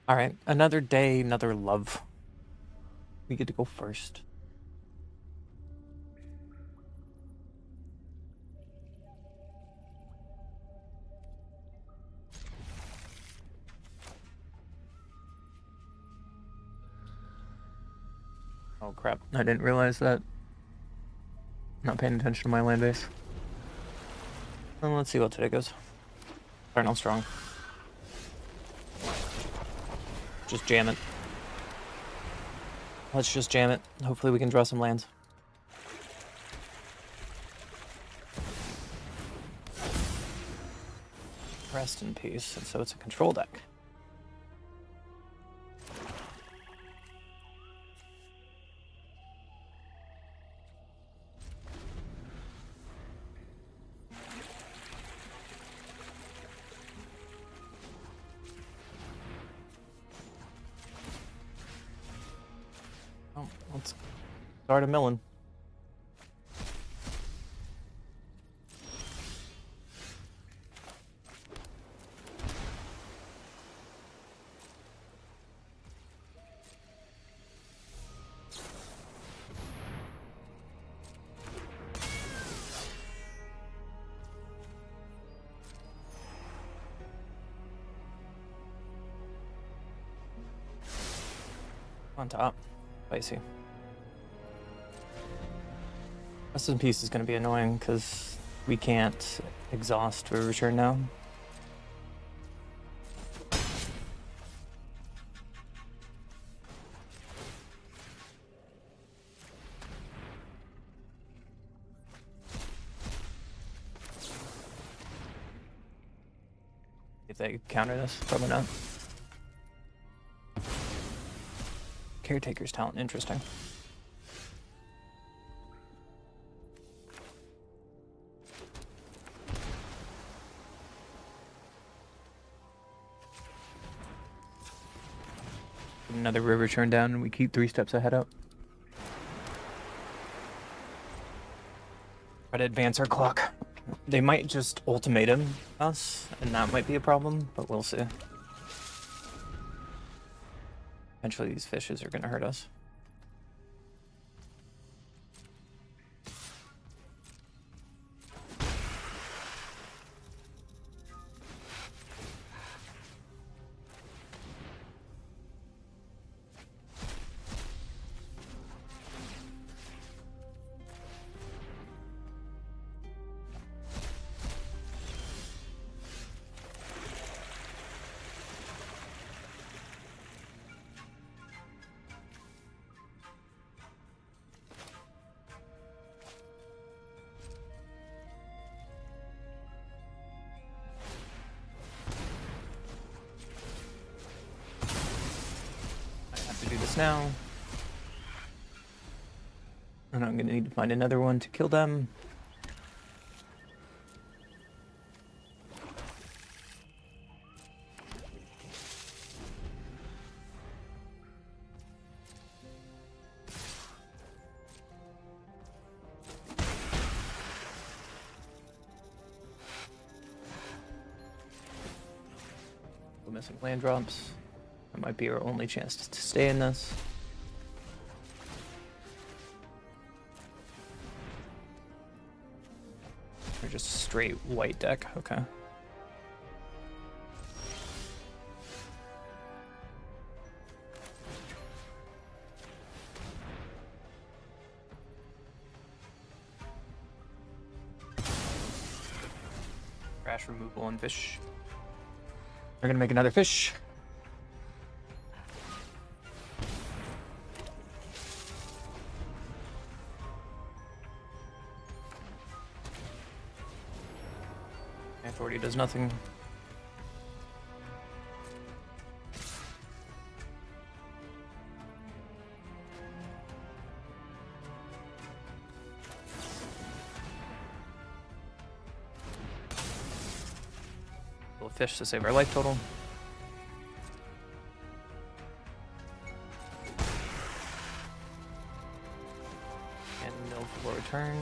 Alright, another day, another love. We get to go first. Oh crap, I didn't realize that. Not paying attention to my land base. Well, let's see what today goes. Starting off strong. Just jam it. Let's just jam it. Hopefully we can draw some lands. Rest in peace. And so it's a control deck. Oh, let's start a milling. On top. Spicy. Rest in peace is going to be annoying because we can't exhaust River Churn now. If they counter this, probably not. Caretaker's talent, interesting. Another River Churn down and we keep 3 steps ahead up. Try to advance our clock. They might just ultimatum us, and that might be a problem, but we'll see. Eventually these fishes are gonna hurt us. Do this now. And I'm gonna need to find another one to kill them. We're missing land drops. That might be our only chance to stay in this. Or just straight white deck, okay. Crash removal and fish. We're gonna make another fish. Authority does nothing. Little fish to save our life total. And mill for return.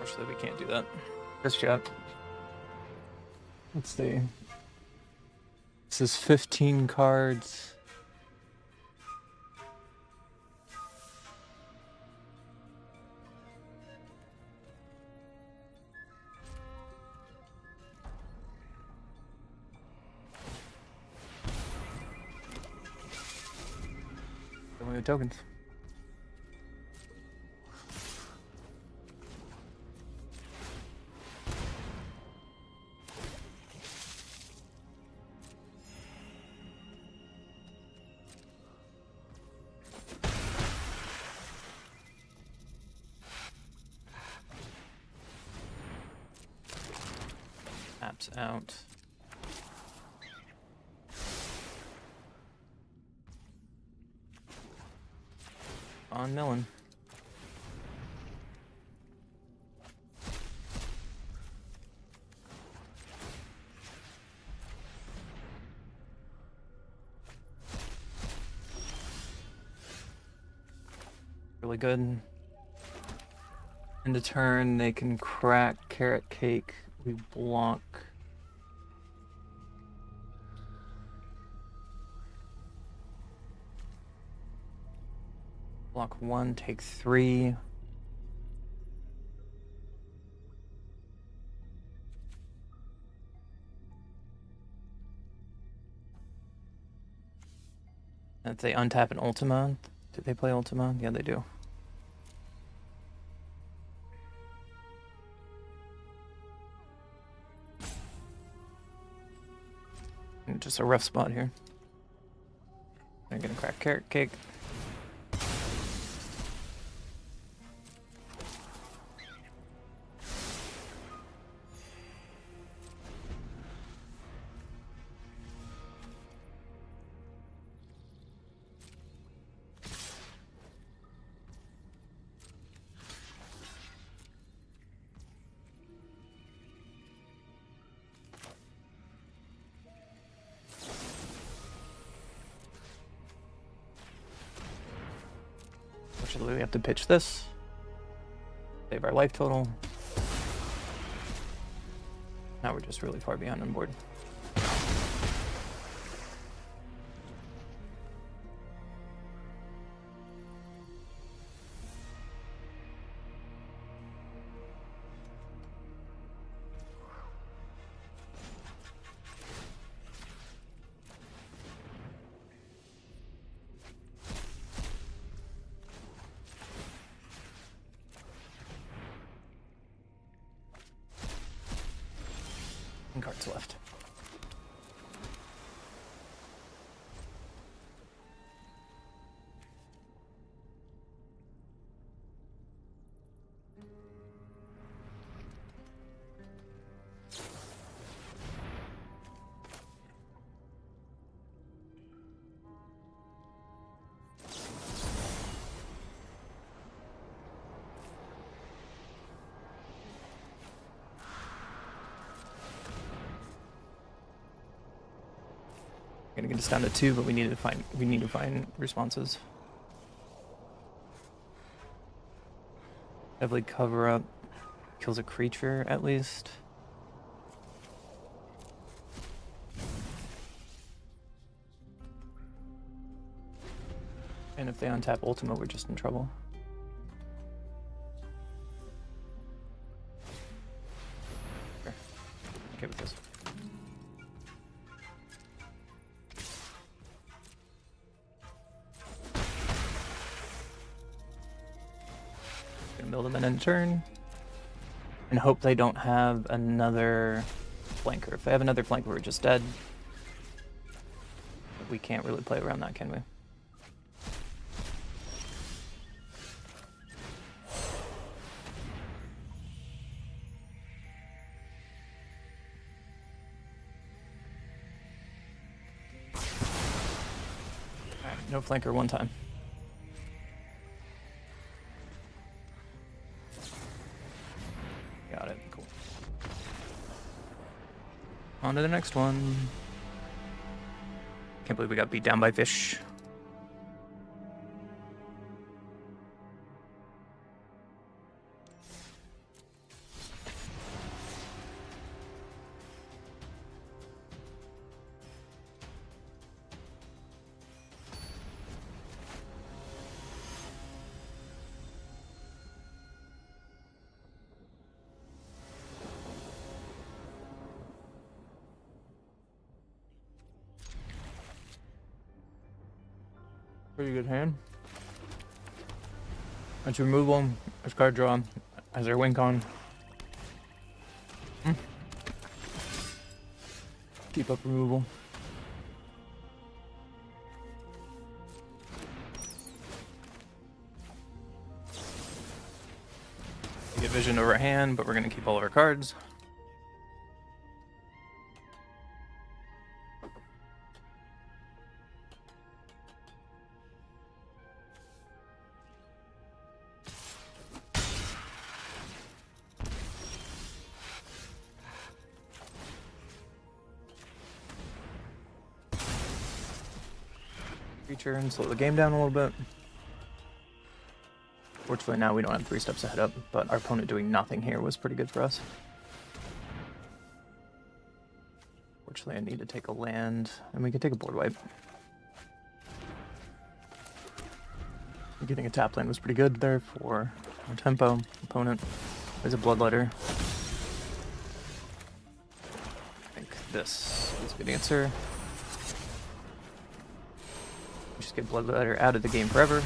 Unfortunately, we can't do that just yet. Let's see. This is 15 cards. Only the tokens. Apps out. On Millen. Really good. End of turn, they can crack carrot cake. We block. Block 1, take 3. If they untap an Ultima, did they play Ultima? Yeah, they do. Just a rough spot here. They're gonna crack carrot cake. Unfortunately, we have to pitch this. Save our life total. Now we're just really far behind on board. Cards left. Gonna get us down to 2, but we need to find responses. Heavily cover up kills a creature at least. And if they untap Ultima, we're just in trouble. Sure. Okay with this. Build them in a turn and hope they don't have another flanker. If they have another flanker, we're just dead. But we can't really play around that, can we? Alright, no flanker one time. Got it, cool. On to the next one. Can't believe we got beat down by fish. Pretty good hand. That's removal. That's card draw. As their win con. Keep up removal. We get vision over hand, but we're gonna keep all of our cards. Turn, slow the game down a little bit. Fortunately now we don't have 3 steps ahead up, but our opponent doing nothing here was pretty good for us. Fortunately I need to take a land, and we can take a board wipe. Getting a tap land was pretty good there for our tempo. Opponent is a bloodletter. I think this is a good answer. Just get bloodletter out of the game forever.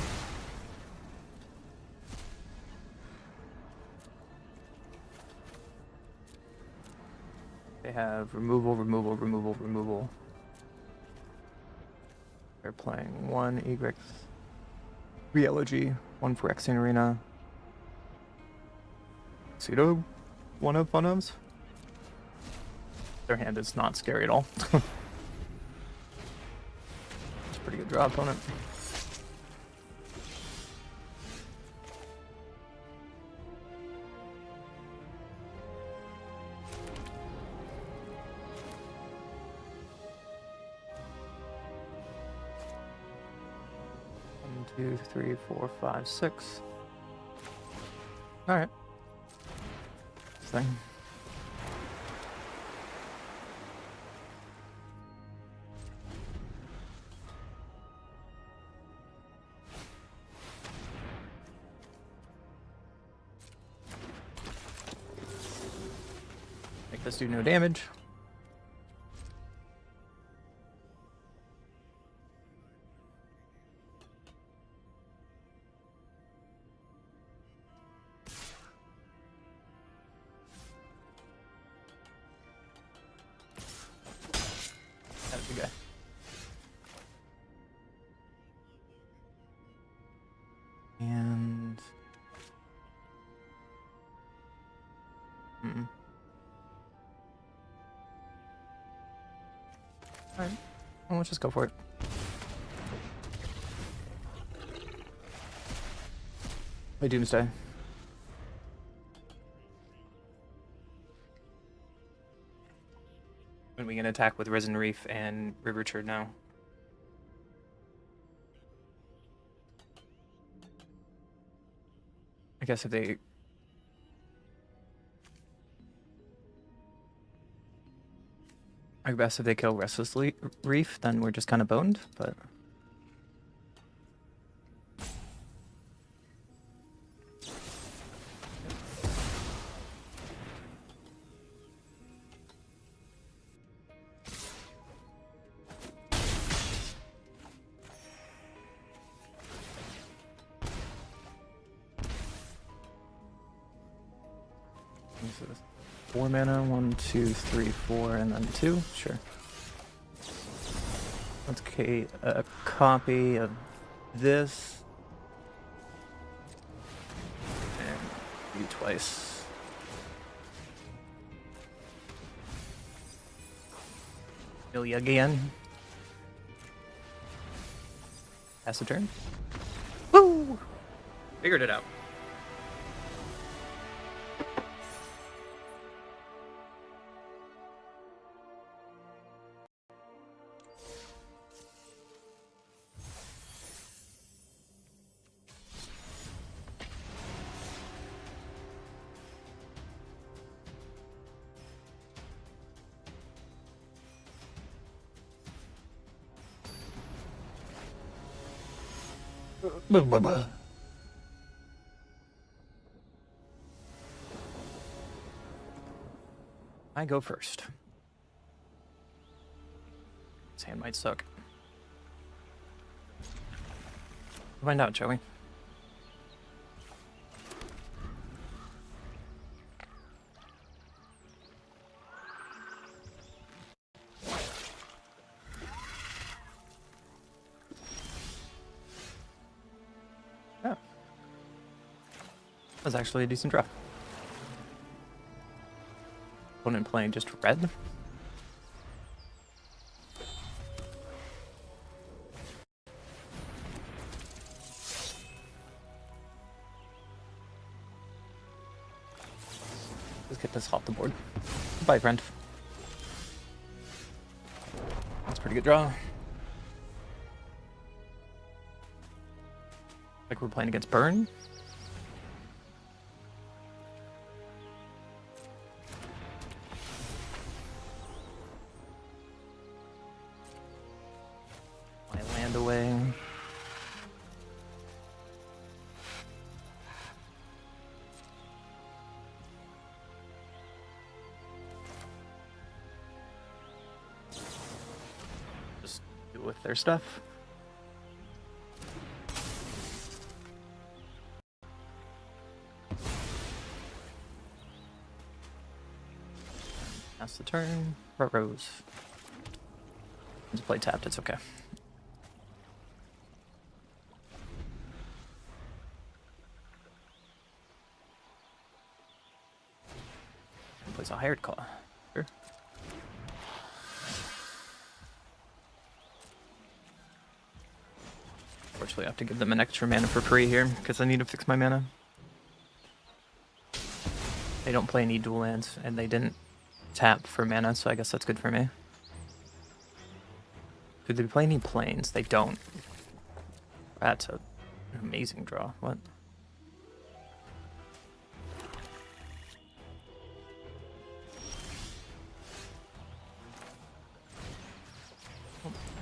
They have removal, removal, removal, removal. They're playing 1 Egrex, 3 Elegy, 1 Phyrexian Arena. Pseudo, 1 of Funums. Their hand is not scary at all. Pretty good draw, opponent. One, 2, 3, 4, 5, 6. All right. Thing. Let's do no damage. That's the guy. And alright, well, let's just go for it. Play Doomsday. When we can attack with Risen Reef and River Churd now. I guess if they... I guess if they kill Restless Reef, then we're just kind of boned, but... So 4 mana, 1, 2, 3, 4, and then 2. Sure. Let's create a copy of this. And you twice. Kill you again. Pass the turn. Woo! Figured it out. I go first. This hand might suck. Find out, Joey. Yeah. That's actually a decent draw. Opponent playing just red. Let's get this off the board. Bye, friend. That's a pretty good draw. Like we're playing against Burn. My land away. Just deal with their stuff. Pass the turn. Rose. Just play tapped, it's okay. Plays a hired claw. Sure. Unfortunately, I have to give them an extra mana for free here because I need to fix my mana. They don't play any dual lands, and they didn't tap for mana, so I guess that's good for me. Do they play any planes? They don't. That's an amazing draw. What?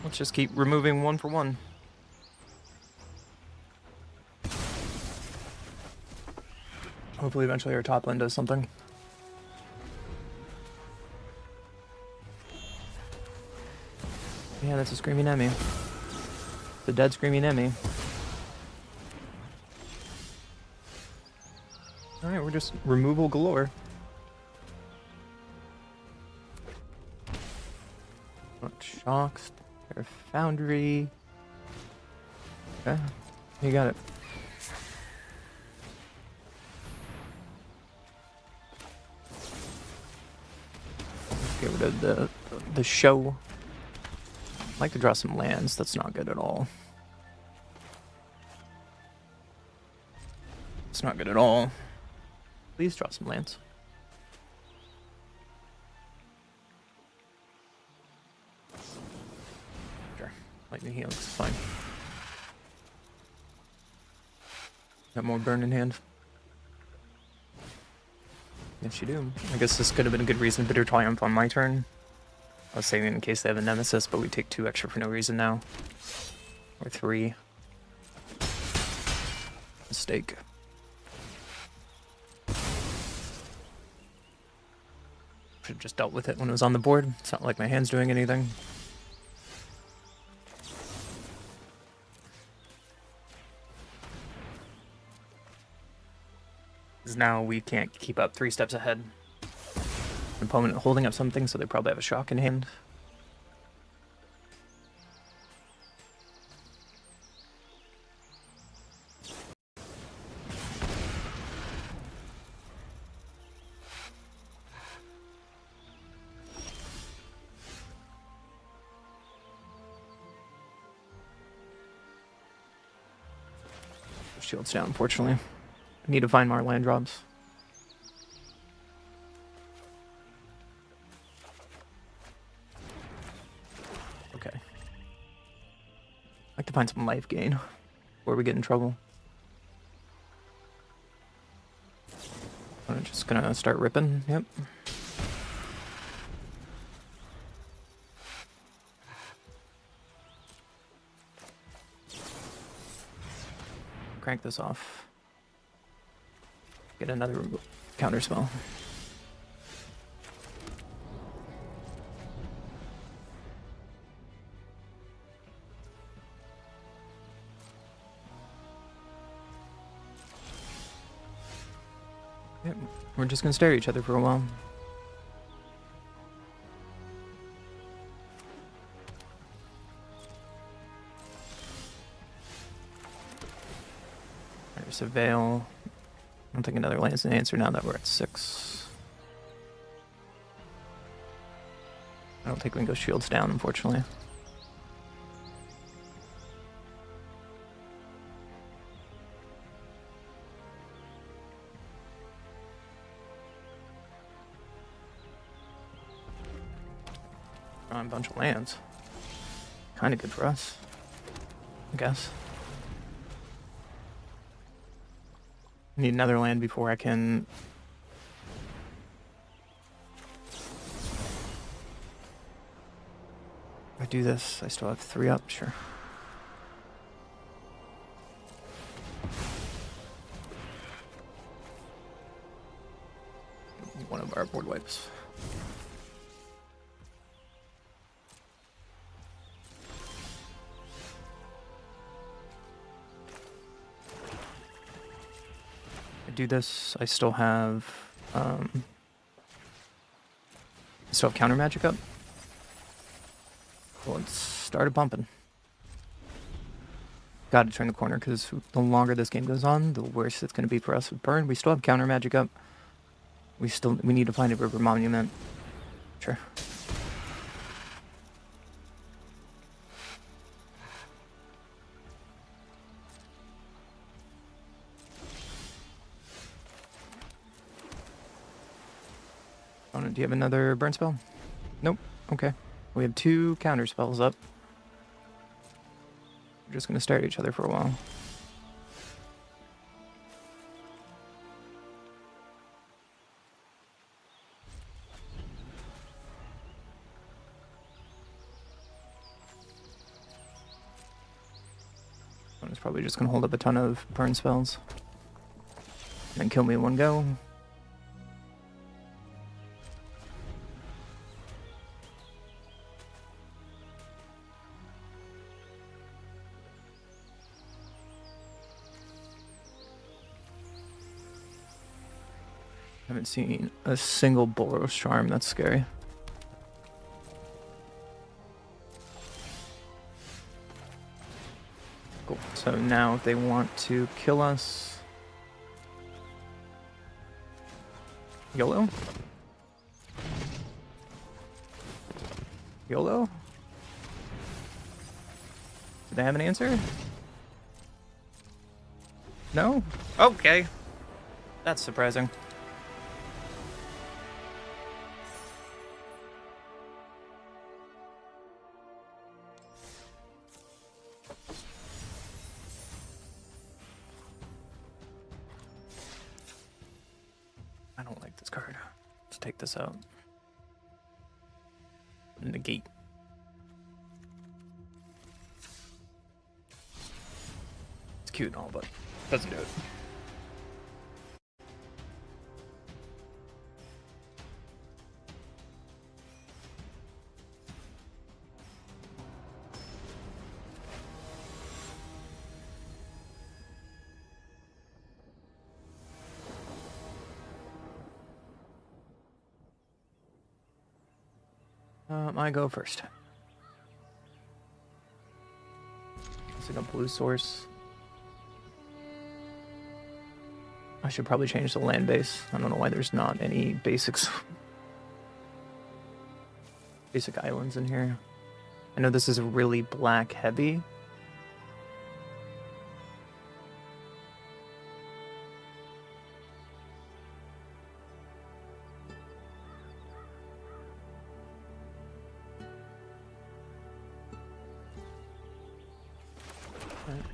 Let's just keep removing one for one. Hopefully eventually our top lane does something. Yeah, that's a Screaming Emmy. The dead Screaming Emmy. Alright, we're just removal galore. Shocks, Foundry. Okay, you got it. Let's get rid of the show. I'd like to draw some lands. That's not good at all. It's not good at all. Please draw some lands. Sure. Lightning Helix is fine. Got more burn in hand. Yes, you do. I guess this could have been a good reason. Bitter Triumph on my turn. I was saving in case they have a Nemesis, but we take 2 extra for no reason now. Or 3. Mistake. Should have just dealt with it when it was on the board. It's not like my hand's doing anything. Because now we can't keep up 3 steps ahead. Opponent holding up something, so they probably have a shock in hand. Shields down, unfortunately. I need to find more land drops. Okay. I'd like to find some life gain before we get in trouble. I'm just gonna start ripping. Yep. Crank this off. Get another counter spell. We're just gonna stare at each other for a while. There's a Veil. I don't think another land's an answer now that we're at 6. I don't think we can go shields down, unfortunately. Drawing a bunch of lands. Kind of good for us, I guess. Need another land before I can... If I do this, I still have 3 up, sure. One of our board wipes. Do this, I still have counter magic up. Well, let's start bumping. Gotta turn the corner, because the longer this game goes on, the worse it's gonna be for us with burn. We still have counter magic up. We need to find a river monument. Sure. Do you have another burn spell? Nope. Okay. We have 2 counter spells up. We're just gonna stare at each other for a while. It's probably just gonna hold up a ton of burn spells. And then kill me in one go. Haven't seen a single Boros Charm. That's scary. Cool. So now if they want to kill us... YOLO? YOLO? Do they have an answer? No? Okay. That's surprising. I don't like this card. Let's take this out. Negate. It's cute and all, but doesn't do it. I go first. It's like a blue source. I should probably change the land base. I don't know why there's not any basic islands in here. I know this is really black heavy.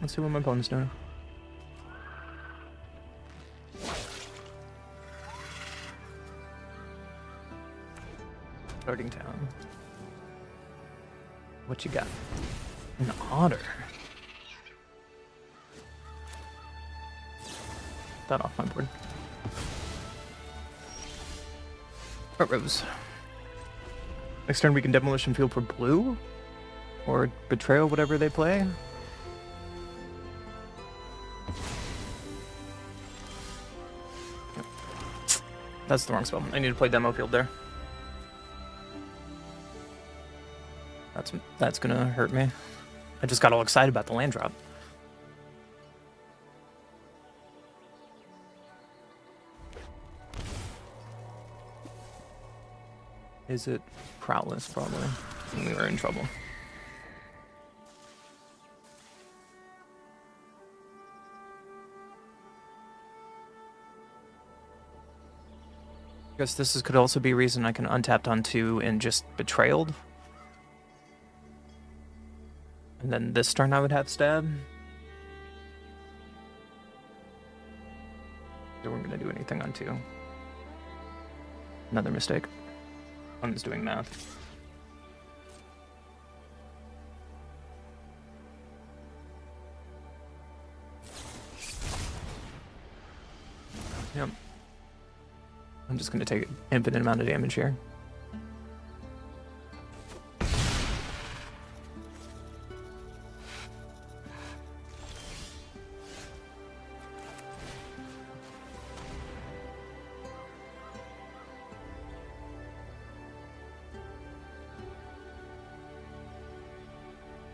Let's see what my opponent's doing. Starting town. What you got? An otter. Put that off my board. Art Rose. Next turn we can Demolition Field for blue? Or Betrayal, whatever they play. That's the wrong spell. I need to play Demo Field there. That's gonna hurt me. I just got all excited about the land drop. Is it Prowess? Probably. And we were in trouble. I guess this could also be a reason I can untap on 2 and just Betrayaled. And then this turn I would have Stab. They weren't going to do anything on 2. Another mistake. One's doing math. Yep. I'm just going to take an infinite amount of damage here.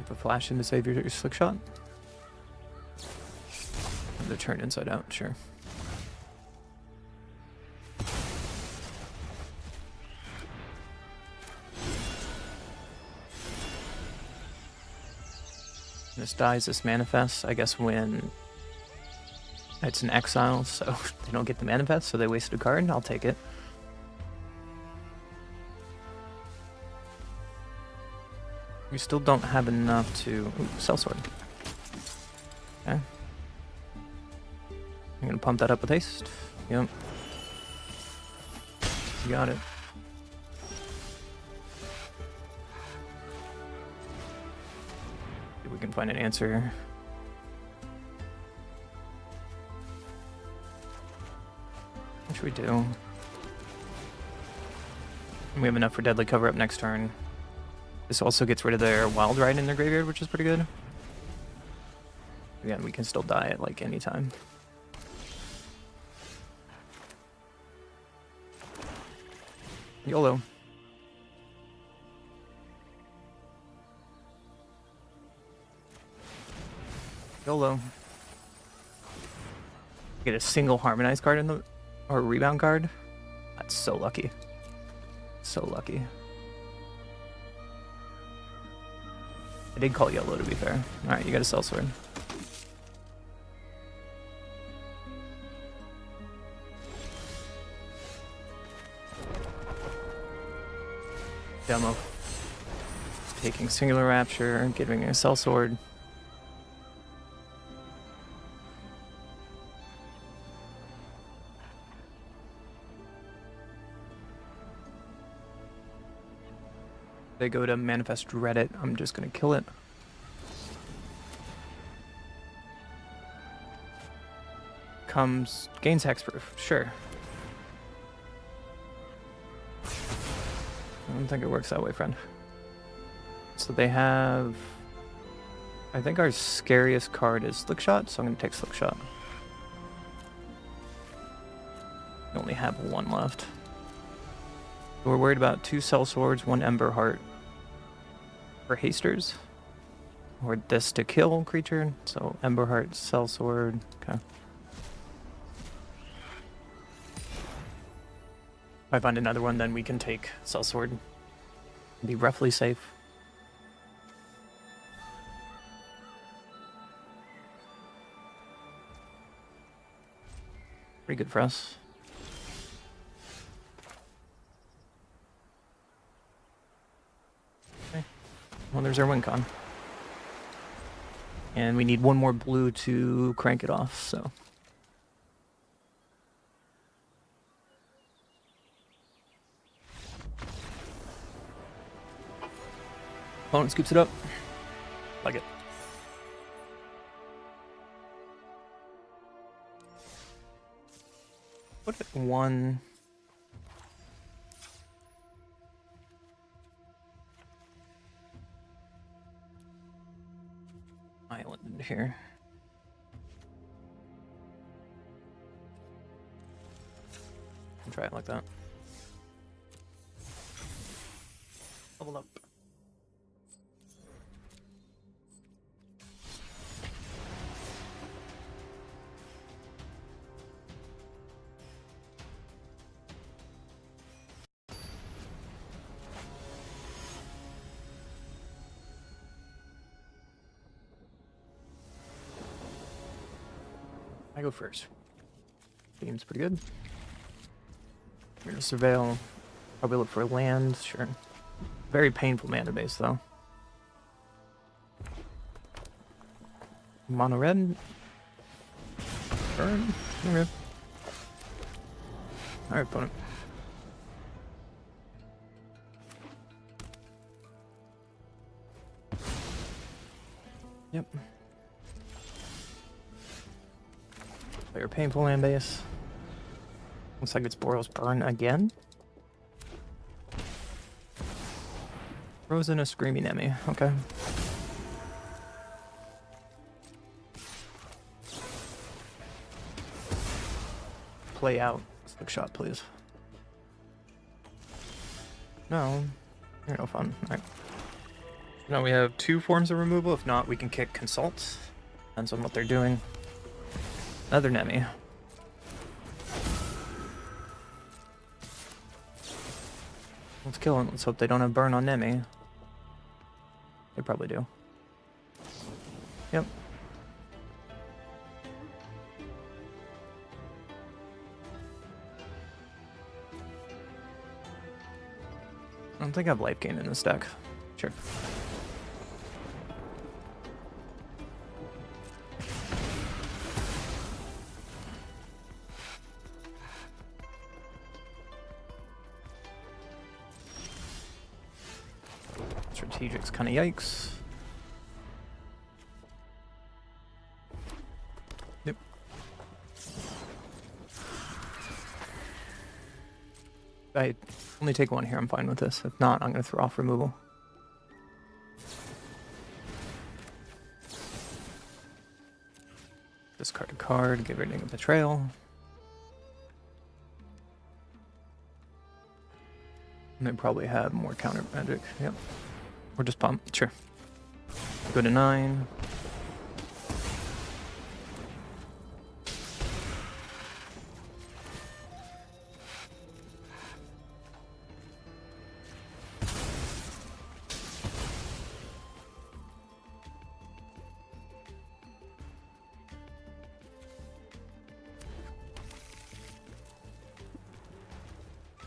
A flash in to save your slick shot. The turn inside out, sure. This dies, this manifests, I guess, when it's an exile, so they don't get the manifest, so they wasted a card. I'll take it. We still don't have enough to... Ooh, Sellsword. Okay. I'm gonna pump that up with haste. Yep. You got it. See if we can find an answer. What should we do? We have enough for Deadly Cover up next turn. This also gets rid of their Wild Ride in their graveyard, which is pretty good. Again, we can still die at like any time. YOLO. YOLO. Get a single Harmonize card in the... or a Rebound card. That's so lucky. So lucky. I did call YOLO, to be fair. Alright, you got a Sellsword. Demo. Taking Singular Rapture, giving a Sellsword. They go to Manifest Reddit. I'm just gonna kill it. Gains Hexproof, sure. I don't think it works that way, friend. So they have... I think our scariest card is Slickshot, so I'm gonna take Slickshot. We only have 1 left. We're worried about 2 Sellswords, 1 Ember Heart. For hasters, or this to kill creature, so Ember Heart, Sellsword, okay. If I find another one, then we can take Sellsword. Be roughly safe. Pretty good for us. Well, there's our win con. And we need 1 more blue to crank it off, so. Opponent scoops it up. Like it. Put it 1... island here. try it like that. Level up. I go first. Seems pretty good. We're gonna surveil. Probably look for land. Sure. Very painful mana base though. Mono red. Burn. Okay. Alright, opponent. Yep. Player painful land base. Looks like it's Boros Burn again. Frozen a Screaming Emmy. Okay. Play out. Slick shot, please. No. You're no fun. Alright. Now we have 2 forms of removal. If not, we can kick Consult. Depends on what they're doing. Another Nemi. Let's kill him. Let's hope they don't have burn on Nemi. They probably do. Yep. I don't think I have life gain in this deck. Sure. Strategic's kind of yikes. Yep. I only take 1 here, I'm fine with this. If not, I'm going to throw off removal. Discard a card, give everything a betrayal. And they probably have more counter magic. Yep. Or just pump. Sure. Go to 9.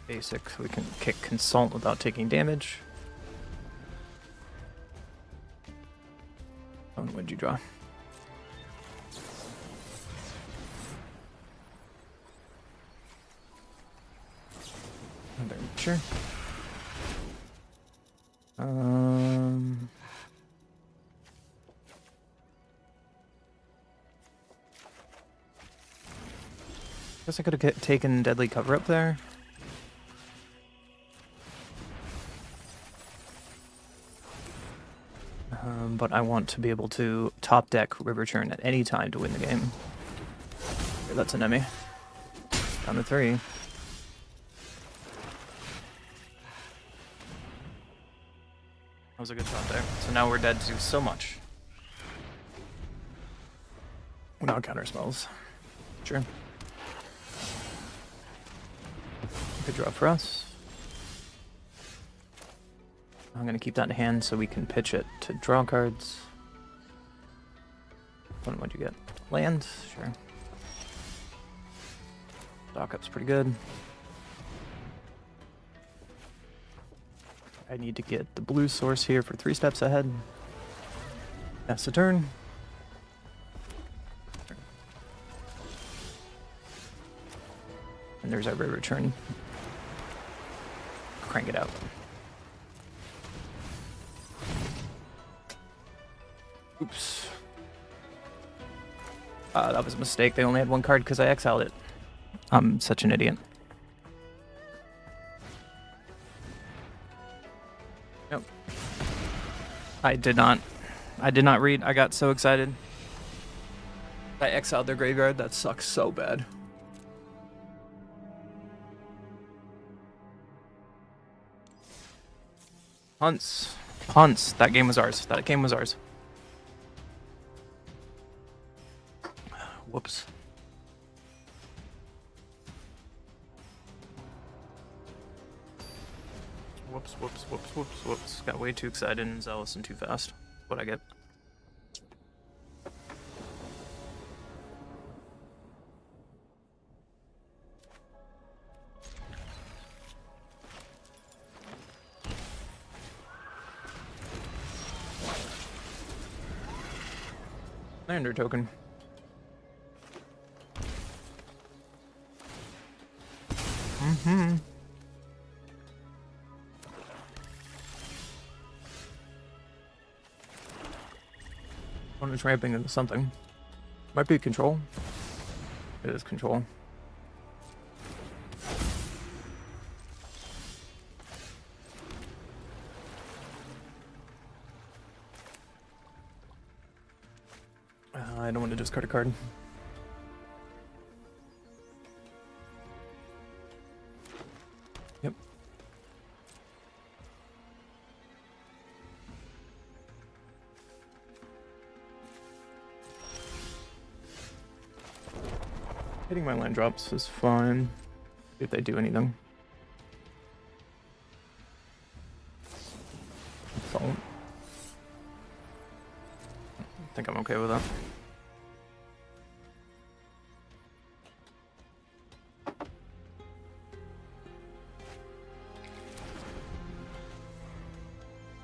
Basic, so we can kick Consult without taking damage. Oh, what'd you draw? Another sure. Guess I could have taken Deadly Cover up there. But I want to be able to top deck River Churn at any time to win the game. Okay, that's an enemy. Down to 3. That was a good shot there. So now we're dead to so much. Without counter spells. Sure. Good draw for us. I'm going to keep that in hand so we can pitch it to draw cards. What'd you get? Land? Sure. Dock up's pretty good. I need to get the blue source here for 3 steps ahead. That's the turn. And there's our River Churn. Crank it out. Oops. That was a mistake. They only had 1 card because I exiled it. I'm such an idiot. Nope. I did not read. I got so excited. I exiled their graveyard. That sucks so bad. Punts. Punts. That game was ours. That game was ours. Whoops. Whoops, whoops, whoops, whoops, whoops. Got way too excited and zealous and too fast. That's what I get. Lander token. Mm-hmm. Opponent's ramping into something. Might be control. It is control. I don't want to discard a card. Yep. Hitting my land drops is fine if they do anything. Don't. I think I'm okay with that.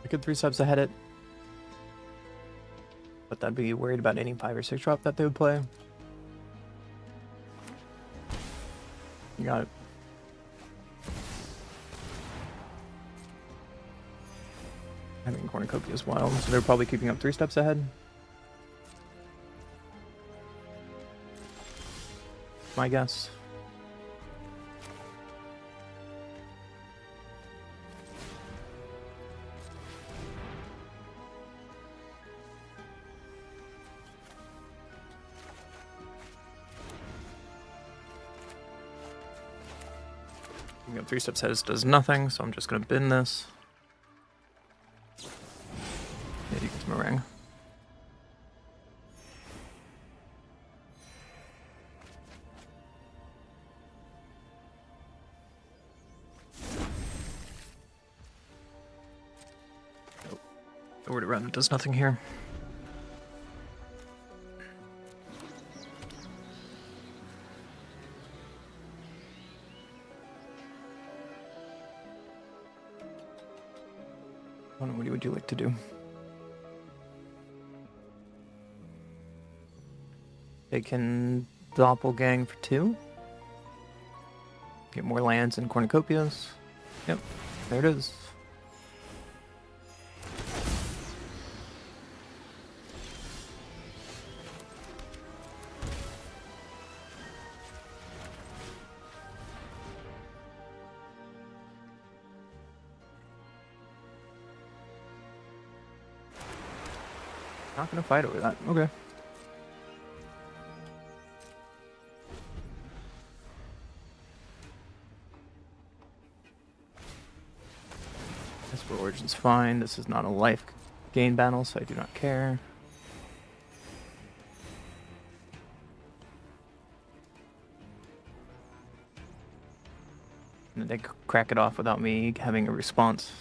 I could 3 steps ahead it, but I'd be worried about any 5 or 6 drop that they would play. You got it. Having cornucopia as well, so they're probably keeping up 3 steps ahead. My guess. Keeping up 3 steps ahead does nothing, so I'm just gonna bin this. Yeah, you get to meringue. Nope. The word around it does nothing here. What would you like to do? They can doppelgang for 2. Get more lands and cornucopias. Yep, there it is. Not gonna fight over that. Okay. This Origin's fine. This is not a life gain battle, so I do not care. And they crack it off without me having a response.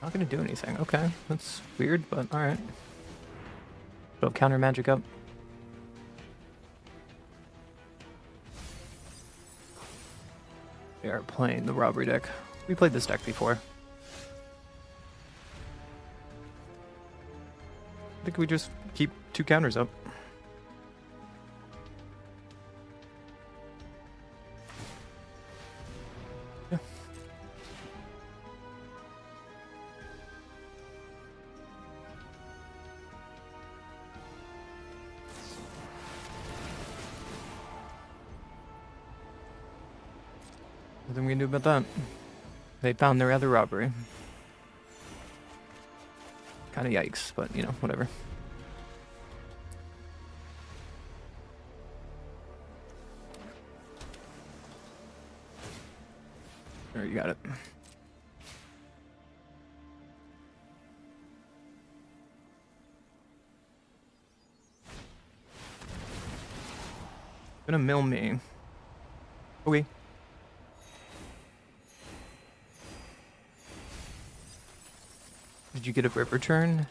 Not gonna do anything. Okay, that's weird, but alright. Throw counter magic up. We are playing the robbery deck. We played this deck before. I think we just keep 2 counters up. Yeah. Nothing we can do about that. They found their other robbery. Kind of yikes, but you know, whatever. There, you got it. Gonna mill me. Okay. Did you get a river turn?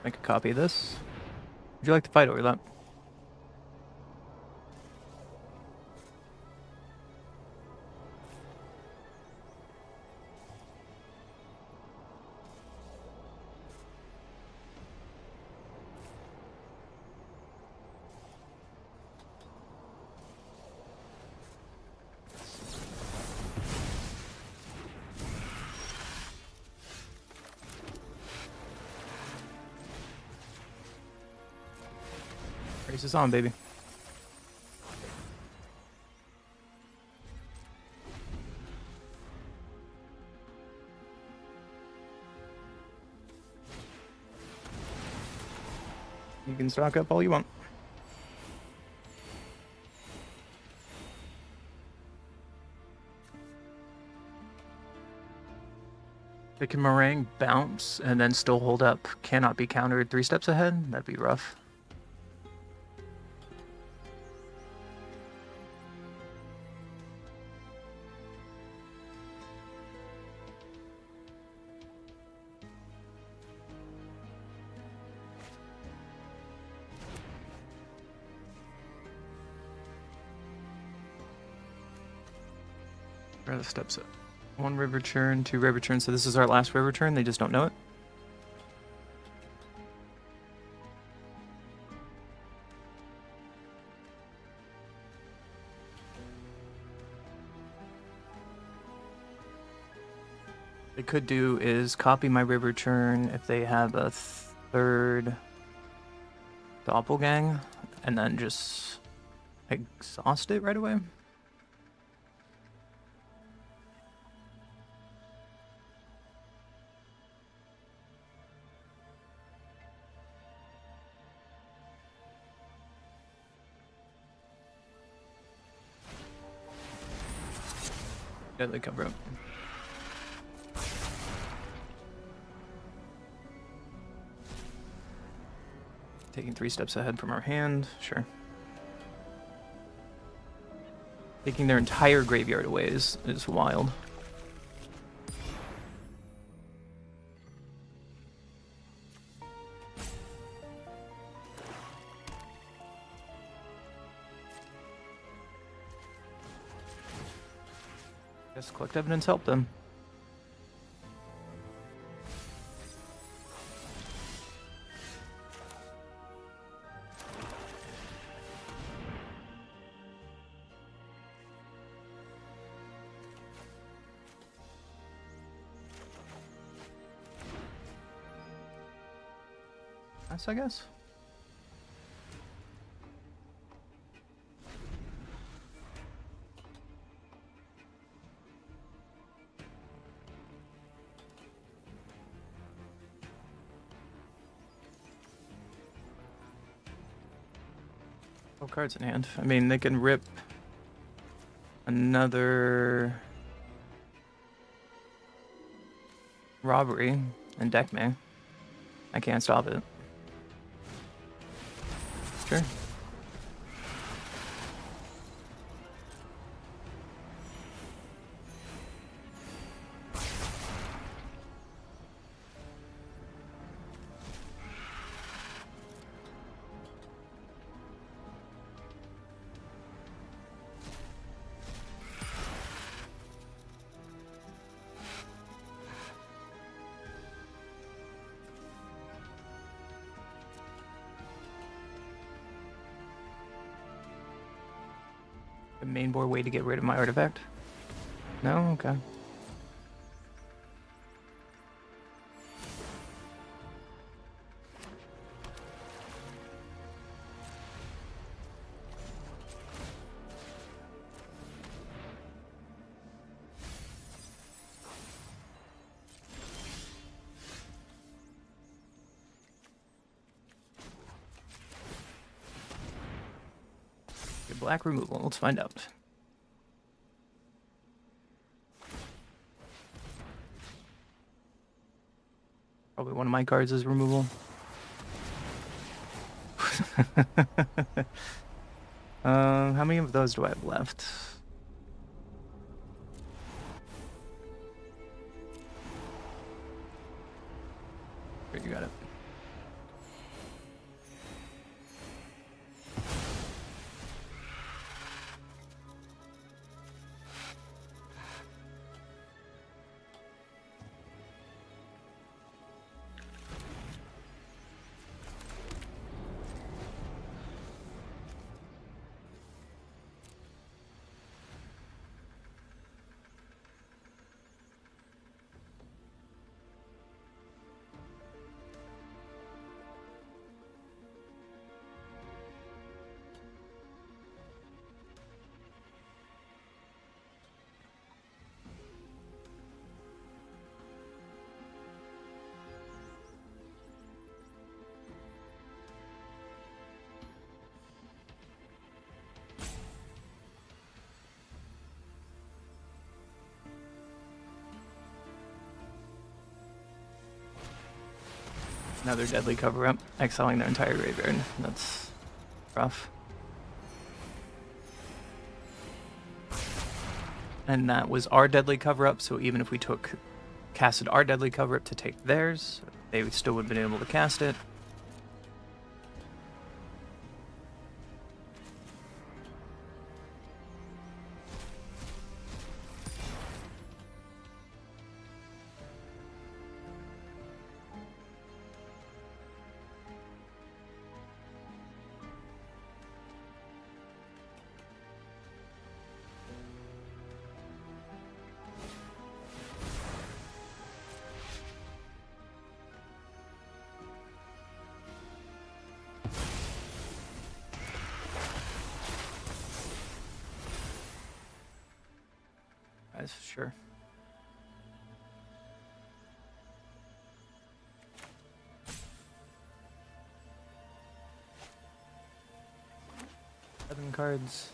Make a copy of this. Would you like to fight over that? Race is on, baby. You can stock up all you want. They can meringue, bounce, and then still hold up. Cannot be countered 3 steps ahead. That'd be rough. Where are the steps at? 1 river turn, 2 river turn. So this is our last river turn. They just don't know it. They could do is copy my river turn if they have a 3rd doppelgang, and then just exhaust it right away. Deadly cover up. Taking 3 steps ahead from our hand, sure. Taking their entire graveyard away is wild. Guess collect evidence help them. I guess. Oh, cards in hand. I mean, they can rip another robbery and deck me. I can't stop it. Sure. The main board way to get rid of my artifact? No? Okay. black removal. Let's find out. Probably one of my cards is removal. How many of those do I have left? Here, you got it. Another deadly cover-up, exiling their entire graveyard. That's rough. And that was our deadly cover-up, so even if we casted our deadly cover-up to take theirs, they still would have been able to cast it. Guys, sure. Seven cards.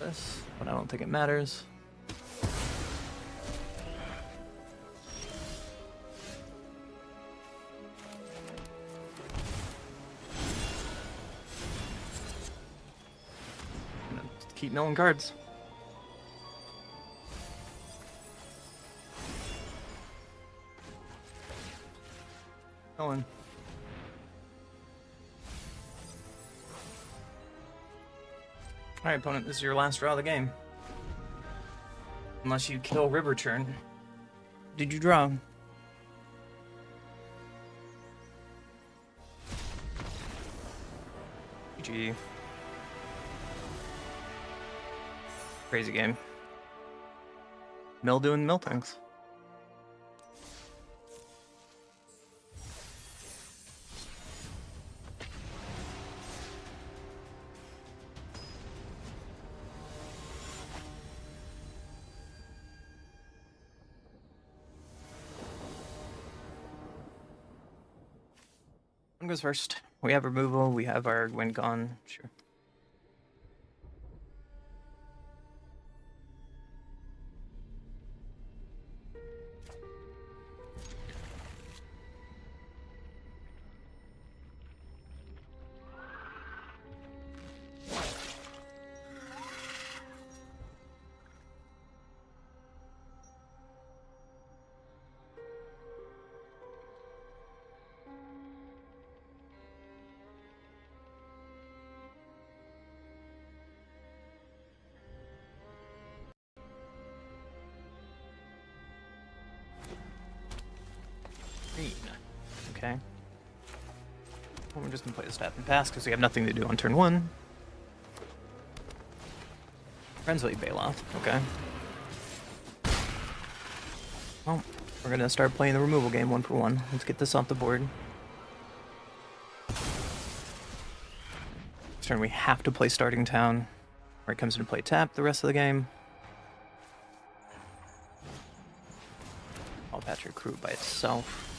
This, but I don't think it matters. Keep milling cards. Going. Alright, opponent, this is your last draw of the game. Unless you kill River Churn. Did you draw? GG. Crazy game. Mill doing mill things. One goes first. We have removal, we have our wind gone, sure. Okay. Well, we're just gonna play the Step and Pass because we have nothing to do on turn 1. Translate Baloth. Okay. Well, we're gonna start playing the removal game 1 for 1. Let's get this off the board. This turn we have to play Starting Town, where it comes into play tap the rest of the game. Clawpatcher crew by itself.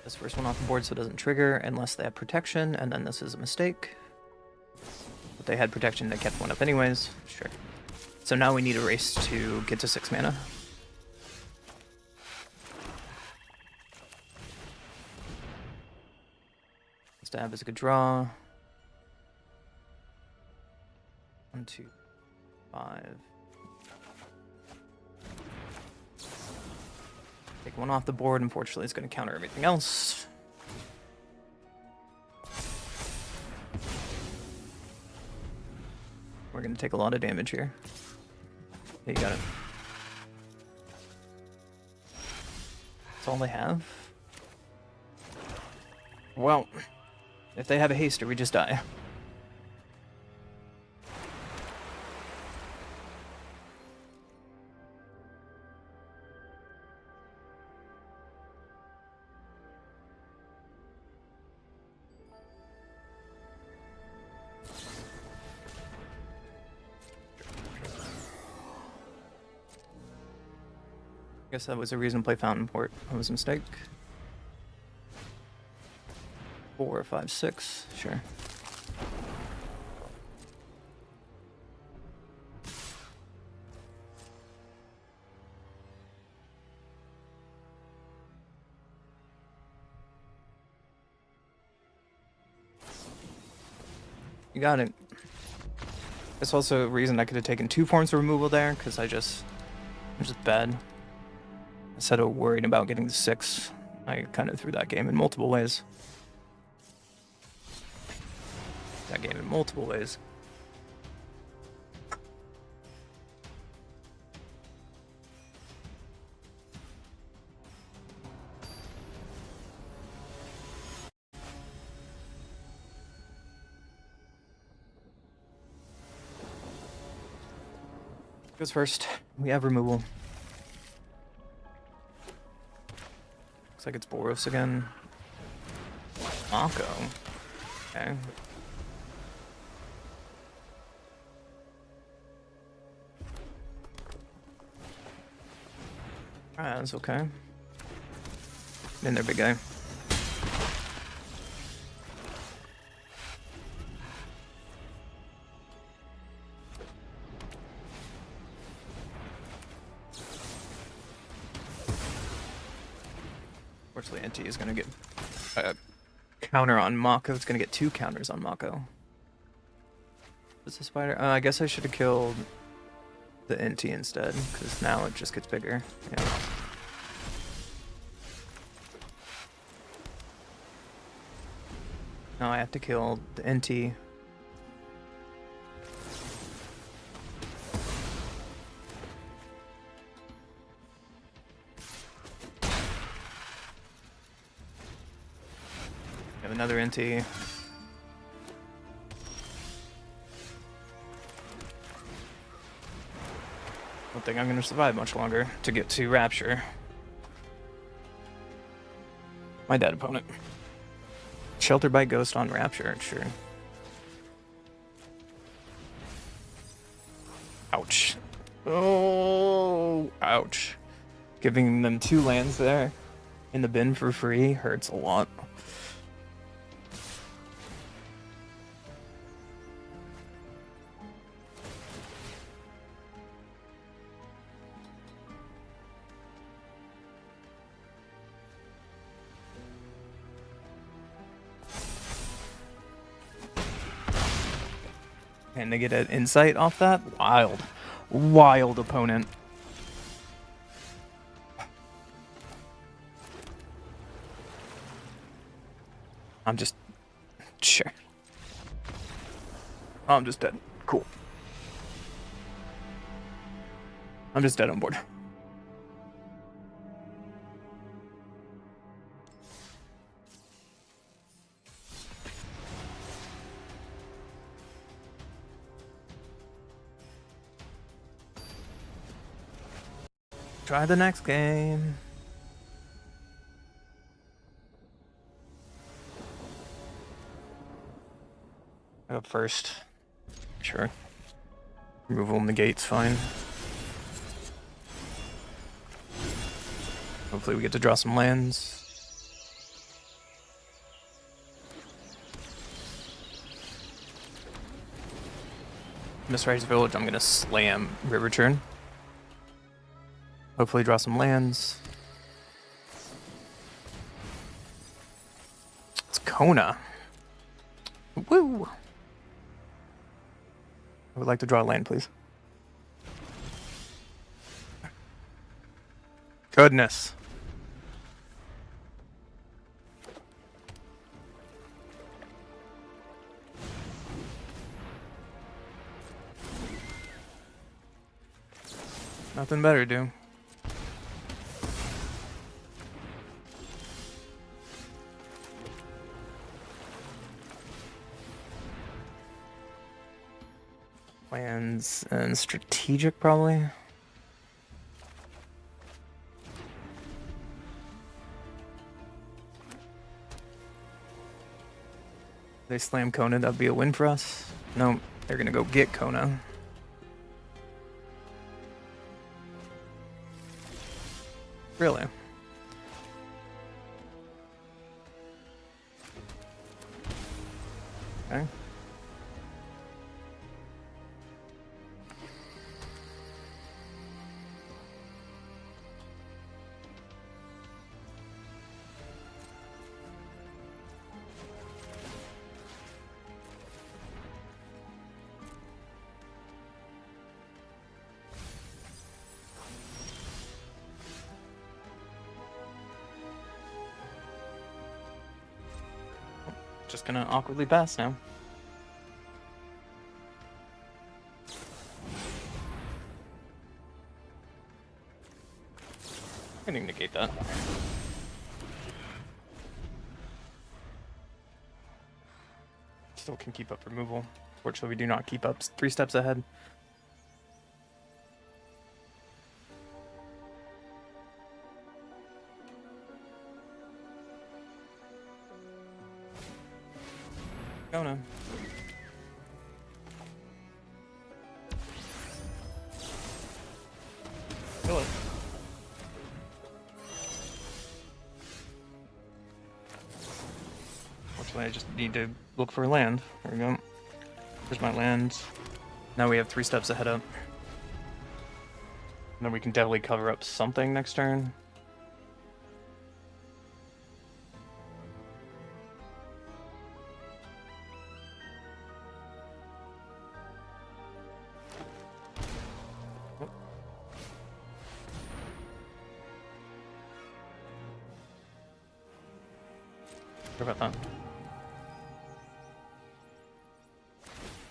This first one off the board so it doesn't trigger unless they have protection, and then this is a mistake. But they had protection, they kept one up anyways. Sure. So now we need a race to get to 6 mana. Stab is a good draw. 1, 2, 5. Take one off the board. Unfortunately, it's going to counter everything else. We're going to take a lot of damage here. Yeah, you got it. That's all they have. Well, if they have a haster, we just die. I guess that was a reason to play Fountain Port. That was a mistake. 4, 5, 6. Sure. You got it. That's also a reason I could have taken 2 forms of removal there, because I'm just bad. Instead of worried about getting to 6, I kind of threw that game in multiple ways. That game in multiple ways. Goes first. We have removal. Looks like it's Boros again. Mako. Okay. Alright, that's okay. In there, big guy. Unfortunately, NT is going to get a counter on Mako. It's going to get 2 counters on Mako. What's the spider? I guess I should have killed the NT instead, because now it just gets bigger. Yeah. Now I have to kill the NT. Have another NT. Don't think I'm going to survive much longer to get to Rapture. My dead opponent. Sheltered by Ghost on Rapture, sure. Ouch. Oh, ouch. Giving them 2 lands there in the bin for free hurts a lot. And they get an insight off that? Wild. Wild opponent. I'm just... Sure. I'm just dead. Cool. I'm just dead on board. Try the next game. Up first. Sure. Removal negates fine. Hopefully we get to draw some lands. Mistwriter's Village, I'm gonna slam River Churn. Hopefully draw some lands. It's Kona. Woo! I would like to draw a land, please. Goodness. Nothing better to do. Lands and strategic, probably. They slam Kona, that'd be a win for us. No, they're gonna go get Kona. Really? Okay. Just gonna awkwardly pass now. I can negate that. Still can keep up removal. Fortunately, we do not keep up 3 steps ahead. Kona. Kill it. Fortunately, I just need to look for land. There we go. There's my land. Now we have 3 steps ahead up. And then we can definitely cover up something next turn. What about that?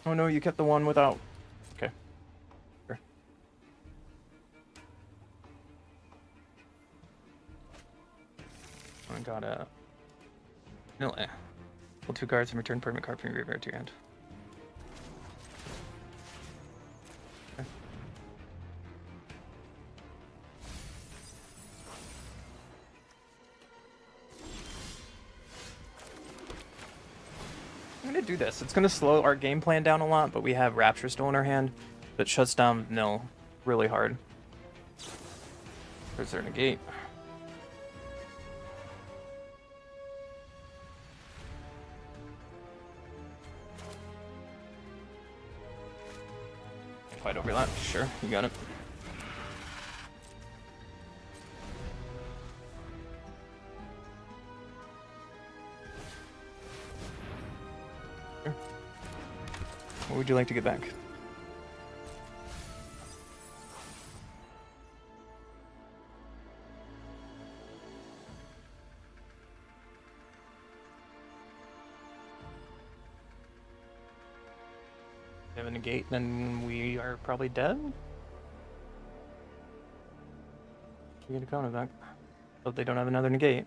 Oh no, you kept the one without. Okay. Sure. I got a. No. Pull 2 cards and return permanent card from your graveyard to your hand. Okay. I'm gonna do this. It's gonna slow our game plan down a lot, but we have Rapture still in our hand that shuts down Nil really hard. Is there a negate? Fight overlap, sure, you got it. Sure. What would you like to get back? Have a negate, then we are probably dead. We get a Kona back. Hope they don't have another negate.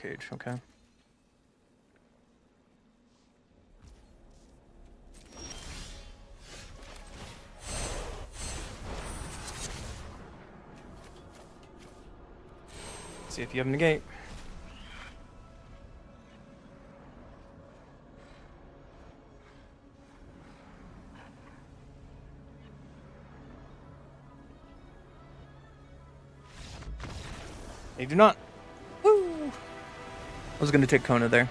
cage, okay. See if you have negate. They do not. Woo! I was gonna take Kona there.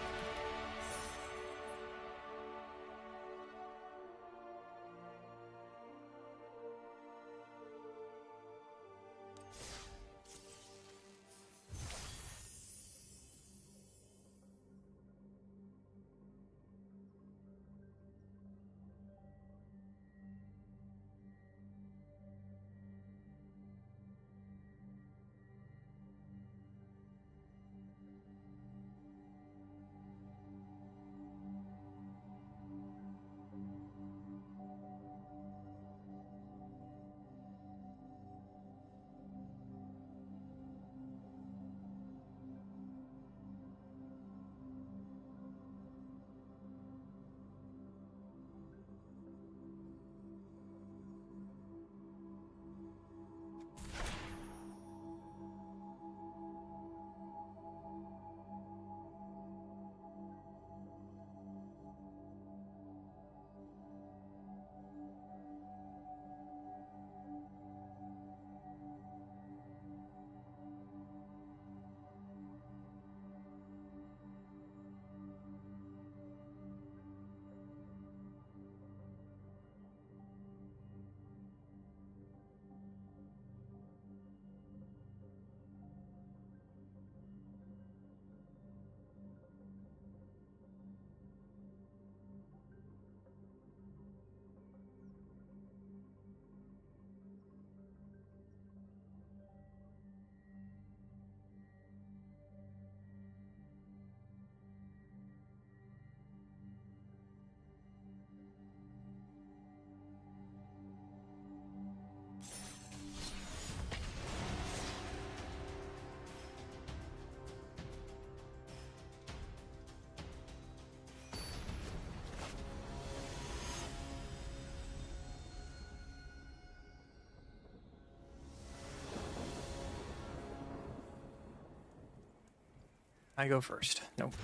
I go first. Nope.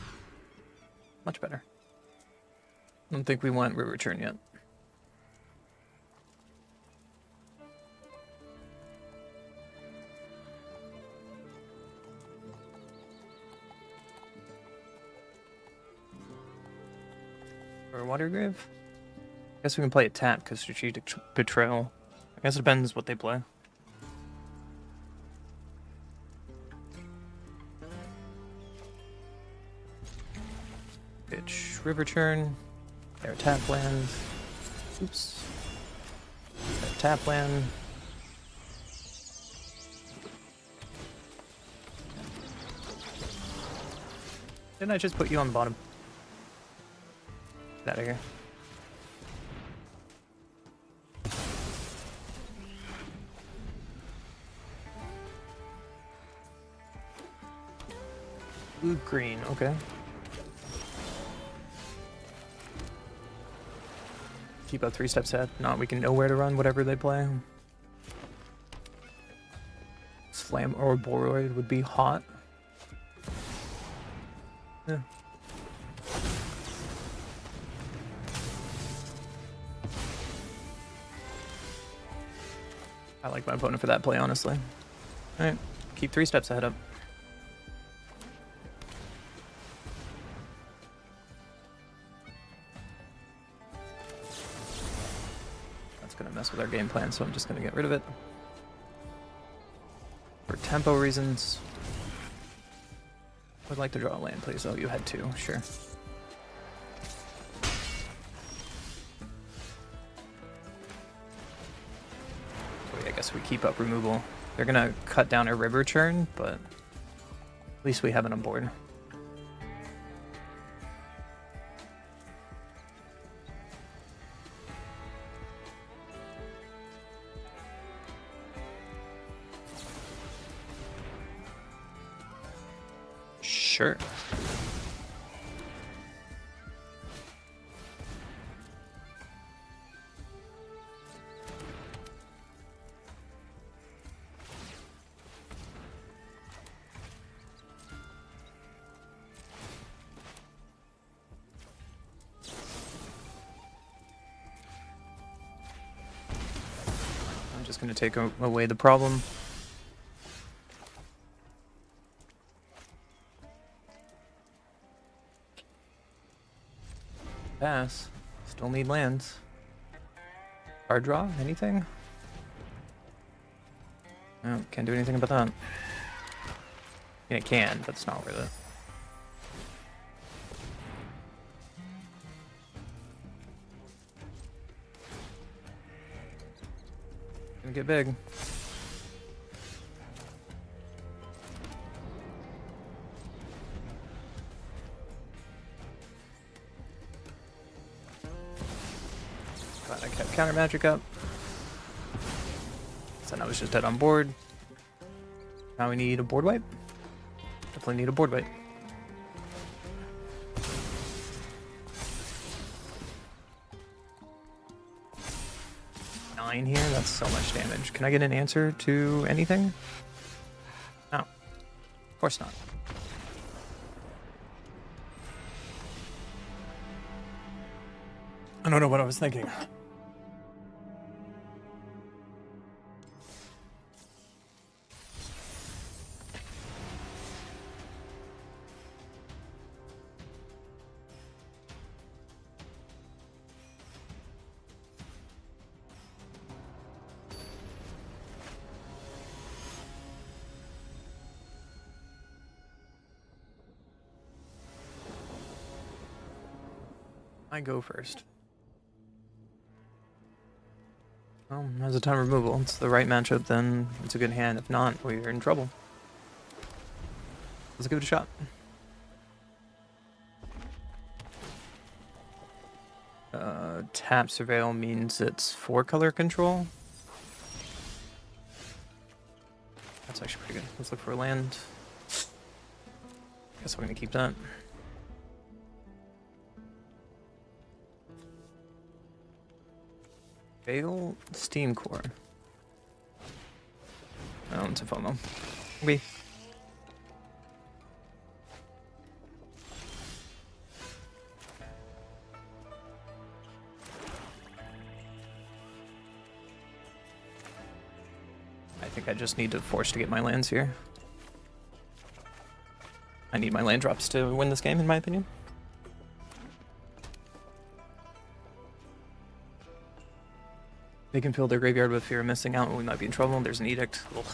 Much better. I don't think we want River Turn yet. Or Watergrave? I guess we can play a tap because Strategic Betrayal. I guess it depends what they play. Pitch River Turn. Their tap land. Oops. Their tap land. Didn't I just put you on the bottom? Get out of here. Blue green, okay. Keep up 3 steps ahead. Not we can know where to run whatever they play. Slam or Boroid would be hot. Yeah. I like my opponent for that play, honestly. Alright, keep 3 steps ahead up. Gonna mess with our game plan, so I'm just gonna get rid of it. For tempo reasons. Would like to draw a land, please. Oh, you had 2, sure. So I guess we keep up removal. They're gonna cut down a River Turn, but at least we have it on board. Sure. I'm just going to take away the problem. Pass. Still need lands. Card draw? Anything? No, can't do anything about that. Yeah, it can, but it's not worth it. Gonna get big. Glad I kept counter magic up. Then I was just dead on board. Now we need a board wipe. Definitely need a board wipe. Nine here, that's so much damage. Can I get an answer to anything? No. Of course not. I don't know what I was thinking. I go first. Well, there's a time removal. It's the right matchup, then it's a good hand. If not, we're in trouble. Let's give it a shot. Tap Surveil means it's 4-color control. That's actually pretty good. Let's look for a land. Guess we're gonna keep that. Veil Steam Core. Oh, it's a FOMO. We. I think I just need to force to get my lands here. I need my land drops to win this game, in my opinion. They can fill their graveyard with fear of missing out, and we might be in trouble. There's an edict. Ugh.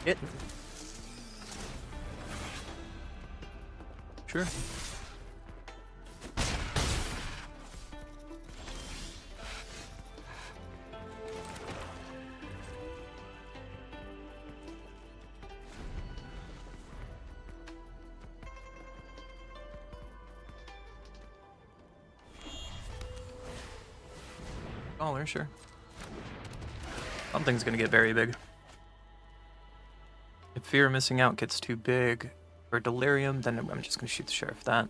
Hit. Sure. Oh, sure. Something's gonna get very big. If fear of missing out gets too big for delirium, then I'm just gonna shoot the sheriff that.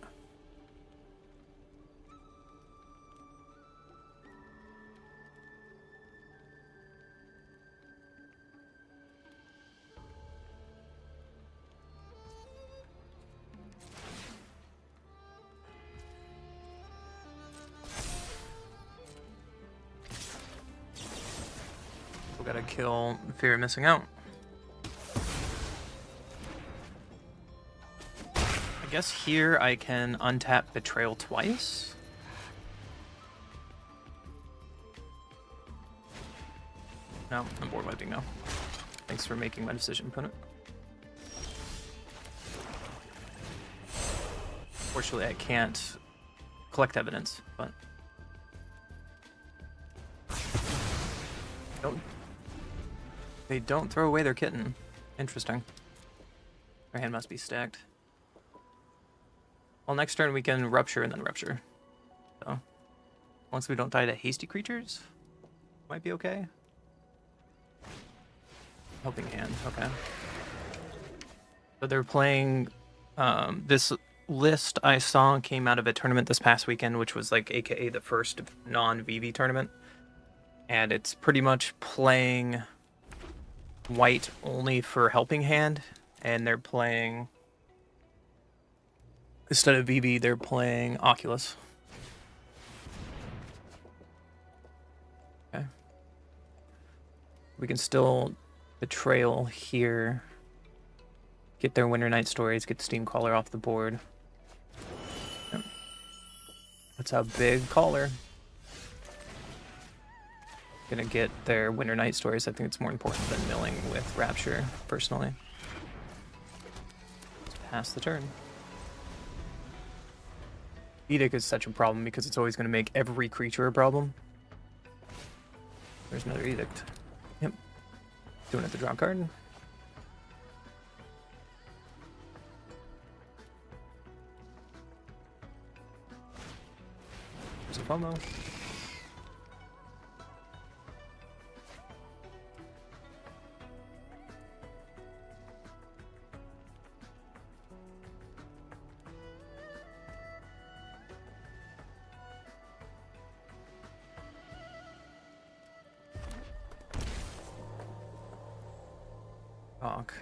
We gotta kill fear of missing out. I guess here I can untap Betrayal twice. No, I'm board wiping now. Thanks for making my decision, opponent. Fortunately, I can't collect evidence, but they don't throw away their kitten. Interesting. Their hand must be stacked. Well, next turn we can rupture and then rupture. So, once we don't die to hasty creatures, might be okay. Helping Hand, okay. So they're playing, this list I saw came out of a tournament this past weekend, which was like AKA the first non-VV tournament. And it's pretty much playing white only for Helping Hand, and they're playing, instead of VV, they're playing Oculus. Okay. We can still Betrayal here. Get their Winter Night Stories, get Steamcaller off the board. Yep. That's a big caller. Gonna get their Winter Night Stories. I think it's more important than milling with Rapture, personally. Let's pass the turn. Edict is such a problem because it's always going to make every creature a problem. There's another Edict. Yep. Doing it to draw a card. There's a FOMO. Talk.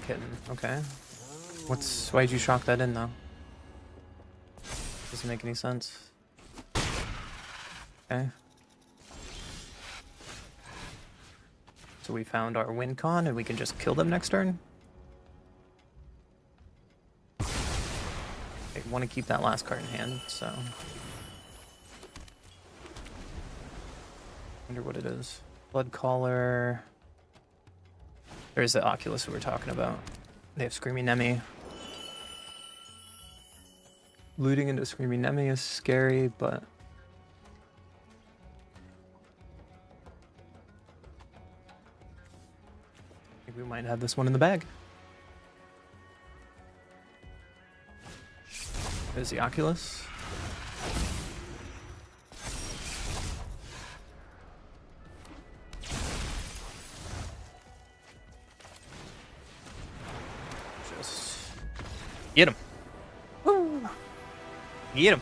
Kitten, okay. Why'd you shock that in though? Doesn't make any sense. Okay. So we found our win con and we can just kill them next turn? I want to keep that last card in hand, so... Wonder what it is. Blood Caller. There's the Oculus we were talking about. They have Screaming Nemi. Looting into Screaming Nemi is scary, but... I think we might have this one in the bag. There's the Oculus. Get him. Woo. Get him.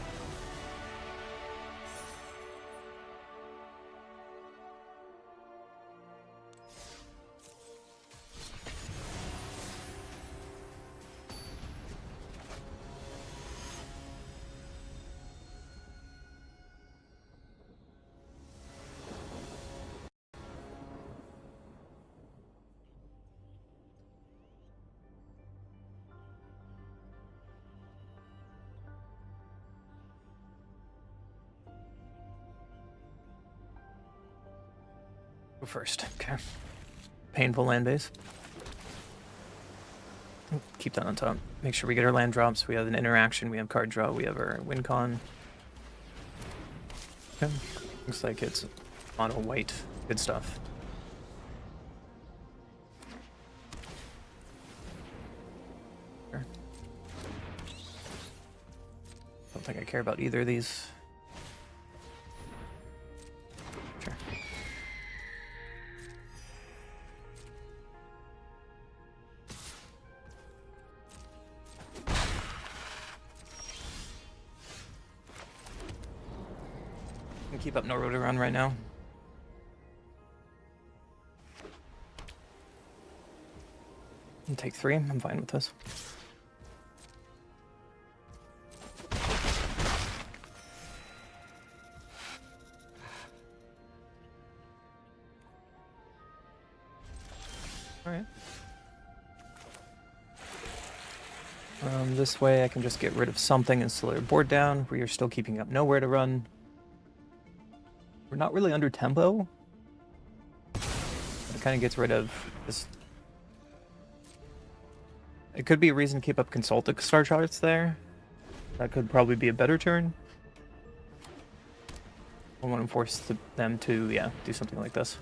Go first. Okay. Painful land base. Keep that on top. Make sure we get our land drops. We have an interaction. We have card draw. We have our win con. Okay. Looks like it's mono white. Good stuff. Sure. Don't think I care about either of these. Sure. Keep up no road to run right now. And take 3. I'm fine with this. All right. This way I can just get rid of something and slow your board down. We are still keeping up nowhere to run. We're not really under tempo. It kind of gets rid of this. It could be a reason to keep up Consultic Star Charts there. That could probably be a better turn. I want to force them to, yeah, do something like this.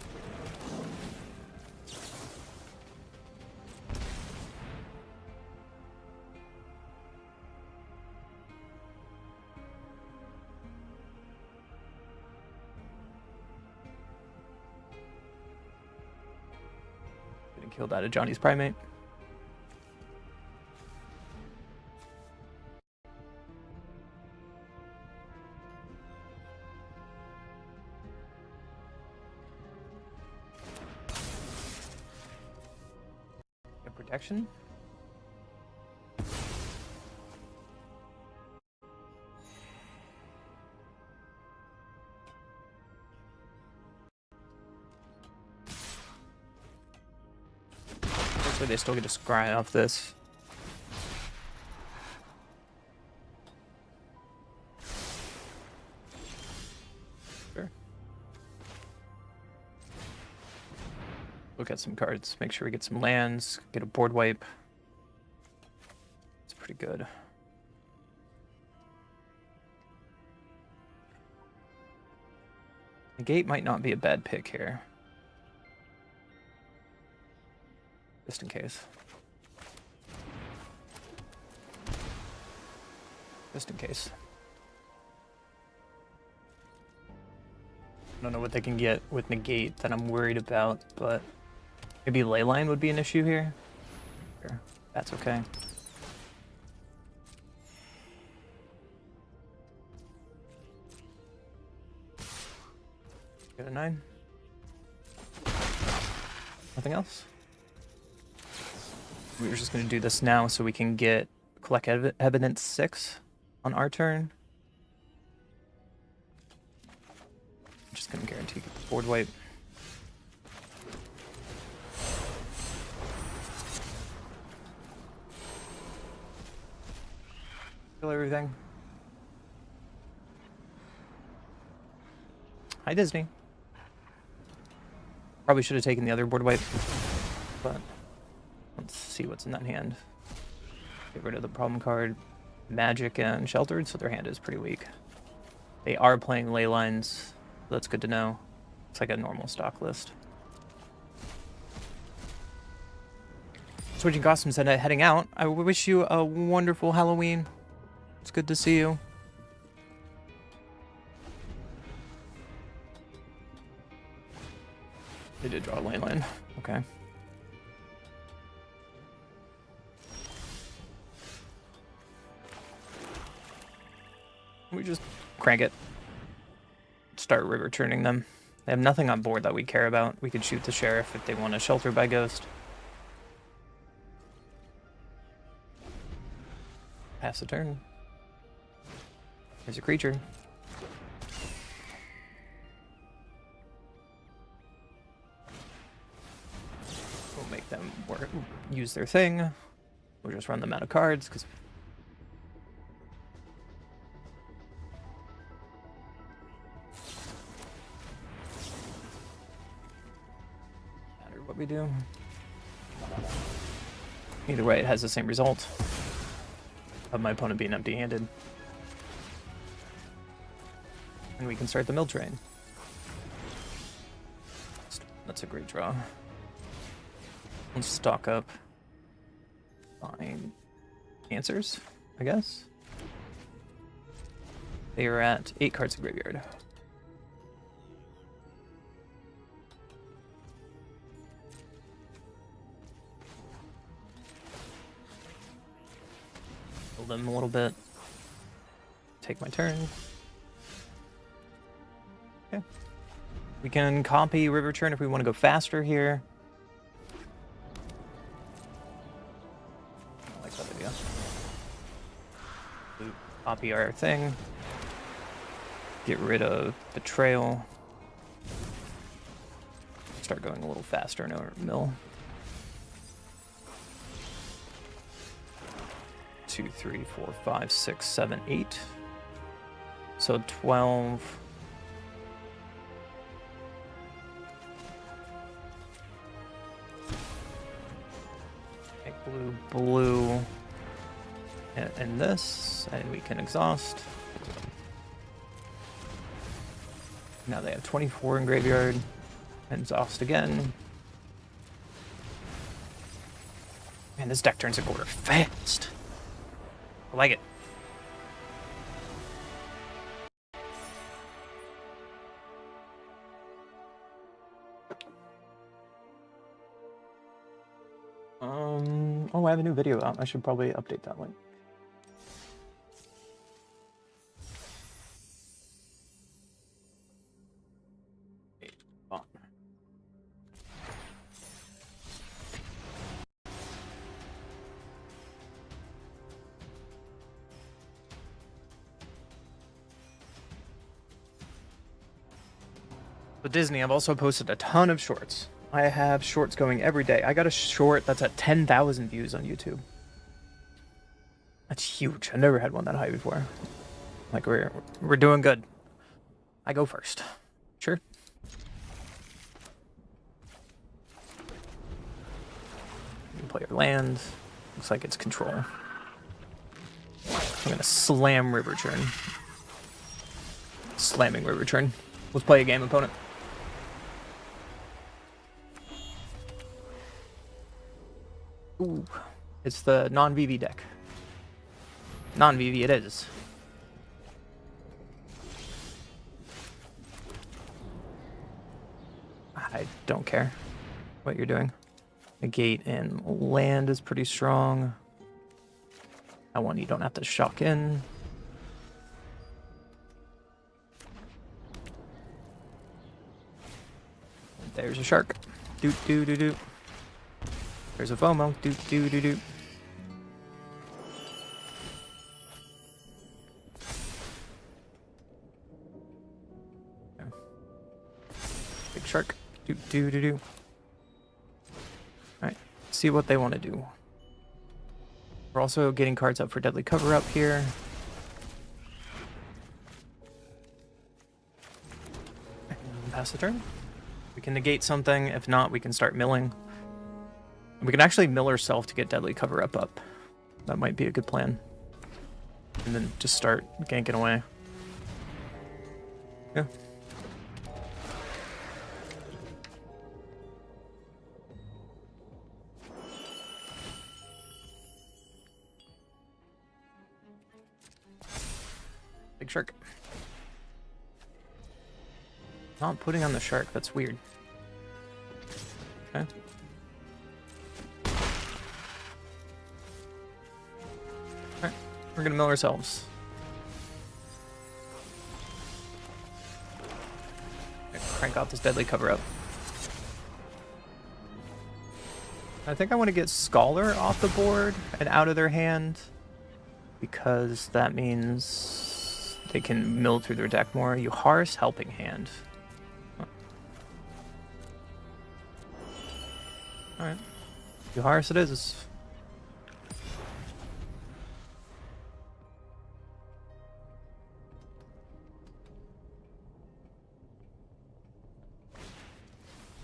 Killed out of Johnny's Primate. Get protection. So they still get to scry off this. Sure. Look at some cards. Make sure we get some lands. Get a board wipe. It's pretty good. Negate might not be a bad pick here. Just in case. Just in case. I don't know what they can get with Negate that I'm worried about, but maybe Leyline would be an issue here. Sure. That's okay. Get a 9. Nothing else? We're just going to do this now so we can get collect evidence 6 on our turn. I'm just going to guarantee board wipe. Kill everything. Hi, Disney. Probably should have taken the other board wipe, but let's see what's in that hand. Get rid of the problem card. Magic and Sheltered, so their hand is pretty weak. They are playing ley lines, so that's good to know. It's like a normal stock list. Switching costumes and heading out. I wish you a wonderful Halloween. It's good to see you. They did draw a ley line. Okay. We just crank it. Start river turning them. They have nothing on board that we care about. We could shoot the sheriff if they want to shelter by ghost. Pass the turn. There's a creature. We'll make them use their thing. We'll just run them out of cards because what we do. Either way, it has the same result of my opponent being empty-handed. And we can start the mill train. That's a great draw. Let's stock up. Find answers, I guess. They are at 8 cards in graveyard. Them a little bit. Take my turn. Okay. We can copy river turn if we want to go faster here. I like that idea. Copy our thing. Get rid of betrayal. Start going a little faster in our mill. 2, 3, 4, 5, 6, 7, 8. So 12. Make blue, and this, and we can exhaust. Now they have 24 in graveyard. Exhaust again. Man, this deck turns a quarter fast. I like it. Oh, I have a new video out. I should probably update that link. But Disney, I've also posted a ton of shorts. I have shorts going every day. I got a short that's at 10,000 views on YouTube. That's huge. I never had one that high before. Like, we're doing good. I go first. Sure. Player land. Looks like it's control. I'm gonna slam River Churn. Slamming River Churn. Let's play a game, opponent. Ooh, it's the non-VV deck. Non-VV it is. I don't care what you're doing. Negate and land is pretty strong. That one you don't have to shock in. There's a shark. Doot doo doo doo. There's a FOMO. Doot doo doo doo. Okay. Big shark. Doot doo doo doo. Alright, see what they want to do. We're also getting cards up for Deadly Cover Up here. And pass the turn. We can negate something. If not, we can start milling. We can actually mill ourselves to get Deadly Cover Up. That might be a good plan. And then just start ganking away. Yeah. Big shark. Not putting on the shark, that's weird. Okay. Alright, we're gonna mill ourselves. Crank off this Deadly Cover Up. I think I want to get Scholar off the board and out of their hand, because that means they can mill through their deck more. Yuharis Helping Hand. Alright. Yuharis it is.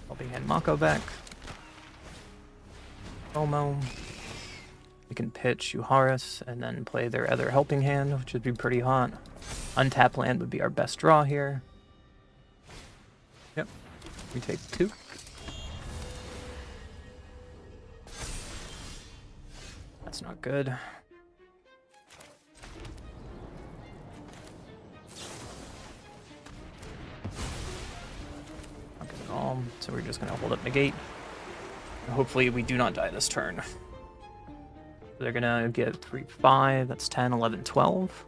Helping Hand Mako back. FOMO. We can pitch Yuharis and then play their other Helping Hand, which would be pretty hot. Untap land would be our best draw here. Yep. We take 2. That's not good. Not good at all. So we're just gonna hold up negate. Hopefully we do not die this turn. They're gonna get 3, 5. That's 10, 11, 12.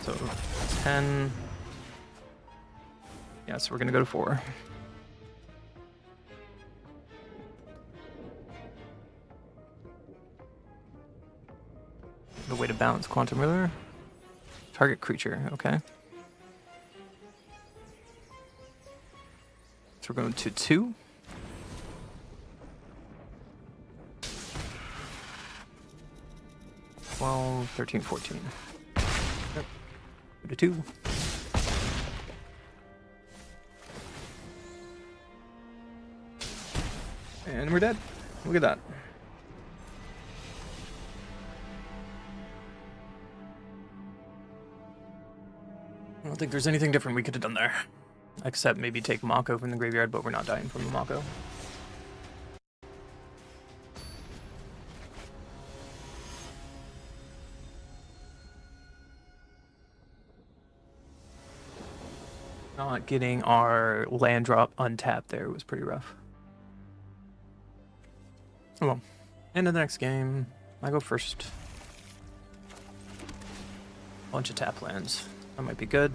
So 10. Yeah, so we're gonna go to 4. The way to balance Quantum Ruler. Target creature, okay. So we're going to 2. Well, 13, 14. Yep. Go to 2. And we're dead. Look at that. I don't think there's anything different we could have done there. Except maybe take Mako from the graveyard, but we're not dying from the Mako. Not getting our land drop untapped there was pretty rough. Oh well. Into the next game. I go first. Bunch of tap lands. That might be good.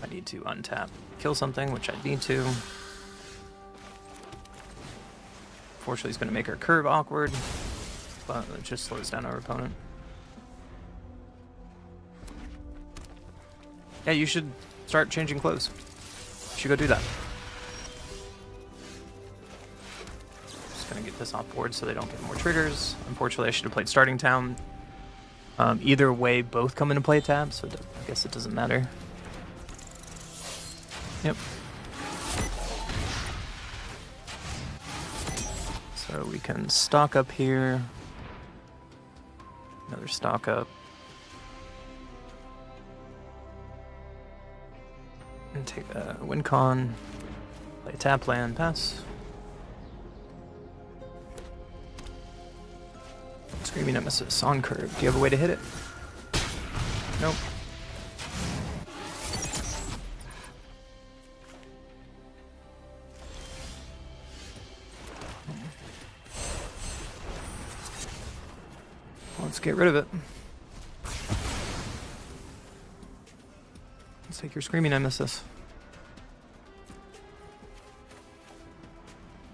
I need to untap, kill something, which I need to. Unfortunately, he's going to make our curve awkward, but it just slows down our opponent. Yeah, you should start changing clothes. You should go do that. Just going to get this off board so they don't get more triggers. Unfortunately, I should have played Starting Town. Either way, both come into play tab, so I guess it doesn't matter. Yep. So we can stock up here. Another stock up. And take a win con. Play tap land, pass. Screaming Nemesis on curve. Do you have a way to hit it? Nope. Let's get rid of it. Let's take your Screaming Nemesis.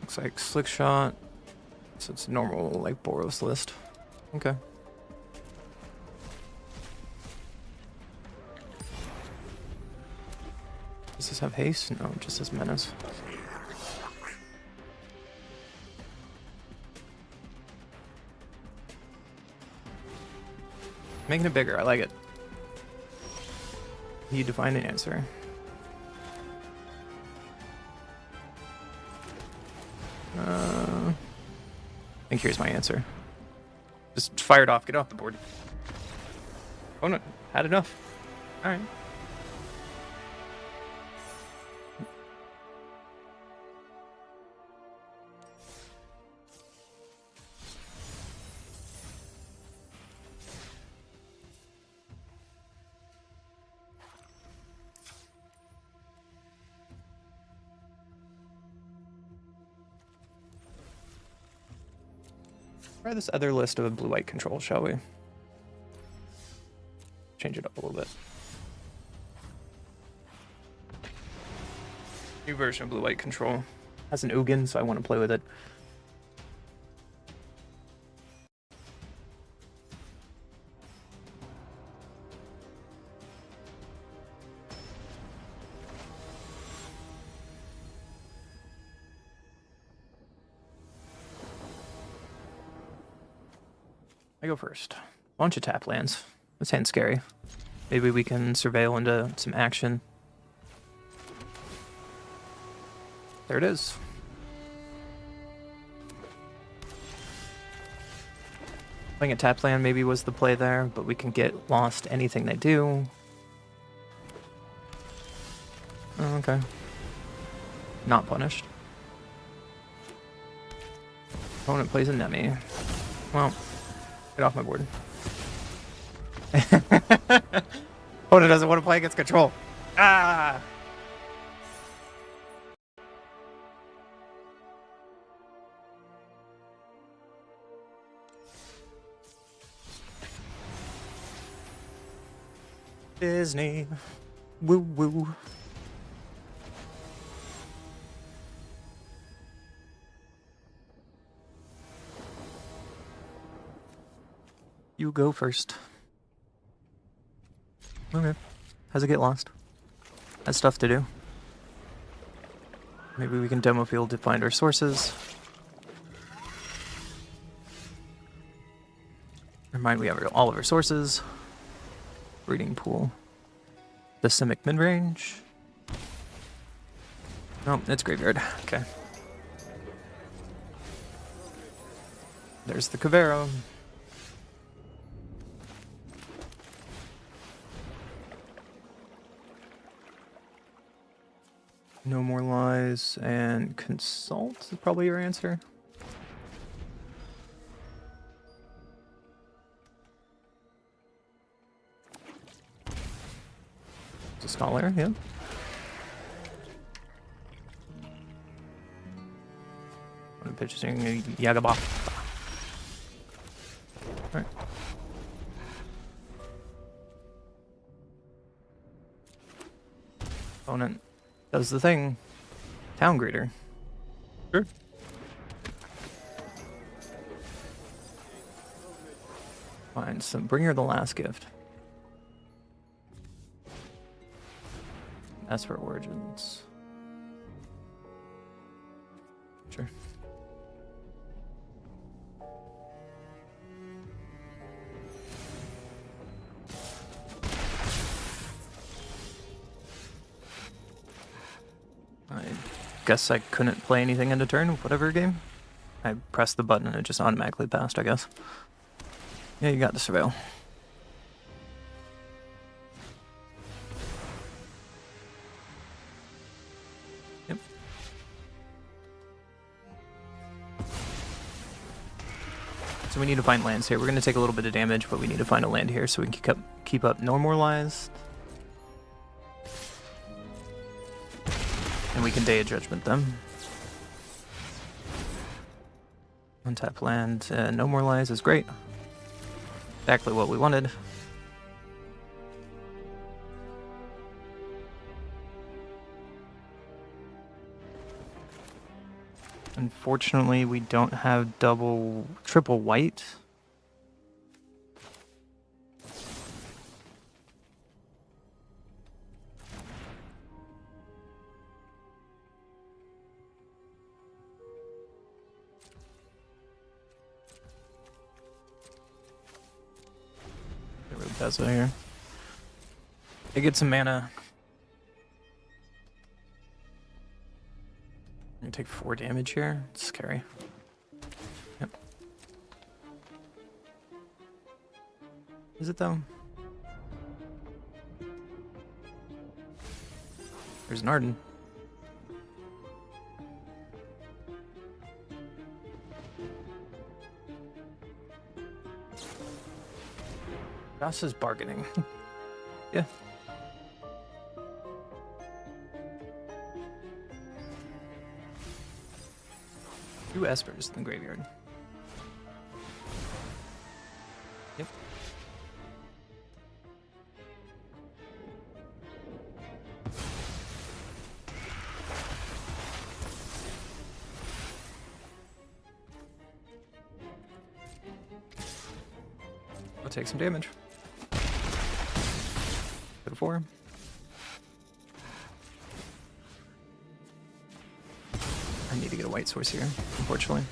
Looks like Slick Shot. So it's normal, like, Boros list. Okay. Does this have haste? No, it just says menace. Making it bigger, I like it. Need to find an answer. I think here's my answer. Just fire it off, get off the board. Oh no, had enough. Alright. Try this other list of blue-white control, shall we? Change it up a little bit. New version of blue-white control. Has an Ugin, so I want to play with it. I go first. Bunch of tap lands. This hand's scary. Maybe we can surveil into some action. There it is. Playing a tap land maybe was the play there, but we can get lost anything they do. Oh, okay. Not punished. Opponent plays a Nemi. Well, get off my board. Opponent doesn't want to play against control. Ah! Disney. Woo woo. You go first. Okay. How's it get lost? Has stuff to do. Maybe we can demo field to find our sources. Remind we have all of our sources. Breeding pool. The Simic mid-range. Oh, it's graveyard. Okay. There's the Kavero. No More Lies and Consult is probably your answer. It's a scholar, yeah. I'm pitching Yagaba. Alright. Opponent does the thing. Town Greeter. Sure. Fine, so bring her the last gift. As for origins. Sure. I guess I couldn't play anything into turn, whatever game. I pressed the button and it just automatically passed, I guess. Yeah, you got the surveil. Yep. So we need to find lands here. We're going to take a little bit of damage, but we need to find a land here so we can keep up normalized. And we can Day of Judgment them. Untap land, no more lies is great. Exactly what we wanted. Unfortunately, we don't have triple white. Beza here. They get some mana. You take 4 damage here. It's scary. Yep. Is it though? There's an Arden. Joss is bargaining. Yeah. Two Espers in the graveyard. Yep. I'll take some damage. Go to 4. I need to get a white source here, unfortunately.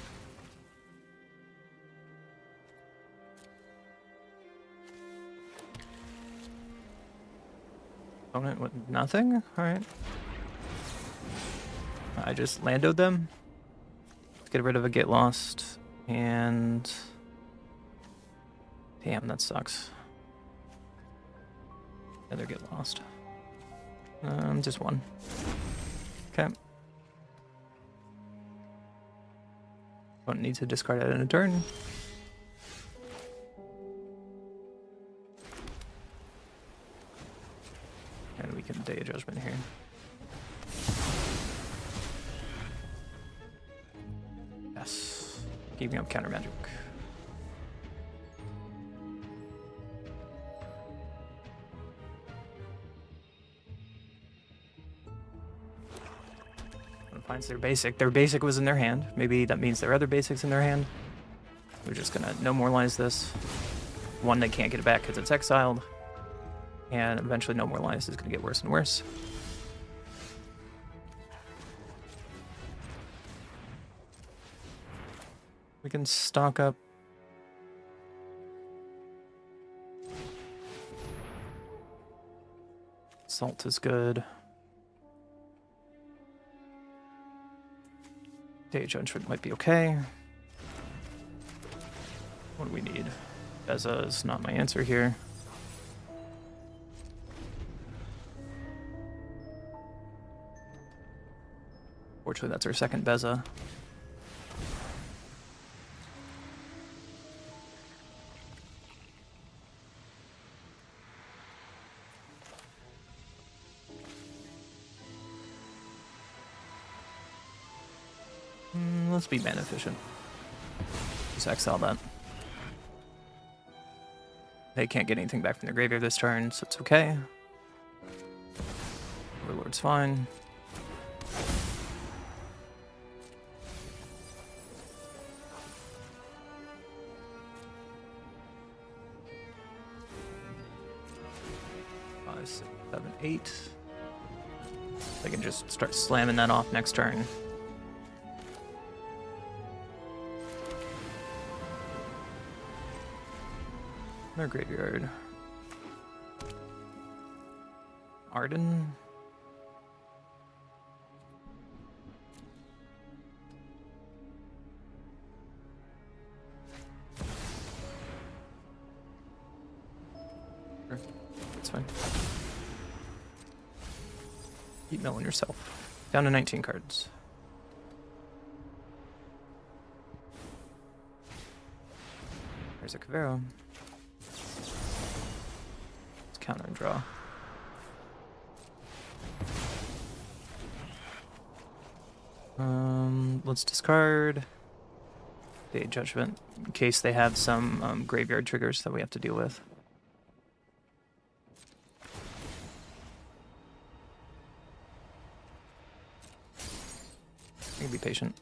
Opponent with nothing? Alright. I just landoed them. Let's get rid of a Get Lost. And... damn, that sucks. Another Get Lost. Just one. Okay. Don't need to discard it in a turn. And we can Day of Judgment here. Yes. Keeping up counter magic. Finds their basic. Their basic was in their hand. Maybe that means there are other basics in their hand. We're just gonna no-more-lize this. One, they can't get it back because it's exiled. And eventually no-more-lize is gonna get worse and worse. We can stock up. Salt is good. Day of Judgment might be okay. What do we need? Beza is not my answer here. Fortunately, that's our second Beza. Let's be mana efficient. Just exile that. They can't get anything back from their graveyard this turn, so it's okay. Overlord's fine. Five, 6, 7, 8. I can just start slamming that off next turn. Their graveyard. Arden. Sure. That's fine. Keep milling yourself. Down to 19 cards. There's a Kavero. Let's counter and draw. Let's discard Day of Judgment in case they have some graveyard triggers that we have to deal with. You can be patient.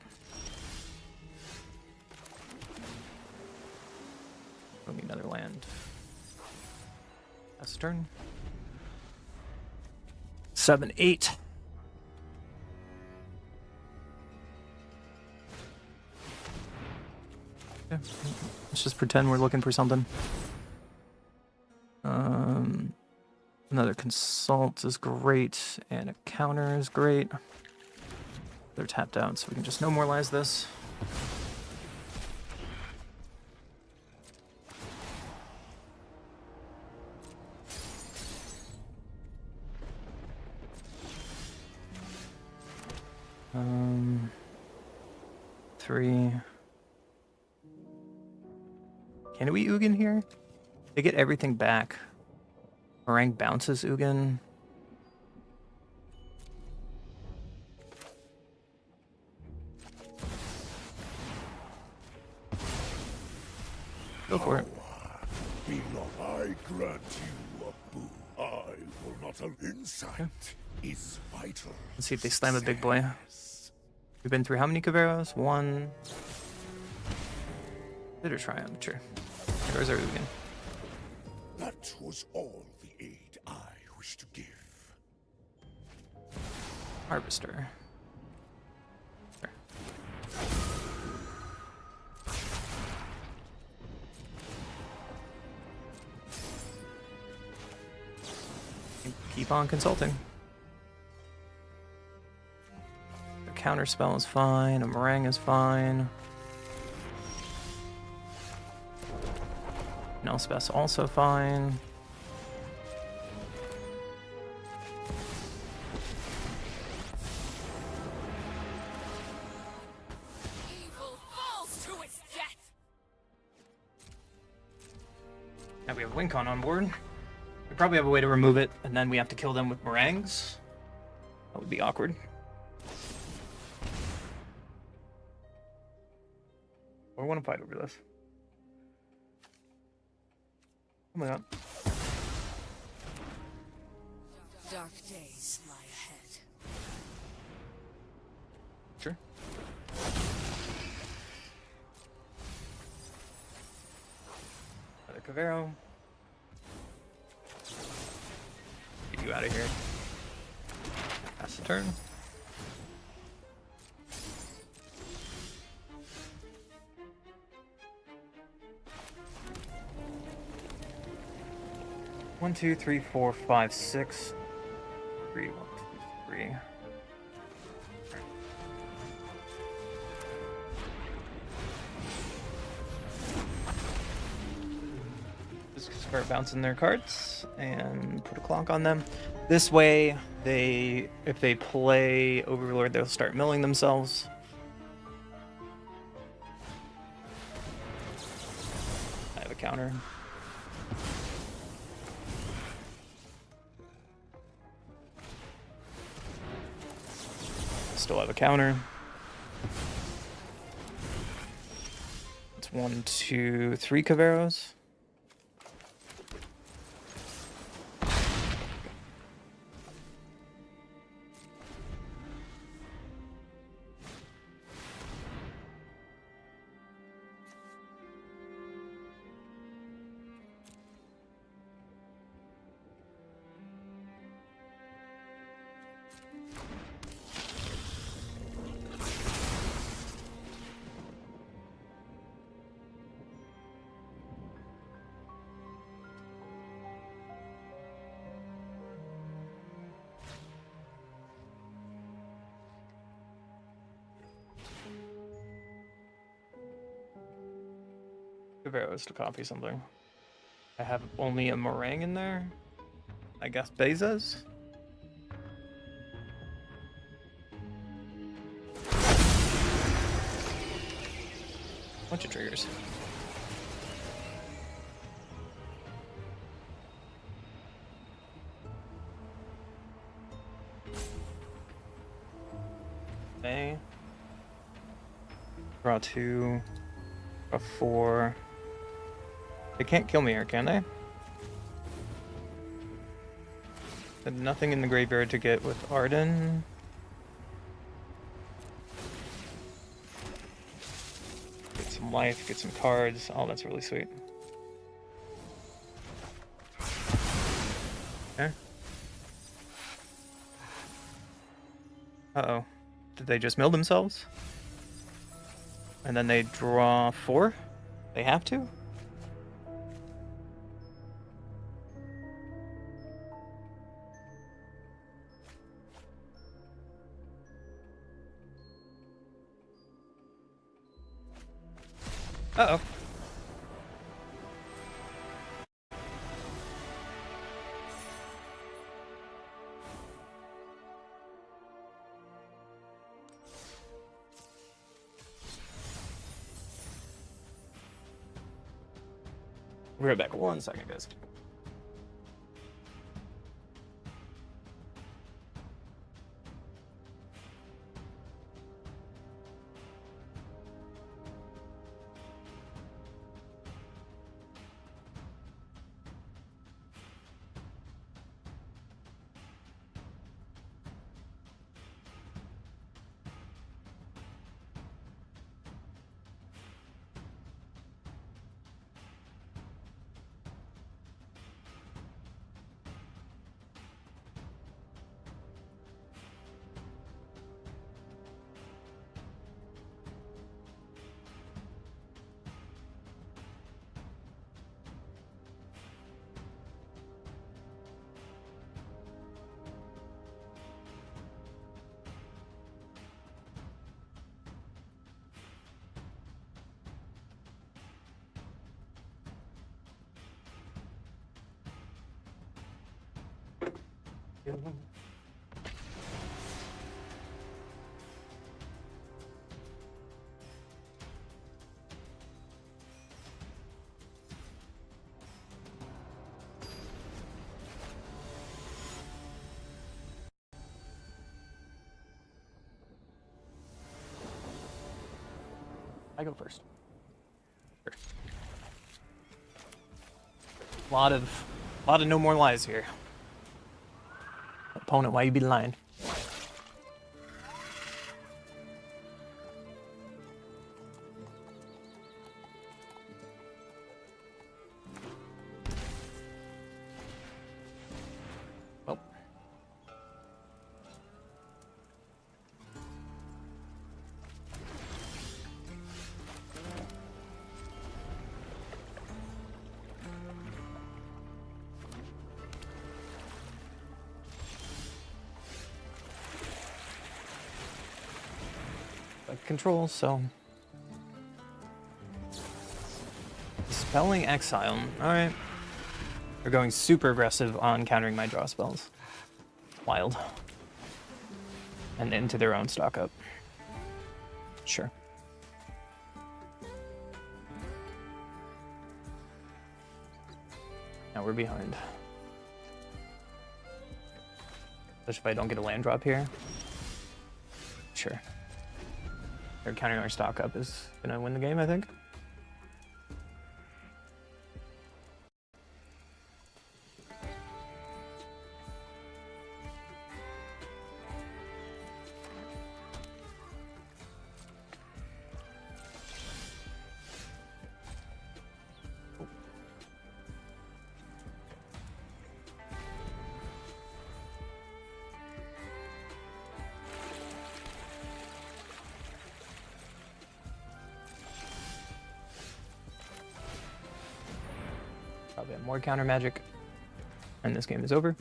We'll need another land. That's turn. 7, 8. Yeah, let's just pretend we're looking for something. Another consult is great, and a counter is great. They're tapped out, so we can just no moralize this. Three. Can we Ugin here? They get everything back. Meringue bounces Ugin. Go for it. Be not I grant you a boon. I will not. Insight is vital. Let's see if they slam a big boy. We've been through how many Kaveros? 1. Bitter Triumph, sure. There's our Ugin. That was all the aid I wish to give. Harvester. Sure. Keep on consulting. The counter spell is fine. A meringue is fine. Elspeth's also fine. Evil falls to its death. Now we have Wincon on board. We probably have a way to remove it, and then we have to kill them with meringues. That would be awkward. I want to fight over this. Oh my god. Dark days lie ahead. Sure. Another Kavero. Get you out of here. Pass the turn. One, 2, 3, 4, 5, 6. 3, 1, 2, 3. Just start bouncing their cards and put a clock on them. This way, if they play Overlord, they'll start milling themselves. I have a counter. Still have a counter. That's 1, 2, 3 Caveros. Caveros to copy something. I have only a meringue in there. I guess Bezos. Bunch of triggers. Okay. Draw 2. Draw 4. They can't kill me here, can they? There's nothing in the graveyard to get with Arden. Get some life, get some cards. Oh, that's really sweet. Okay. Uh-oh. Did they just mill themselves? And then they draw 4? They have to? Uh-oh. We're right back. 1 second, guys. I go first. Sure. Lot of no more lies here. Opponent, why you be lying? Well. Control, so Dispelling Exile. Alright. They're going super aggressive on countering my draw spells. Wild. And into their own stock up. Sure. Now we're behind. Especially if I don't get a land drop here. Sure. They're countering our stock up is gonna win the game, I think. we have more counter magic, and this game is over.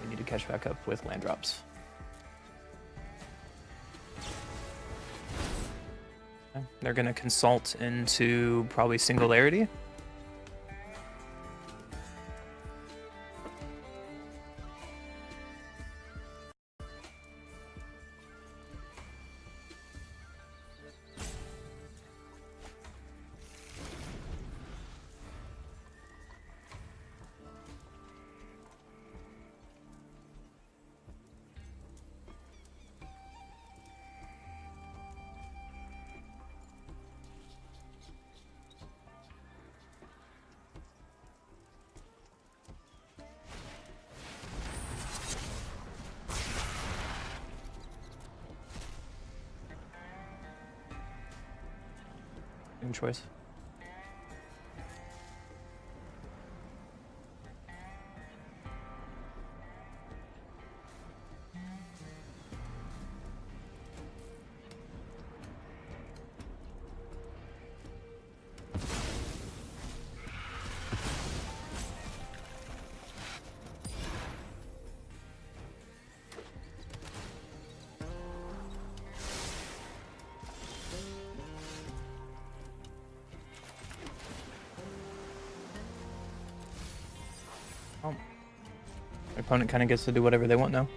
We need to catch back up with land drops. Okay. They're going to consult into probably Singularity. Good choice. Oh. My opponent kind of gets to do whatever they want now.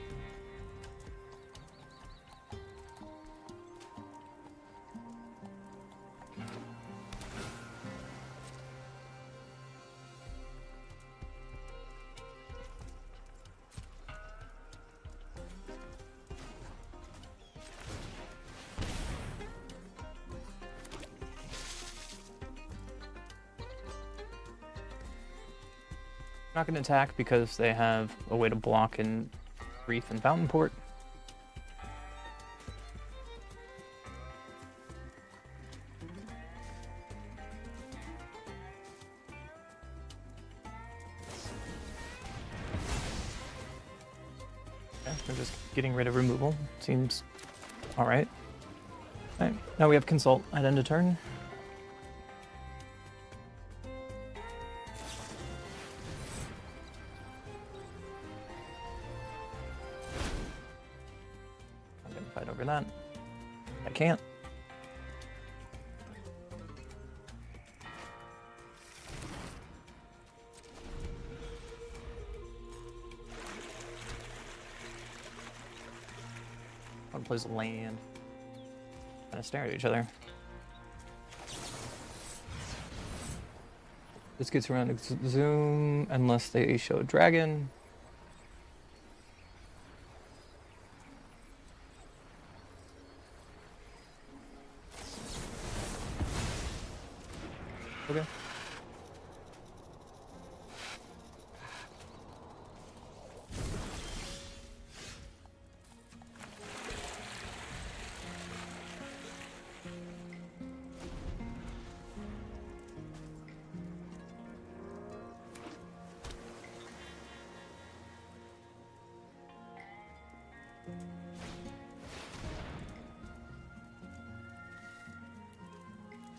Not going to attack because they have a way to block in Reef and Fountain Port. Okay, they're just getting rid of removal. Seems alright. Alright, now we have Consult at end of turn. Fight over that. I can't. One plays a land. Kind of stare at each other. This gets around Zoom unless they show a dragon. Okay.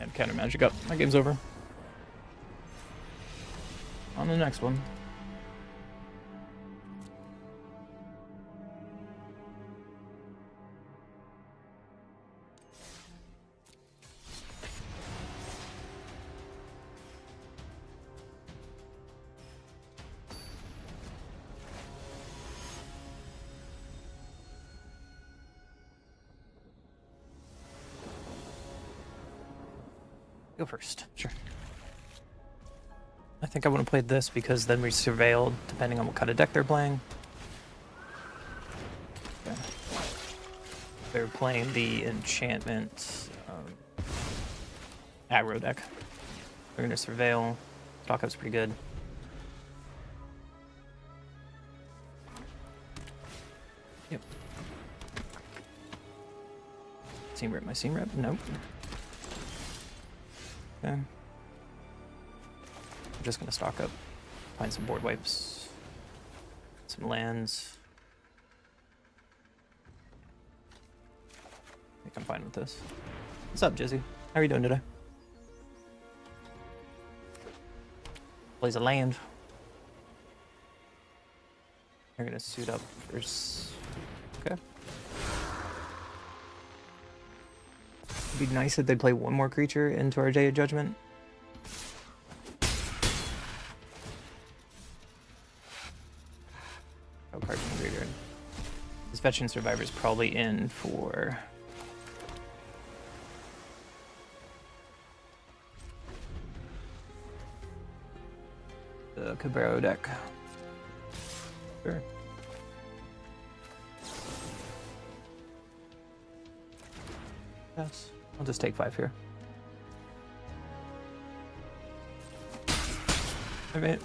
And counter magic up. My game's over. On the next one. Go first, sure. I think I want to play this because then we surveil depending on what kind of deck they're playing. Okay. They're playing the enchantment aggro deck. They're going to surveil. Stock up's pretty good. Yep. Seam rip my seam rip? Nope. Okay. I'm just gonna stock up, find some board wipes, some lands. think I'm fine with this. What's up, Jizzy? How are you doing today? Plays a land. They're gonna suit up first. Okay. It'd be nice if they play one more creature into our Day of Judgment. Oh, card from the graveyard. This Veteran Survivor is probably in for... the Cabrero deck. Sure. Yes, I'll just take 5 here. I mean,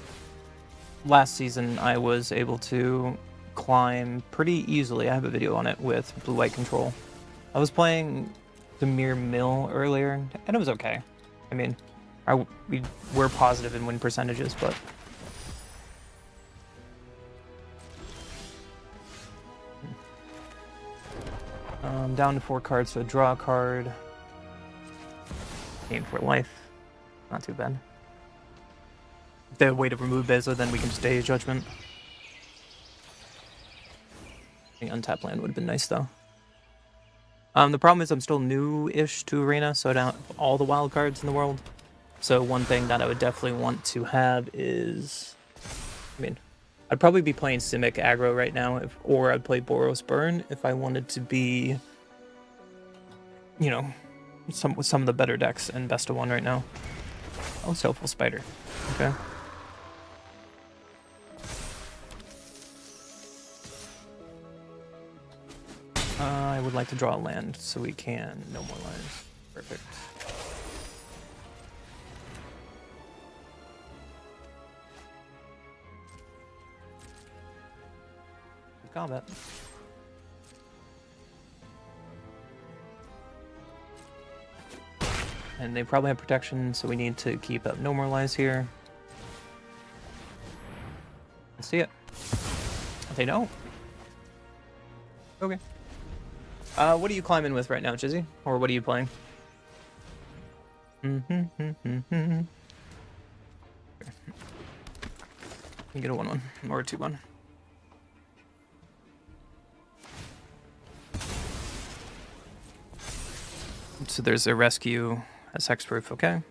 last season I was able to climb pretty easily. I have a video on it with blue-white control. I was playing Demir Mill earlier, and it was okay. I mean, we were positive in win percentages, but... down to 4 cards, so draw a card. Gain for life. Not too bad. If they have a way to remove Beza, then we can just Day of Judgment. I think untapped land would have been nice, though. The problem is I'm still new-ish to Arena, so I don't have all the wild cards in the world. So one thing that I would definitely want to have is... I mean, I'd probably be playing Simic aggro right now, or I'd play Boros Burn if I wanted to be... you know, with some of the better decks in best of 1 right now. Oh, Soulful Spider. Okay. I would like to draw a land so we can no more lands. Perfect. Good combat. And they probably have protection, so we need to keep up No More Lies here. Let's see it. They don't. Okay. What are you climbing with right now, Jizzy? Or what are you playing? You get a 1/1 or a 2/1. So there's a rescue as hexproof, okay.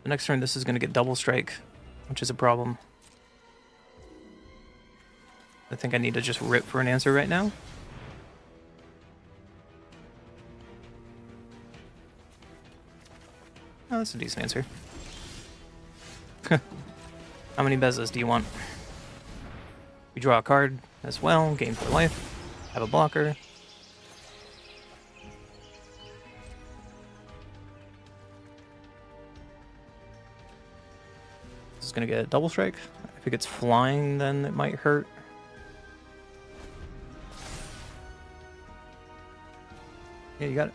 The next turn, this is going to get double strike, which is a problem. I think I need to just rip for an answer right now. Oh, that's a decent answer. How many Bezas do you want? We draw a card as well, gain for life, have a blocker. This is gonna get a double strike. If it gets flying, then it might hurt. Yeah, you got it.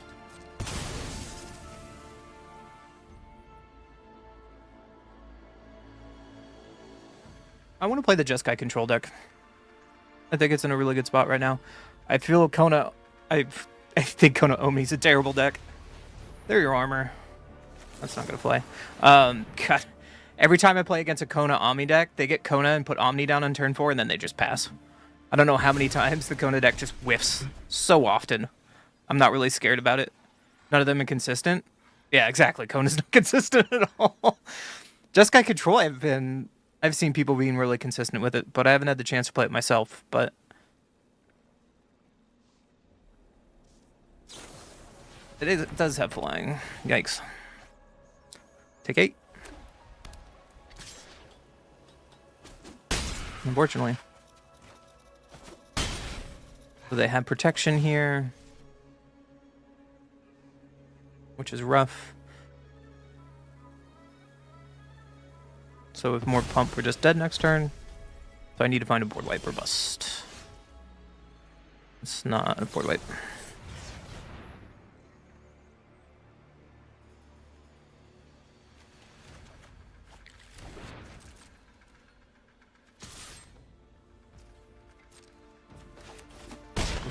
I want to play the Jeskai control deck. I think it's in a really good spot right now. I feel Kona... I think Kona Omni's a terrible deck. They're your armor. That's not going to fly. God. Every time I play against a Kona Omni deck, they get Kona and put Omni down on turn 4, and then they just pass. I don't know how many times the Kona deck just whiffs. So often. I'm not really scared about it. None of them are consistent. Yeah, exactly. Kona's not consistent at all. Jeskai control, I've seen people being really consistent with it, but I haven't had the chance to play it myself, but... It does have flying. Yikes. Take 8. Unfortunately. So they have protection here, which is rough. So with more pump, we're just dead next turn. So I need to find a board wipe or bust. It's not a board wipe.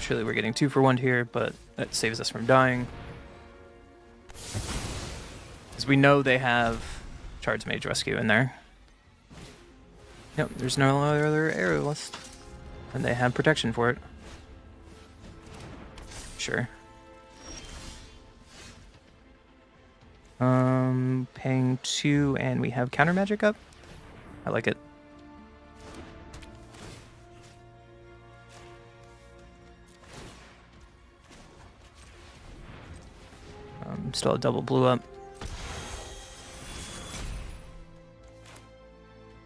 Surely we're getting 2 for 1 here, but that saves us from dying. Because we know they have Charge Mage Rescue in there. Yep, there's no other arrow list. And they have protection for it. Sure. Paying 2, and we have counter magic up. I like it. Still a double blue up.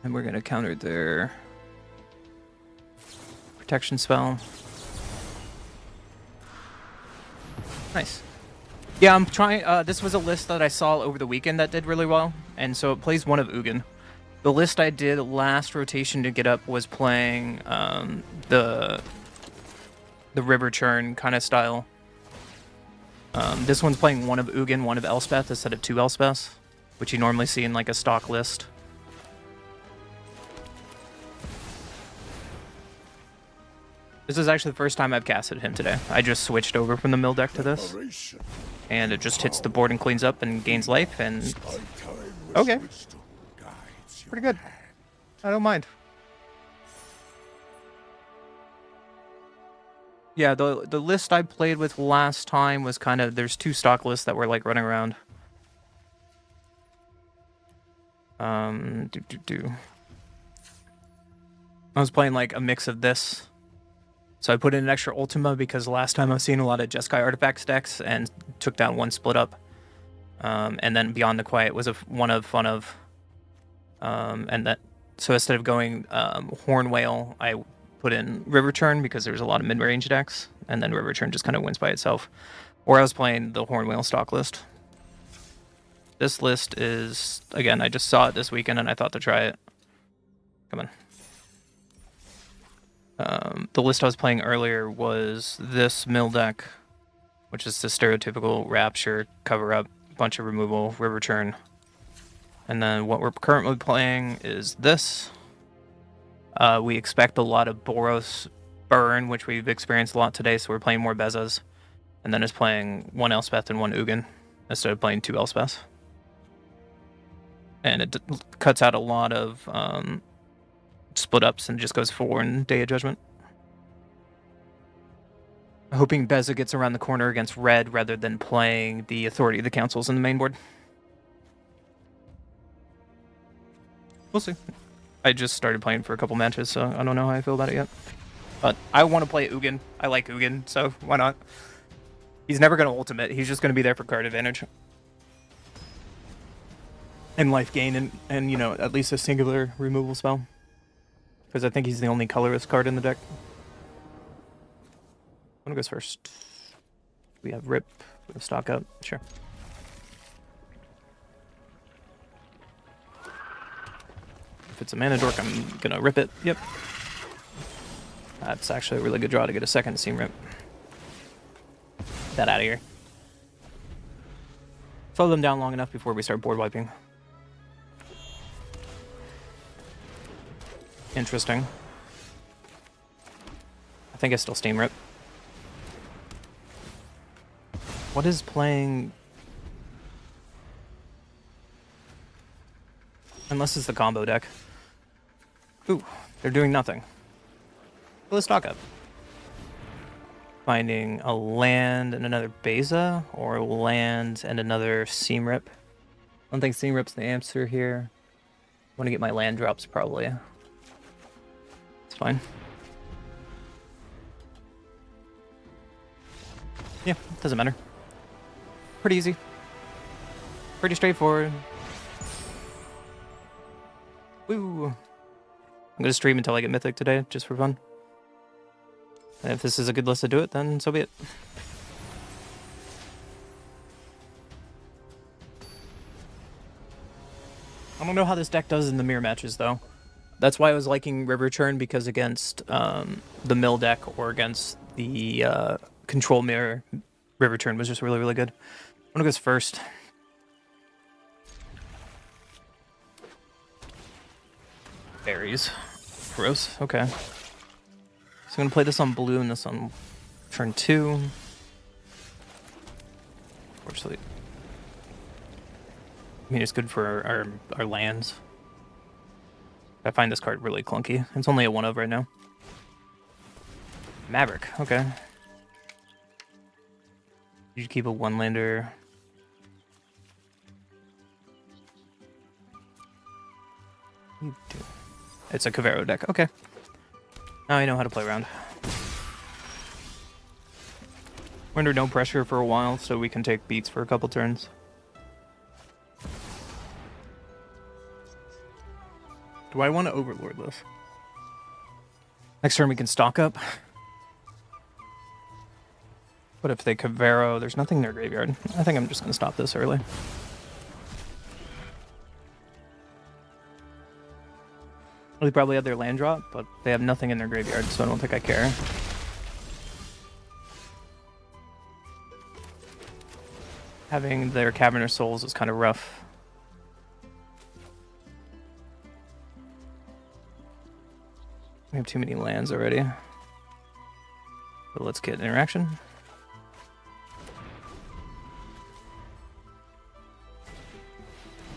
And we're gonna counter their protection spell. Nice. Yeah, I'm trying. This was a list that I saw over the weekend that did really well, and so it plays one of Ugin. The list I did last rotation to get up was playing the River Churn kind of style. This one's playing one of Ugin, one of Elspeth instead of 2 Elspeths, which you normally see in like a stock list. This is actually the first time I've casted him today. I just switched over from the mill deck to this, Preparation. and it just hits the board and cleans up and gains life, and My timeless Okay. wisdom guides your pretty good. hand. I don't mind. Yeah, the list I played with last time was kind of, there's 2 stock lists that were like running around. I was playing like a mix of this. So I put in an extra Ultima because last time I was seeing a lot of Jeskai Artifacts decks and took down 1 split up. And then Beyond the Quiet was one of fun of. And that, so instead of going Horn Whale, I put in River Churn because there's a lot of mid-range decks, and then River Churn just kind of wins by itself. Or I was playing the Horn Whale stock list. This list is, again, I just saw it this weekend and I thought to try it. Come on. The list I was playing earlier was this mill deck, which is the stereotypical Rapture, Cover Up, bunch of removal, River Churn. And then what we're currently playing is this. We expect a lot of Boros burn, which we've experienced a lot today, so we're playing more Bezas. And then it's playing 1 Elspeth and 1 Ugin, instead of playing 2 Elspeths. And it cuts out a lot of split ups and just goes 4 in Day of Judgment. Hoping Beza gets around the corner against red rather than playing the Authority of the Councils in the main board. We'll see. I just started playing for a couple matches, so I don't know how I feel about it yet. But I want to play Ugin. I like Ugin, so why not? He's never going to ultimate. He's just going to be there for card advantage. And life gain and you know, at least a singular removal spell. Because I think he's the only colorless card in the deck. One goes first. We have Rip. We have Stock Up. Sure. If it's a mana dork, I'm gonna rip it. Yep. That's actually a really good draw to get a second Seam Rip. Get that out of here. Slow them down long enough before we start board wiping. Interesting. I think I still Steam Rip. What is playing? Unless it's the combo deck. Ooh, they're doing nothing. Well, let's stock up. Finding a land and another Beza, or land and another Seam Rip. I don't think Seam Rip's the answer here. I want to get my land drops probably. It's fine. Yeah, doesn't matter. Pretty easy. Pretty straightforward. Woo! I'm gonna stream until I get Mythic today, just for fun. And if this is a good list to do it, then so be it. I don't know how this deck does in the mirror matches, though. That's why I was liking River Churn, because against the mill deck or against the control mirror, River Churn was just really, really good. I'm gonna go first. Berries. Gross. Okay. So I'm gonna play this on blue and this on Turn 2. Unfortunately. I mean, it's good for our lands. I find this card really clunky. It's only a 1-of right now. Maverick, okay. You keep a 1-lander. You do. It's a Kavero deck, okay. Now I know how to play around. We're under no pressure for a while, so we can take beats for a couple turns. Do I want to Overlord this? Next turn we can stock up. But if they Kavero, there's nothing in their graveyard. I think I'm just going to stop this early. They probably have their land drop, but they have nothing in their graveyard, so I don't think I care. Having their Cavernous Souls is kind of rough. We have too many lands already. But let's get interaction.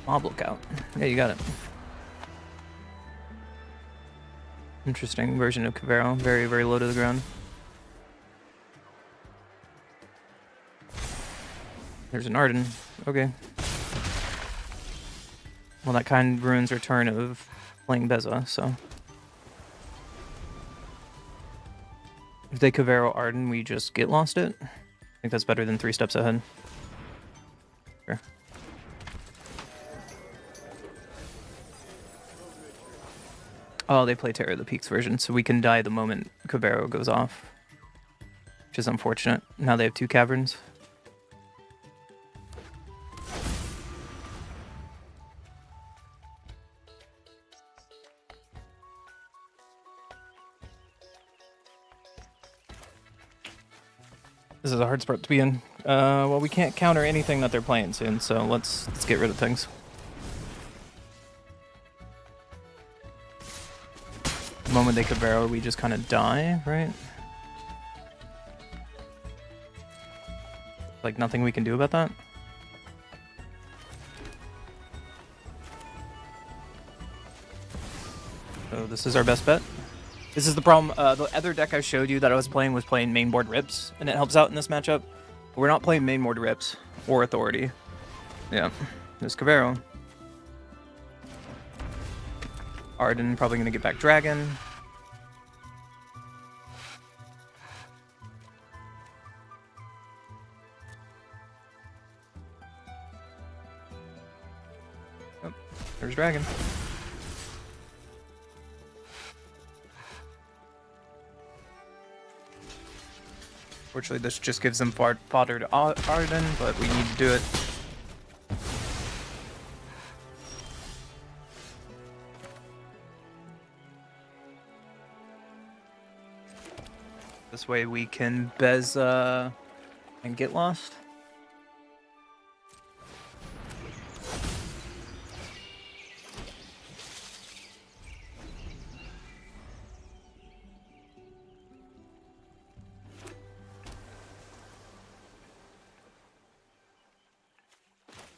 Mob Lookout. Yeah, you got it. Interesting version of Kavero. Very, very low to the ground. There's an Arden. Okay. Well, that kind of ruins our turn of playing Beza, so. If they Kavero Arden, we just get lost it. I think that's better than 3 steps ahead. Sure. Oh, they play Terror of the Peaks version, so we can die the moment Kavero goes off. Which is unfortunate. Now they have 2 caverns. This is a hard spot to be in. Well, we can't counter anything that they're playing soon, so let's get rid of things. The moment they Kavero, we just kind of die, right? Like nothing we can do about that? So this is our best bet. This is the problem. The other deck I showed you that I was playing was playing mainboard Rips, and it helps out in this matchup. But we're not playing mainboard Rips or Authority. Yeah, there's Kavero. Arden probably going to get back Dragon. Oh, there's Dragon. Fortunately, this just gives them fodder to Arden, but we need to do it. This way we can Beza and get lost.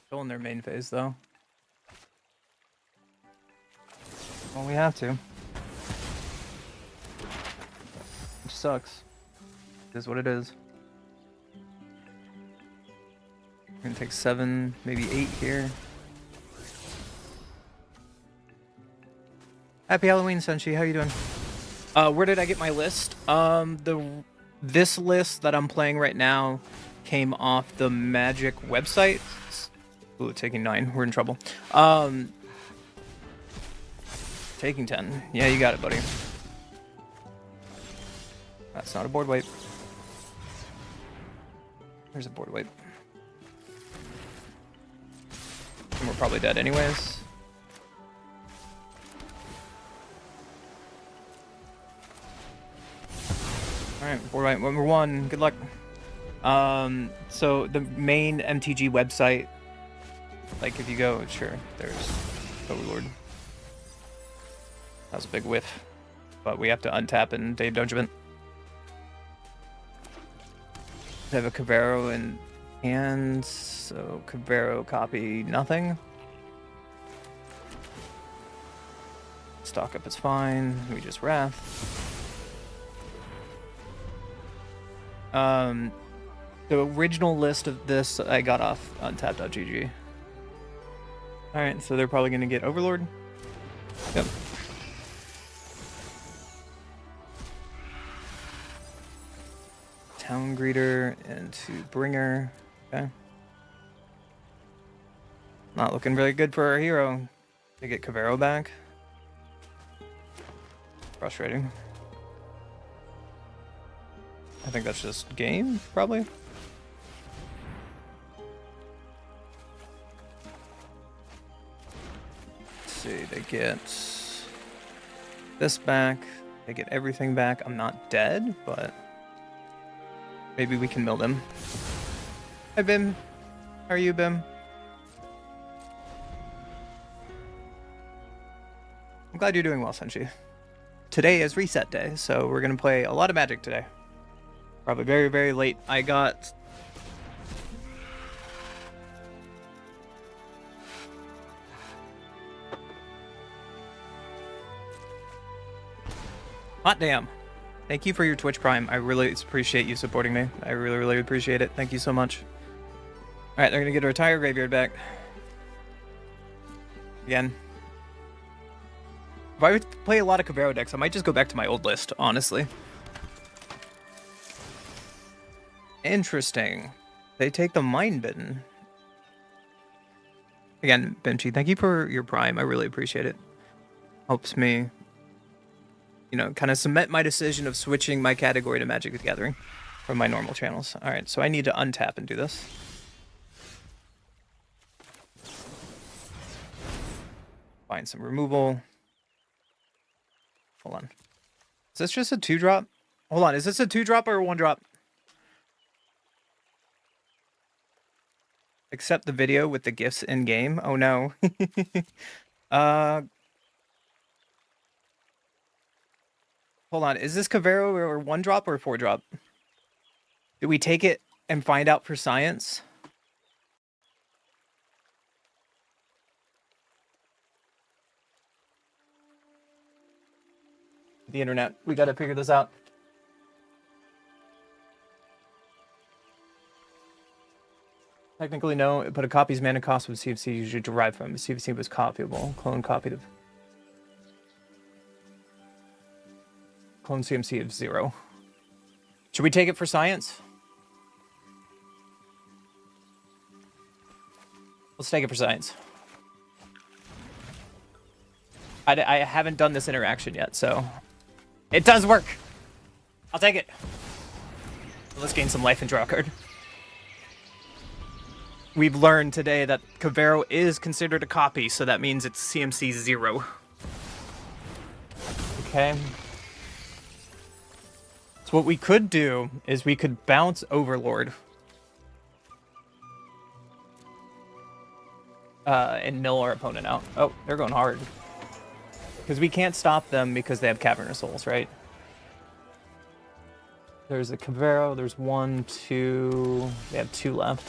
Still in their main phase, though. Well, we have to. Which sucks. It is what it is. We're gonna take 7, maybe 8 here. Happy Halloween, Senshi. How you doing? Where did I get my list? This list that I'm playing right now came off the Magic website. Ooh, taking 9. We're in trouble. Taking 10. Yeah, you got it, buddy. That's not a board wipe. There's a board wipe. And we're probably dead anyways. Alright, board wipe number 1. Good luck. So the main MTG website, like if you go, sure, there's Overlord. That was a big whiff. But we have to untap and Dave Dungeon. I have a Kavero in hand, so Kavero copy nothing. Stock up is fine. We just Wrath. The original list of this I got off untap.gg. Alright, so they're probably going to get Overlord. Yep. Town Greeter into Bringer. Okay. Not looking really good for our hero. To get Kavero back. Frustrating. I think that's just game, probably. Let's see, they get this back. They get everything back. I'm not dead, but maybe we can mill them. Hi, Bim. How are you, Bim? I'm glad you're doing well, Senshi. Today is reset day, so we're going to play a lot of Magic today. Probably very, very late. I got... Hot damn. Thank you for your Twitch Prime. I really appreciate you supporting me. I really, really appreciate it. Thank you so much. Alright, they're going to get our entire graveyard back. Again. If I would play a lot of Kavero decks, I might just go back to my old list, honestly. Interesting. They take the Mind Bitten. Again, Benchy, thank you for your Prime. I really appreciate it. Helps me, you know, kind of cement my decision of switching my category to Magic the Gathering from my normal channels. Alright, so I need to untap and do this. Find some removal. Hold on. Is this just a 2-drop? Hold on, is this a 2-drop or a 1-drop? Accept the video with the gifts in game. Oh no. Hold on, is this Kavero or 1-drop or 4-drop? Did we take it and find out for science? The internet. We gotta figure this out. Technically, no, but a copy's mana cost with CFC usually derived from. CFC was copyable. Clone copied of. Clone CMC of 0. Should we take it for science? Let's take it for science. I haven't done this interaction yet, so... It does work! I'll take it. Let's gain some life and draw a card. We've learned today that Kavero is considered a copy, so that means it's CMC 0. Okay. So what we could do is we could bounce Overlord. And mill our opponent out. Oh, they're going hard. Because we can't stop them because they have Cavernous Souls, right? There's a Kavero, there's 1, 2... They have 2 left.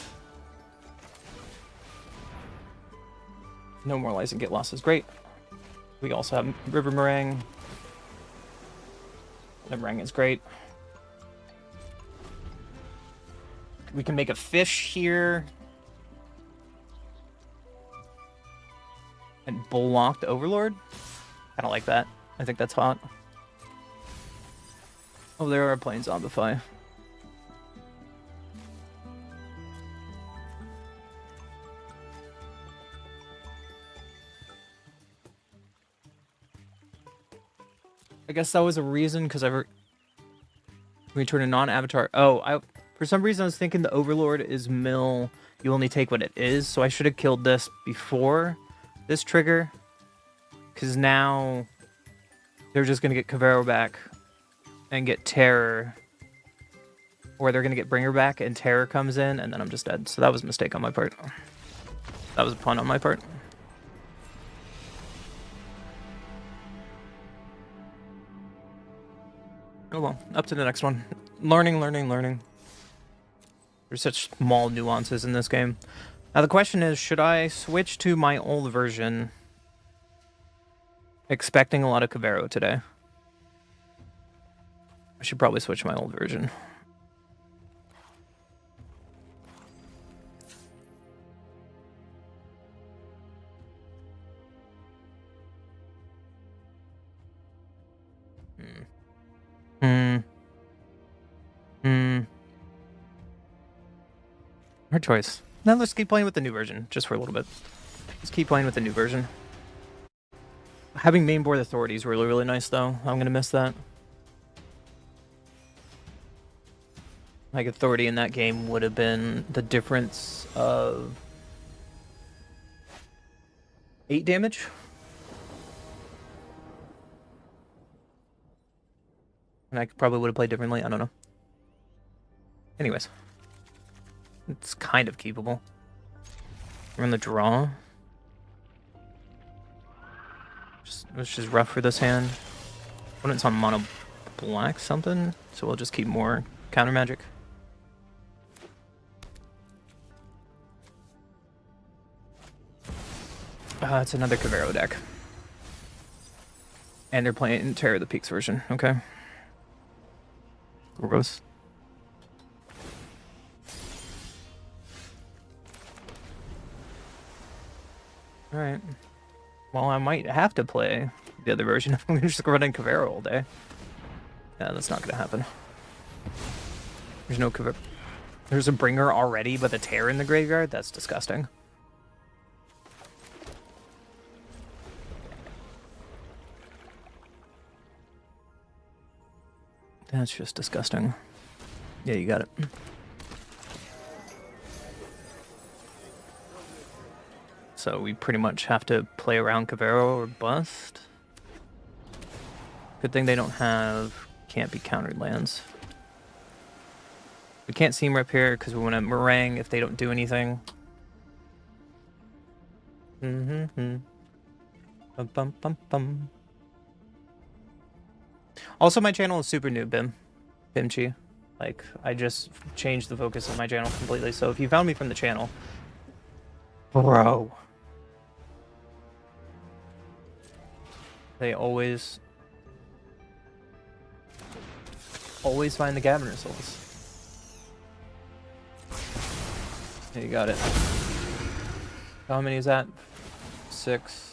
No Moralize and Get Lost is great. We also have River Meringue. The Meringue is great. We can make a fish here. And block the Overlord. Kind of like that. I think that's hot. Oh, there are playing Zombify. I guess that was a reason, because we turn a non-avatar. Oh, for some reason I was thinking the Overlord is mill. You only take what it is, so I should have killed this before this trigger. Because now they're just going to get Kavero back and get Terror. Or they're going to get Bringer back and Terror comes in, and then I'm just dead. So that was a mistake on my part. That was a pun on my part. Oh well, up to the next one. Learning, learning, learning. There's such small nuances in this game. Now the question is, should I switch to my old version, expecting a lot of Kavero today? I should probably switch to my old version. Hard choice. Now let's keep playing with the new version, just for a little bit. Let's keep playing with the new version. Having mainboard authority is really, really nice, though. I'm gonna miss that. Like, authority in that game would have been the difference of 8 damage. And I probably would have played differently. I don't know. Anyways. It's kind of keepable. We're in the draw. It's just rough for this hand. When it's on mono black something, so we'll just keep more counter magic. It's another Kavero deck. And they're playing Terror of the Peaks version, okay. Gross. Alright. Well, I might have to play the other version if I'm gonna just run in Kavero all day. Yeah, that's not gonna happen. There's no Kavero. There's a bringer already, but a tear in the graveyard? That's disgusting. That's just disgusting. Yeah, you got it. So we pretty much have to play around Kavero or bust. Good thing they don't have can't be countered lands. We can't Seam Rip here because we want to Meringue if they don't do anything. Bum, bum, bum, bum. Also, my channel is super new, Bimchi. Like, I just changed the focus of my channel completely. So if you found me from the channel, bro, they always find the Cavern Souls. Yeah, you got it. How many is that? 6.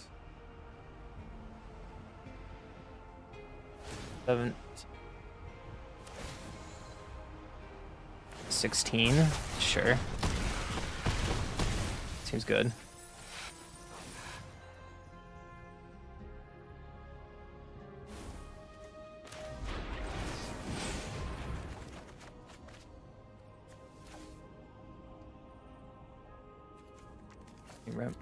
7. 16? Sure. Seems good. Rip.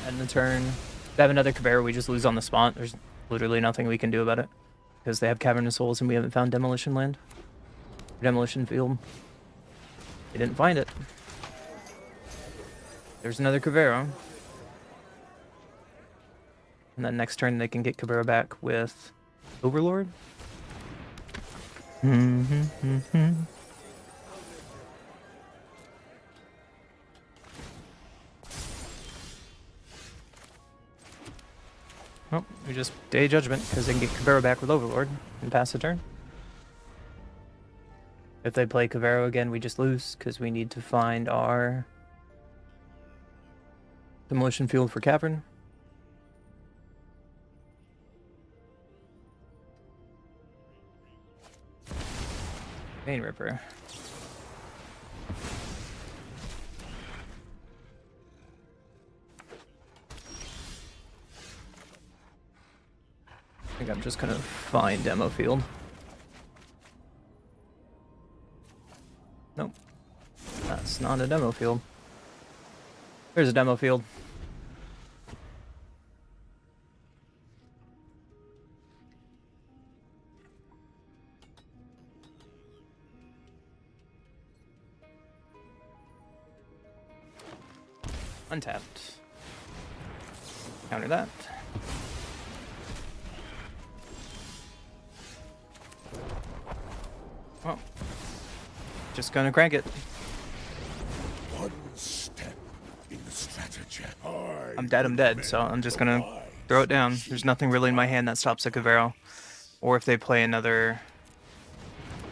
End the turn. If they have another Kavero, we just lose on the spot. There's literally nothing we can do about it. Because they have Cavernous Souls and we haven't found Demolition Land. Demolition Field. They didn't find it. There's another Kavero. And then next turn they can get Kavero back with Overlord. Oh, we just Day Judgment because they can get Kavero back with Overlord and pass the turn. If they play Kavero again, we just lose because we need to find our Demolition Field for Cavern. Vein Ripper. I think I'm just gonna find Demo Field. Nope. That's not a Demo Field. There's a Demo Field. Untapped. Counter that. Just gonna crank it. One step in the strategy. I'm dead, so I'm just gonna throw it down. There's nothing really in my hand that stops a Cavero. Or if they play another...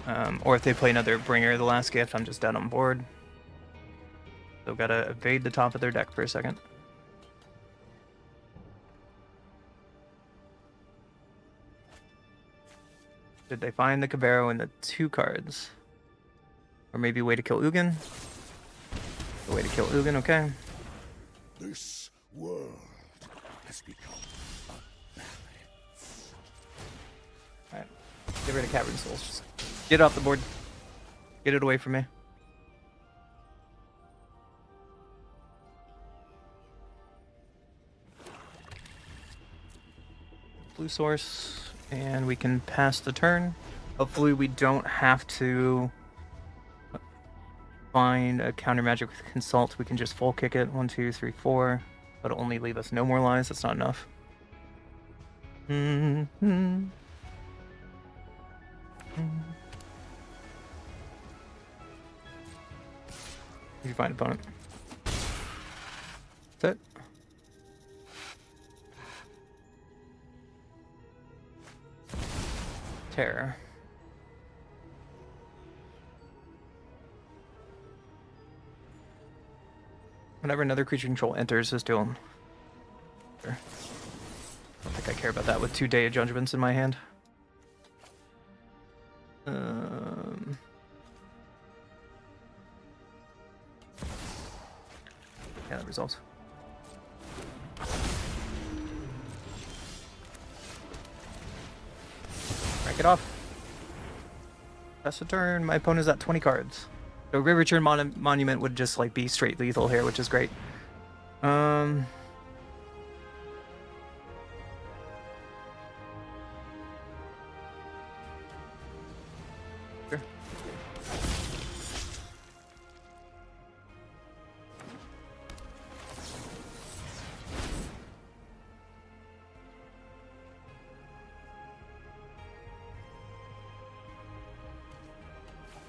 Bringer, the last gift, I'm just dead on board. So gotta evade the top of their deck for a second. Did they find the Cavero in the 2 cards? Or maybe way to kill Ugin? The way to kill Ugin, okay. This world has become unbalanced. Alright. Get rid of Cavern Souls. Just get it off the board. Get it away from me. Blue source, and we can pass the turn. Hopefully we don't have to find a counter magic with consult. We can just full kick it. 1, 2, 3, 4. But it'll only leave us no more lives. That's not enough. You find opponent. That's it. Terror. Whenever another creature control enters, just do them. Sure. Don't think I care about that with 2 Day of Judgments in my hand. Yeah, that resolves. Crank it off. Pass the turn. My opponent's at 20 cards. So Great Return Monument would just like be straight lethal here, which is great. Sure.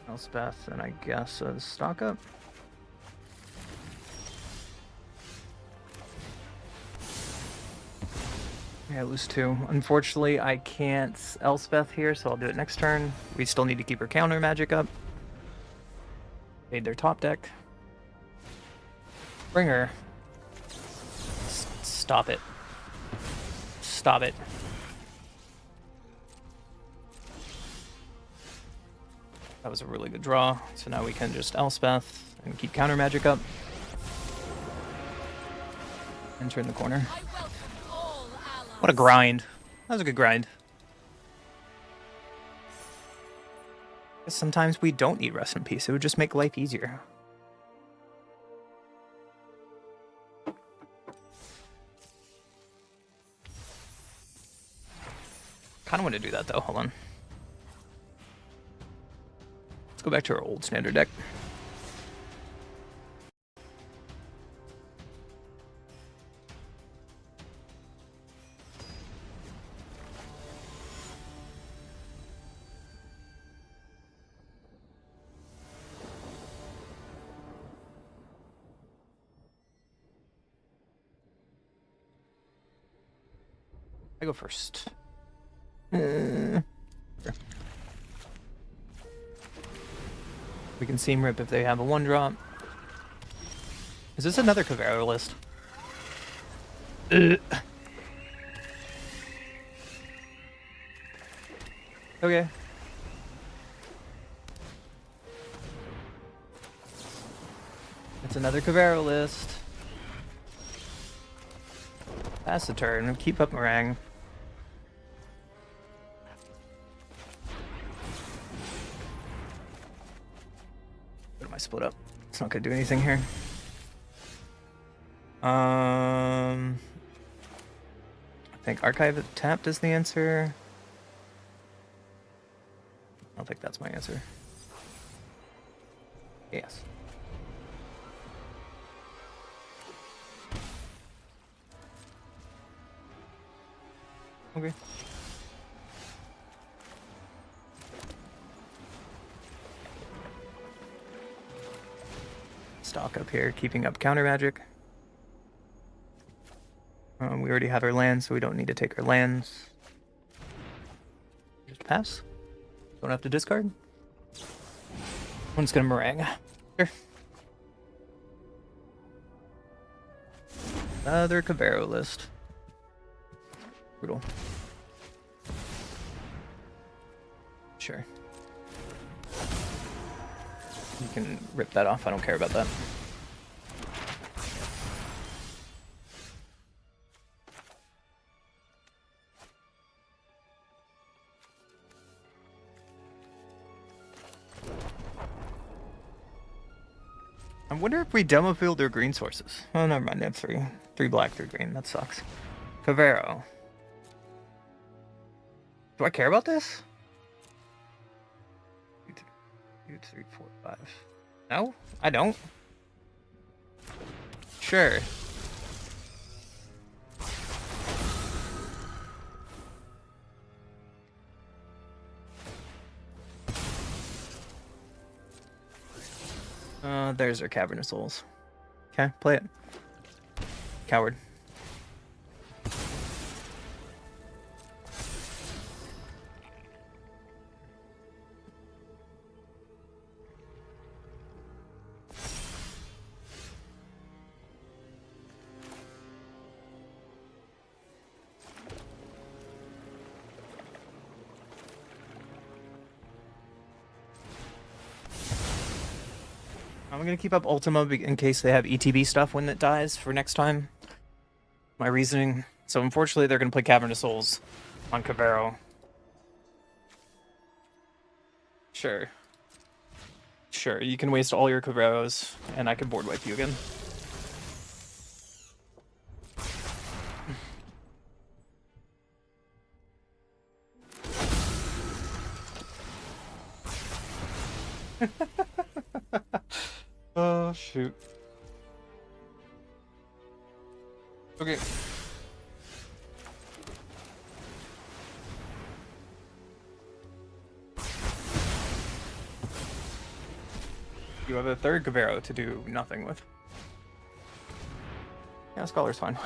Elspeth, and I guess a stock up. Yeah, lose 2. Unfortunately, I can't Elspeth here, so I'll do it next turn. We still need to keep her counter magic up. Made their top deck. Bringer. Stop it. Stop it. That was a really good draw. So now we can just Elspeth and keep counter magic up. And turn the corner. I welcome all allies. What a grind. That was a good grind. Sometimes we don't need Rest in Peace. It would just make life easier. Kind of want to do that though. Hold on. Let's go back to our old standard deck. I go first. Sure. We can Seam Rip if they have a 1-drop. Is this another Cavero list? Okay. It's another Cavero list. Pass the turn. Keep up Meringue. What am I split up? It's not gonna do anything here. I think Archive tapped is the answer. I don't think that's my answer. Yes. Okay. stock up here, keeping up counter magic. We already have our lands, so we don't need to take our lands. Just pass. Don't have to discard. One's gonna meringue. Sure. Another Cavero list. Brutal. Sure. You can rip that off, I don't care about that. I wonder if we demo field their green sources. Oh, never mind, they have three. 3 black, 3 green, that sucks. Cavero. Do I care about this? 2, 3, 4, 5. No, I don't. Sure. There's our Cavern of Souls. Okay, play it. Coward. I'm gonna keep up Ultima in case they have ETB stuff when it dies for next time. My reasoning. So unfortunately, they're gonna play Cavern of Souls on Cavero. Sure. Sure, you can waste all your Caveros, and I can board wipe you again. Oh, shoot. Okay. You have a third Cavero to do nothing with. Yeah, Scholar's fine.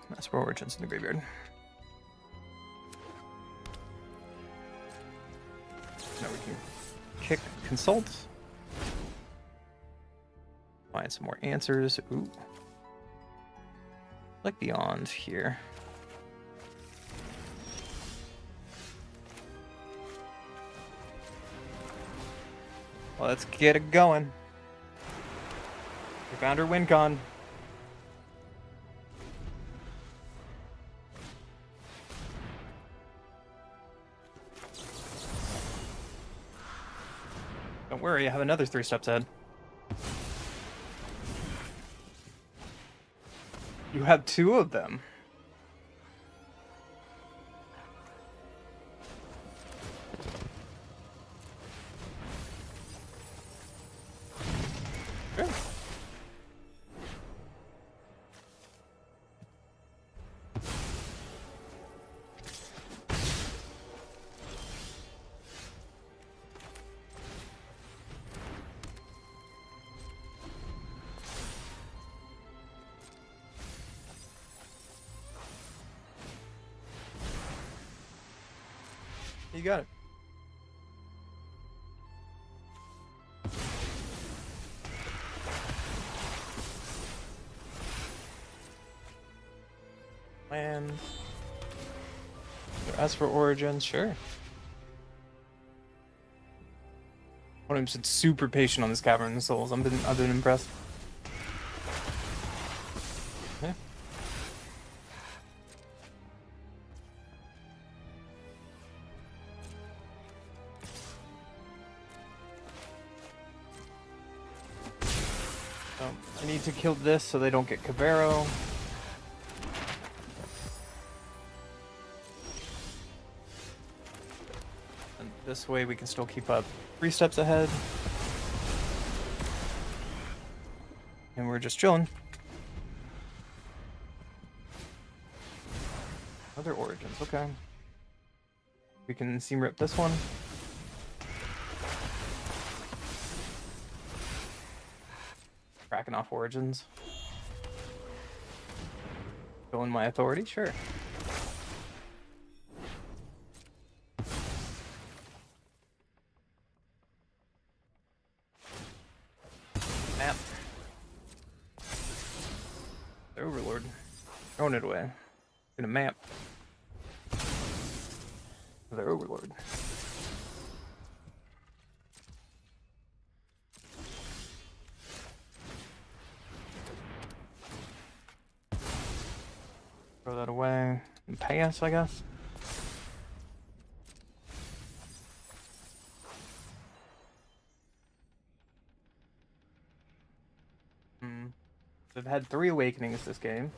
That's for Origins in the graveyard. Now we can kick Consult. Find some more answers. Ooh. Like Beyond here. Well, let's get it going. We found our win con. Don't worry, I have another 3 steps ahead. You have 2 of them. Sure. You got it. Land. As for Origins, sure. One of them's been super patient on this Cavern of Souls. I've been impressed. Yeah. I need to kill this so they don't get Cavero. And this way we can still keep up 3 steps ahead. And we're just chilling. Other origins, okay. We can seam rip this one. Cracking off origins. Showing my authority, sure. Map. The Overlord. Throwing it away. In a map. The Overlord. Throw that away and pass, I guess. They've had 3 awakenings this game.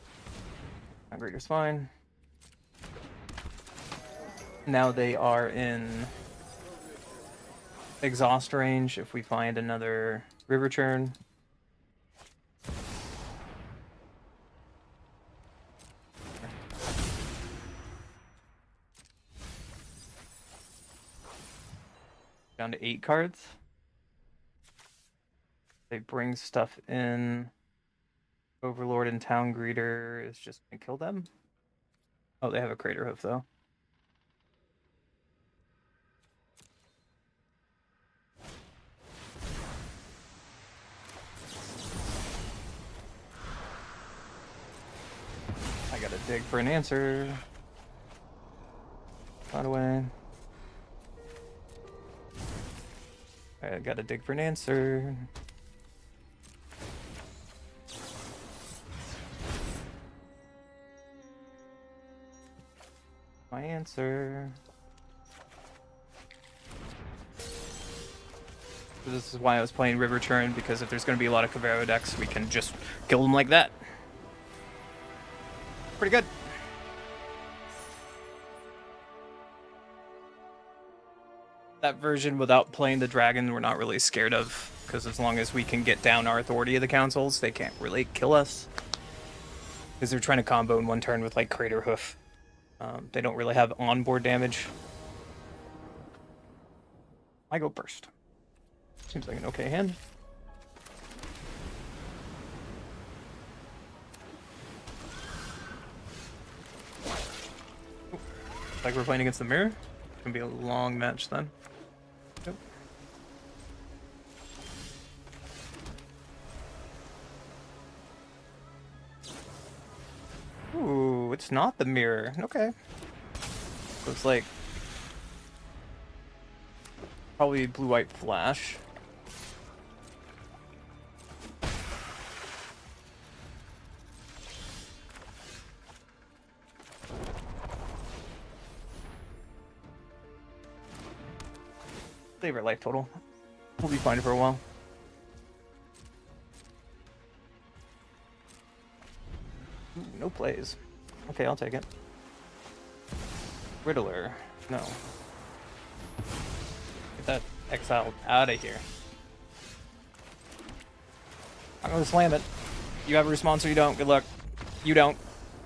Greater Spine. Now they are in exhaust range if we find another River Churn. Down to 8 cards. They bring stuff in. Overlord and Town Greeter is just gonna kill them. Oh, they have a Crater Hoof though. I gotta dig for an answer. By the way. I gotta dig for an answer. My answer. This is why I was playing River Churn, because if there's going to be a lot of Caveiro decks, we can just kill them like that. Pretty good. That version without playing the dragon we're not really scared of, because as long as we can get down our authority of the councils, they can't really kill us. Because they're trying to combo in one turn with like Crater Hoof. They don't really have onboard damage. I go first. Seems like an okay hand. Ooh. Like we're playing against the mirror. It's gonna be a long match then. Yep. Ooh, it's not the mirror. Okay. Looks like probably blue-white flash. Save our life total. We'll be fine for a while. Ooh, no plays. Okay, I'll take it. Riddler. No. Get that exile out of here. I'm gonna slam it. You have a response or you don't. Good luck. You don't.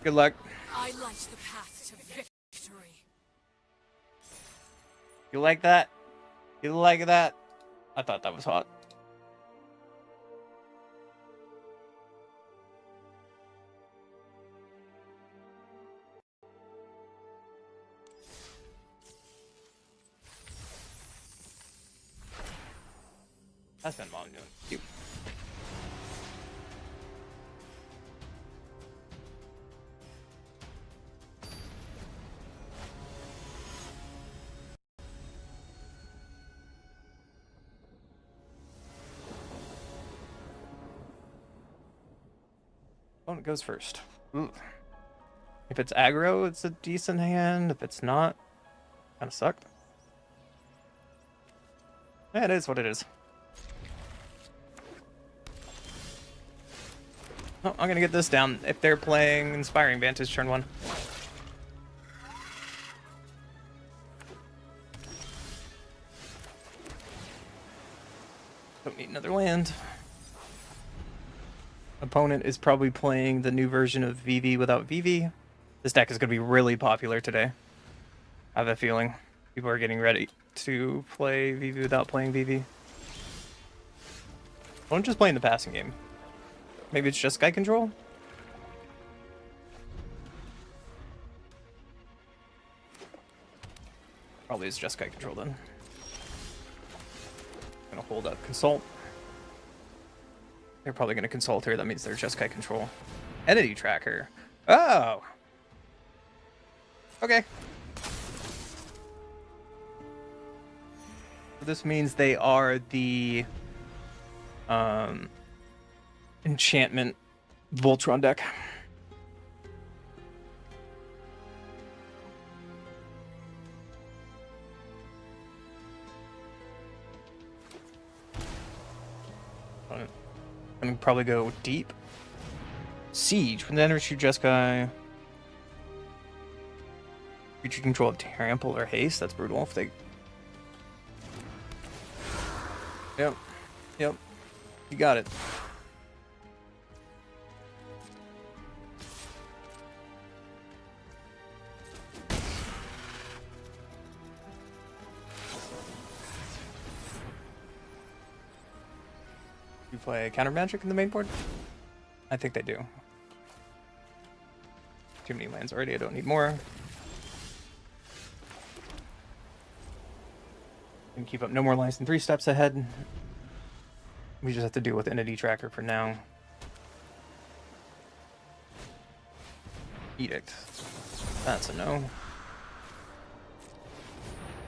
Good luck. I light the path to victory. You like that? You like that? I thought that was hot. That's been mom doing. Cute. Opponent goes first. Ooh. If it's aggro, it's a decent hand. If it's not, kind of sucked. Yeah, it is what it is. Oh, I'm gonna get this down. If they're playing Inspiring Vantage turn 1. Don't need another land. Opponent is probably playing the new version of VV without VV. This deck is going to be really popular today. I have a feeling people are getting ready to play VV without playing VV. Well, I'm just playing the passing game. Maybe it's just Sky Control? Probably it's just Sky Control then. Gonna hold up Consult. They're probably gonna Consult here, that means they're just Sky Control. Entity Tracker. Oh! Okay. So this means they are the enchantment Voltron deck. I'm gonna probably go deep. Siege. When the enemy shoot Jeskai, creature control of Trample or Haste. That's brutal. If they. Yep. Yep. You got it. You play counter magic in the main board? I think they do. Too many lands already, I don't need more. Can keep up no more lines than 3 steps ahead. We just have to deal with Entity Tracker for now. Edict. That's a no.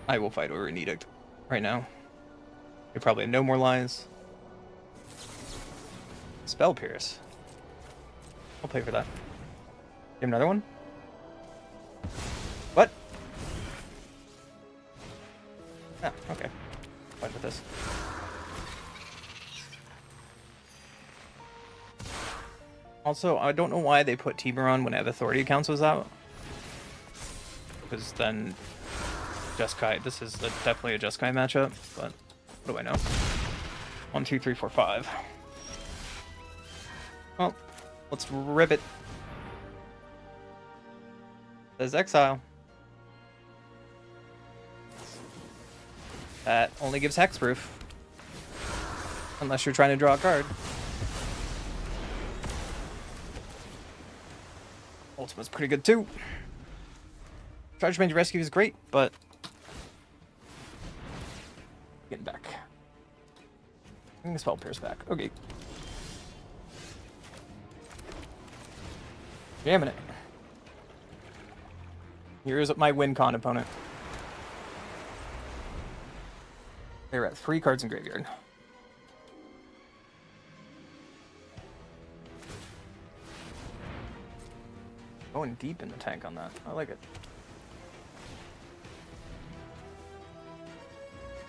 I will fight over an Edict right now. We probably have no more lines. Spell Pierce. I'll play for that. You have another one? What? Ah, okay. Fine with this. Also, I don't know why they put Tiburon when Ebb Authority Accounts was out. Because then Jeskai, this is definitely a Jeskai matchup, but what do I know? 1, 2, 3, 4, 5. Well, let's rip it. Says Exile. That only gives hexproof. Unless you're trying to draw a card. Ultimate's pretty good too. Charge Range Rescue is great, but getting back. Bring the Spell Pierce back. Okay. Jamming it. Here's my win con opponent. They're at 3 cards in graveyard. Going deep in the tank on that. I like it.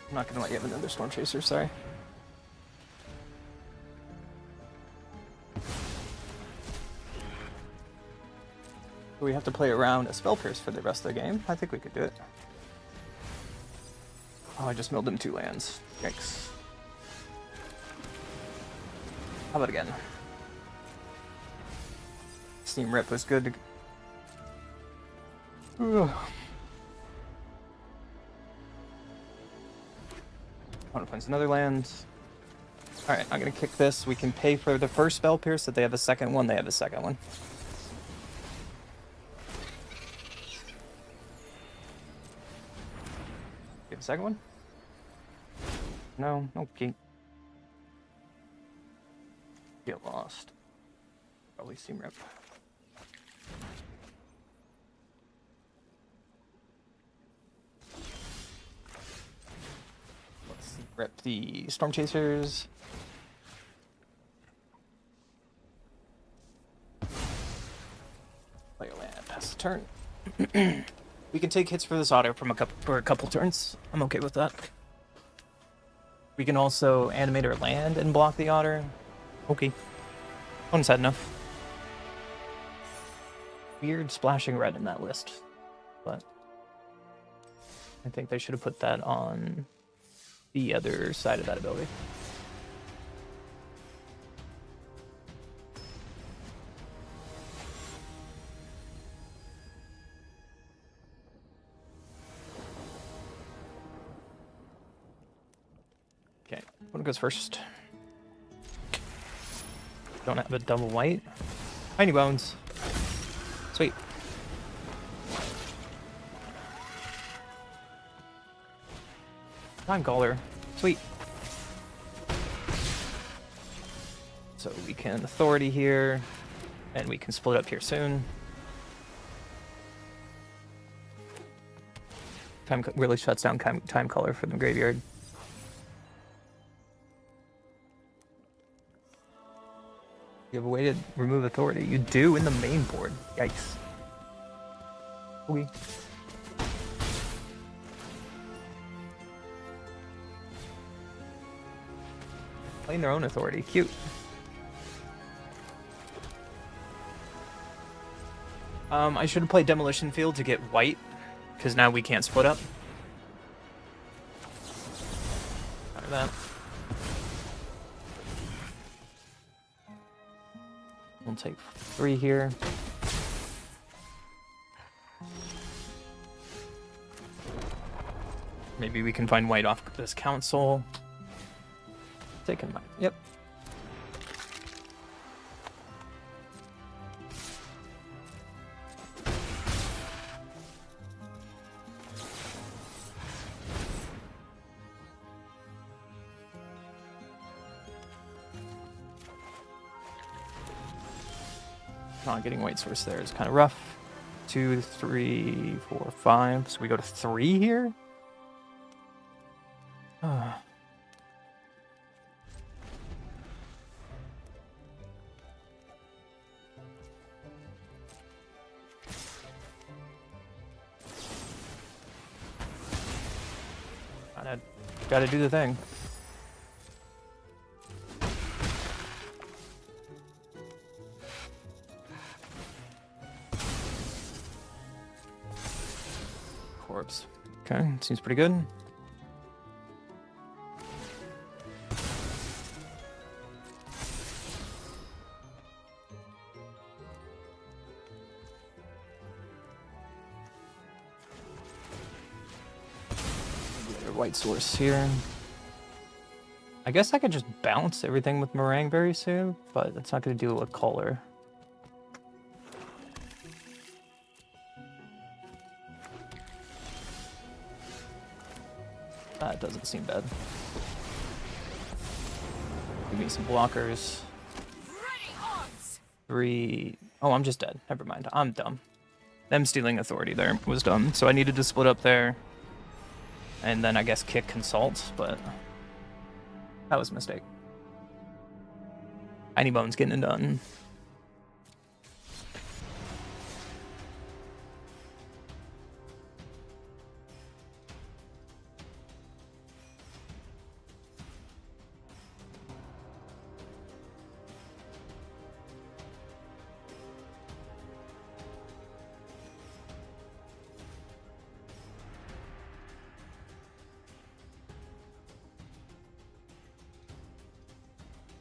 I'm not gonna let you have another Storm Chaser, sorry. We have to play around a Spell Pierce for the rest of the game. I think we could do it. Oh, I just milled him 2 lands. Yikes. How about again? Steam Rip was good. Opponent finds another land. Alright, I'm gonna kick this. We can pay for the first Spell Pierce. If they have a second one, they have a second one. Get a second one? No, okay. Get lost. Probably Steam Rip. Let's rip the Storm Chasers. Play a land, pass the turn. We can take hits for this auto from a couple turns. I'm okay with that. We can also animate our land and block the otter. Okay. Opponent's had enough. Weird splashing red in that list, but I think they should have put that on the other side of that ability. Okay, one goes first. Don't have a double white. Tiny bones. Sweet. Time caller. Sweet. So we can authority here, and we can split up here soon. Time really shuts down time color for the graveyard. You have a way to remove authority. You do in the main board. Yikes. Okay. Playing their own authority. Cute. I should have played Demolition Field to get white, because now we can't split up. Counter that. We'll take 3 here. Maybe we can find white off this council. Taking mine. Yep. Not getting white source there is kind of rough. 2, 3, 4, 5. So we go to 3 here? Gotta do the thing. Corpse. Okay, seems pretty good. White source here. I guess I could just bounce everything with Meringue very soon, but that's not going to deal with color. That doesn't seem bad. Give me some blockers. 3. Oh, I'm just dead. Never mind. I'm dumb. Them stealing authority there was dumb, so I needed to split up there. And then I guess kick consult, but that was a mistake. Tiny Bones getting it done.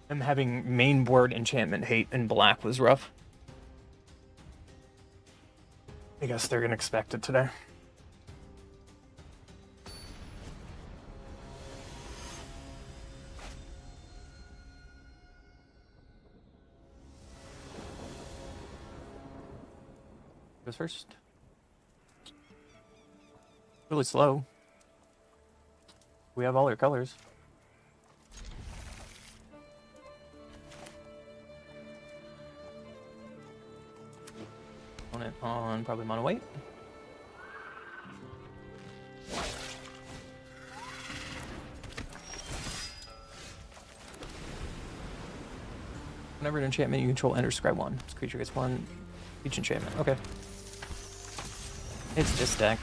And having main board enchantment hate in black was rough. I guess they're gonna expect it today. Goes first. Really slow. We have all our colors. It on probably mono white. Whenever an enchantment you control enters scry 1. This creature gets 1 each enchantment. Okay. It's this deck.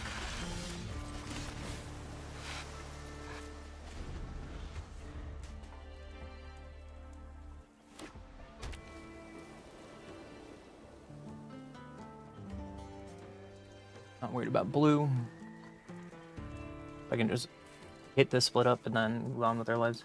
Not worried about blue. I can just hit this split up and then move on with their lives.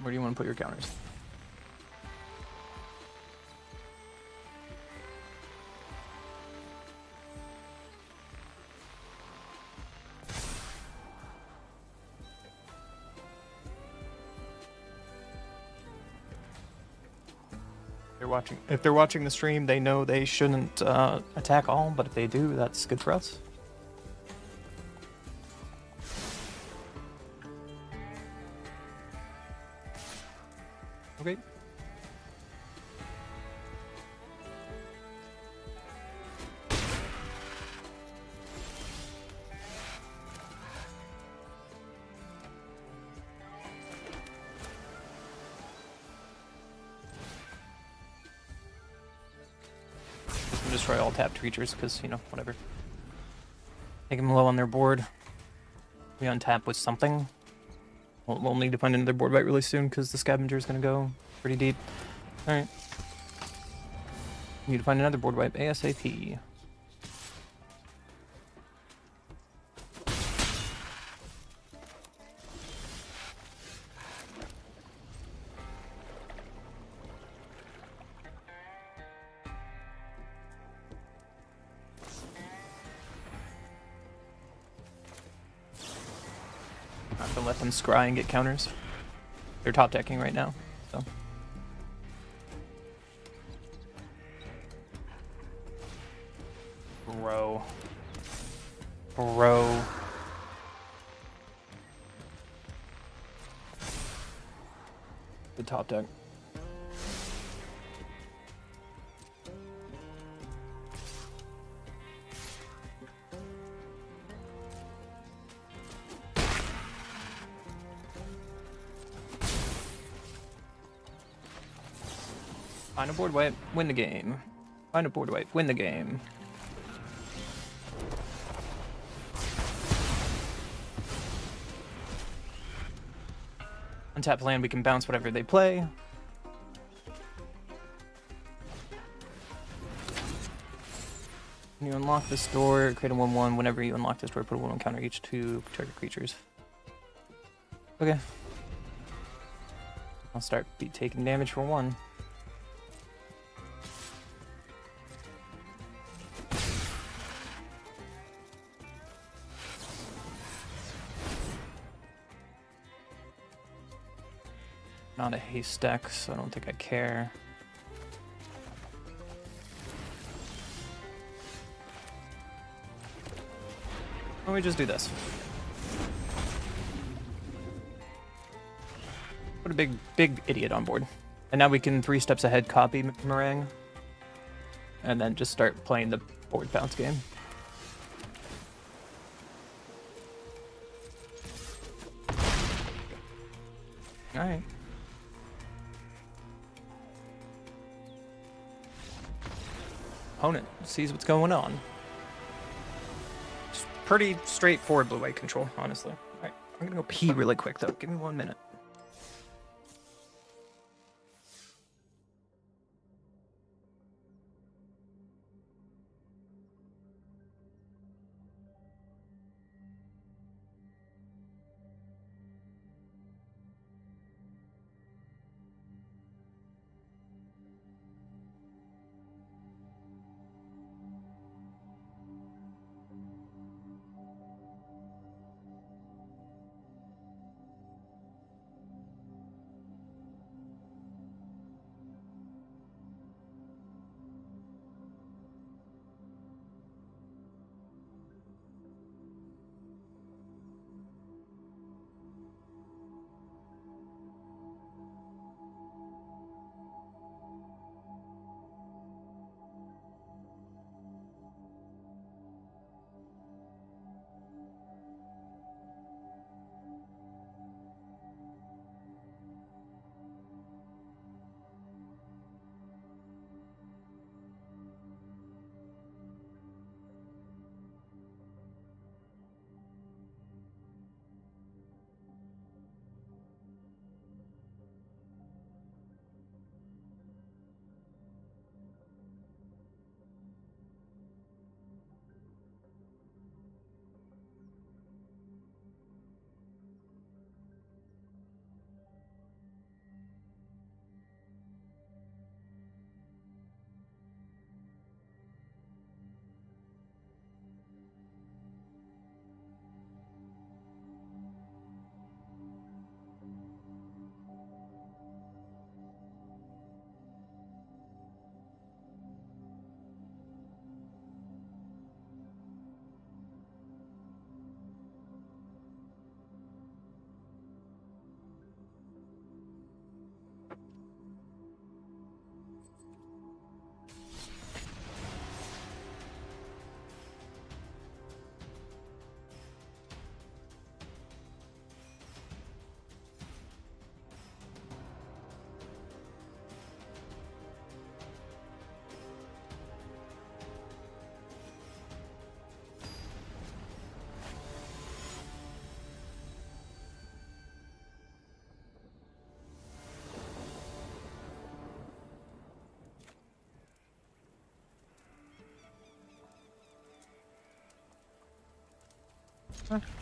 Where do you want to put your counters? If they're watching the stream, they know they shouldn't attack all, but if they do, that's good for us. Okay. Destroy all tapped creatures because, you know, whatever. Take them low on their board. We untap with something. We'll need to find another board wipe really soon because the scavenger is going to go pretty deep. Alright. Need to find another board wipe ASAP. Not gonna let them scry and get counters. They're top decking right now, so. Bro. Bro. The top deck. Find a board wipe, win the game. Find a board wipe, win the game. Untap land, we can bounce whatever they play. When you unlock this door, create a 1/1. Whenever you unlock this door, put a 1/1 counter each to target creatures. Okay. I'll start taking damage for 1. Not a haste deck, so I don't think I care. Why don't we just do this? Put a big idiot on board. And now we can 3 steps ahead copy Meringue. And then just start playing the board bounce game. Alright. Opponent sees what's going on. It's pretty straightforward blue-white control, honestly. Alright, I'm gonna go pee really quick though. Give me 1 minute.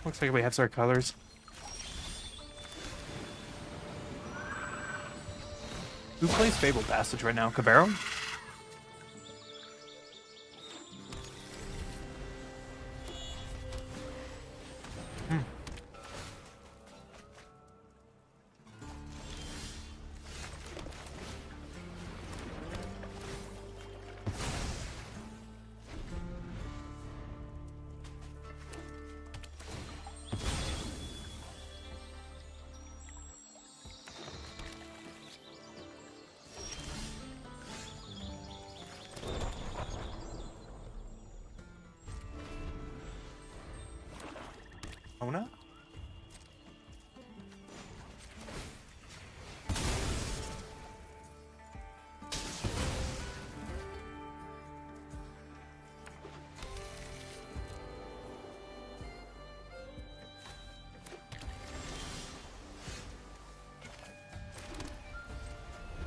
Looks like we have our colors. Who plays Fabled Passage right now? Cabarro? Ona?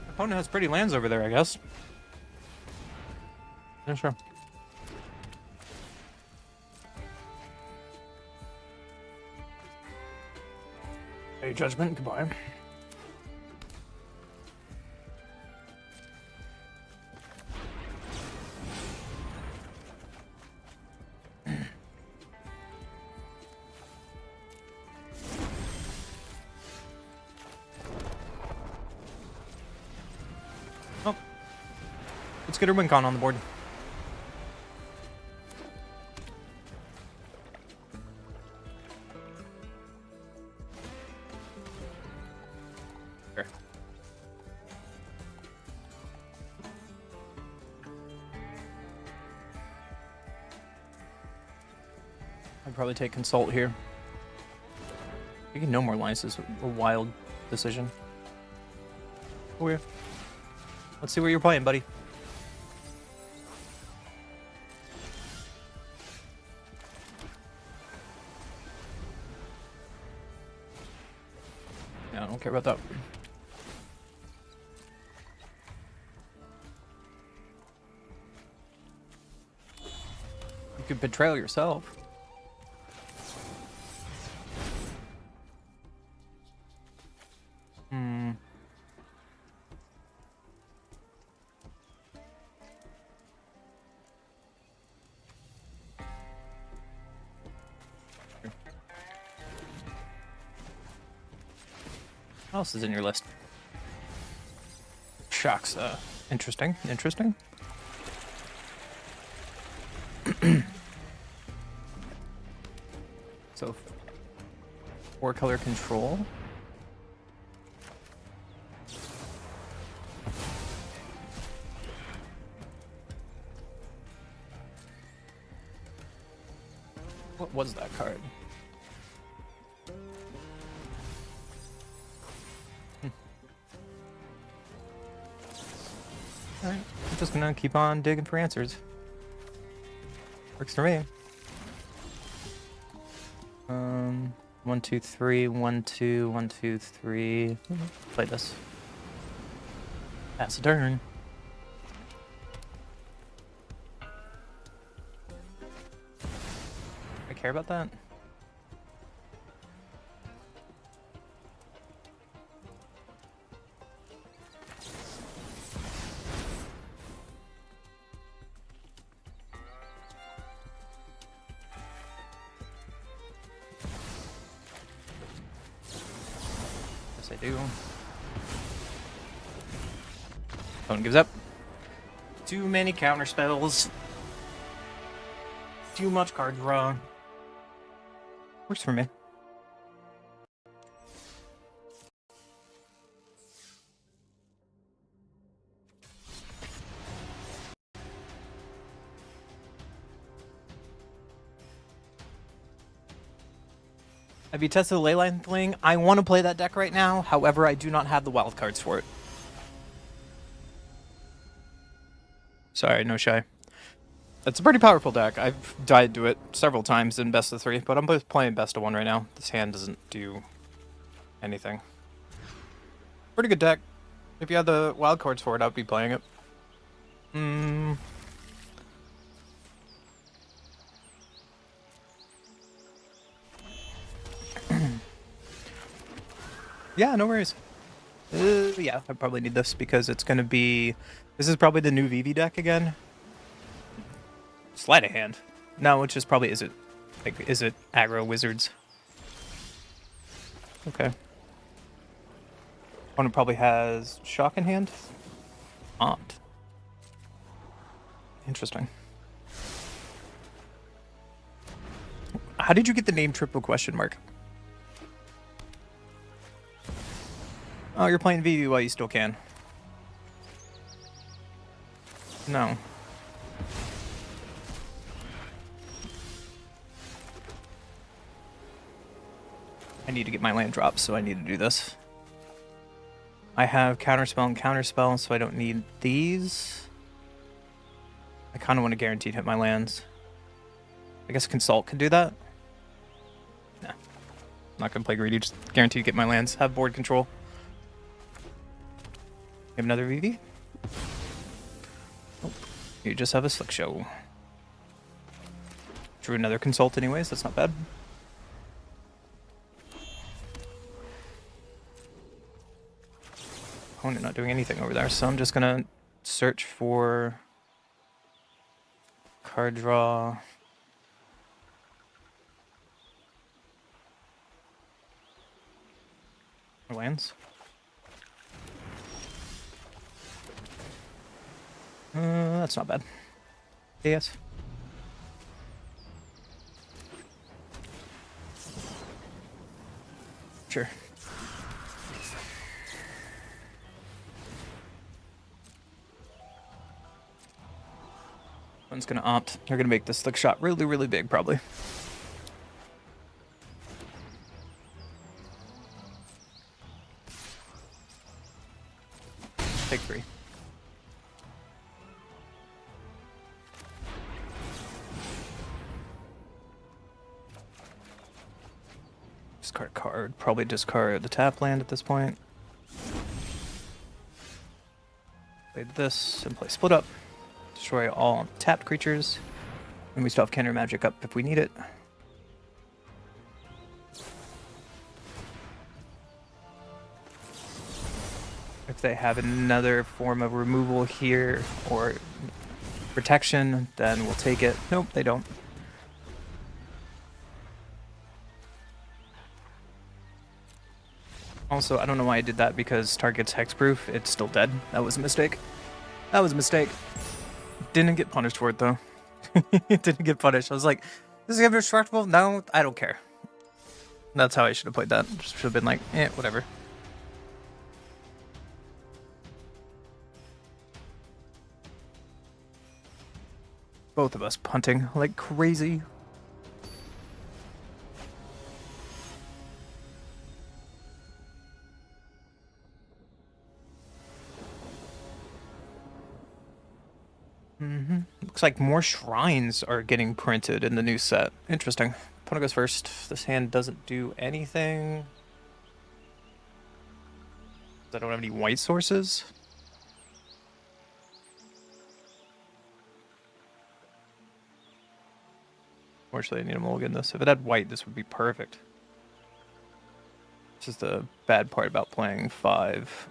Opponent has pretty lands over there, I guess. Yeah, sure. Hey, Judgment, goodbye. Oh. Let's get her Wincon on the board. I'd probably take Consult here. Taking no more lines is a wild decision. Oh, yeah. Let's see where you're playing, buddy. Yeah, I don't care about that. You could betrayal yourself. What else is in your list? Shocks, interesting, interesting. So, 4-color control. What was that card? Alright, I'm just gonna keep on digging for answers. Works for me. 1, 2, 3, 1, 2, 1, 2, 3. Play this. Pass a turn. I care about that. Yes, I do. Opponent gives up. Too many counter spells. Too much card draw. Works for me. Have you tested the Leyline Fling? I want to play that deck right now. However, I do not have the wild cards for it. Sorry, no shy. It's a pretty powerful deck. I've died to it several times in best of 3, but I'm just playing best of 1 right now. This hand doesn't do anything. Pretty good deck. If you had the wild cards for it, I'd be playing it. Yeah, no worries. Yeah, I probably need this because it's gonna be. This is probably the new Vivi deck again. Sleight of hand. No, which is probably is it aggro wizards? Okay. One probably has shock in hand. Odd. Interesting. How did you get the name triple question mark? Oh, you're playing Vivi while you still can. No. I need to get my land drops, so I need to do this. I have counterspell and counterspell, so I don't need these. I kind of want to guaranteed hit my lands. I guess Consult could do that. Nah. I'm not going to play greedy, just guaranteed to get my lands. Have board control. You have another VV? Nope. You just have a Slick Show. Drew another Consult anyways, that's not bad. Opponent not doing anything over there, so I'm just gonna search for card draw. Lands. That's not bad. Yes. Sure. One's gonna opt. They're gonna make this Slick Shot really, really big, probably. Take 3. Discard card. Probably discard the tap land at this point. Play this and play Split Up. Destroy all tapped creatures. And we still have Counter Magic up if we need it. If they have another form of removal here or protection, then we'll take it. Nope, they don't. Also, I don't know why I did that because target's hexproof. It's still dead. That was a mistake. That was a mistake. Didn't get punished for it though. Didn't get punished. I was like, this is indestructible? No, I don't care. That's how I should have played that. Just should have been like, whatever. Both of us punting like crazy. Looks like more shrines are getting printed in the new set. Interesting. Opponent goes first. This hand doesn't do anything. I don't have any white sources. Unfortunately, I need a mulligan this. If it had white, this would be perfect. This is the bad part about playing 5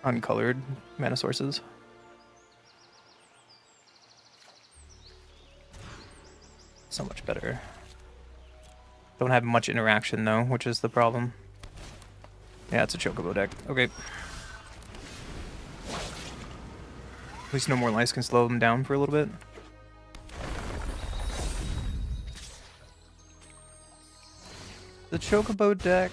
uncolored mana sources. So much better. Don't have much interaction though, which is the problem. Yeah, it's a Chocobo deck. Okay. At least no more lice can slow them down for a little bit. The Chocobo deck.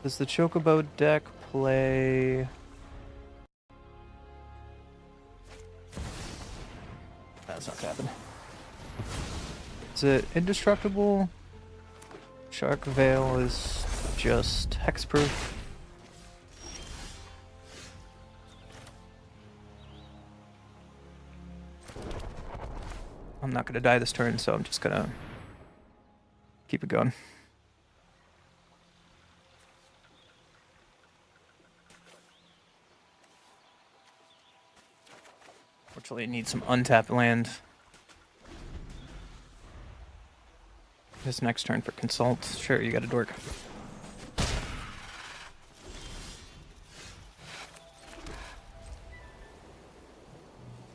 Does the Chocobo deck play... That's not gonna happen. Is it indestructible? Shark Veil is just hexproof. I'm not gonna die this turn, so I'm just gonna keep it going. Unfortunately, I need some untapped land. This next turn for consult. Sure, you got a dork.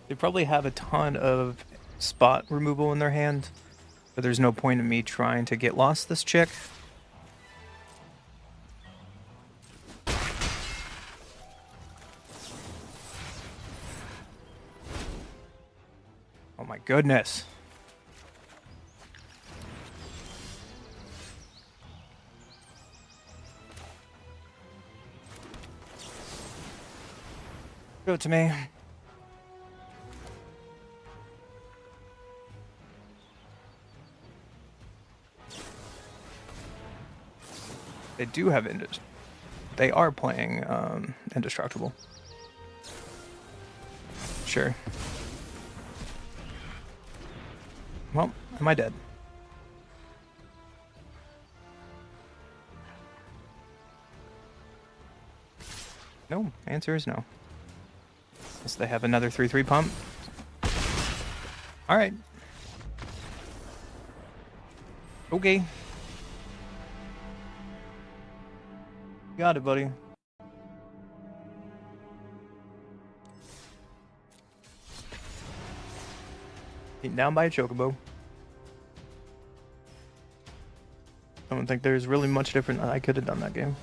They probably have a ton of spot removal in their hand, but there's no point in me trying to get lost this chick. Oh my goodness. Show it to me. They do have They are playing Indestructible. Sure. Well, am I dead? No, answer is no. Guess they have another 3/3 pump. Alright. Okay. Got it, buddy. Beaten down by a chocobo. I don't think there's really much different I could have done that game.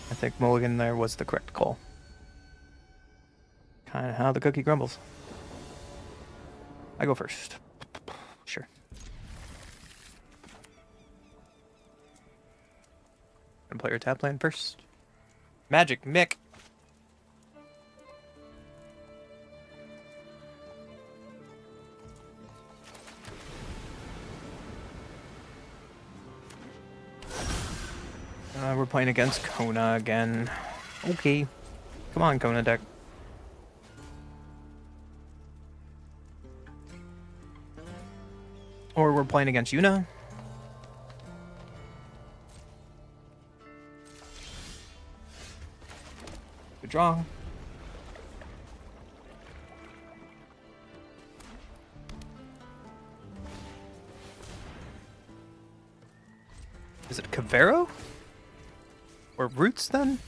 I think mulligan there was the correct call. Kind of how the cookie crumbles. I go first. Sure. Gonna play your tap land first. Magic Mick. We're playing against Kona again. Okay. Come on, Kona deck. Or we're playing against Yuna. Good draw. Is it Cavero? Or Roots then?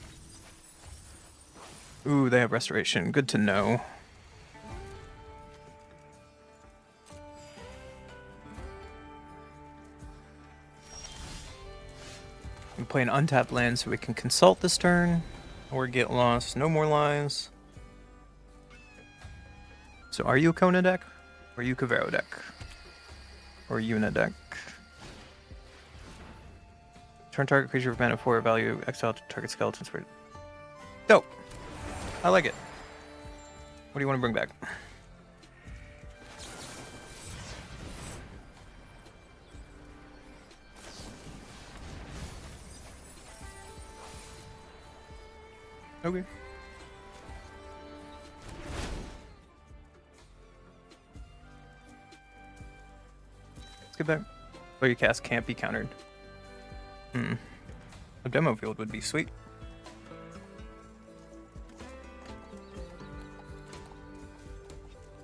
Ooh, they have Restoration. Good to know. We play an untapped land so we can consult this turn or get lost. No more lives. So are you a Kona deck? Or are you Cavero deck? Or Yuna deck? Turn target creature with mana 4 value, exile to target skeletons for it. Dope. I like it. What do you want to bring back? Okay. Let's get back. Oh, your cast can't be countered. A demo field would be sweet.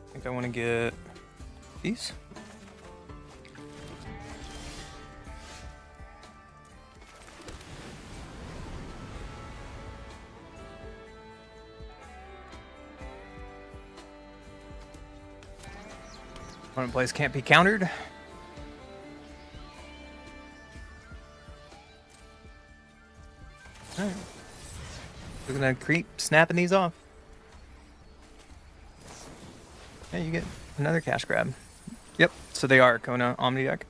I think I want to get these. Opponent plays can't be countered. Alright. We're gonna creep snapping these off. Yeah, you get another cash grab. Yep, so they are Kona Omni deck.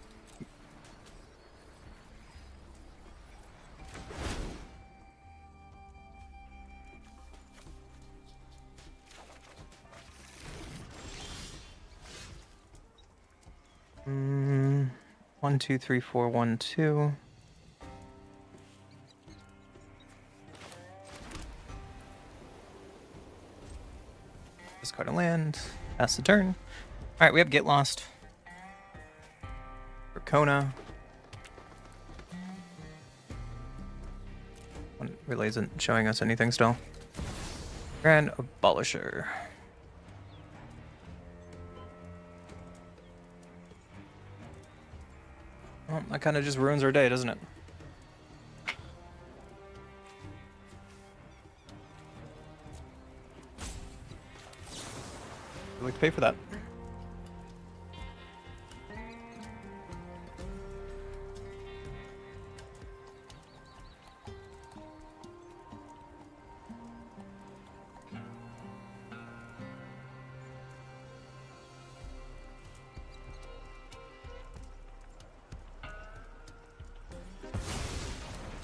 One, two, three, four, 1, 2. Discard a land. Pass the turn. Alright, we have Get Lost. For Kona. One really isn't showing us anything still. Grand Abolisher. Well, that kind of just ruins our day, doesn't it? I'd like to pay for that.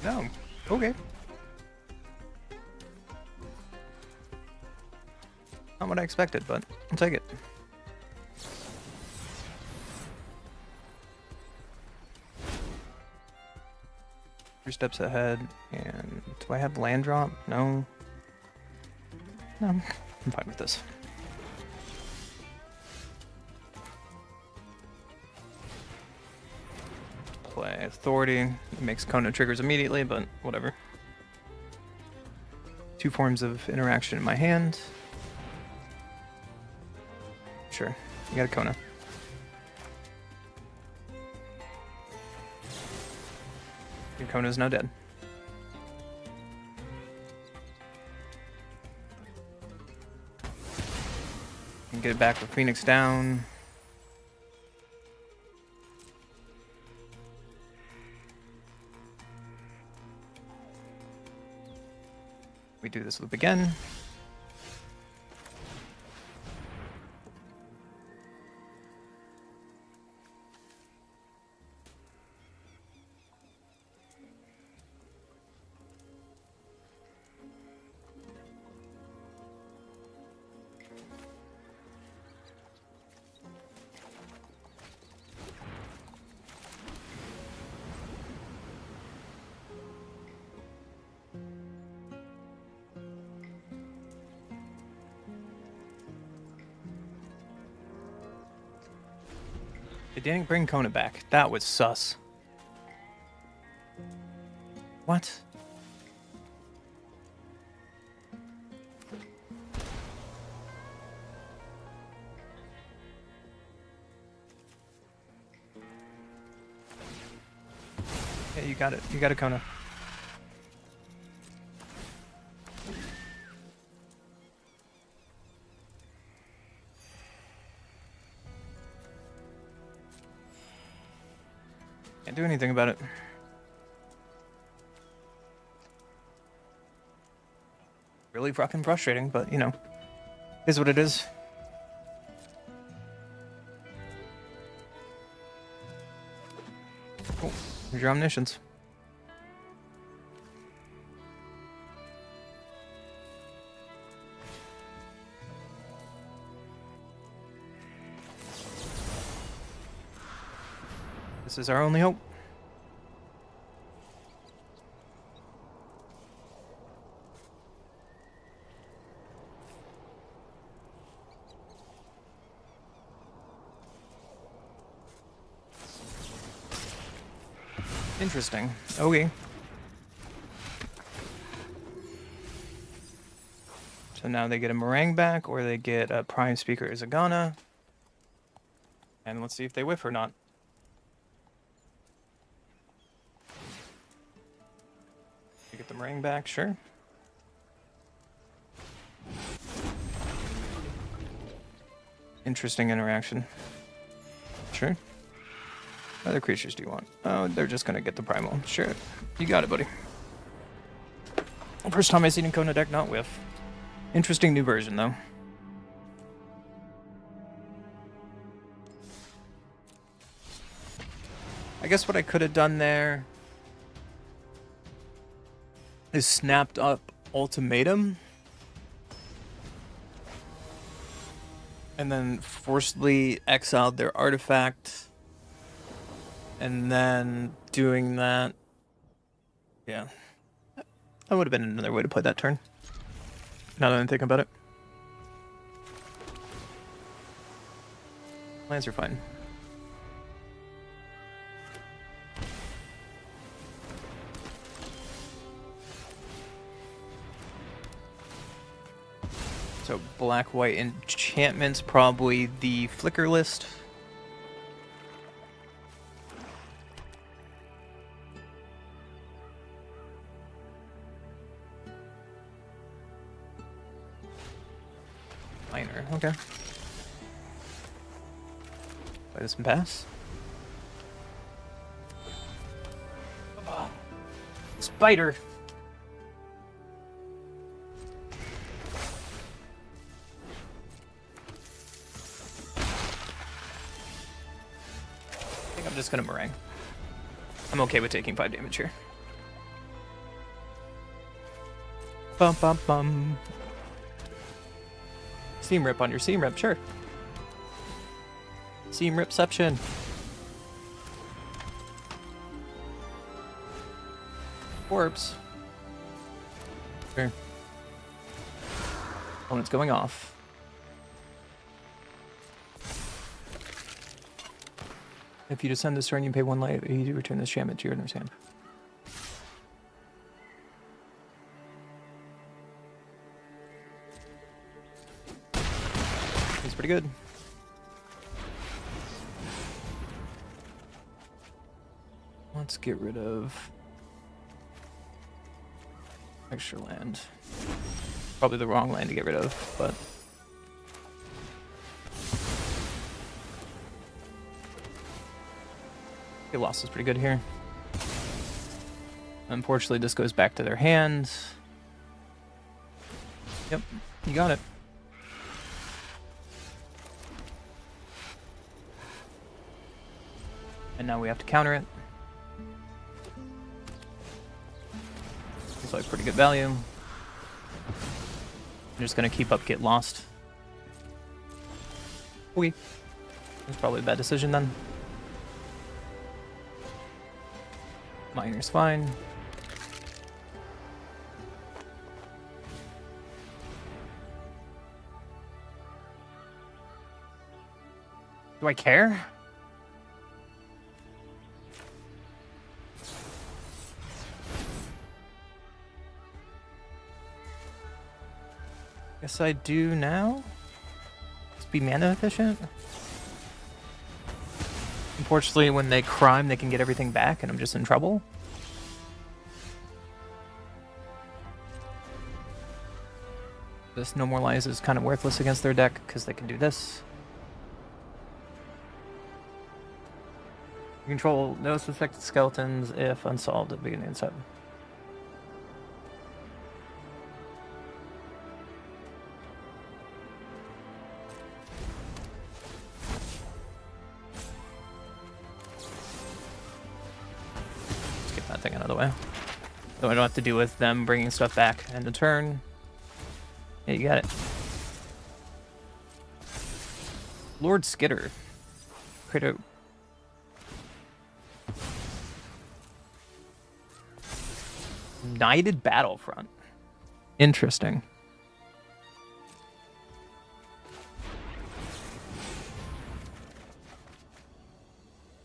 No. Okay. Not what I expected, but I'll take it. Three steps ahead, and do I have land drop? No. No, I'm fine with this. Play Authority. It makes Kona triggers immediately, but whatever. 2 forms of interaction in my hand. Sure, you got a Kona. Your Kona's now dead. And get it back with Phoenix down. We do this loop again. They didn't bring Kona back. That was sus. What? Yeah, you got it. You got a Kona. Can't do anything about it. Really fucking frustrating, but you know, is what it is. Cool. Here's your omniscience. This is our only hope. Interesting. Okay. So now they get a Meringue back, or they get a Prime Speaker Izagana. And let's see if they whiff or not. You get the Meringue back, sure. Interesting interaction. Sure. What other creatures do you want? Oh, they're just gonna get the Primal. Sure. You got it, buddy. First time I've seen a Kona deck not whiff. Interesting new version, though. I guess what I could have done there is snapped up Ultimatum and then forcibly exiled their artifact, and then doing that, yeah, that would have been another way to play that turn, now that I'm thinking about it. Lands are fine. So black-white enchantments, probably the Flicker list. Minor, okay. Play this and pass. Spider! I think I'm just gonna meringue. I'm okay with taking 5 damage here. Bum bum bum. Seam rip on your seam rip, sure. Seam ripception. Corpse. Sure. Oh, it's going off. If you descend this turn, you pay 1 life. You return this shaman to your owner's hand. It's pretty good. Let's get rid of extra land. Probably the wrong land to get rid of, but the loss is pretty good here. Unfortunately, this goes back to their hands. Yep, you got it. And now we have to counter it. It's like pretty good value. I'm just gonna keep up Get Lost. Okay. That's probably a bad decision then. Miner's fine. Do I care? Guess I do now. Let's be mana efficient. Unfortunately, when they crime, they can get everything back, and I'm just in trouble. This No More Lies is kind of worthless against their deck, because they can do this. You control no suspected skeletons if unsolved at the beginning of the set. That thing out of the way. So I don't have to deal with them bringing stuff back end of turn. Yeah, you got it. Lord Skitter. Create a... Knighted Battlefront. Interesting.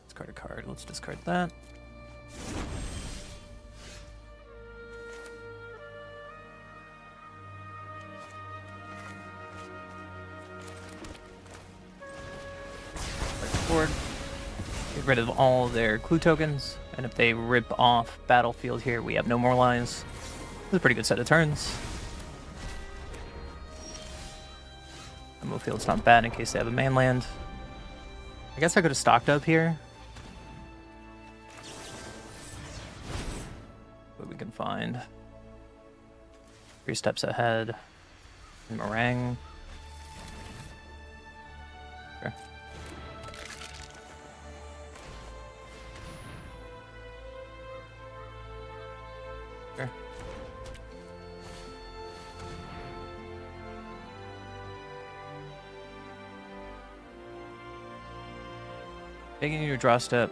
Discard a card. Let's discard that. Get rid of all their clue tokens, and if they rip off battlefield here, we have No More Lies. It's a pretty good set of turns. Demo field's not bad in case they have a man land. I guess I could have stocked up here. But we can find 3 steps ahead. Meringue. Sure. Sure. Taking your draw step.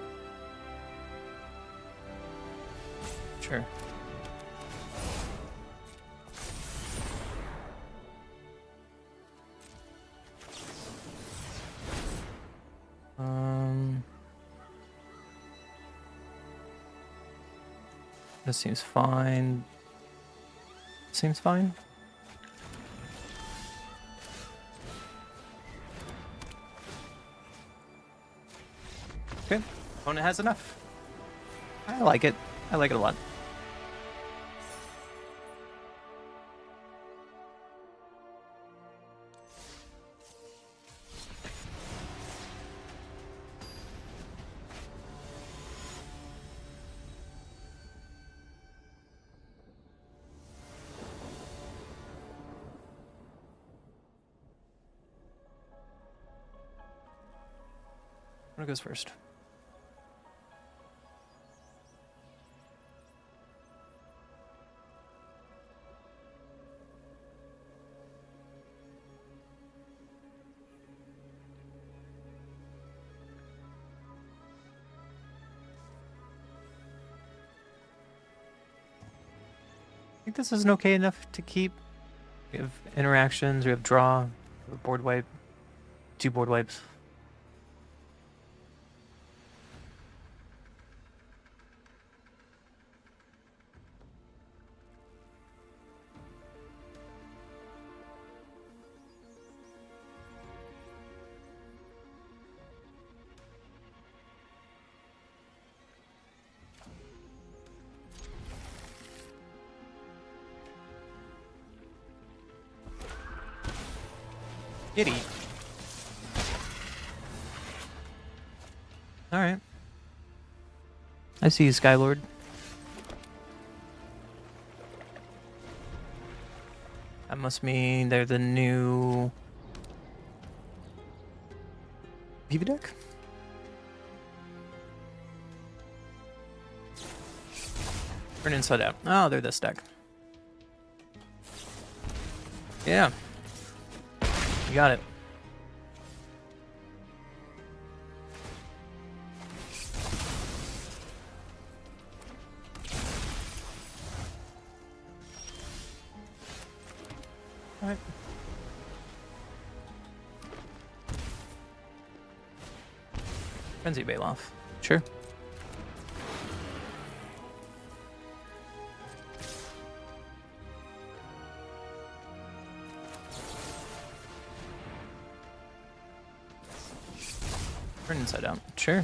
Sure. This seems fine. Seems fine. Okay, opponent has enough. I like it. I like it a lot. What goes first? I think this isn't okay enough to keep. We have interactions, we have draw, we have board wipe, 2 board wipes. Giddy. Alright. I see you, Skylord. That must mean they're the new PV deck? Turn inside out. Oh, they're this deck. Yeah. You got it. All right. Frenzy Bailoff. Sure. Turn inside out. Sure.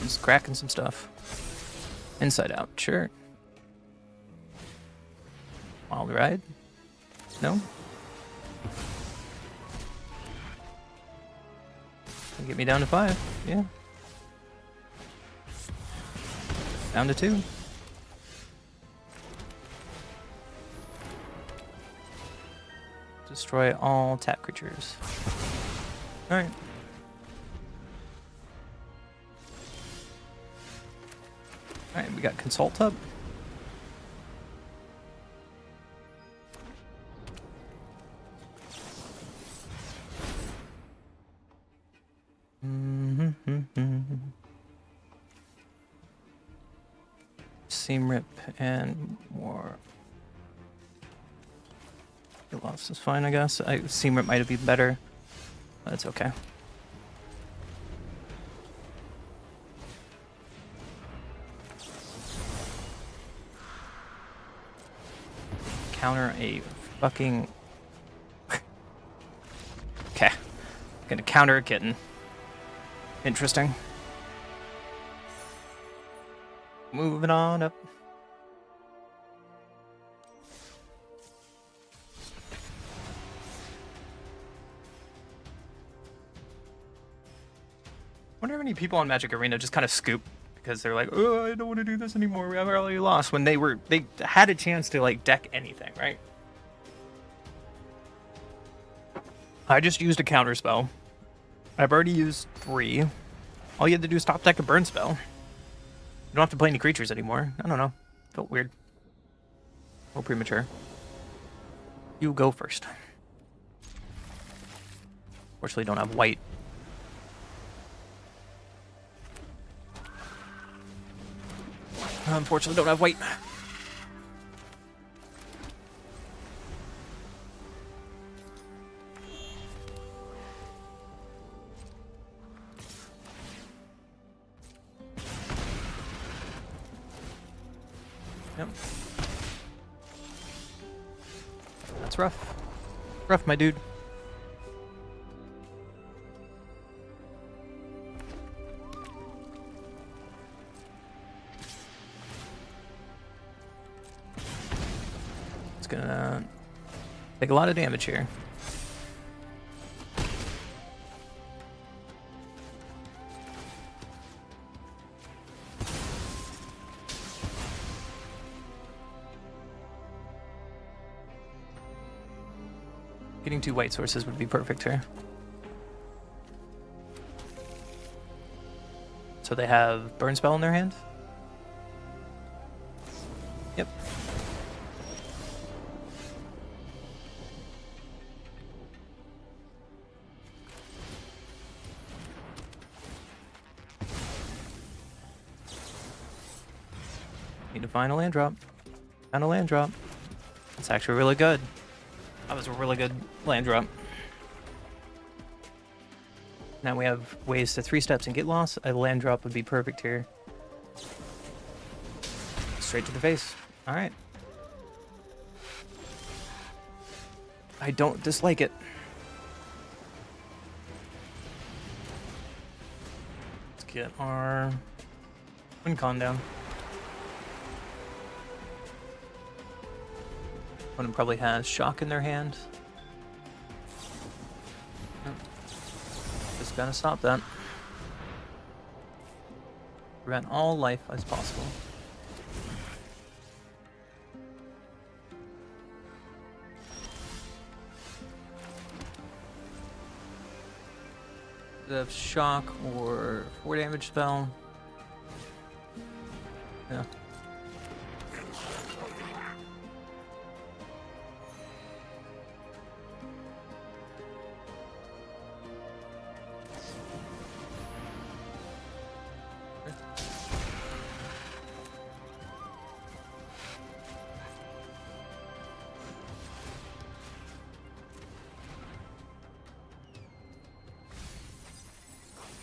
Just cracking some stuff. Inside out, sure. Wild ride? No? Get me down to 5, yeah. Down to 2. Destroy all tap creatures. Alright. Alright, we got Consult up. Seam Rip and more. Loss is fine, I guess. Seam Rip might have been better, but it's okay. Counter a fucking... Okay. Gonna counter a kitten. Interesting. Moving on up. Wonder how many people on Magic Arena just kind of scoop because they're like, oh, I don't want to do this anymore. We have already lost when they had a chance to like deck anything, right? I just used a counter spell. I've already used 3. All you had to do is top deck a burn spell. You don't have to play any creatures anymore. I don't know. Felt weird. A little premature. You go first. Fortunately, don't have white. Unfortunately, don't have white. Yep. That's rough. Rough, my dude. Take a lot of damage here. Getting 2 white sources would be perfect here. So they have Burn Spell in their hand? Yep. Need to find a land drop. Found a land drop. It's actually really good. That was a really good land drop. Now we have ways to 3 steps and get lost. A land drop would be perfect here. Straight to the face. Alright. I don't dislike it. Let's get our WinCon down. One probably has Shock in their hand. Just gotta stop that. Prevent all life as possible. The Shock or 4 damage spell. Yeah.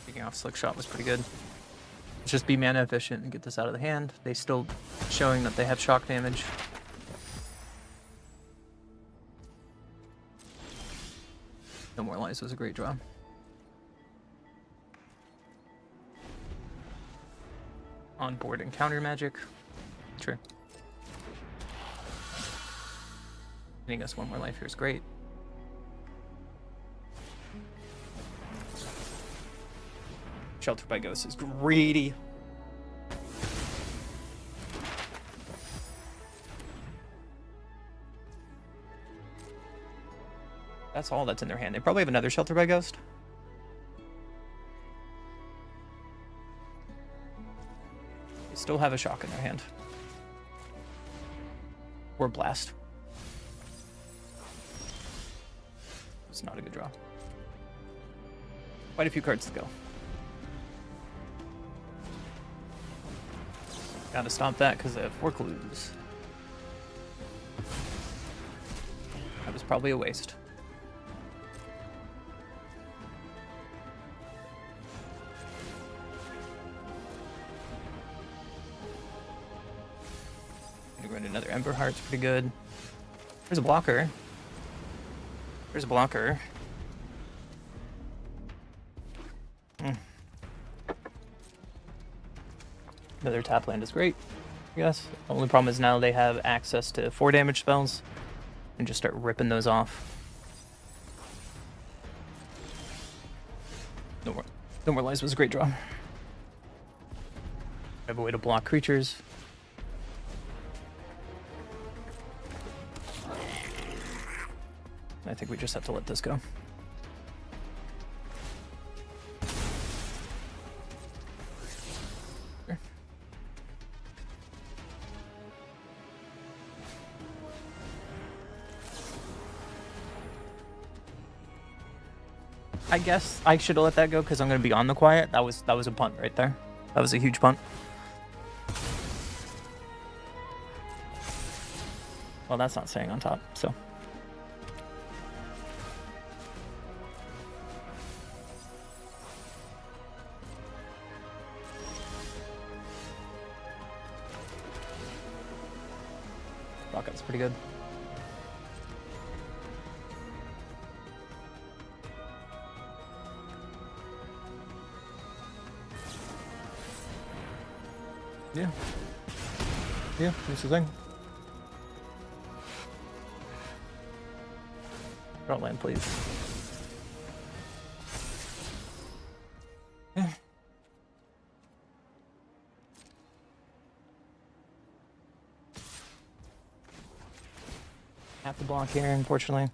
Taking off Slick Shot was pretty good. Let's just be mana efficient and get this out of the hand. They still showing that they have shock damage. No More Lies was a great draw. Onboard and counter magic. Sure. Getting us 1 more life here is great. Shelter by Ghost is greedy. That's all that's in their hand. They probably have another Shelter by Ghost. They still have a Shock in their hand. Or Blast. It's not a good draw. Quite a few cards to go. Gotta stop that because they have 4 clues. That was probably a waste. Gonna run another Ember Heart's pretty good. There's a blocker. There's a blocker. Another tap land is great, I guess. The only problem is now they have access to 4 damage spells and just start ripping those off. No More Lies was a great draw. I have a way to block creatures. I think we just have to let this go. I guess I should have let that go because I'm going to be on the quiet. That was a punt right there. That was a huge punt. Well, that's not staying on top, so. Rocket's pretty good. Yeah. Yeah, that's the thing. Draw land, please. Yeah. Have to block here, unfortunately.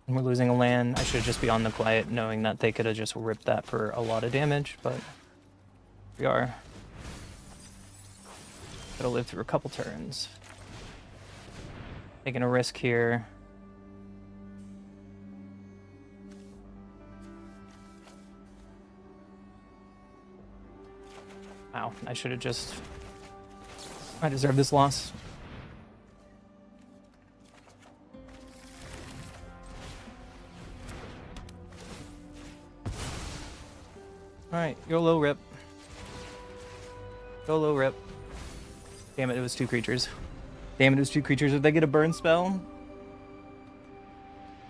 And we're losing a land. I should just be on the quiet, knowing that they could have just ripped that for a lot of damage, but we are. Gotta live through a couple turns. Taking a risk here. Wow, I should have just... I deserve this loss. Alright, YOLO rip. YOLO rip. Damn it, it was 2 creatures. Damn it, it was 2 creatures. Did they get a burn spell?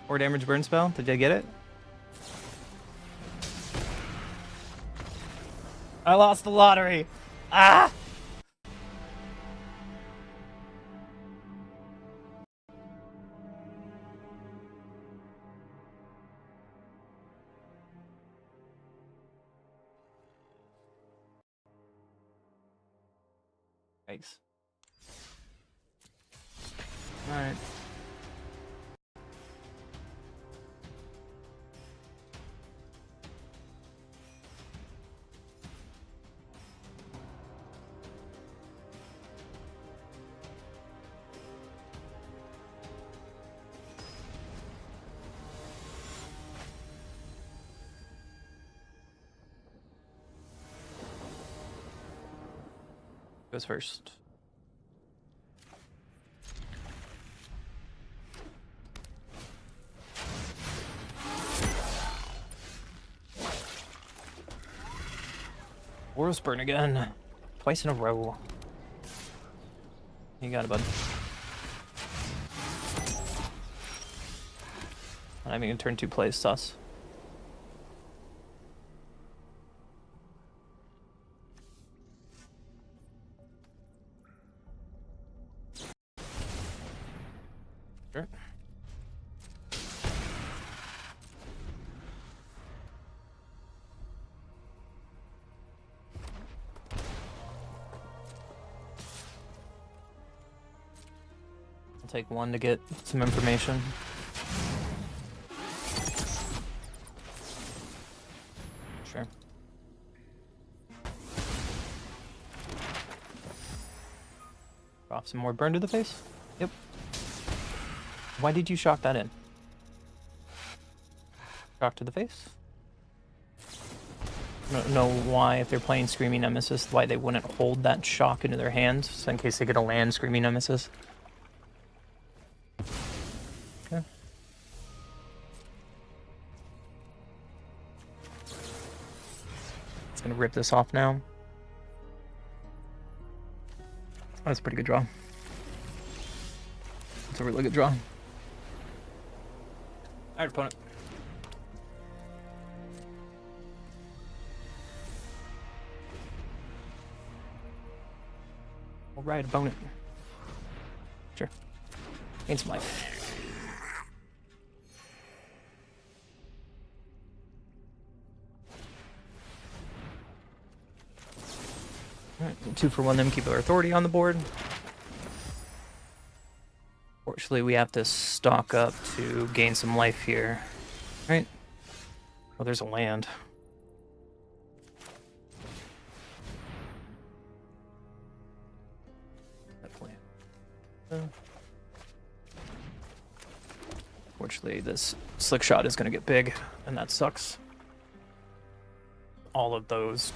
4 damage burn spell? Did they get it? I lost the lottery! Ah! Thanks. Alright. Goes first. Boros burn again. Twice in a row. You got it, bud. I'm even gonna turn 2 plays sus. Sure. I'll take 1 to get some information. Sure. Drop some more burn to the face? Yep. Why did you shock that in? Shock to the face? I don't know why, if they're playing Screaming Nemesis, why they wouldn't hold that shock into their hand, so in case they get a land Screaming Nemesis. Okay. It's gonna rip this off now. That's a pretty good draw. It's a really good draw. Alright, opponent. Alright, opponent. Sure. Gain some life. Alright, 2 for 1 them, keep our authority on the board. Fortunately, we have to stock up to gain some life here. Right? Oh, there's a land. Definitely. Fortunately, this slick shot is going to get big, and that sucks. All of those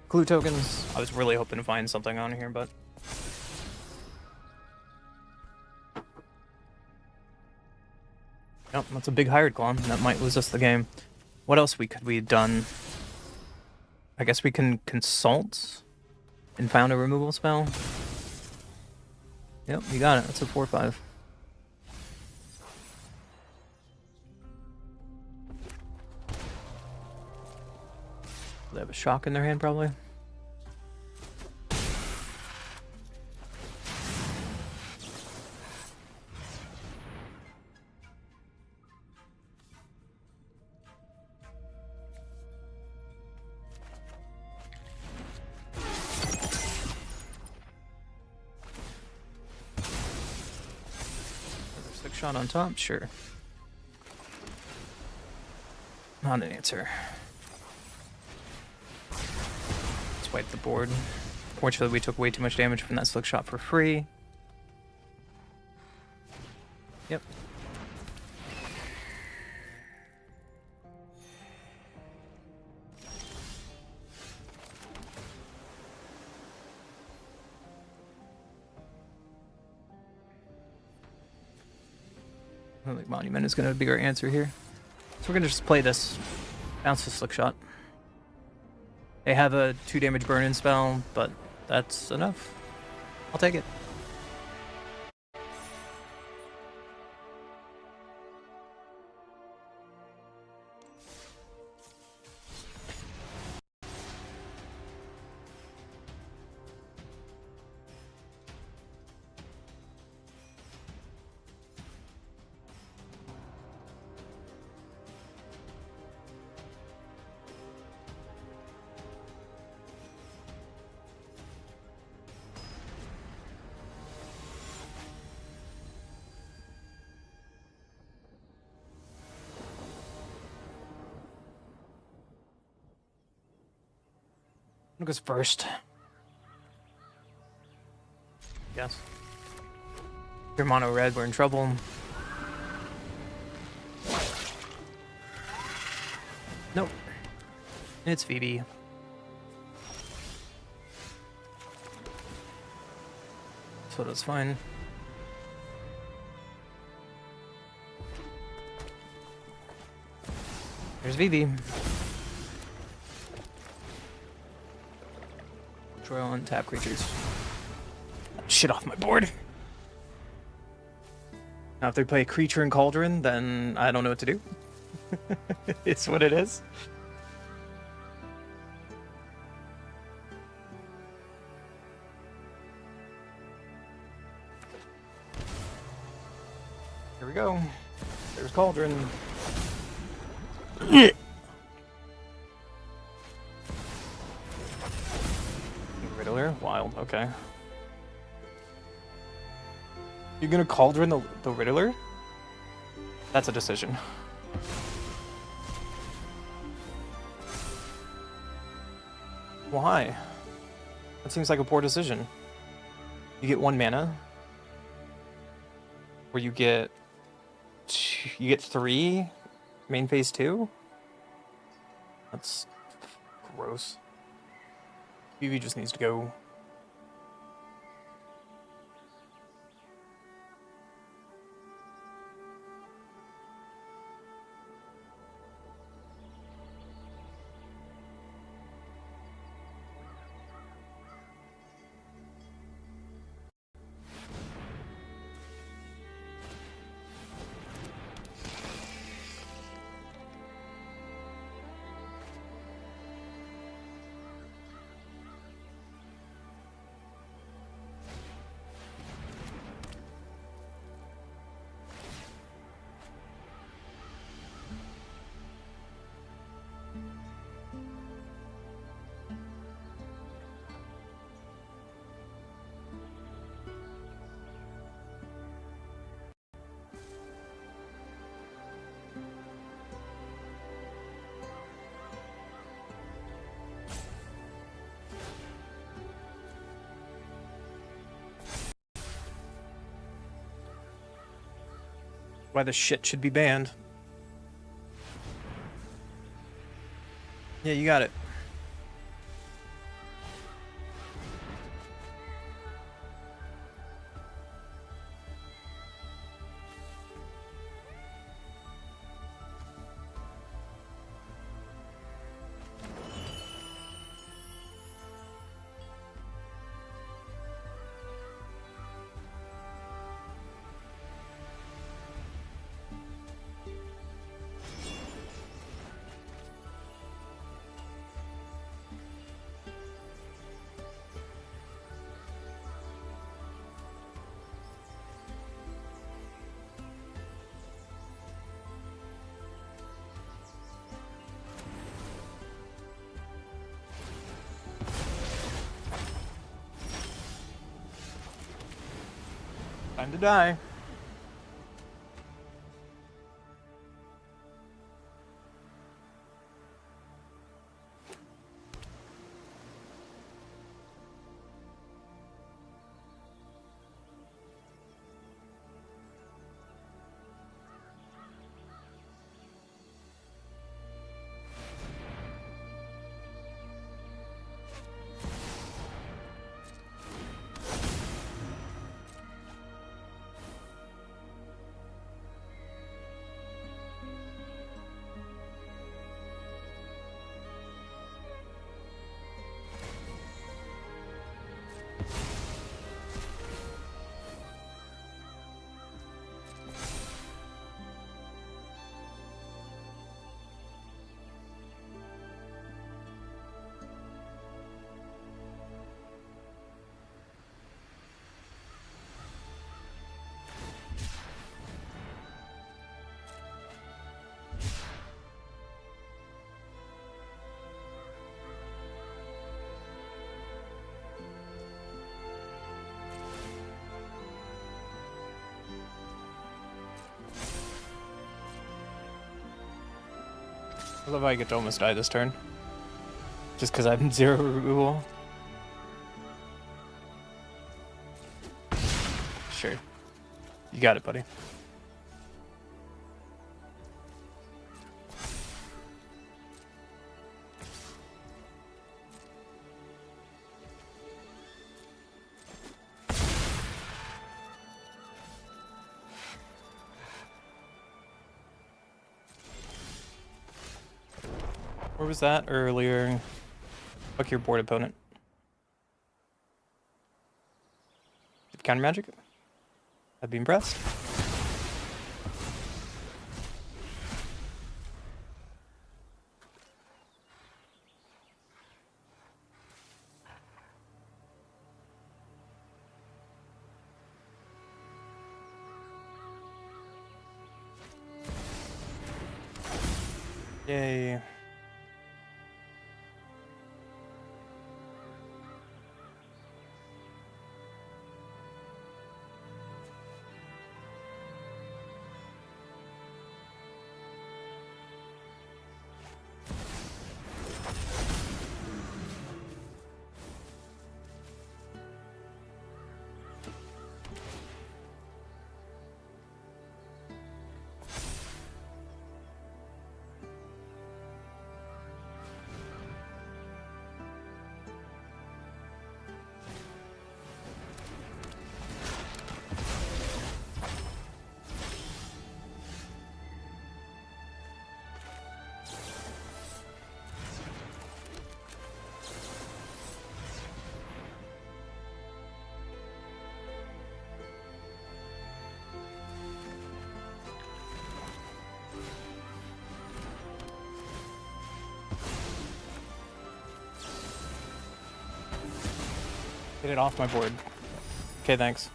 clue tokens. I was really hoping to find something on here, but... Yep, that's a big hired clone. That might lose us the game. What else could we have done? I guess we can consult and found a removal spell. Yep, you got it. That's a 4/5. They have a shock in their hand, probably. Slick shot on top, sure. Not an answer. Let's wipe the board. Fortunately, we took way too much damage from that slick shot for free. Yep. I think Monument is going to be our answer here. So we're going to just play this. Bounce the slick shot. They have a 2 damage burn-in spell, but that's enough. I'll take it. Who goes first? Yes. If you're mono red, we're in trouble. Nope. It's Phoebe. So that's fine. There's Vivi. Draw on tap creatures. Shit off my board. Now, if they play a creature in Cauldron, then I don't know what to do. It's what it is. Here we go. There's Cauldron. Riddler? Wild, okay. You're gonna Cauldron the Riddler? That's a decision. Why? That seems like a poor decision. You get 1 mana. Or you get 3 main phase 2? That's gross. Vivi just needs to go. Why the shit should be banned. Yeah, you got it. Time to die. I love how I get to almost die this turn. Just because I'm 0 removal. Sure. You got it, buddy. Where was that earlier? Fuck your board opponent. Counter magic? I'd be impressed. Yay. Get it off my board. Okay, thanks.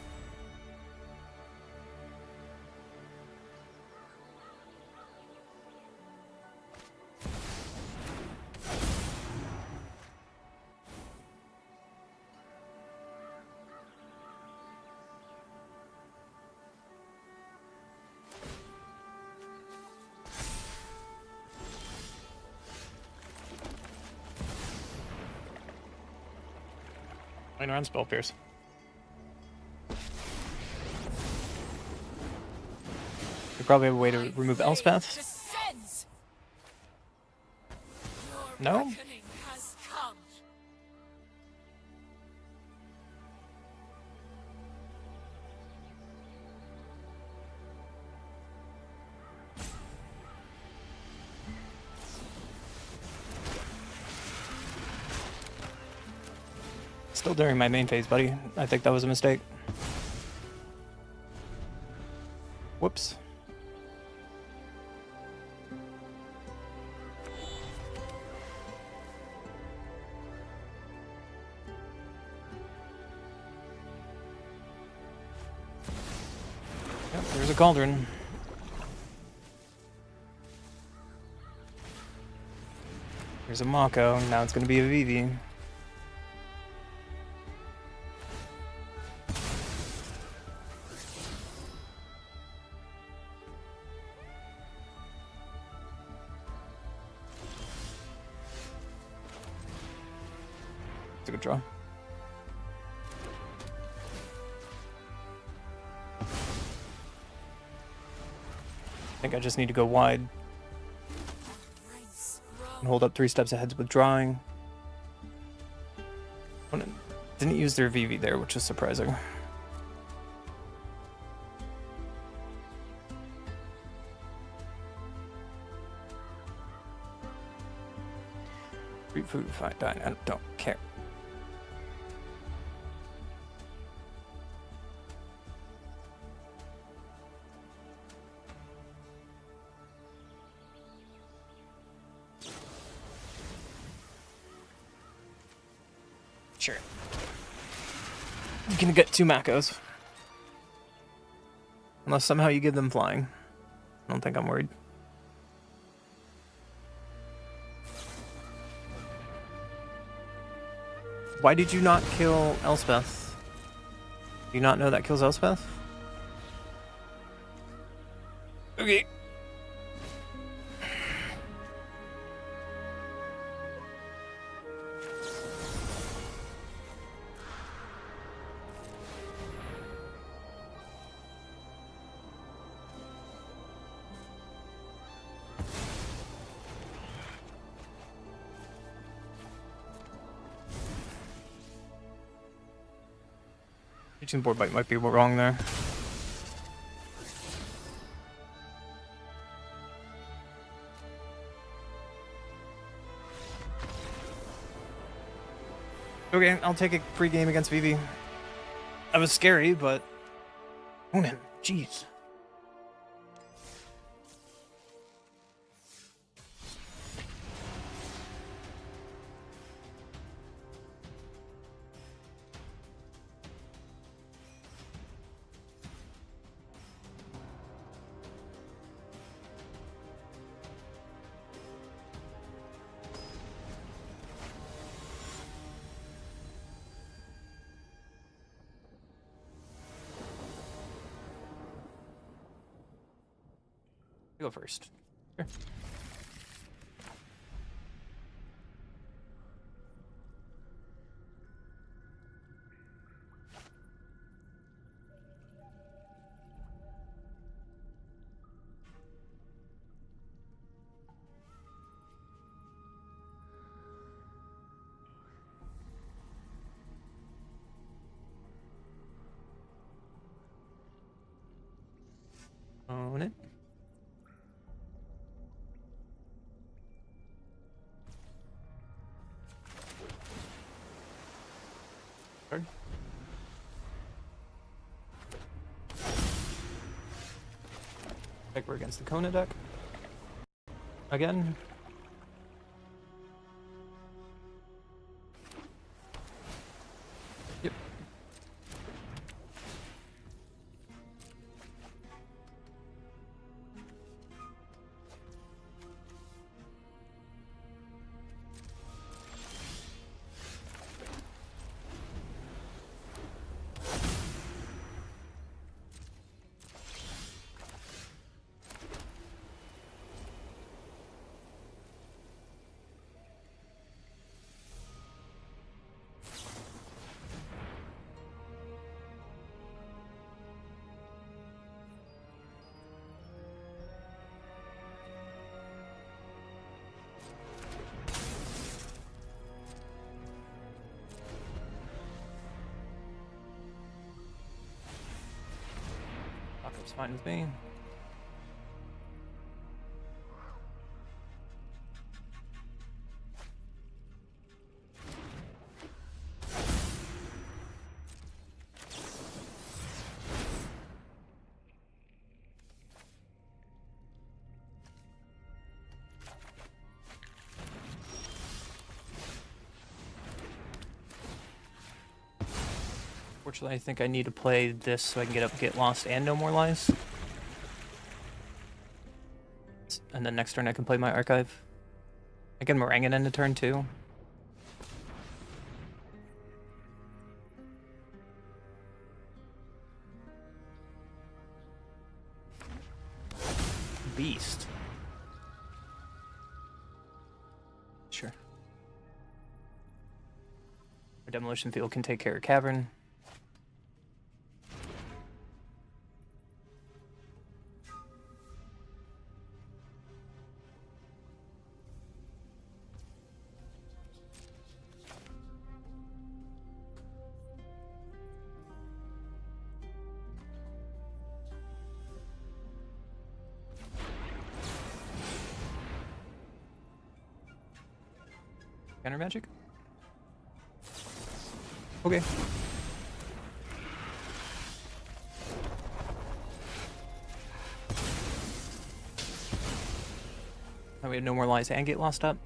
Playing around Spell Pierce. We probably have a way to remove Elspeth. Descends. Your No? reckoning has come. Still during my main phase, buddy. I think that was a mistake. Whoops. Yep, there's a cauldron. There's a Mako, now it's gonna be a Vivi. It's a good draw. I think I just need to go wide Race and hold up 3 steps ahead with drawing. Didn't use their VV there, which is surprising. Free food, fine dine, I don't care. Sure. You can get 2 Makos. Unless somehow you give them flying. I don't think I'm worried. Why did you not kill Elspeth? Do you not know that kills Elspeth? Okay. Reaching board bite might be wrong there. Okay, I'll take a free game against Vivi. That was scary, but... Oh man, jeez. You go first. Sure. Own it. Sorry. Like we're against the Kona deck. Again. Yep. Lockup's fine with me. Fortunately, I think I need to play this so I can get lost and no more lies. And then next turn I can play my archive. I can meringue it into turn 2. Beast. Sure. Our demolition field can take care of cavern. Counter magic? Okay. Now we have no more lies and get lost up.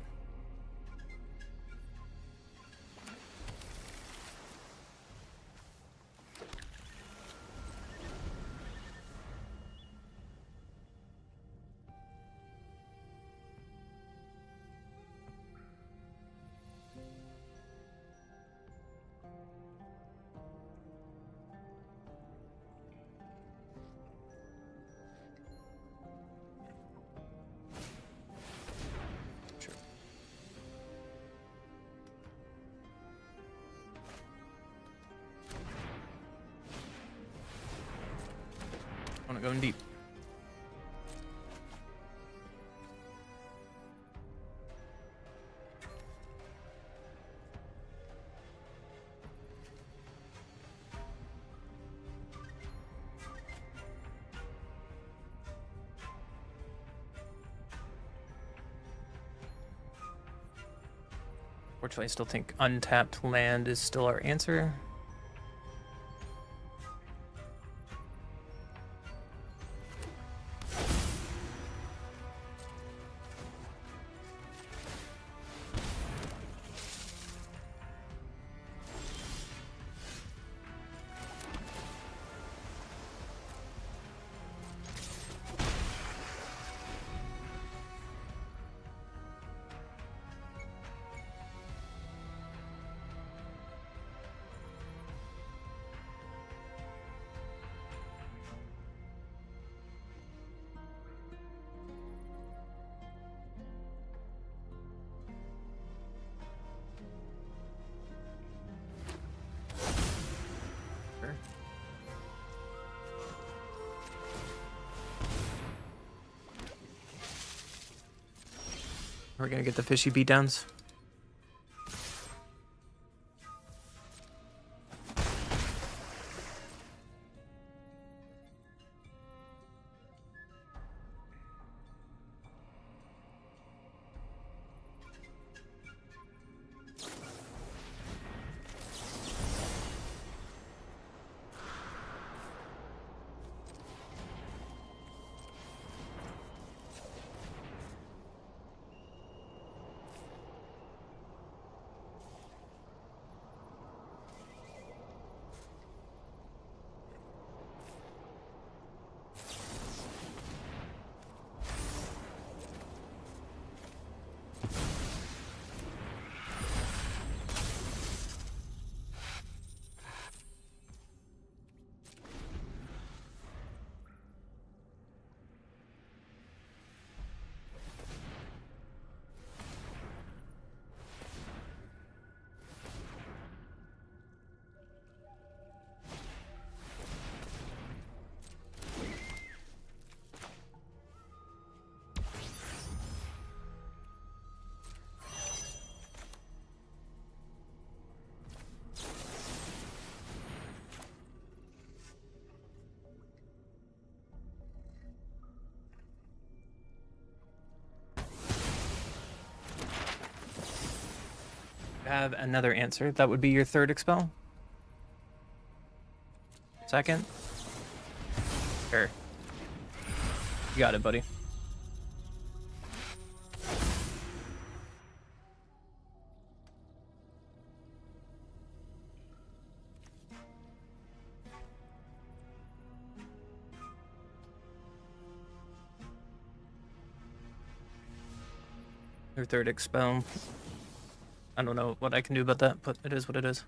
I'm not going deep. Fortunately, I still think untapped land is still our answer. Sure. We're gonna get the fishy beatdowns. Have another answer. That would be your third expel. Second. Sure. You got it, buddy. Your third expel. I don't know what I can do about that, but it is what it is.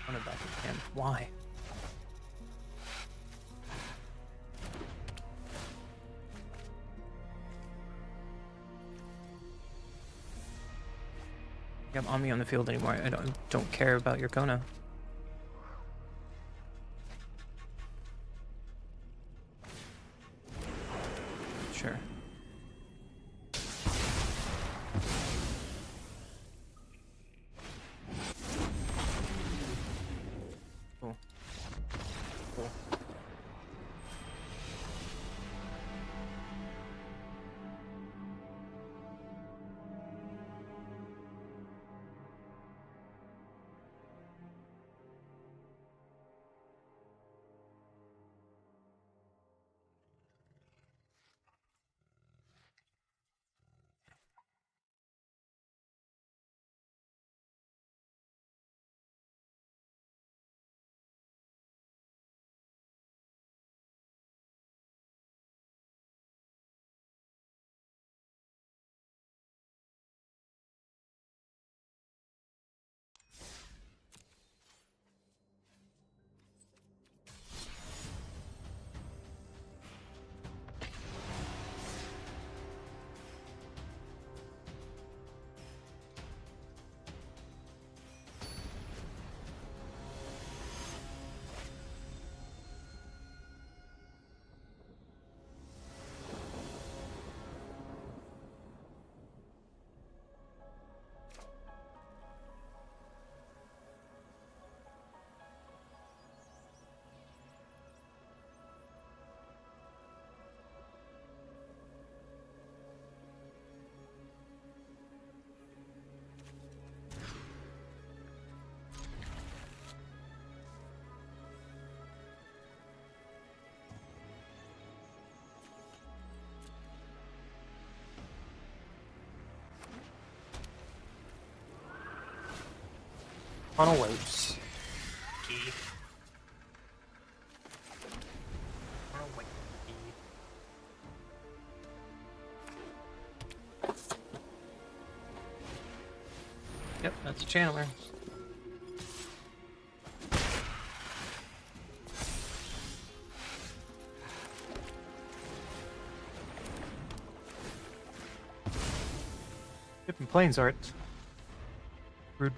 Run it back again. Why? You have Omni on the field anymore. I don't care about your Kona. Sure. Cool. Cool. Funnel waves. Key. Funnel wave key. Yep, that's a channeler. Yep, and planes art. Rude.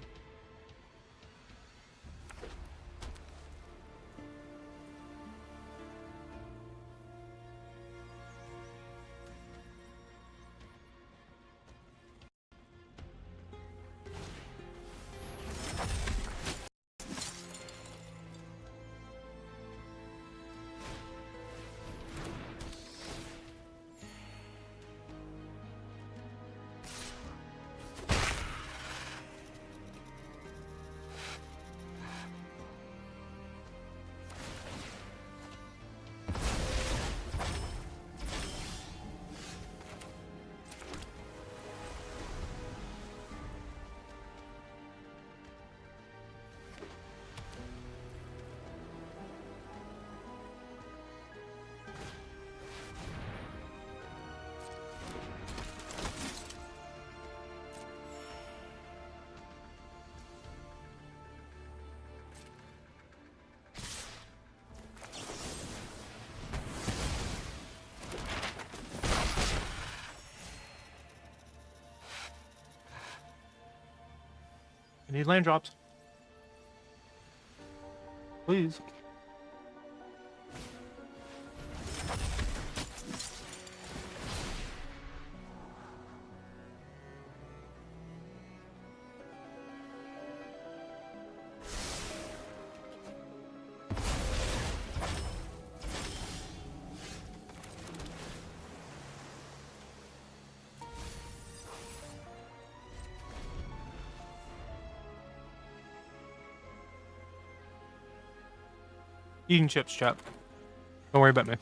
I need land drops. Please. Eating chips, chap. Don't worry about me.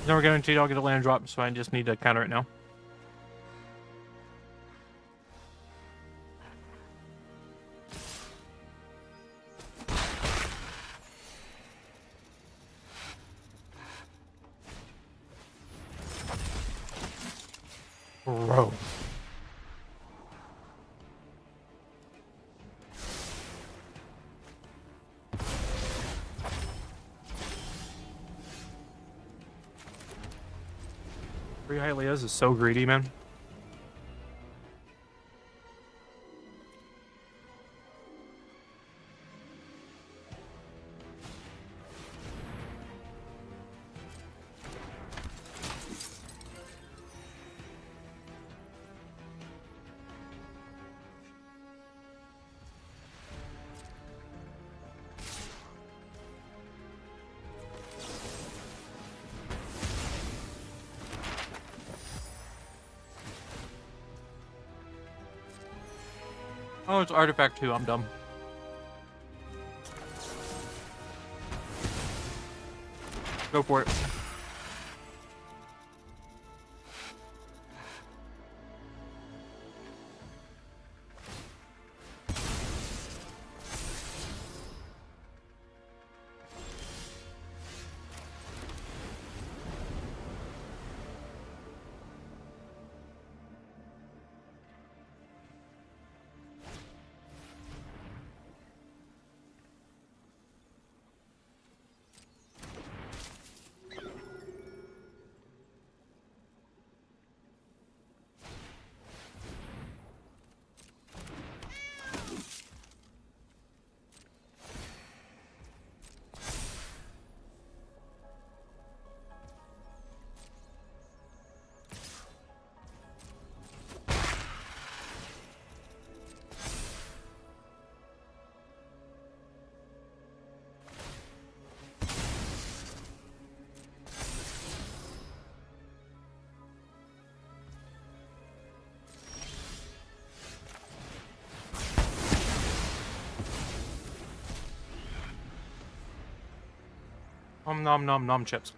Never guaranteed I'll get a land drop, so I just need to counter it now. Bro. Three Hylias is so greedy, man. Oh, it's Artifact 2. I'm dumb. Go for it. Nom nom nom nom chips.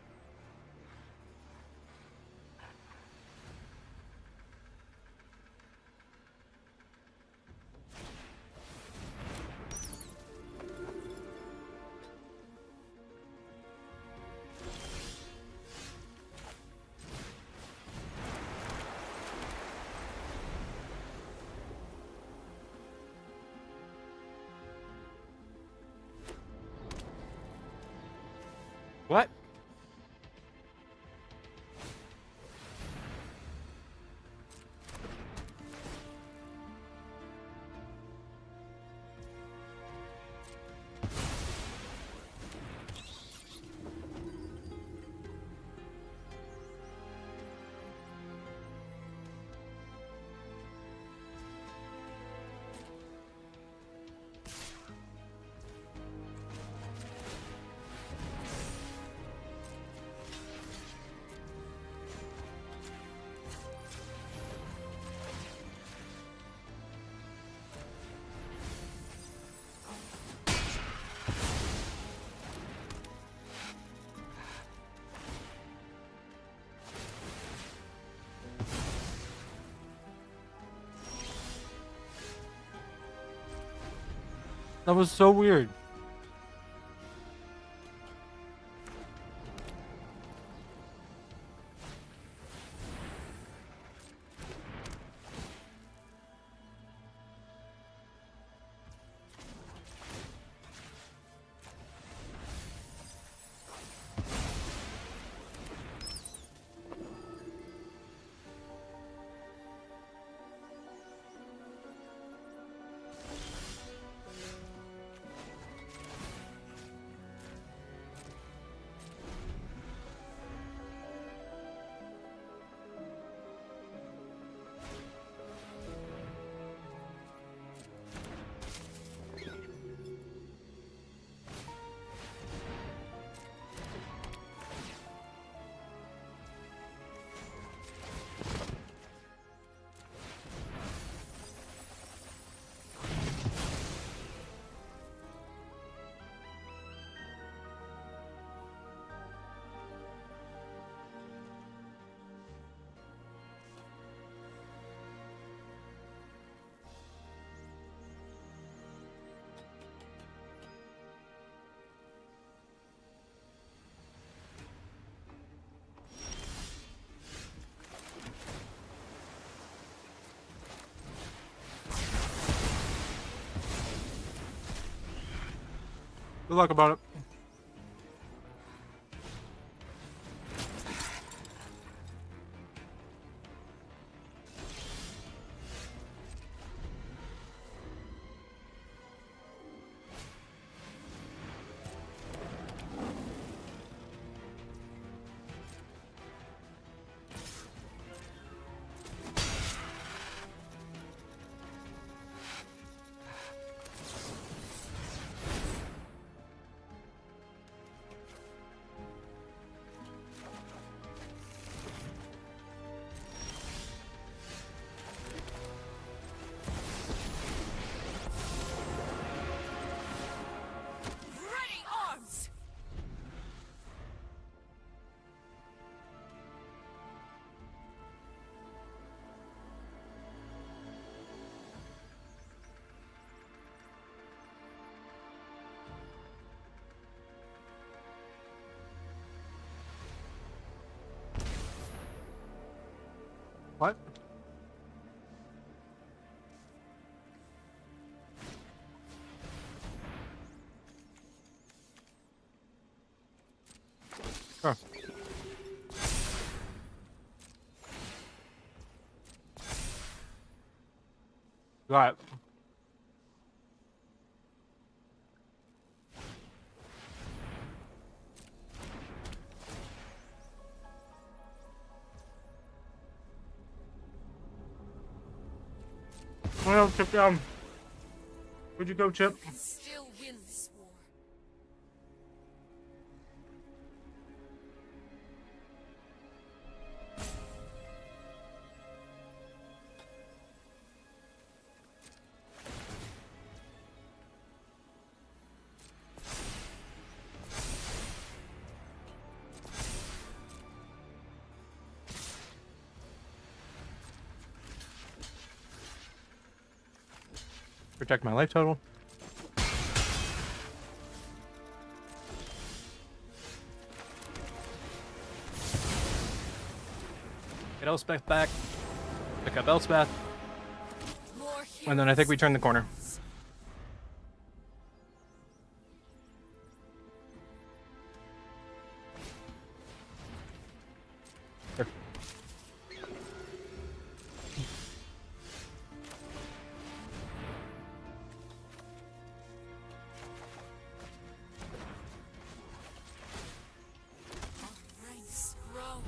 That was so weird. Good luck about it. Ready arms! What? Sure. Got it. Well, Chip down. Where'd you go, Chip? Can still win this war. Protect my life total. Get Elspeth back. Pick up Elspeth. More And then I think we turn the corner. Here. ranks grow.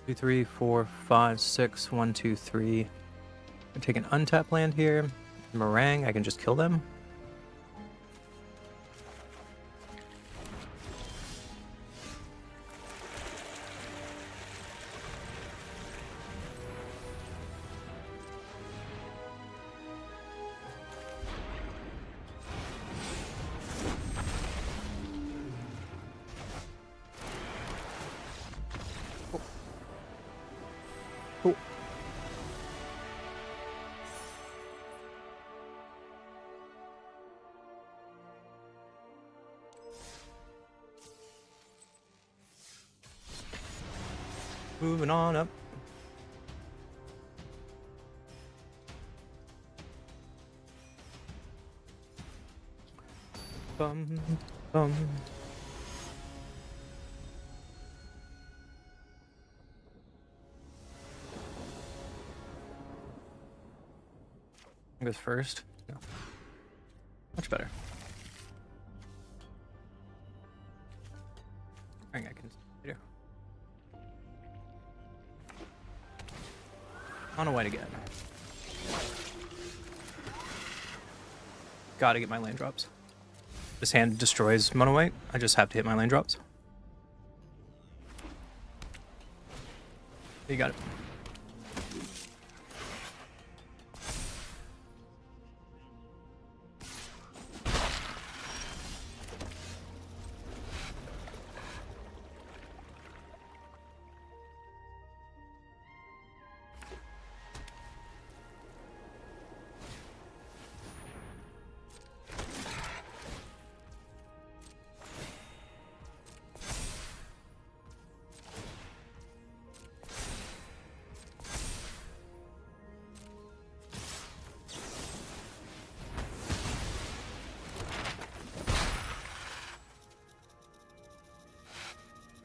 Two, 3, 4, 5, 6, 1, 2, 3. I take an untapped land here. Meringue, I can just kill them. Moving on up. Bum, bum. Goes first. No. Much better. I think I can do. On a white again. Gotta get my land drops. This hand destroys mono white. I just have to hit my land drops. You got it.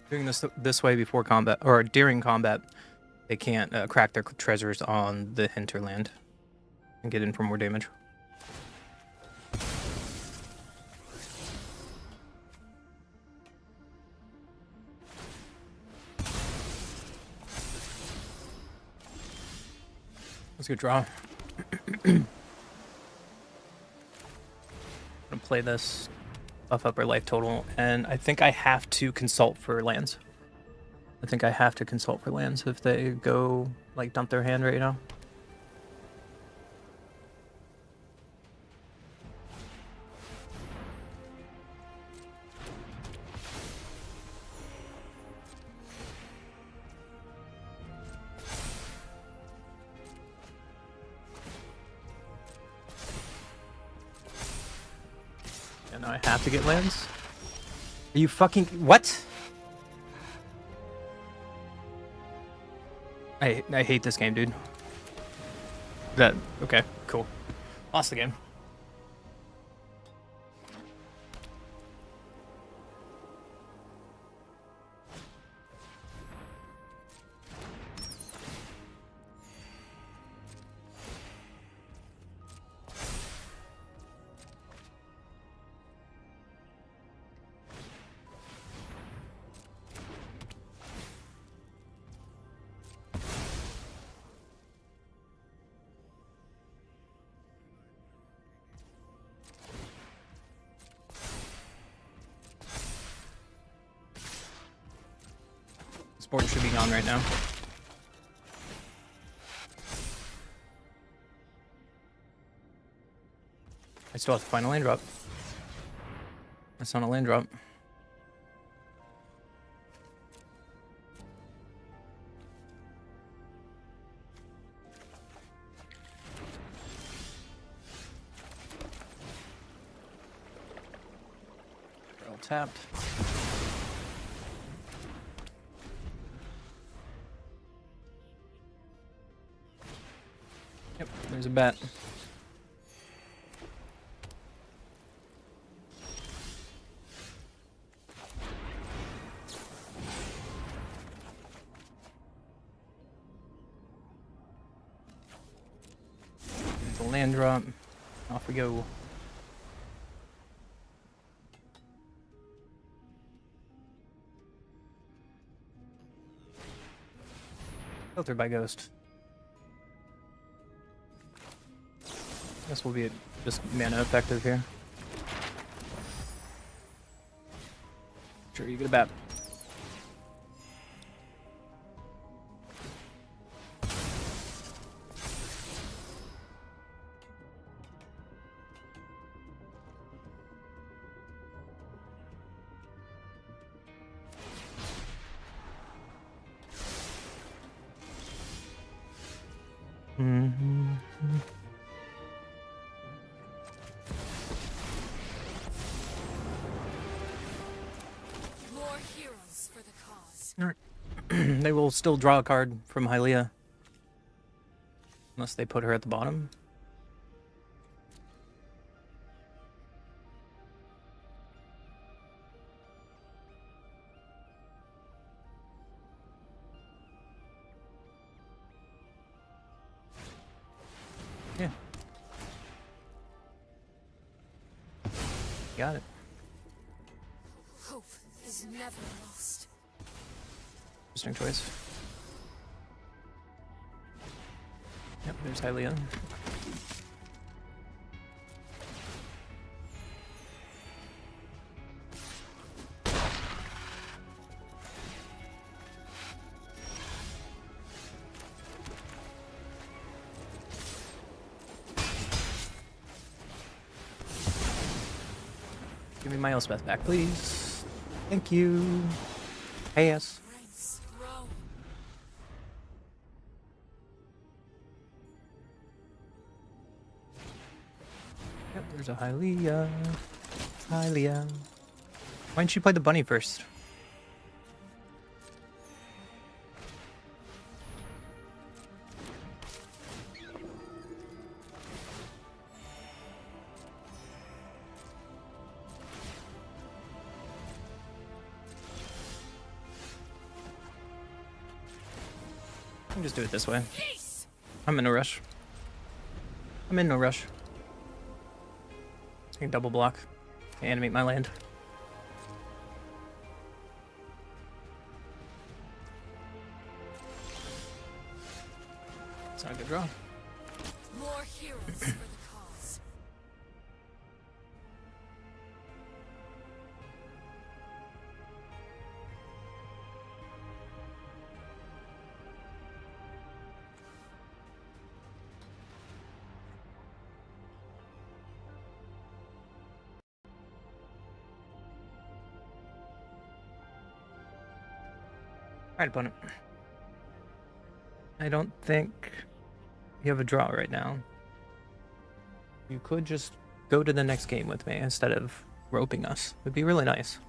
Doing this way before combat or during combat, they can't crack their treasures on the hinterland and get in for more damage. That's a good draw. I'm gonna play this. Buff up our life total, and I think I have to consult for lands. I think I have to consult for lands if they go, like, dump their hand right now. And now I have to get lands. Are you fucking what? I hate this game, dude. That okay, cool. Lost the game. Sport should be gone right now. I still have to find a land drop. That's not a land drop. They're all tapped. Yep, there's a bat. There's a land drop. Off we go. Filtered by Ghost. This will be just mana effective here. Sure, you get a bat. More heroes for the cause. Alright. They will still draw a card from Hylia. Unless they put her at the bottom. Yeah. Got it. Hope is never lost. Interesting choice. Yep, there's Hylia. Give me my Elspeth back, please. Thank you. Hey, yes. Ranks grow. Yep, there's a Hylia. Hylia. Why didn't you play the bunny first? I can just do it this way. Peace. I'm in no rush. I'm in no rush. I can double block. Animate my land. It's not a good draw. More heroes for the cause. Alright, opponent. I don't think you have a draw right now. You could just go to the next game with me instead of roping us. It would be really nice.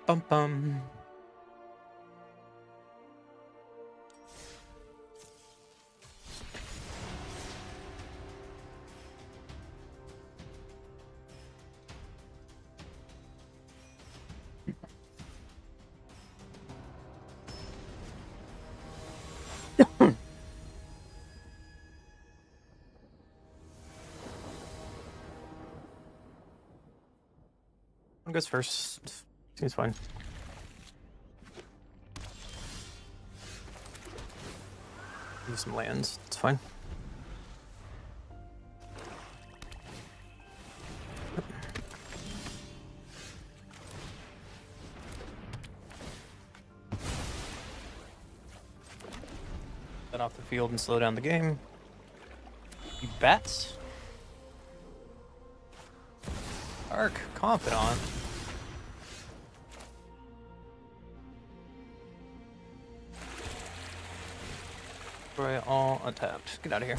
Bum bum. One goes first. Seems fine. Use some lands. It's fine. Get off the field and slow down the game. You bet. Arc, Confidant. Destroy all untapped. Get out of here.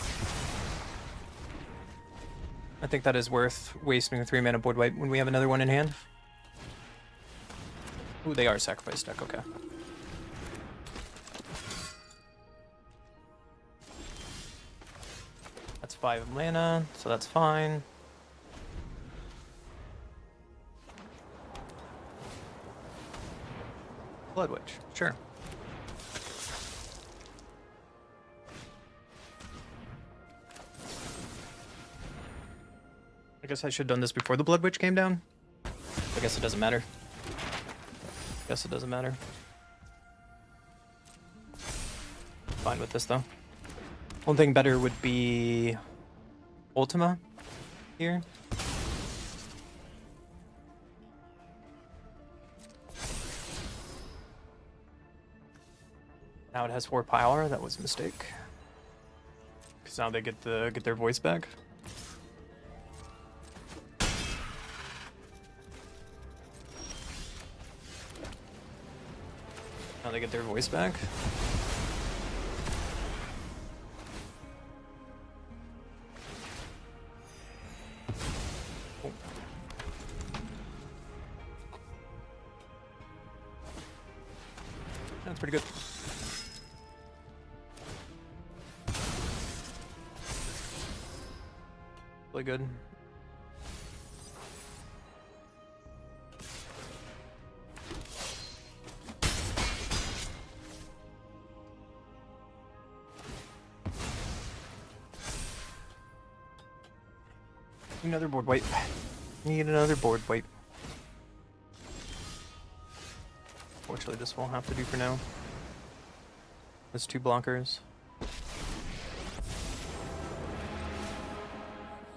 I think that is worth wasting a 3-mana board wipe when we have another one in hand. Ooh, they are sacrifice deck, okay. That's 5 mana, so that's fine. Blood Witch, sure. I guess I should have done this before the Blood Witch came down. I guess it doesn't matter. Guess it doesn't matter. Fine with this though. One thing better would be Ultima here. Now it has 4 power. That was a mistake. Because now they get their voice back. Now they get their voice back. Oh. That's pretty good. Really good. Another board wipe. Need another board wipe. Fortunately, this will have to do for now. There's 2 blockers.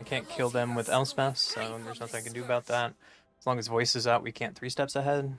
I can't kill them with Elspeth, so there's nothing I can do about that. As long as voice is out, we can't 3 steps ahead.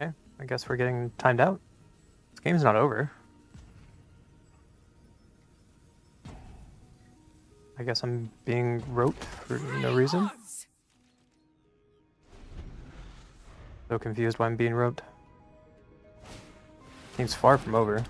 Okay, I guess we're getting timed out. This game's not over. I guess I'm being roped for no reason. So confused why I'm being roped. Seems far from over.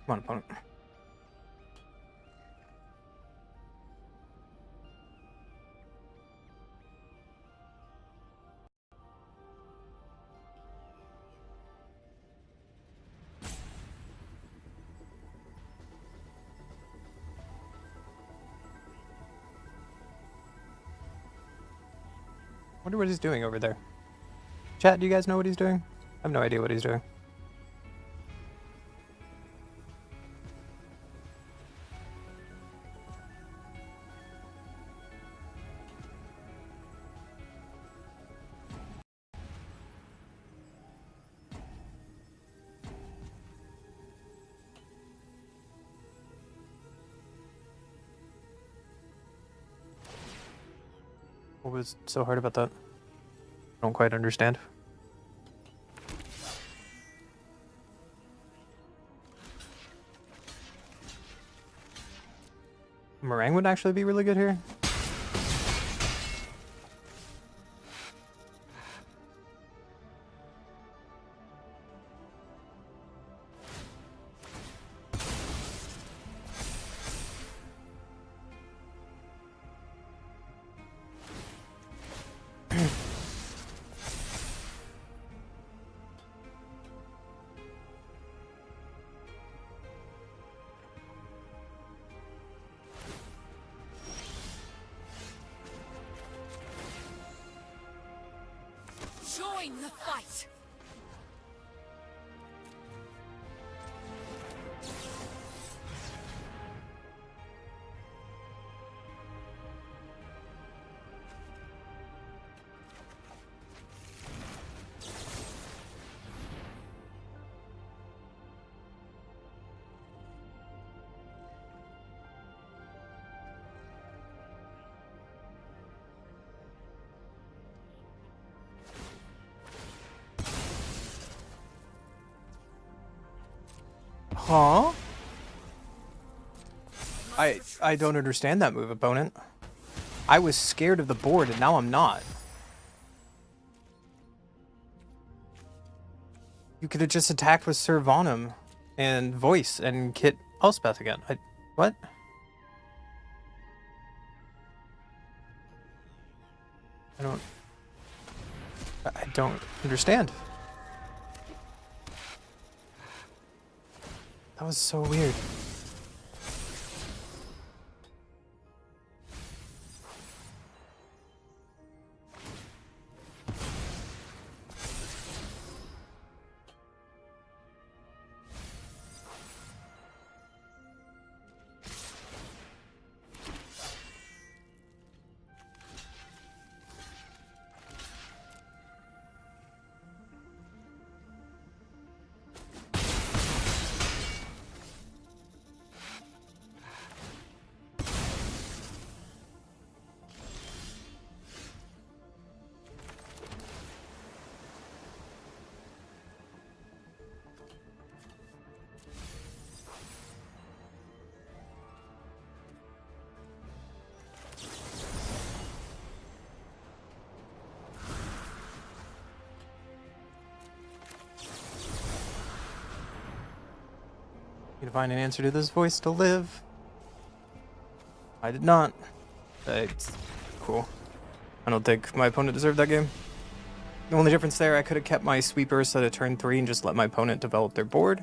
Come on, opponent. wonder what he's doing over there. Chat, do you guys know what he's doing? I have no idea what he's doing. What was so hard about that? I don't quite understand. Meringue would actually be really good here. Join the fight! Huh? I don't understand that move, opponent. I was scared of the board and now I'm not. You could have just attacked with Servanum and Voice and hit Elspeth again. What? I don't understand. That was so weird. Need to find an answer to this voice to live. I did not. It's cool. I don't think my opponent deserved that game. The only difference there, I could have kept my sweeper set at turn 3 and just let my opponent develop their board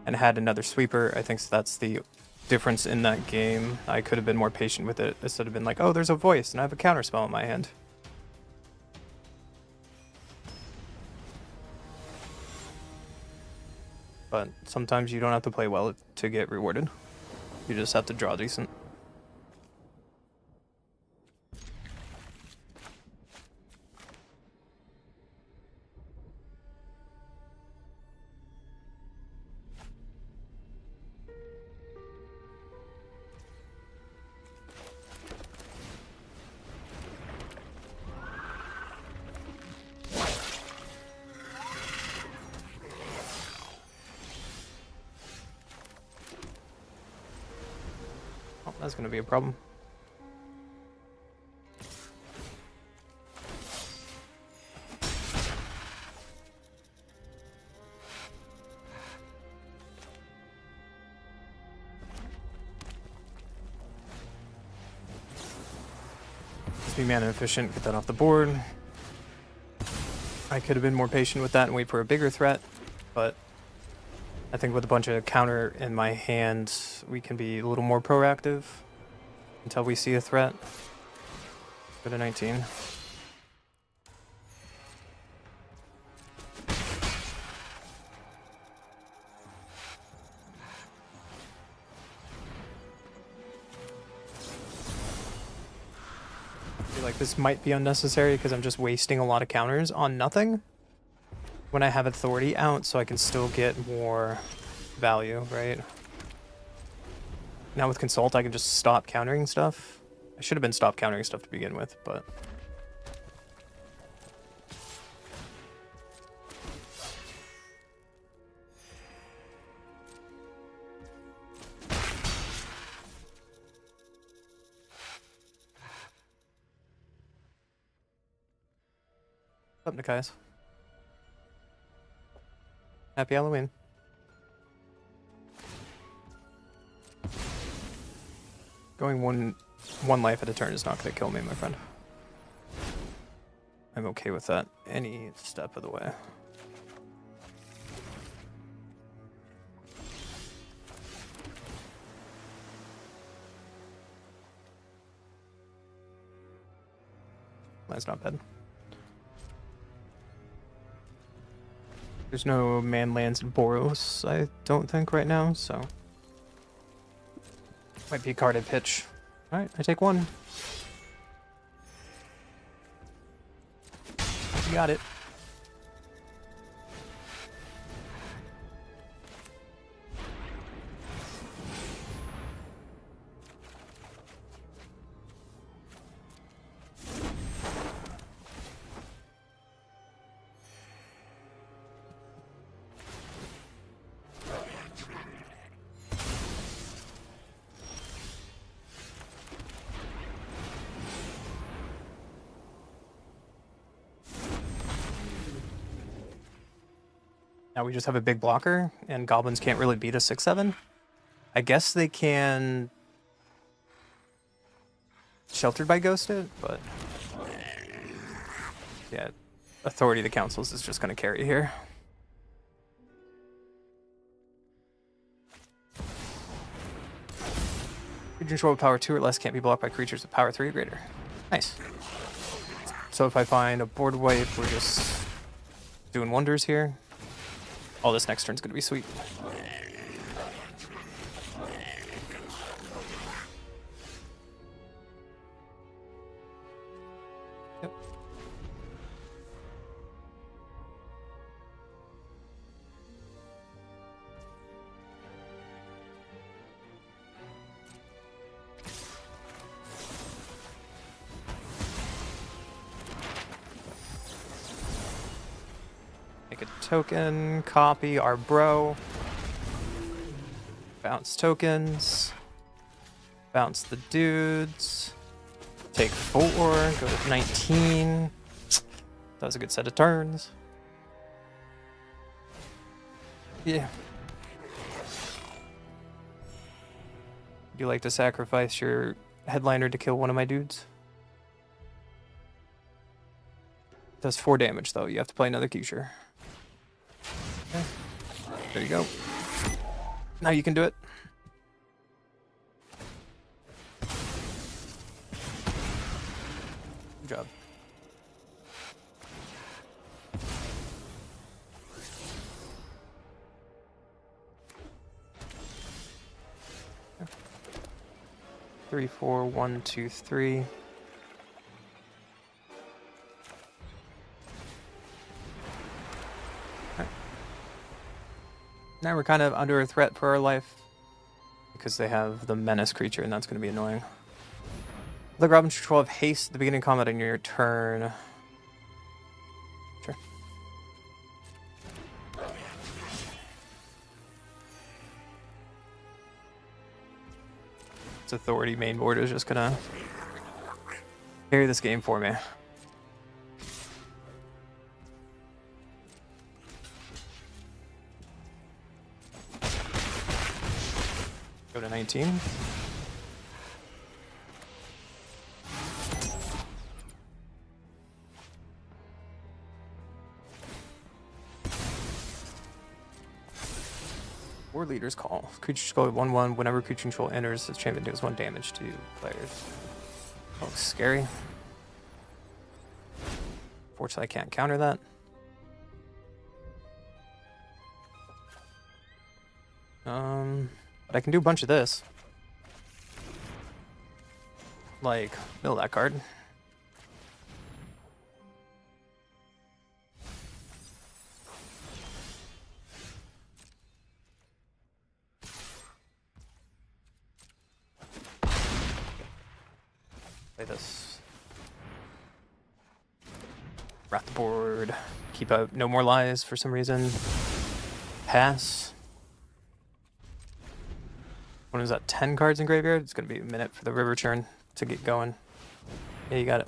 and had another sweeper. I think that's the difference in that game. I could have been more patient with it instead of been like, oh, there's a voice and I have a counterspell in my hand. But sometimes you don't have to play well to get rewarded. You just have to draw decent. Oh, that's gonna be a problem. Just be mana efficient, get that off the board. I could have been more patient with that and wait for a bigger threat, but I think with a bunch of counter in my hand, we can be a little more proactive until we see a threat. Go to 19. like this might be unnecessary because I'm just wasting a lot of counters on nothing when I have Authority out, so I can still get more value, right? Now with Consult, I can just stop countering stuff. I should have been stop countering stuff to begin with, but... What's up, Nikai's? Happy Halloween. Going one life at a turn is not going to kill me, my friend. I'm okay with that any step of the way. That's not bad. There's no man lands in Boros, I don't think, right now, so... Might be a carded pitch. Alright, I take one. You got it. Now we just have a big blocker, and goblins can't really beat a 6/7. I guess they can Sheltered by Ghosted, but yeah, Authority of the Councils is just going to carry here. Creature control with power 2 or less can't be blocked by creatures with power 3 or greater. Nice. So if I find a board wipe, we're just doing wonders here. Oh, this next turn's gonna be sweet. Yep. Make a token, copy our bro. Bounce tokens. Bounce the dudes. Take 4, go to 19. That was a good set of turns. Yeah. Would you like to sacrifice your headliner to kill one of my dudes? Does 4 damage though. You have to play another Kusher. Okay. There you go. Now you can do it. Good job. Okay. 3, 4, 1, 2, 3. Now we're kind of under a threat for our life because they have the menace creature, and that's going to be annoying. The goblins control of haste at the beginning of combat on your turn. Sure. Its Authority main board is just going to carry this game for me. Go to 19. War Leader's Call. Creature control 1/1. Whenever creature control enters, this champion deals 1 damage to players. Oh, scary. Fortunately, I can't counter that. But I can do a bunch of this. Like, mill that card. Play this. Wrath the board. Keep out no more lies for some reason. Pass. When is that? 10 cards in graveyard? It's gonna be a minute for the river churn to get going. Yeah, you got it.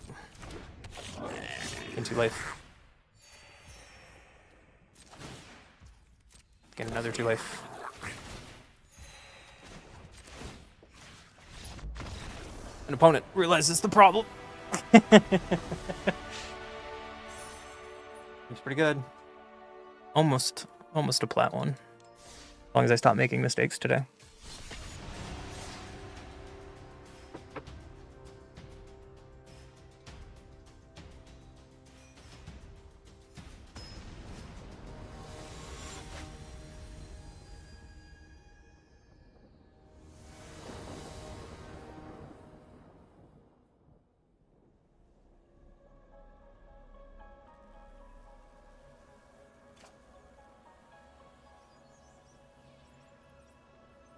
Into life. Get another 2 life. An opponent realizes the problem. It's pretty good. Almost a plat one. As long as I stop making mistakes today.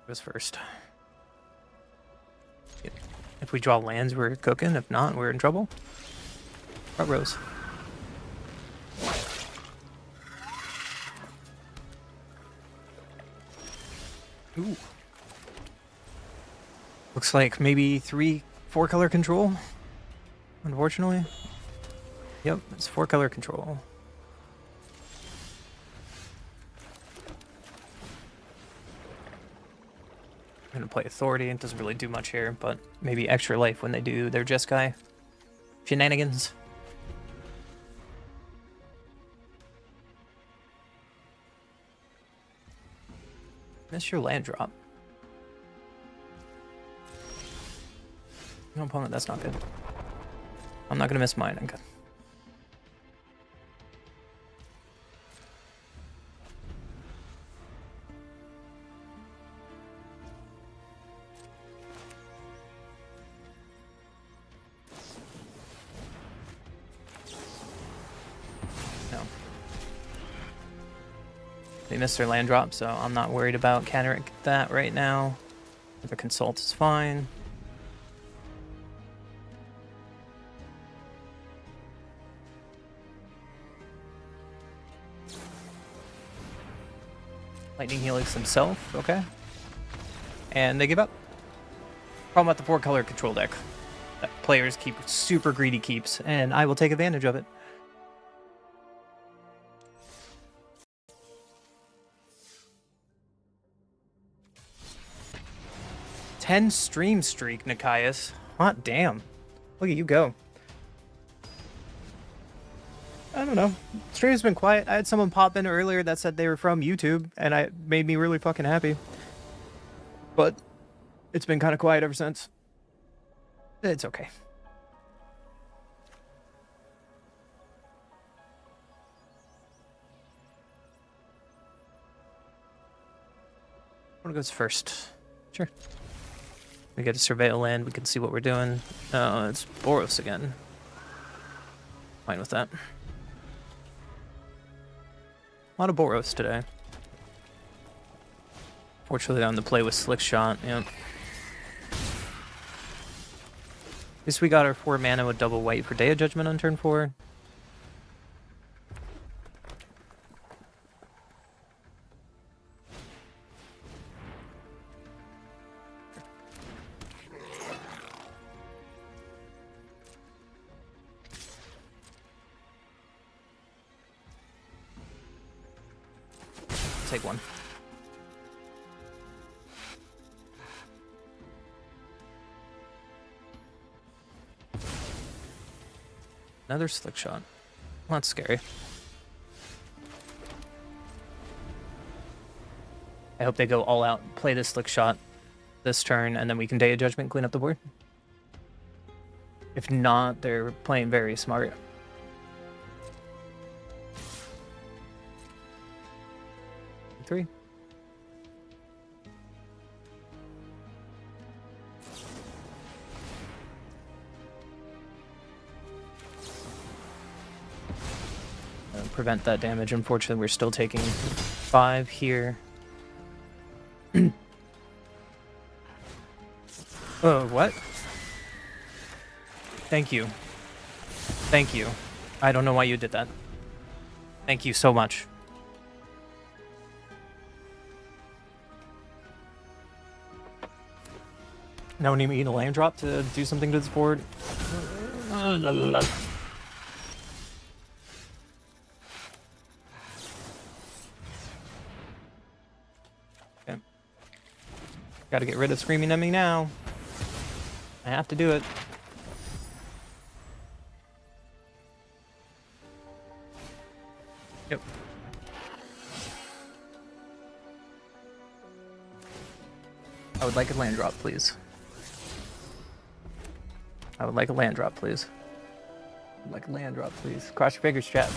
Goes first. If we draw lands, we're cooking. If not, we're in trouble. Front rows. Ooh. Looks like maybe 4 color control. Unfortunately. Yep, it's 4 color control. I'm gonna play Authority. It doesn't really do much here, but maybe extra life when they do their Jeskai shenanigans. Miss your land drop. No opponent, that's not good. I'm not gonna miss mine. I'm good. They missed their land drop, so I'm not worried about countering that right now. The consult is fine. Lightning Helix himself, okay. And they give up. Problem with the 4 color control deck. Players keep super greedy keeps, and I will take advantage of it. "10 stream streak, Nikias. Hot damn. Look at you go. I don't know. Stream's been quiet. I had someone pop in earlier that said they were from YouTube, and it made me really fucking happy. But it's been kind of quiet ever since. It's okay. What goes first? Sure. We get to surveil land, we can see what we're doing. It's Boros again. Fine with that. A lot of Boros today. Fortunately, on the play with Slick Shot, yep. At least we got our 4 mana with double white for Day of Judgment on turn 4. Take one. Another Slick Shot. Well, that's scary. I hope they go all out, play this Slick Shot this turn, and then we can Day of Judgment, clean up the board. If not, they're playing very smart. Three. Prevent that damage. Unfortunately, we're still taking 5 here. Oh, what? Thank you. Thank you. I don't know why you did that. Thank you so much. Now we need a land drop to do something to this board. Okay. Gotta get rid of Screaming Emmy now. I have to do it. Yep. I would like a land drop, please. I would like a land drop, please. I would like a land drop, please. Cross your fingers, chat.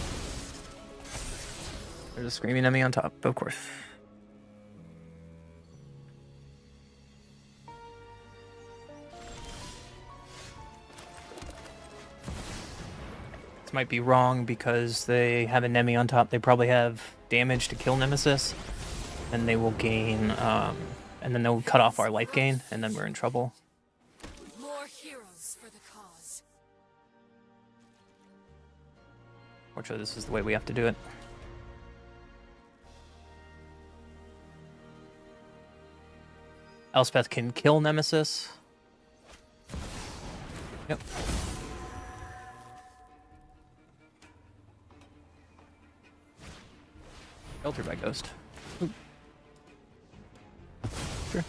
There's a Screaming Emmy on top, of course. This might be wrong because they have a Nemi on top. They probably have damage to kill Nemesis, and they will gain, and then they'll cut off our life gain, and then we're in trouble. More heroes for the cause. Fortunately, this is the way we have to do it. Elspeth can kill Nemesis. Yep. Sheltered by Ghost. Ooh. Sure.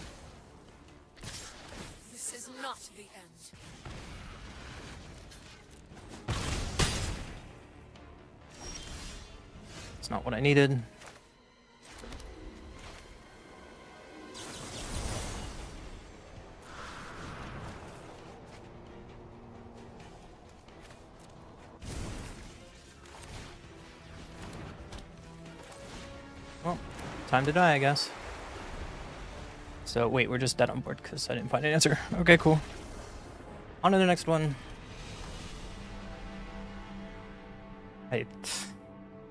This is not the end. It's not what I needed. Well, time to die, I guess. So, wait, we're just dead on board because I didn't find an answer. Okay, cool. On to the next one.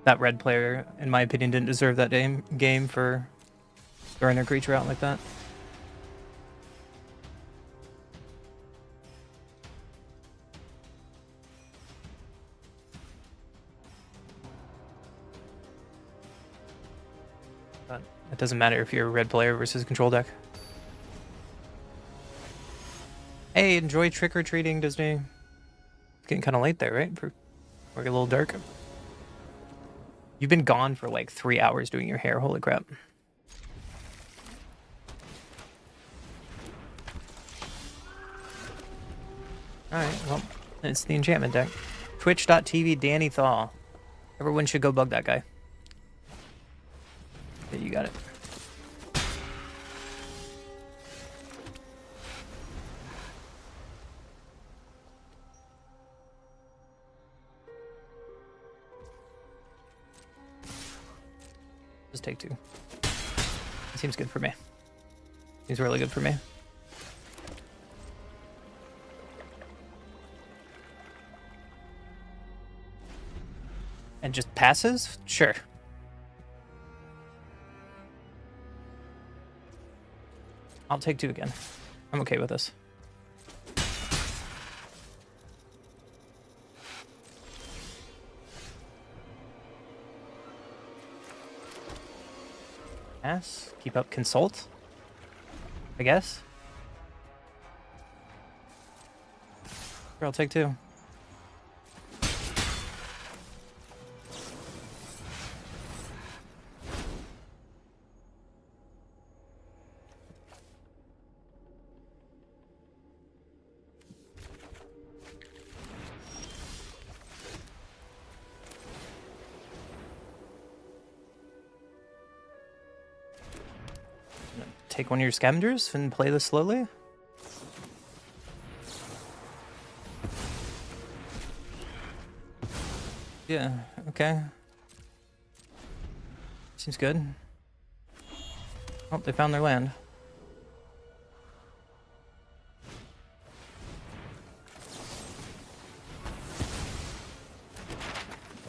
That red player, in my opinion, didn't deserve that game for throwing their creature out like that. But it doesn't matter if you're a red player versus control deck. Hey, enjoy trick-or-treating, Disney. It's getting kind of late there, right? We're a little dark. You've been gone for like 3 hours doing your hair. Holy crap. Alright, well, it's the enchantment deck. Twitch.tv Danny Thaw. Everyone should go bug that guy. Yeah, you got it. Just take two. It seems good for me. Seems really good for me. And just passes? Sure. I'll take two again. I'm okay with this. Pass. Keep up consult. I guess. Sure, I'll take two. Take one of your scavengers and play this slowly. Yeah, okay. Seems good. Oh, they found their land.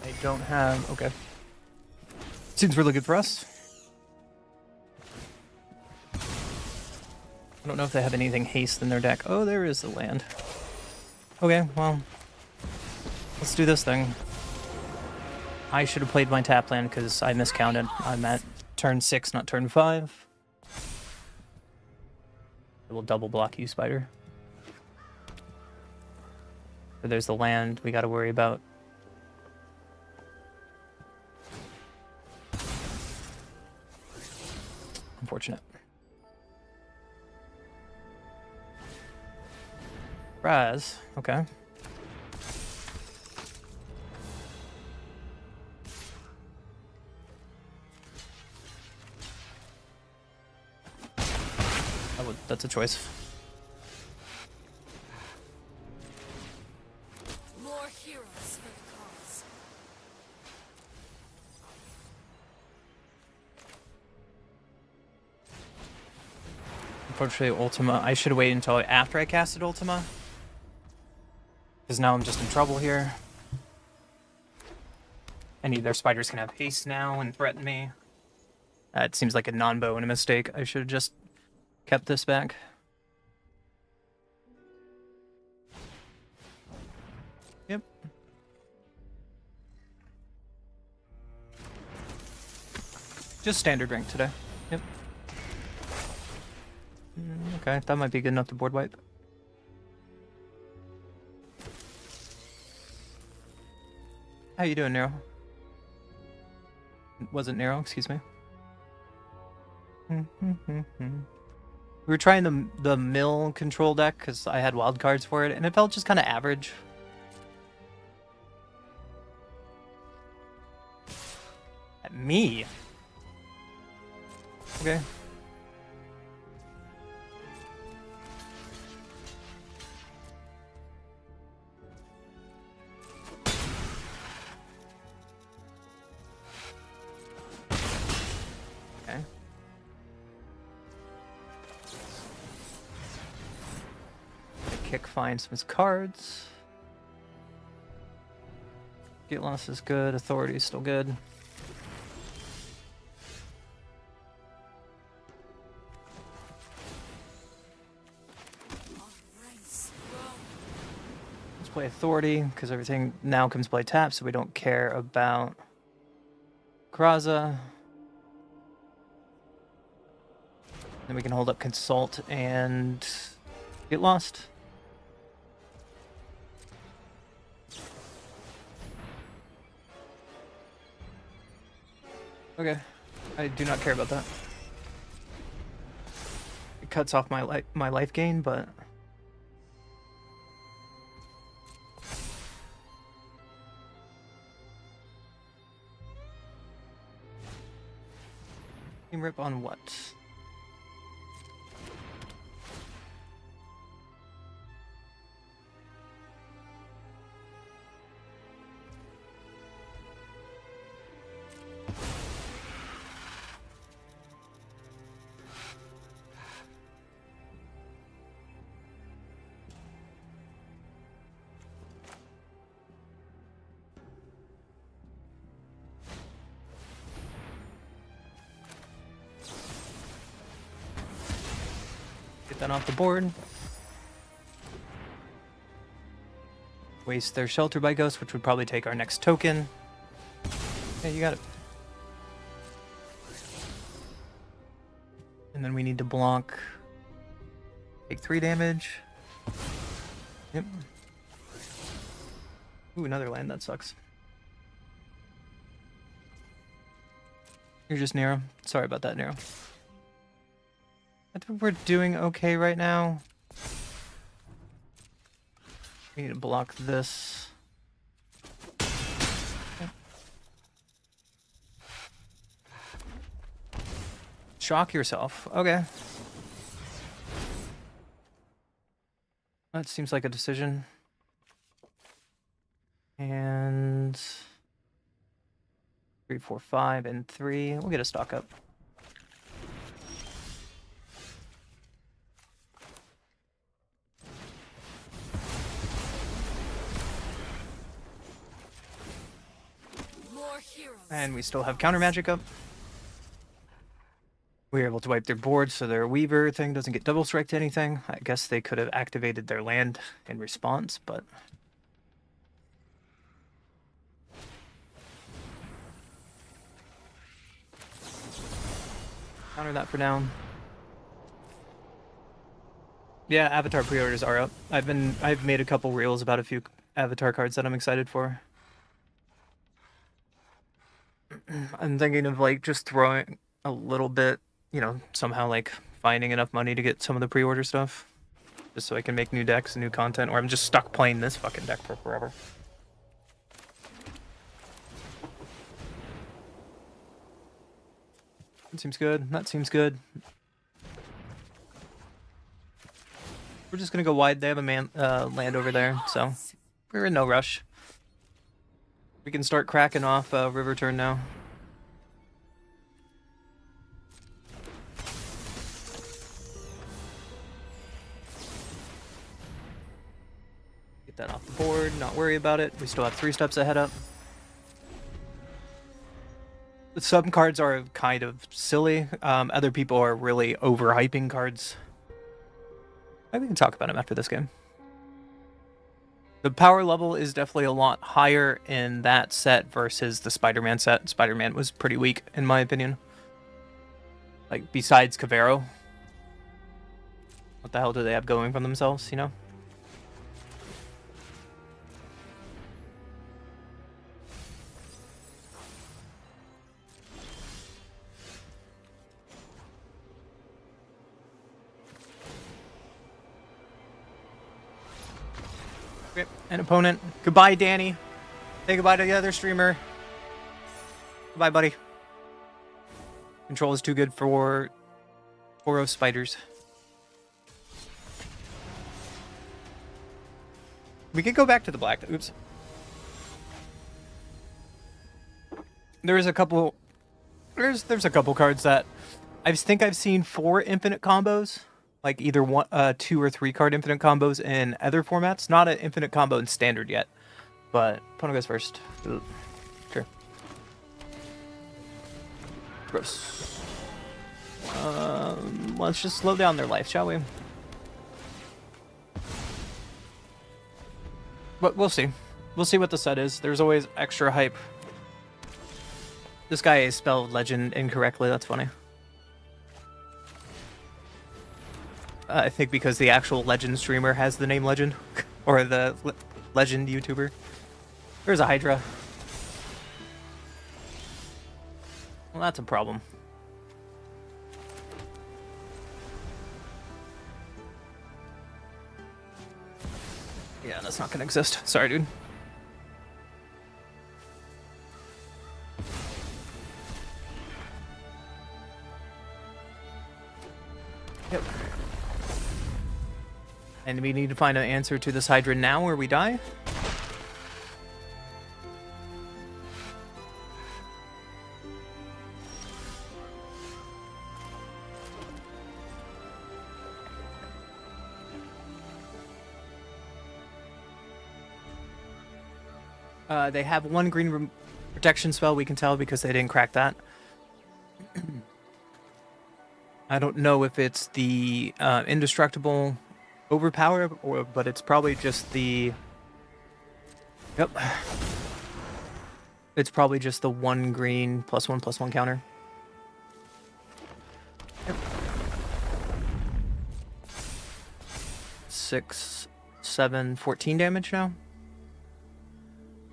They don't have... Okay. Seems really good for us. I don't know if they have anything haste in their deck. Oh, there is the land. Okay, well, let's do this thing. I should have played my tap land because I miscounted. I'm at turn 6, not turn 5. It will double block you, Spider. So there's the land we got to worry about. Unfortunate. Raz, okay. That's a choice. More heroes for the cause. Unfortunately, Ultima, I should have waited until after I casted Ultima. Because now I'm just in trouble here. Any of their spiders can have haste now and threaten me. It seems like a non-bow and a mistake. I should have just kept this back. Yep. Just standard rank today. Yep. Okay, that might be good enough to board wipe. How you doing, Nero? Wasn't Nero, excuse me. We were trying the mill control deck because I had wild cards for it, and it felt just kind of average. At me? Okay. Okay. Kick finds some cards. Get lost is good. Authority is still good. Let's play Authority because everything now comes play tap, so we don't care about Graza. Then we can hold up Consult and Get Lost. Okay, I do not care about that. It cuts off my life gain, but Team rip on what? Get that off the board. Waste their Shelter by Ghost, which would probably take our next token. Yeah, you got it. And then we need to block. Take 3 damage. Yep. Ooh, another land. That sucks. You're just Nero. Sorry about that, Nero. I think we're doing okay right now. We need to block this. Okay. Shock yourself. Okay. That seems like a decision. And 3, 4, 5, and 3. We'll get a stock up. More heroes. And we still have counter magic up. We were able to wipe their board so their Weaver thing doesn't get double strike to anything. I guess they could have activated their land in response, but... Counter that for now. Yeah, Avatar pre-orders are up. I've made a couple reels about a few Avatar cards that I'm excited for. I'm thinking of like just throwing a little bit, you know, somehow like finding enough money to get some of the pre-order stuff. Just so I can make new decks and new content, or I'm just stuck playing this fucking deck for forever. That seems good. That seems good. We're just gonna go wide. They have a land over there, so we're in no rush. We can start cracking off river turn now. Get that off the board. Not worry about it. We still have 3 steps ahead up. Some cards are kind of silly. Other people are really overhyping cards. Maybe we can talk about them after this game. The power level is definitely a lot higher in that set versus the Spider-Man set. Spider-Man was pretty weak, in my opinion. Like, besides Cavero. What the hell do they have going for themselves, you know? An opponent. Goodbye, Danny. Say goodbye to the other streamer. Goodbye, buddy. Control is too good for Boros spiders. We could go back to the black. Oops. There's a couple cards that I think I've seen 4 infinite combos. Like either 2 or 3 card infinite combos in other formats. Not an infinite combo in standard yet. But opponent goes first. Ooh. Sure. Gross. Let's just slow down their life, shall we? But we'll see. We'll see what the set is. There's always extra hype. This guy spelled legend incorrectly. That's funny. I think because the actual Legend streamer has the name Legend. Or the Legend YouTuber. There's a Hydra. Well, that's a problem. Yeah, that's not gonna exist. Sorry, dude. Yep. And we need to find an answer to this Hydra now or we die. They have 1 green protection spell, we can tell, because they didn't crack that. I don't know if it's the indestructible overpower, but it's probably just the... Yep. It's probably just the 1 green +1/+1 counter. Yep. 6, 7, 14 damage now.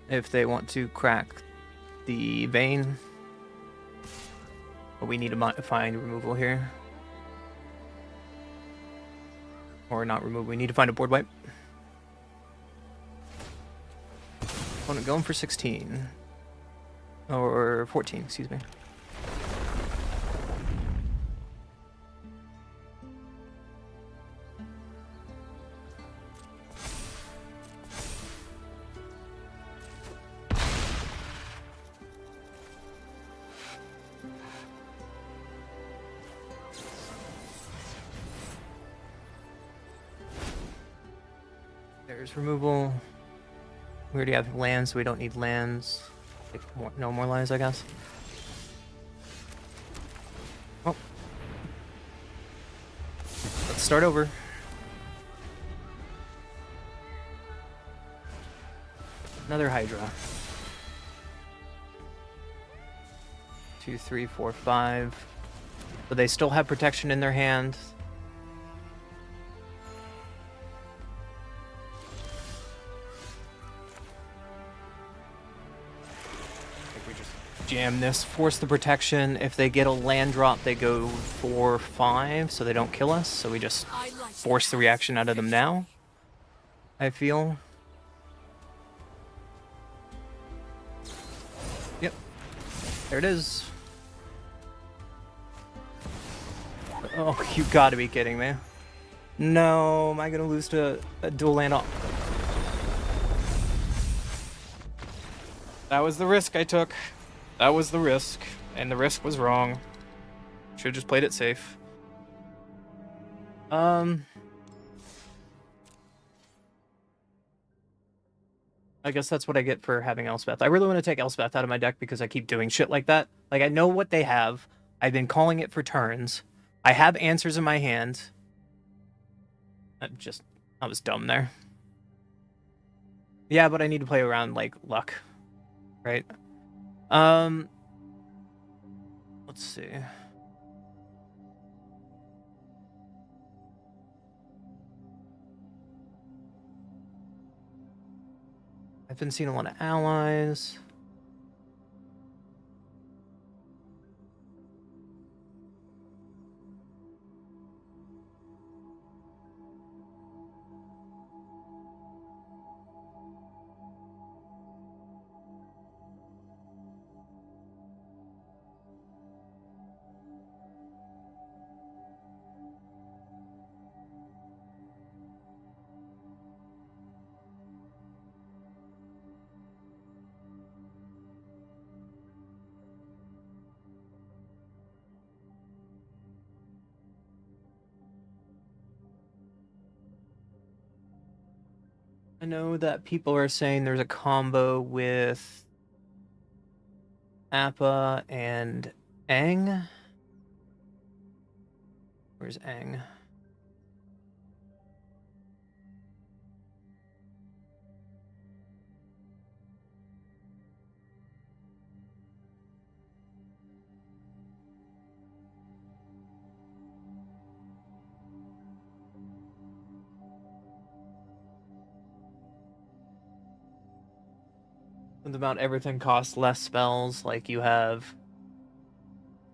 If they want to crack the vein. But we need to find removal here. Or not remove. We need to find a board wipe. Opponent going for 16. Or 14, excuse me. There's removal. We already have lands, so we don't need lands. Take more, no more lands, I guess. Oh, start over. Another Hydra. 2, 3, 4, 5. But they still have protection in their hand. I think we just jam this, force the protection. If they get a land drop, they go 4, 5, so they don't kill us. So we just I like force the reaction out of them now, I feel. Yep. There it is. Oh, you gotta be kidding me. No, am I gonna lose to a dual land off? That was the risk I took. That was the risk. And the risk was wrong. Should've just played it safe. I guess that's what I get for having Elspeth. I really want to take Elspeth out of my deck because I keep doing shit like that. Like, I know what they have. I've been calling it for turns. I have answers in my hand. I was dumb there. Yeah, but I need to play around, like, luck. Right? Let's see. I've been seeing a lot of allies. I know that people are saying there's a combo with Appa and Aang. Where's Aang? Something about everything costs less spells. Like, you have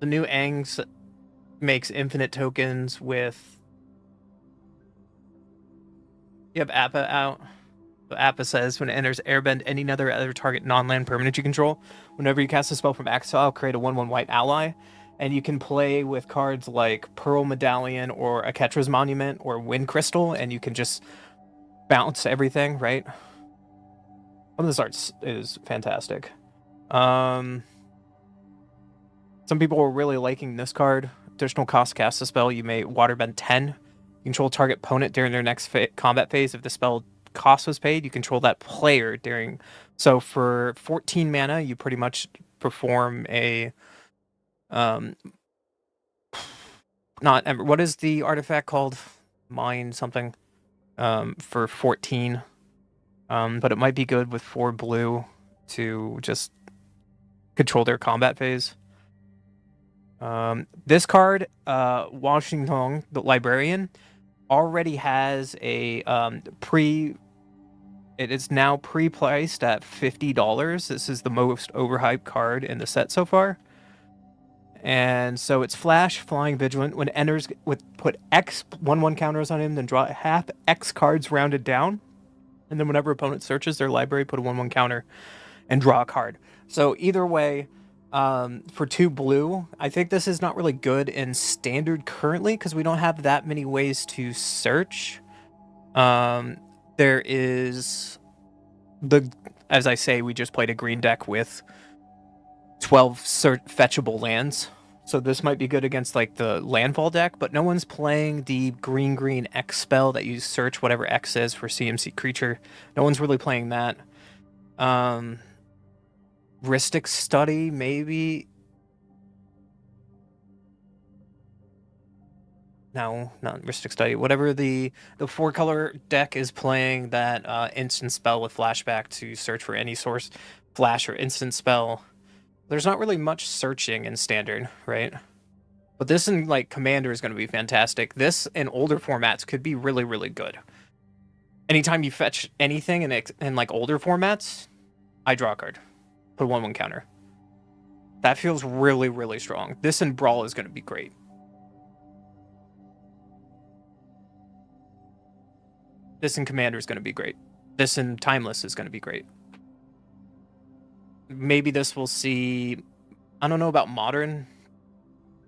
the new Aang's makes infinite tokens with. You have Appa out. So Appa says when it enters Airbend, any other target non-land permanent you control, whenever you cast a spell from exile, create a 1/1 white ally, and you can play with cards like Pearl Medallion or Aketra's Monument or Wind Crystal, and you can just bounce everything, right? Some of this art is fantastic. Some people were really liking this card. Additional cost cast a spell. You may waterbend 10. You control target opponent during their next combat phase. If the spell cost was paid, you control that player during. So for 14 mana, you pretty much perform a. Not what is the artifact called? Mine something. For 14. But it might be good with 4 blue to just control their combat phase. This card, Washington, the Librarian, already has a it is now pre-priced at $50. This is the most overhyped card in the set so far. And so it's Flash, Flying Vigilant. When it enters, put X 1/1 counters on him, then draw half X cards rounded down. And then whenever opponent searches their library, put a 1/1 counter and draw a card. So either way, for 2 blue, I think this is not really good in standard currently because we don't have that many ways to search. There is as I say, we just played a green deck with 12 fetchable lands. So this might be good against like the landfall deck, but no one's playing the green X spell that you search whatever X is for CMC creature. No one's really playing that. Rhystic Study, maybe. No, not Mystic Study. Whatever the 4-color deck is playing that instant spell with flashback to search for any source flash or instant spell. There's not really much searching in standard, right? But this in like Commander is going to be fantastic. This in older formats could be really, really good. Anytime you fetch anything in like older formats, I draw a card. Put 1/1 counter. That feels really, really strong. This in Brawl is going to be great. This in Commander is going to be great. This in Timeless is going to be great. Maybe this will see... I don't know about Modern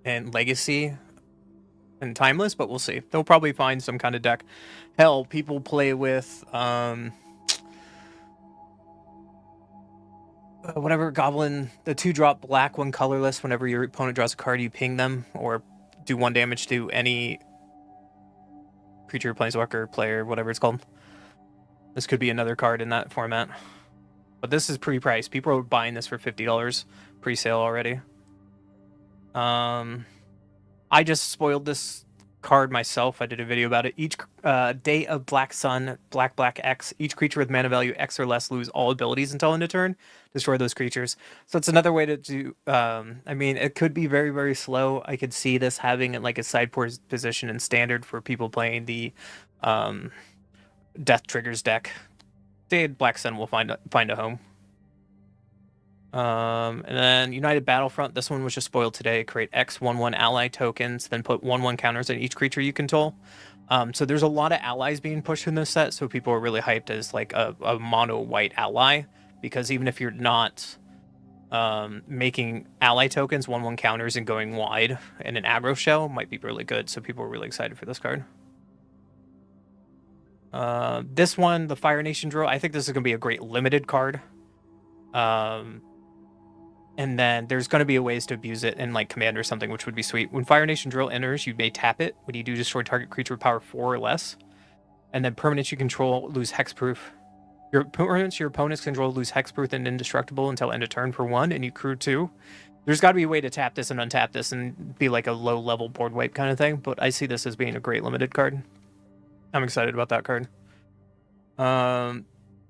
and Legacy and Timeless, but we'll see. They'll probably find some kind of deck. Hell, people play with... whatever Goblin, the 2-drop black 1 colorless, whenever your opponent draws a card, you ping them, or do 1 damage to any creature, planeswalker, player, whatever it's called. This could be another card in that format. But this is pre-priced. People are buying this for $50 pre-sale already. I just spoiled this card myself. I did a video about it. Each Day of Black Sun, Black X. Each creature with mana value X or less lose all abilities until end of turn. Destroy those creatures. So it's another way to do... I mean, it could be very, very slow. I could see this having like a sideboard position in standard for people playing the Death Triggers deck. Day of Black Sun will find a home. And then United Battlefront, this one was just spoiled today. Create X 1/1 ally tokens, then put 1/1 counters on each creature you control. So there's a lot of allies being pushed in this set, so people are really hyped as like a mono white ally, because even if you're not making ally tokens, 1/1 counters and going wide in an aggro shell might be really good, so people are really excited for this card. This one, the Fire Nation Drill, I think this is going to be a great limited card. And then there's going to be ways to abuse it in like Command or something, which would be sweet. When Fire Nation Drill enters, you may tap it. When you do, destroy target creature with power 4 or less. And then permanents you control lose hexproof. Your opponents control lose hexproof and indestructible until end of turn for 1, and you crew 2. There's got to be a way to tap this and untap this and be like a low-level board wipe kind of thing, but I see this as being a great limited card. I'm excited about that card.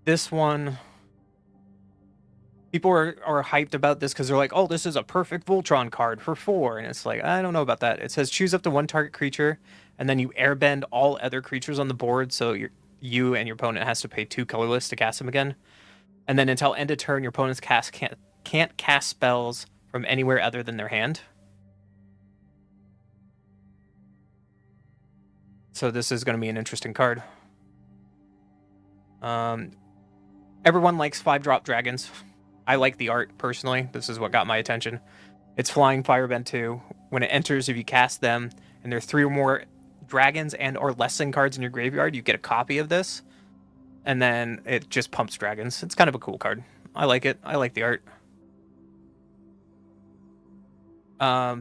This one... People are hyped about this because they're like, oh, this is a perfect Voltron card for 4. And it's like, I don't know about that. It says choose up to 1 target creature, and then you airbend all other creatures on the board, so you and your opponent has to pay 2 colorless to cast them again. And then until end of turn, your opponent's can't cast spells from anywhere other than their hand. So this is going to be an interesting card. Everyone likes 5-drop dragons. I like the art, personally. This is what got my attention. It's flying Firebend 2. When it enters, if you cast them, and there are 3 or more dragons and or lesson cards in your graveyard, you get a copy of this. And then it just pumps dragons. It's kind of a cool card. I like it. I like the art.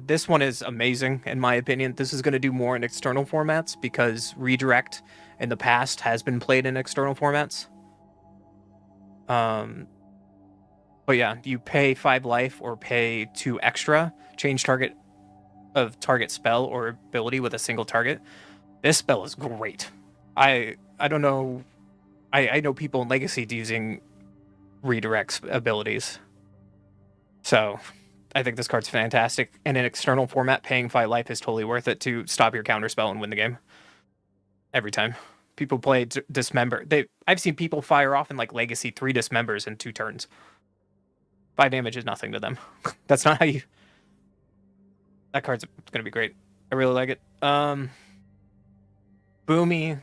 This one is amazing, in my opinion. This is going to do more in external formats, because Redirect in the past has been played in external formats. But yeah, you pay 5 life or pay 2 extra, change target spell or ability with a single target. This spell is great. I don't know. I know people in Legacy using Redirect's abilities. So I think this card's fantastic. In an external format, paying 5 life is totally worth it to stop your counter spell and win the game. Every time. People play Dismember. I've seen people fire off in like Legacy 3 Dismembers in 2 turns. 5 damage is nothing to them. That's not how you... That card's going to be great. I really like it. Boomy.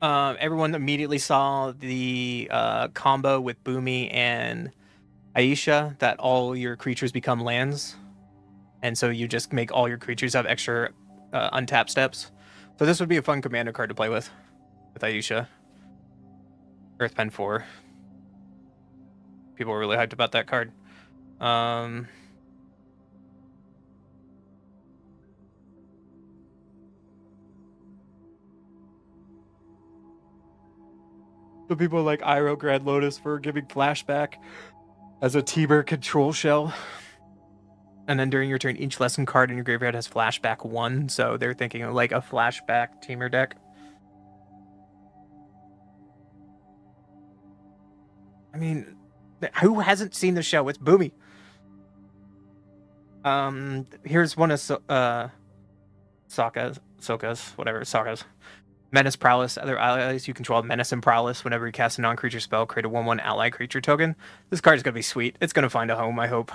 Everyone immediately saw the combo with Boomy and Aisha, that all your creatures become lands. And so you just make all your creatures have extra untap steps. So this would be a fun commander card to play with Aisha. Earthpen 4. People are really hyped about that card. So people like Iroh Grad Lotus for giving flashback as a Tiber control shell. And then during your turn, each lesson card in your graveyard has flashback 1, so they're thinking of like a flashback Teamer deck. I mean, who hasn't seen the show? It's Boomy. Here's one of Sokka's. Menace Prowess. Other allies you control Menace and Prowess. Whenever you cast a non-creature spell, create a 1/1 ally creature token. This card is going to be sweet. It's going to find a home, I hope.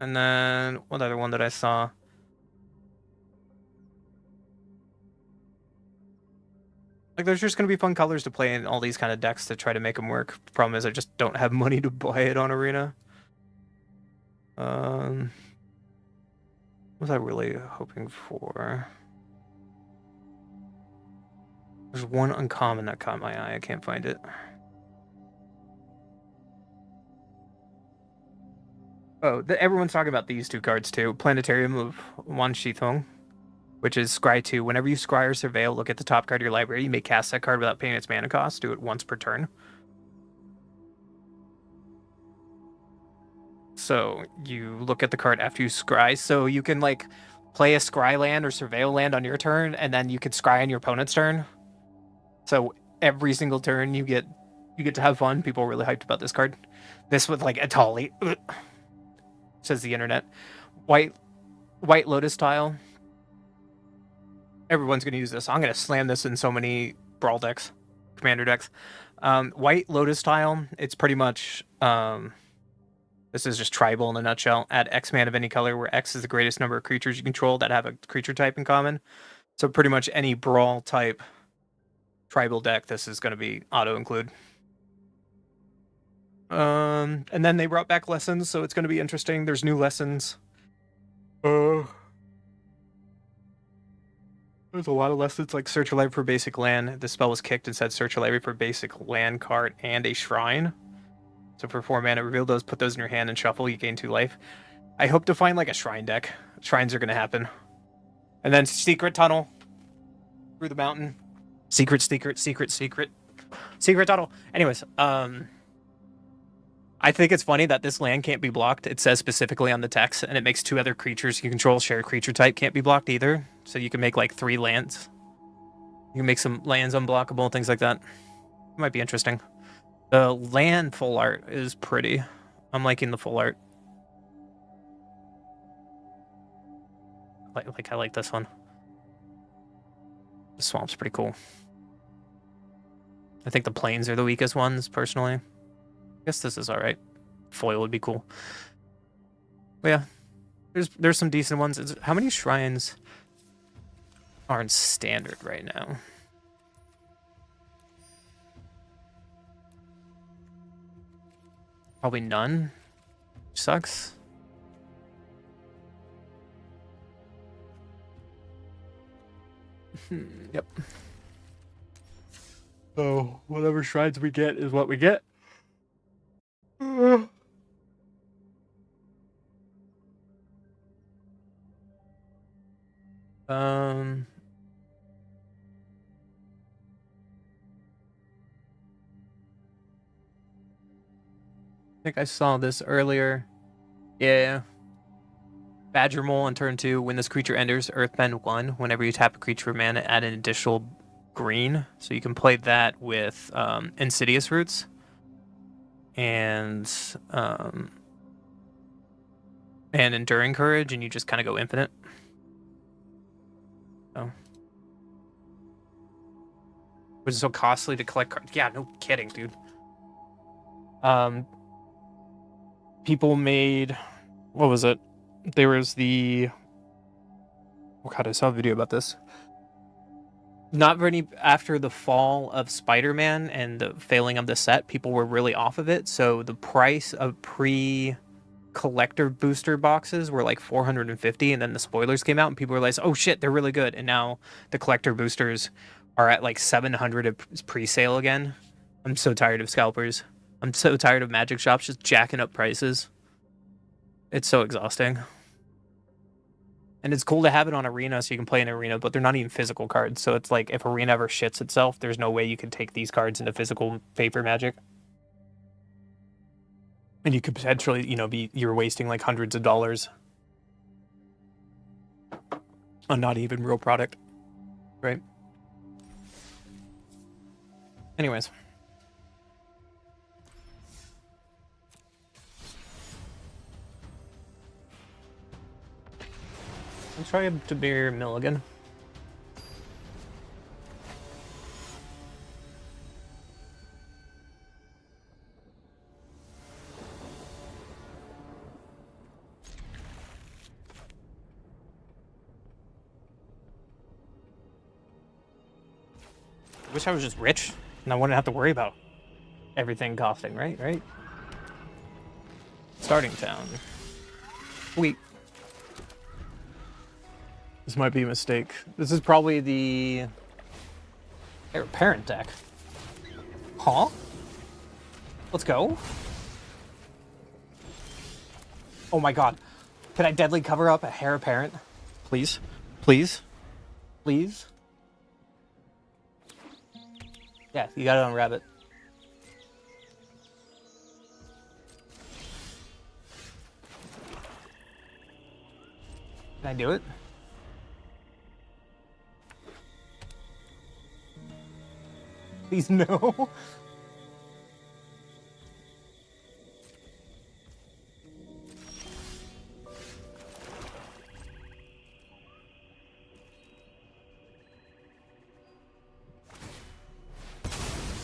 And then, what other one that I saw? Like, there's just going to be fun colors to play in all these kind of decks to try to make them work. The problem is I just don't have money to buy it on Arena. What was I really hoping for? There's one uncommon that caught my eye. I can't find it. Oh, everyone's talking about these two cards too. Planetarium of Wan Shithong, which is scry 2. Whenever you scry or surveil, look at the top card of your library. You may cast that card without paying its mana cost. Do it once per turn. So you look at the card after you scry. So you can like play a scry land or surveil land on your turn, and then you can scry on your opponent's turn. So every single turn you get to have fun. People are really hyped about this card. This with like Atali, says the internet. White Lotus tile. Everyone's gonna use this. I'm gonna slam this in so many brawl decks, commander decks. White Lotus tile. It's pretty much this is just tribal in a nutshell. Add X mana of any color, where X is the greatest number of creatures you control that have a creature type in common. So pretty much any brawl type tribal deck, this is going to be auto include. And then they brought back lessons, so it's going to be interesting. There's new lessons. There's a lot of lessons, like search a library for basic land. The spell was kicked and said search a library for basic land card and a shrine. So for 4 mana, reveal those, put those in your hand, and shuffle. You gain 2 life. I hope to find like a shrine deck. Shrines are going to happen. And then secret tunnel through the mountain. Secret tunnel. Anyways, I think it's funny that this land can't be blocked. It says specifically on the text, and it makes 2 other creatures you control share creature type can't be blocked either. So you can make like 3 lands. You can make some lands unblockable, things like that. It might be interesting. The land full art is pretty. I'm liking the full art. I like this one. The swamp's pretty cool. I think the plains are the weakest ones, personally. I guess this is alright. Foil would be cool. But yeah, there's some decent ones. How many shrines are in standard right now? Probably none. Sucks. Yep. So whatever shrines we get is what we get. I think I saw this earlier. Yeah. Badger Mole on turn 2. When this creature enters Earthbend 1, whenever you tap a creature for mana, add an additional green. So you can play that with Insidious Roots. And Enduring Courage, and you just kind of go infinite. So. Was it so costly to collect cards? Yeah, no kidding, dude. People made... What was it? There was the... Oh god, I saw a video about this. Not very... After the fall of Spider-Man and the failing of the set, people were really off of it. So the price of pre-collector booster boxes were like $450, and then the spoilers came out, and people were like, oh shit, they're really good. And now the collector boosters are at like $700 pre-sale again. I'm so tired of scalpers. I'm so tired of magic shops just jacking up prices. It's so exhausting. And it's cool to have it on Arena so you can play in Arena, but they're not even physical cards. So it's like if Arena ever shits itself, there's no way you can take these cards into physical paper Magic. And you could potentially, you're wasting like hundreds of dollars a not even real product, right? Anyways. Let's try to be Milligan. Wish I was just rich and I wouldn't have to worry about everything costing, right? Right? Starting town. Sweet. This might be a mistake. This is probably the Heir Apparent deck. Huh? Let's go. Oh my god. Can I deadly cover up a Heir Apparent? Please? Please? Please? Yeah, you got it on Rabbit. Can I do it? Please, no.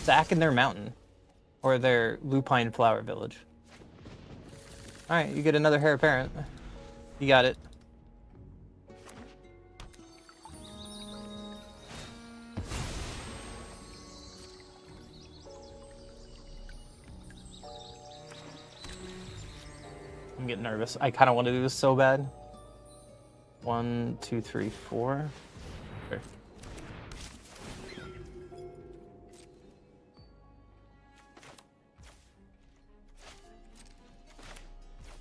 Sack in their mountain. Or their lupine flower village. Alright, you get another Heir Apparent. You got it. I'm getting nervous. I kind of want to do this so bad. 1, 2, 3, 4. Sure.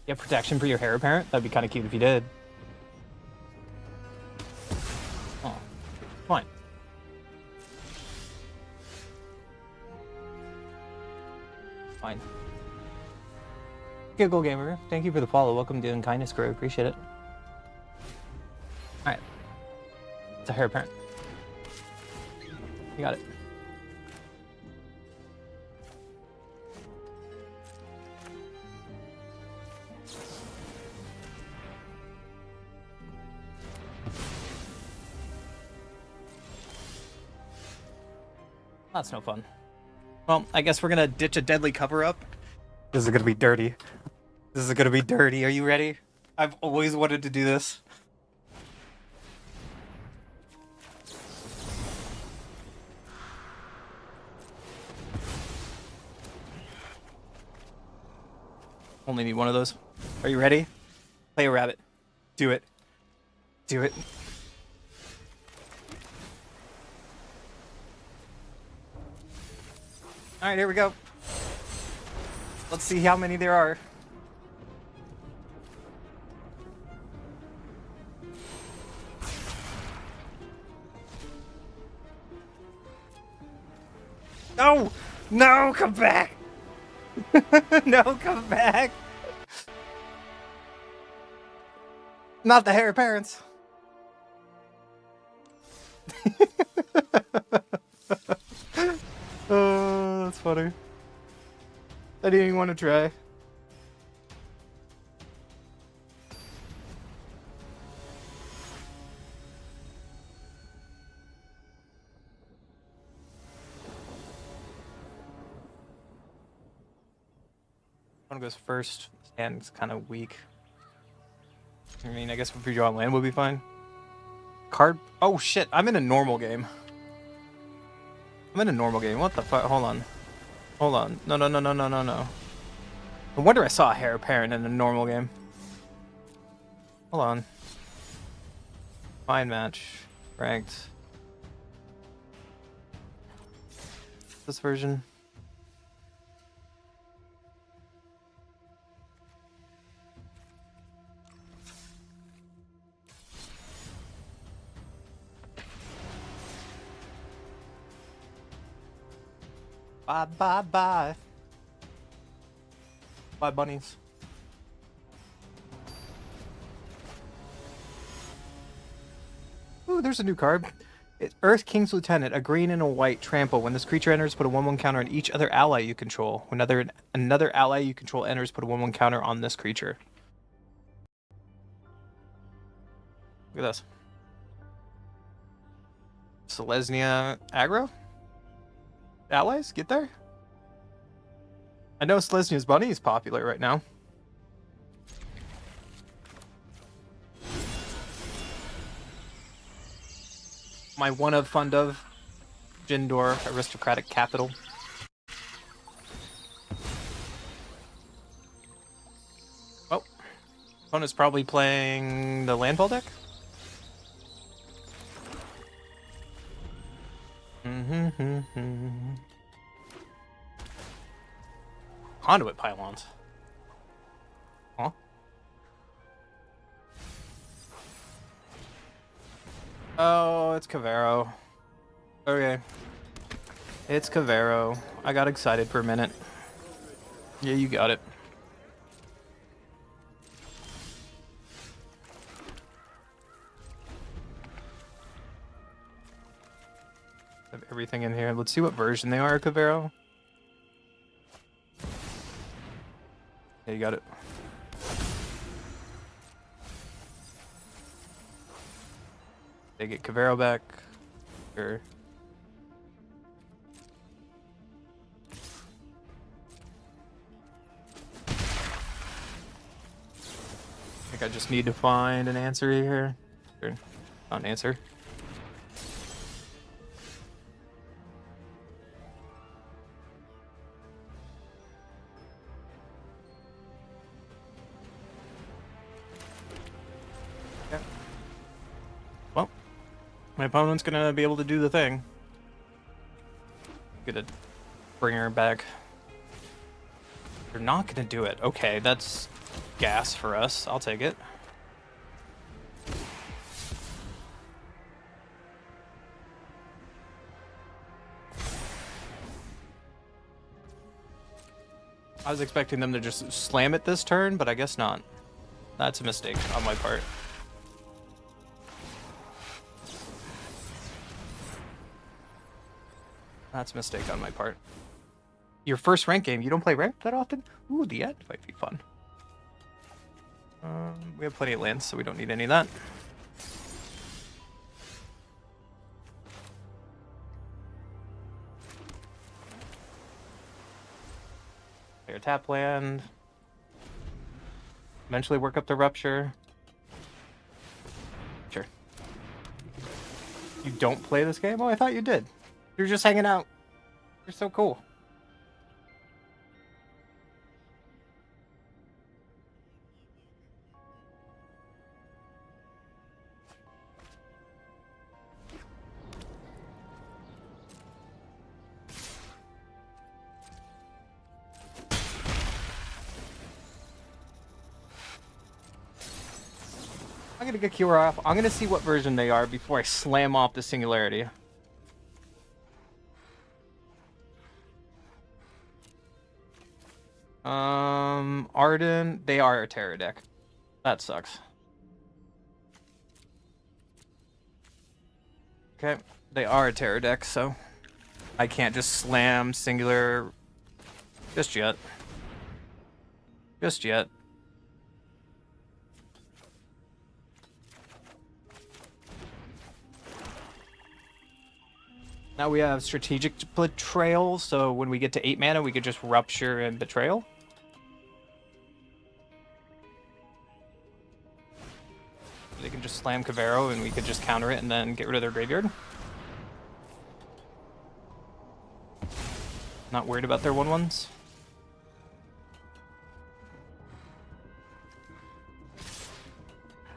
You have protection for your Heir Apparent? That'd be kind of cute if you did. Oh, fine. Fine. Giggle Gamer, thank you for the follow. Welcome to Unkindness Crew. Appreciate it. Alright. It's a Heir Apparent. You got it. That's no fun. Well, I guess we're gonna ditch a deadly cover-up. This is gonna be dirty. This is gonna be dirty. Are you ready? I've always wanted to do this. Only need one of those. Are you ready? Play a rabbit. Do it. Do it. Alright, here we go. Let's see how many there are. No! No, come back! No, come back! Not the Heir Apparents. Oh, that's funny. I didn't even want to try. One goes first, and it's kind of weak. I mean, I guess if we draw land, would be fine. Card. Oh shit! I'm in a normal game. I'm in a normal game. What the fuck? Hold on. Hold on. No, no, no, no, no, no, no. No wonder I saw a Heir Apparent in a normal game. Hold on. Fine match. Ranked. This version. Bye, bye, bye. Bye, bunnies. Ooh, there's a new card. Earth King's Lieutenant, a green and a white trample. When this creature enters, put a 1/1 counter on each other ally you control. When another ally you control enters, put a 1/1 counter on this creature. Look at this. Selesnya aggro? Allies? Get there? I know Selesnya's bunny is popular right now. My one of fund of Jindor aristocratic capital. Oh, opponent's probably playing the landfall deck. Conduit pylons. Huh? Oh, it's Kavero. Okay. It's Kavero. I got excited for a minute. Yeah, you got it. Have everything in here. Let's see what version they are, Kavero. Yeah, you got it. They get Kavero back. Sure. I think I just need to find an answer here. Sure. Not an answer. Okay. Well, my opponent's gonna be able to do the thing. Gonna bring her back. They're not gonna do it. Okay, that's gas for us. I'll take it. I was expecting them to just slam it this turn, but I guess not. That's a mistake on my part. That's a mistake on my part. Your first rank game, you don't play rank that often? Ooh, the end might be fun. We have plenty of lands, so we don't need any of that. Play your tap land. Eventually work up the Rupture. Sure. You don't play this game? Oh, I thought you did. You're just hanging out. You're so cool. I'm gonna get Kiora off. I'm gonna see what version they are before I slam off the Singularity. Arden, they are a Terror deck. That sucks. Okay, they are a Terror deck, so I can't just slam Singular just yet. Just yet. Now we have Strategic Betrayal, so when we get to 8 mana, we could just Rupture and Betrayal. They can just slam Kavero, and we could just counter it and then get rid of their graveyard. Not worried about their 1/1s.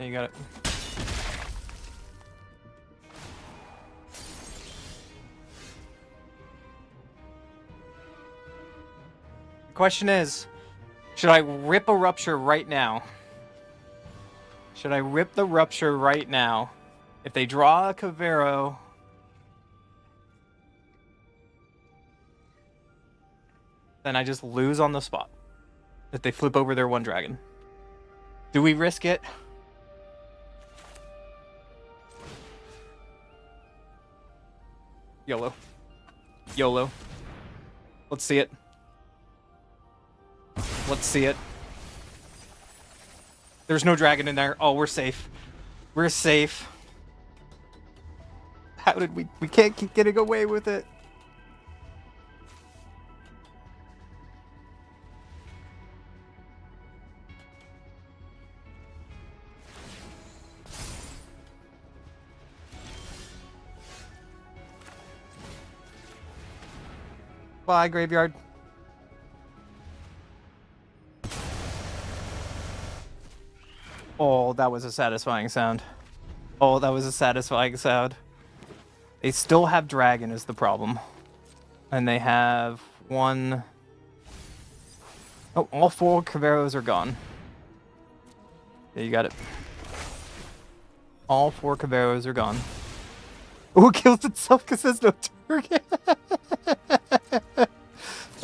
Yeah, you got it. The question is, should I rip a Rupture right now? Should I rip the Rupture right now? If they draw a Kavero, then I just lose on the spot. If they flip over their 1 dragon. Do we risk it? YOLO. YOLO. Let's see it. Let's see it. There's no dragon in there. Oh, we're safe. We're safe. How did we can't keep getting away with it. Bye, graveyard. Oh, that was a satisfying sound. Oh, that was a satisfying sound. They still have dragon is the problem. And they have one... Oh, all 4 Caveros are gone. Yeah, you got it. All 4 Caveros are gone. Oh, it kills itself because there's no target.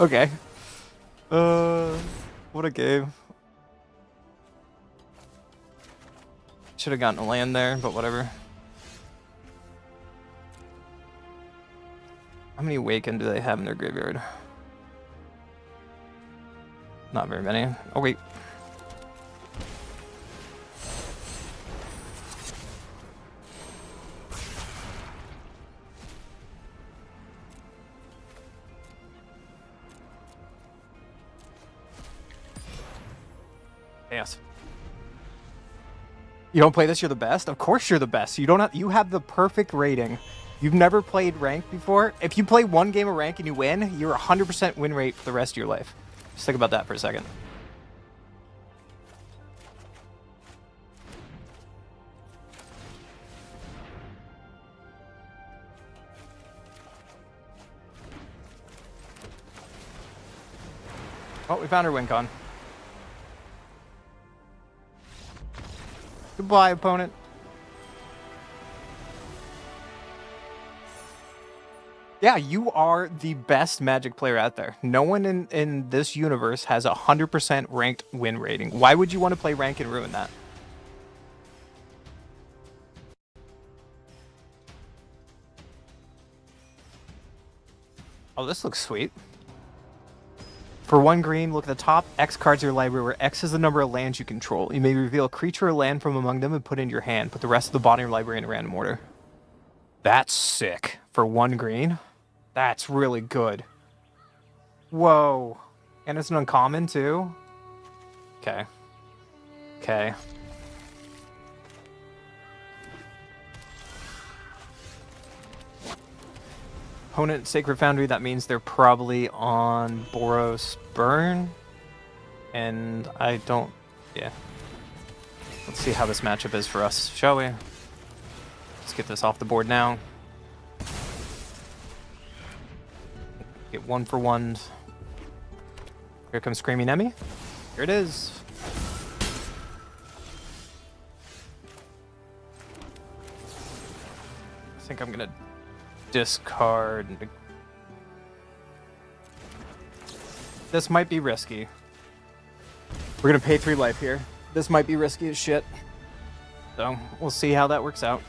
Okay. What a game. Should have gotten a land there, but whatever. How many Awaken do they have in their graveyard? Not very many. Oh, wait. Yes. You don't play this, you're the best? Of course you're the best. You don't have, you have the perfect rating. You've never played ranked before. If you play one game of rank and you win, you're 100% win rate for the rest of your life. Just think about that for a second. Oh, we found our win con. Goodbye, opponent. Yeah, you are the best Magic player out there. No one in this universe has a 100% ranked win rating. Why would you want to play rank and ruin that? Oh, this looks sweet. For 1 green, look at the top X cards of your library, where X is the number of lands you control. You may reveal a creature or land from among them and put it in your hand. Put the rest of the bottom of your library in a random order. That's sick. For 1 green? That's really good. Whoa. And it's an uncommon, too? Okay. Okay. Opponent Sacred Foundry, that means they're probably on Boros Burn. And I don't... Yeah. Let's see how this matchup is for us, shall we? Let's get this off the board now. Get 1 for 1. Here comes Screaming Emmy. Here it is. I think I'm gonna discard. This might be risky. We're gonna pay 3 life here. This might be risky as shit. So we'll see how that works out.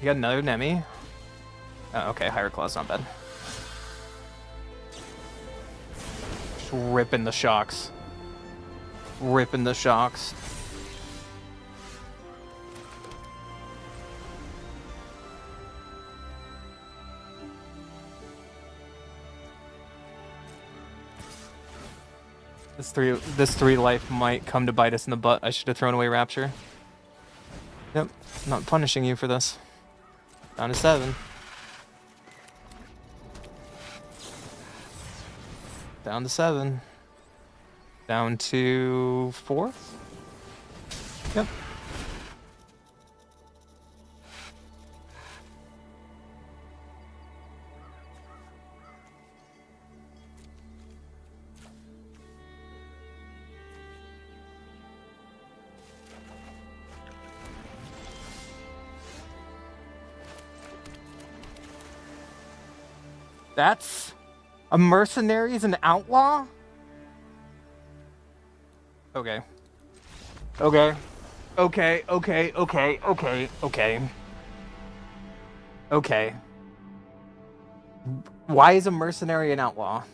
You got another Nemi. Oh, okay, Higher Claw's not bad. Just ripping the shocks. Ripping the shocks. This 3 life might come to bite us in the butt. I should have thrown away Rapture. Yep, not punishing you for this. Down to 7. Down to 7. Down to 4. Yep. That's a mercenary is an outlaw? Okay. Okay. Okay, okay, okay, okay, okay. Okay. Why is a mercenary an outlaw?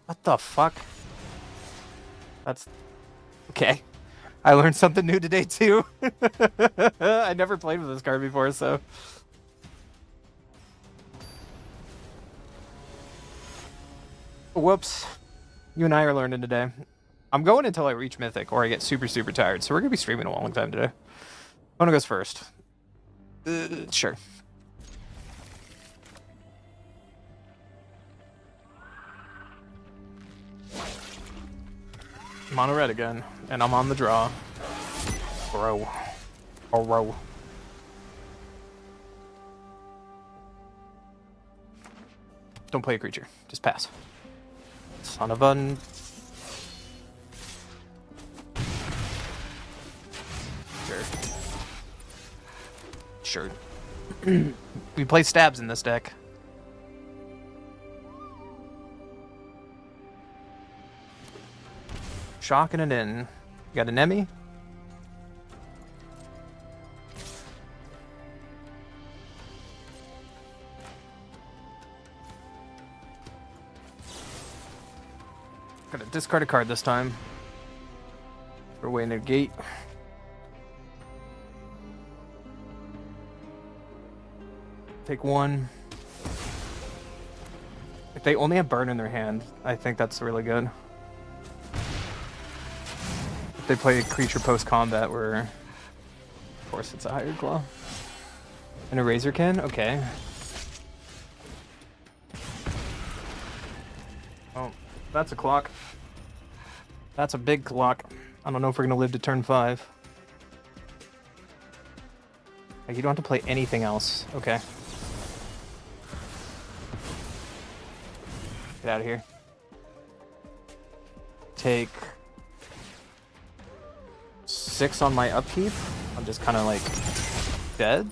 What the fuck? That's... Okay. I learned something new today, too. I never played with this card before, so... Whoops. You and I are learning today. I'm going until I reach Mythic, or I get super, super tired, so we're going to be streaming a long time today. Mona goes first. Sure. Mono red again, and I'm on the draw. Bro. Oh, row. Don't play a creature. Just pass. Son of a... Sure. We play stabs in this deck. Shocking it in. You got an Emmy? Gonna discard a card this time. Throw away negate. Take one. If they only have burn in their hand, I think that's really good. If they play a creature post-combat where... Of course it's a Hired Claw. And a Razorkin? Okay. Oh, that's a clock. That's a big clock. I don't know if we're gonna live to turn 5. Like, you don't have to play anything else. Okay. Get out of here. Take 6 on my upkeep. I'm just kind of like dead.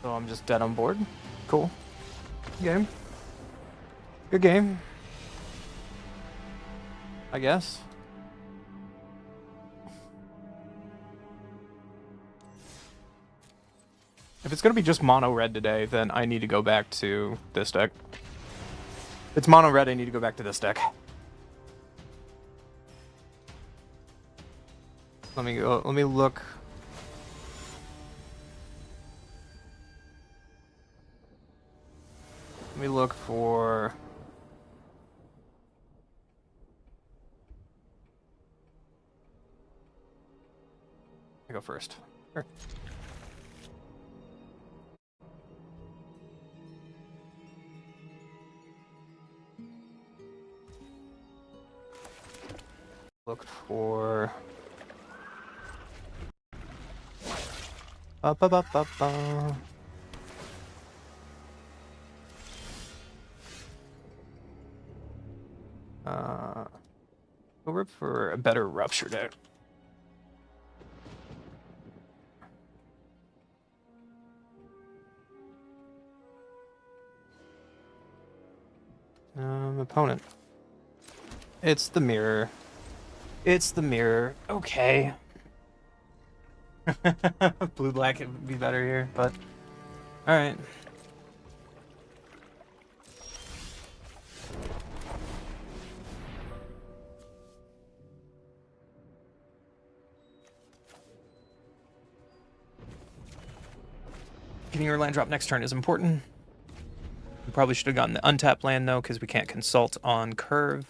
So I'm just dead on board. Cool. Game. Good game. I guess. If it's gonna be just mono red today, then I need to go back to this deck. If it's mono red, I need to go back to this deck. Let me go. Let me look. Let me look for... I go first. Sure. Look for... Ba-ba-ba-ba-ba. Go rip for a better rupture deck. Opponent. It's the mirror. It's the mirror. Okay. Blue black would be better here, but all right. Getting your land drop next turn is important. We probably should have gotten the untapped land though, because we can't consult on curve.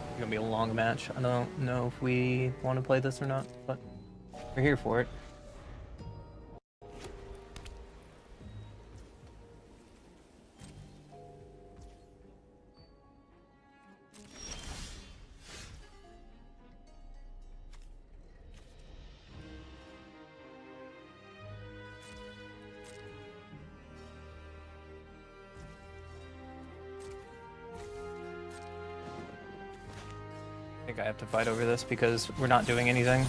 It's gonna be a long match. I don't know if we want to play this or not, but we're here for it. think I have to fight over this because we're not doing anything.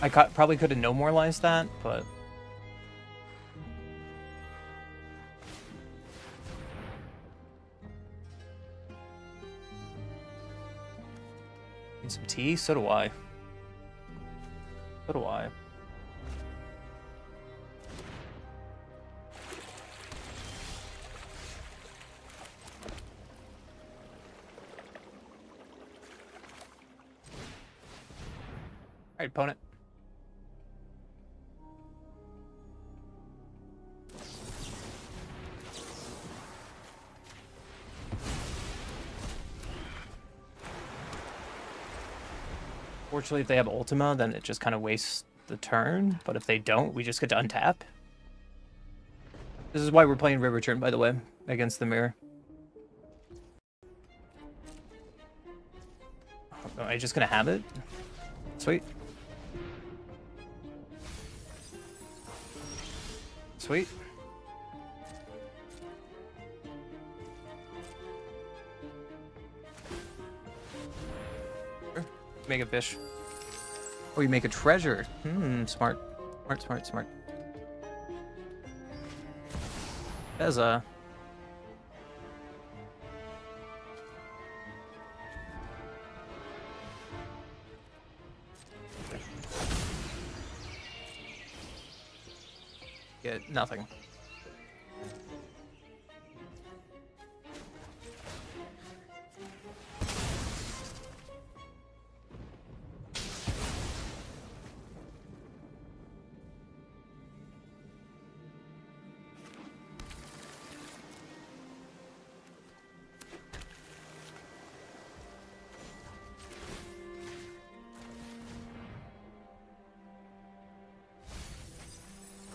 I probably could have no moralized that, but... Need some tea? So do I. So do I. Alright, opponent. Fortunately, if they have Ultima, then it just kind of wastes the turn. But if they don't, we just get to untap. This is why we're playing River Turn, by the way, against the mirror. Am I just gonna have it? Sweet. Sweet. Sure. Make a fish. Or you make a treasure. Smart. Smart, smart, smart. There's a... Get nothing.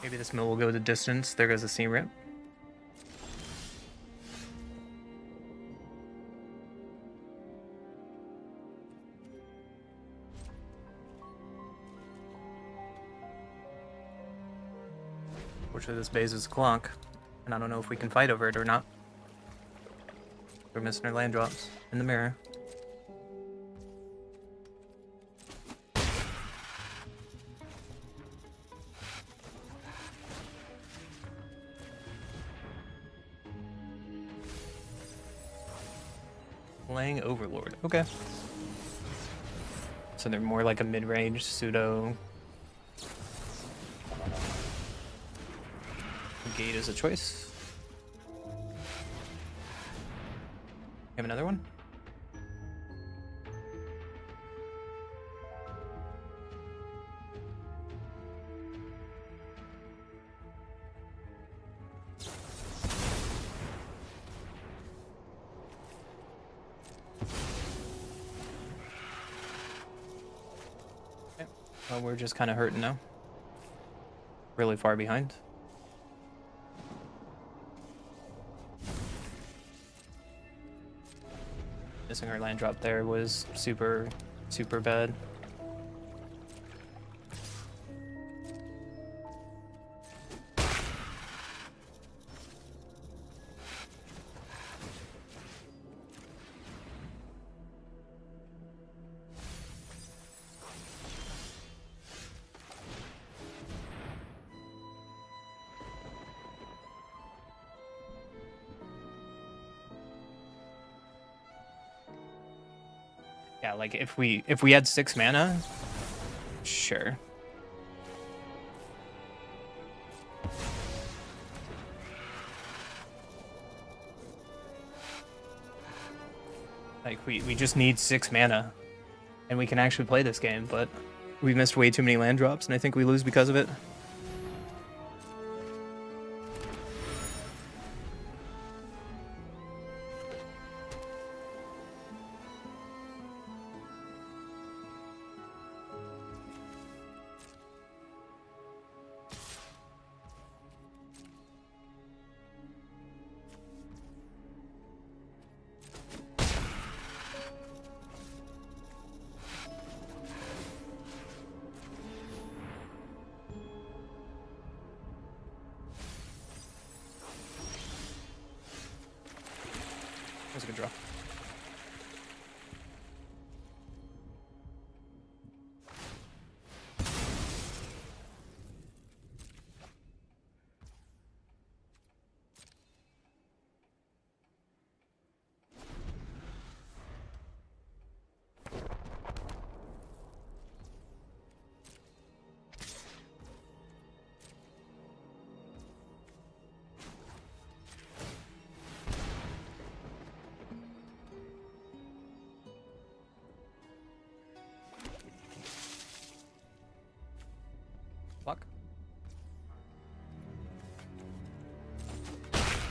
Maybe this mill will go the distance. There goes the seam rip. Fortunately, this base is clunk, and I don't know if we can fight over it or not. We're missing our land drops in the mirror. Playing Overlord. Okay. So they're more like a mid-range pseudo. Gate is a choice. Have another one? Well, we're just kind of hurting now. Really far behind. Missing our land drop there was super, super bad. Yeah, like if we had 6 mana, sure. Like we just need 6 mana and we can actually play this game, but we missed way too many land drops and I think we lose because of it. That was a good draw.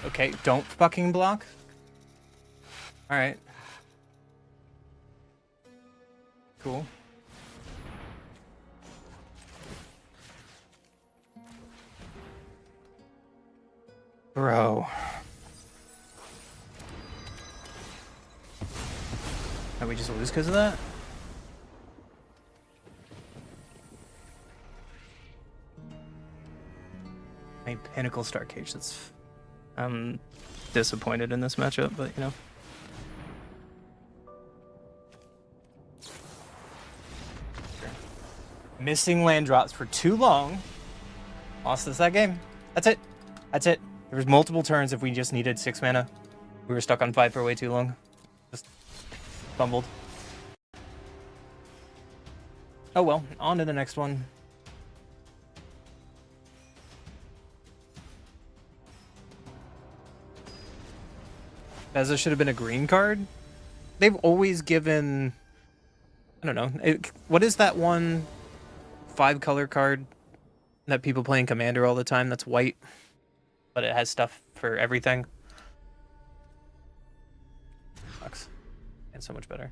Okay, don't fucking block. Alright. Cool. Bro. Did we just lose because of that? A Pinnacle Star Cage, that's... I'm disappointed in this matchup, but you know. Missing land drops for too long. Lost us that game. That's it. That's it. There was multiple turns if we just needed 6 mana. We were stuck on 5 for way too long. Just fumbled. Oh well, on to the next one. Beza should have been a green card. They've always given... I don't know. What is that one 5-color card that people play in Commander all the time that's white, but it has stuff for everything? Sucks. And so much better.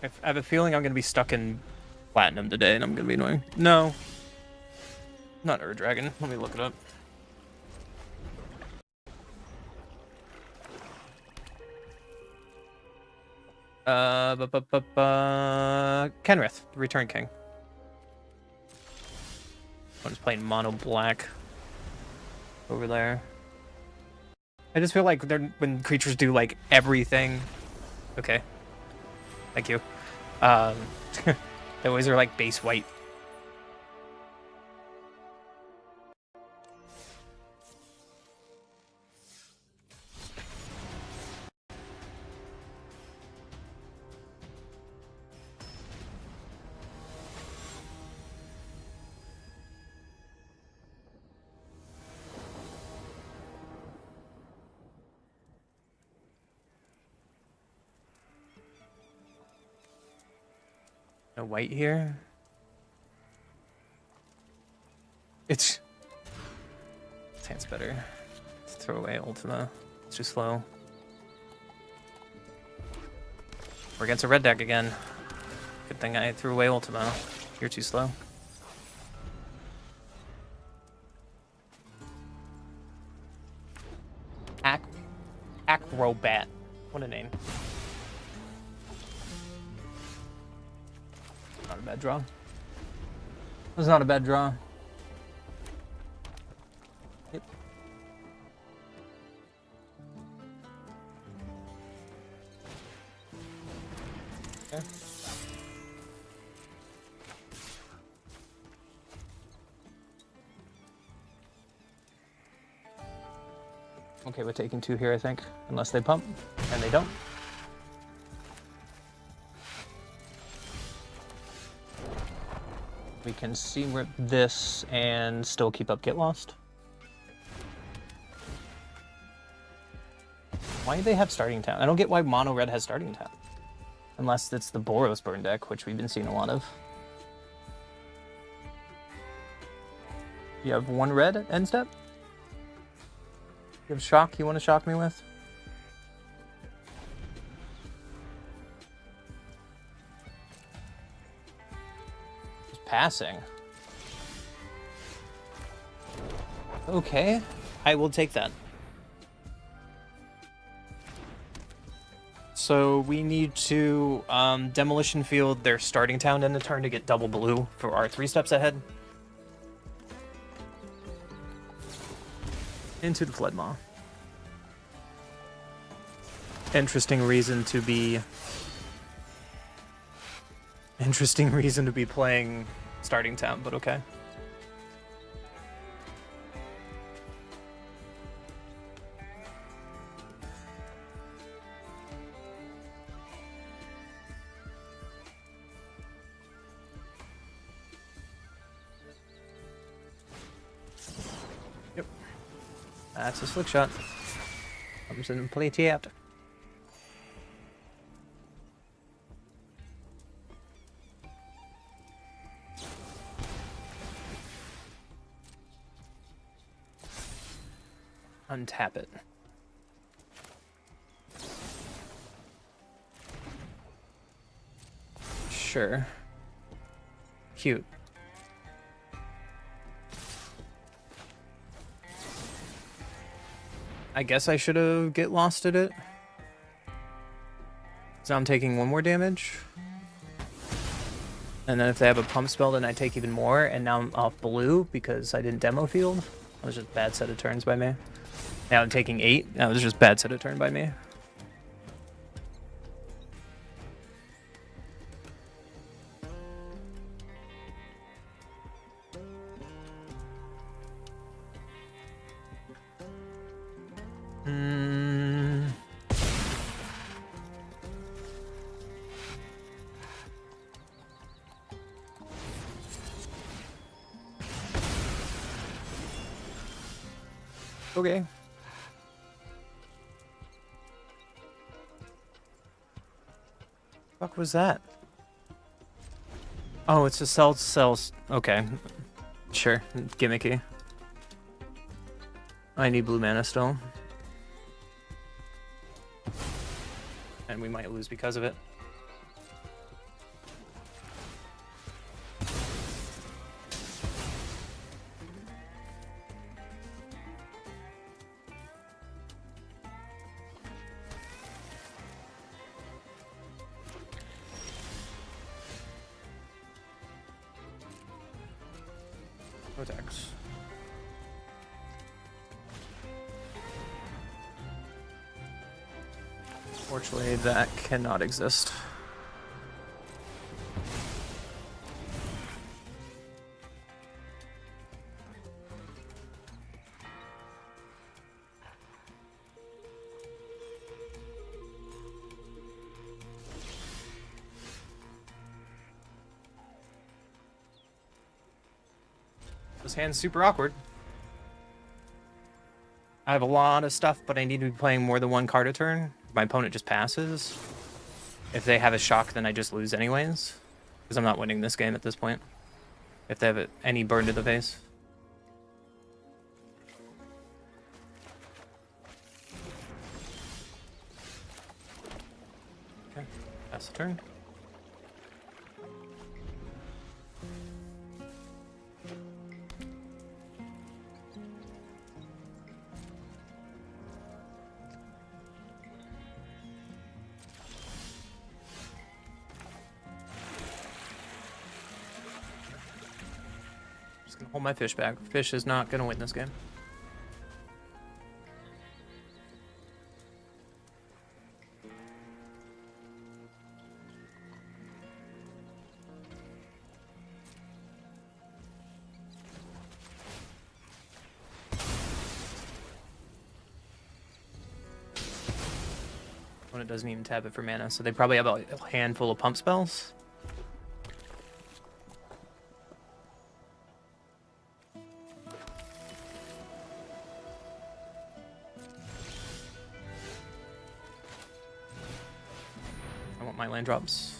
I have a feeling I'm going to be stuck in Platinum today, and I'm going to be annoying. No. Not Ur Dragon. Let me look it up. Kenrith, the Return King. I'm just playing mono black over there. I just feel like when creatures do like everything. Okay. Thank you. They always are like base white. No white here. It's hand's better. Let's throw away Ultima. It's too slow. We're against a red deck again. Good thing I threw away Ultima. You're too slow. Acrobat. What a name. Not a bad draw. That's not a bad draw. Yep. Okay. Okay, we're taking 2 here, I think, unless they pump, and they don't. We can C-rip this and still keep up Get Lost. Why do they have Starting Town? I don't get why Mono Red has Starting Town. Unless it's the Boros burn deck, which we've been seeing a lot of. You have 1 red end step? You have Shock you want to shock me with? Passing. Okay, I will take that. So we need to Demolition Field their Starting Town in the turn to get double blue for our 3 steps ahead. Into the Floodmaw. Interesting reason to be playing Starting Town, but okay. Yep. That's a slick shot. Comes in play tapped. Untap it. Sure. Cute. I guess I should have get lost at it. So I'm taking 1 more damage. And then if they have a pump spell, then I take even more. And now I'm off blue because I didn't demo field. That was just a bad set of turns by me. Now I'm taking 8. That was just a bad set of turn by me. Okay. Fuck was that? Oh, it's a cells. Okay. Sure. Gimmicky. I need blue mana still. And we might lose because of it. Attacks. Fortunately, that cannot exist. This hand's super awkward. I have a lot of stuff, but I need to be playing more than 1 card a turn. My opponent just passes. If they have a shock, then I just lose anyways. Because I'm not winning this game at this point. If they have any burn to the face. Okay, pass the turn. Gonna hold my fish back. Fish is not gonna win this game. When it doesn't even tap it for mana, so they probably have a handful of pump spells. My land drops.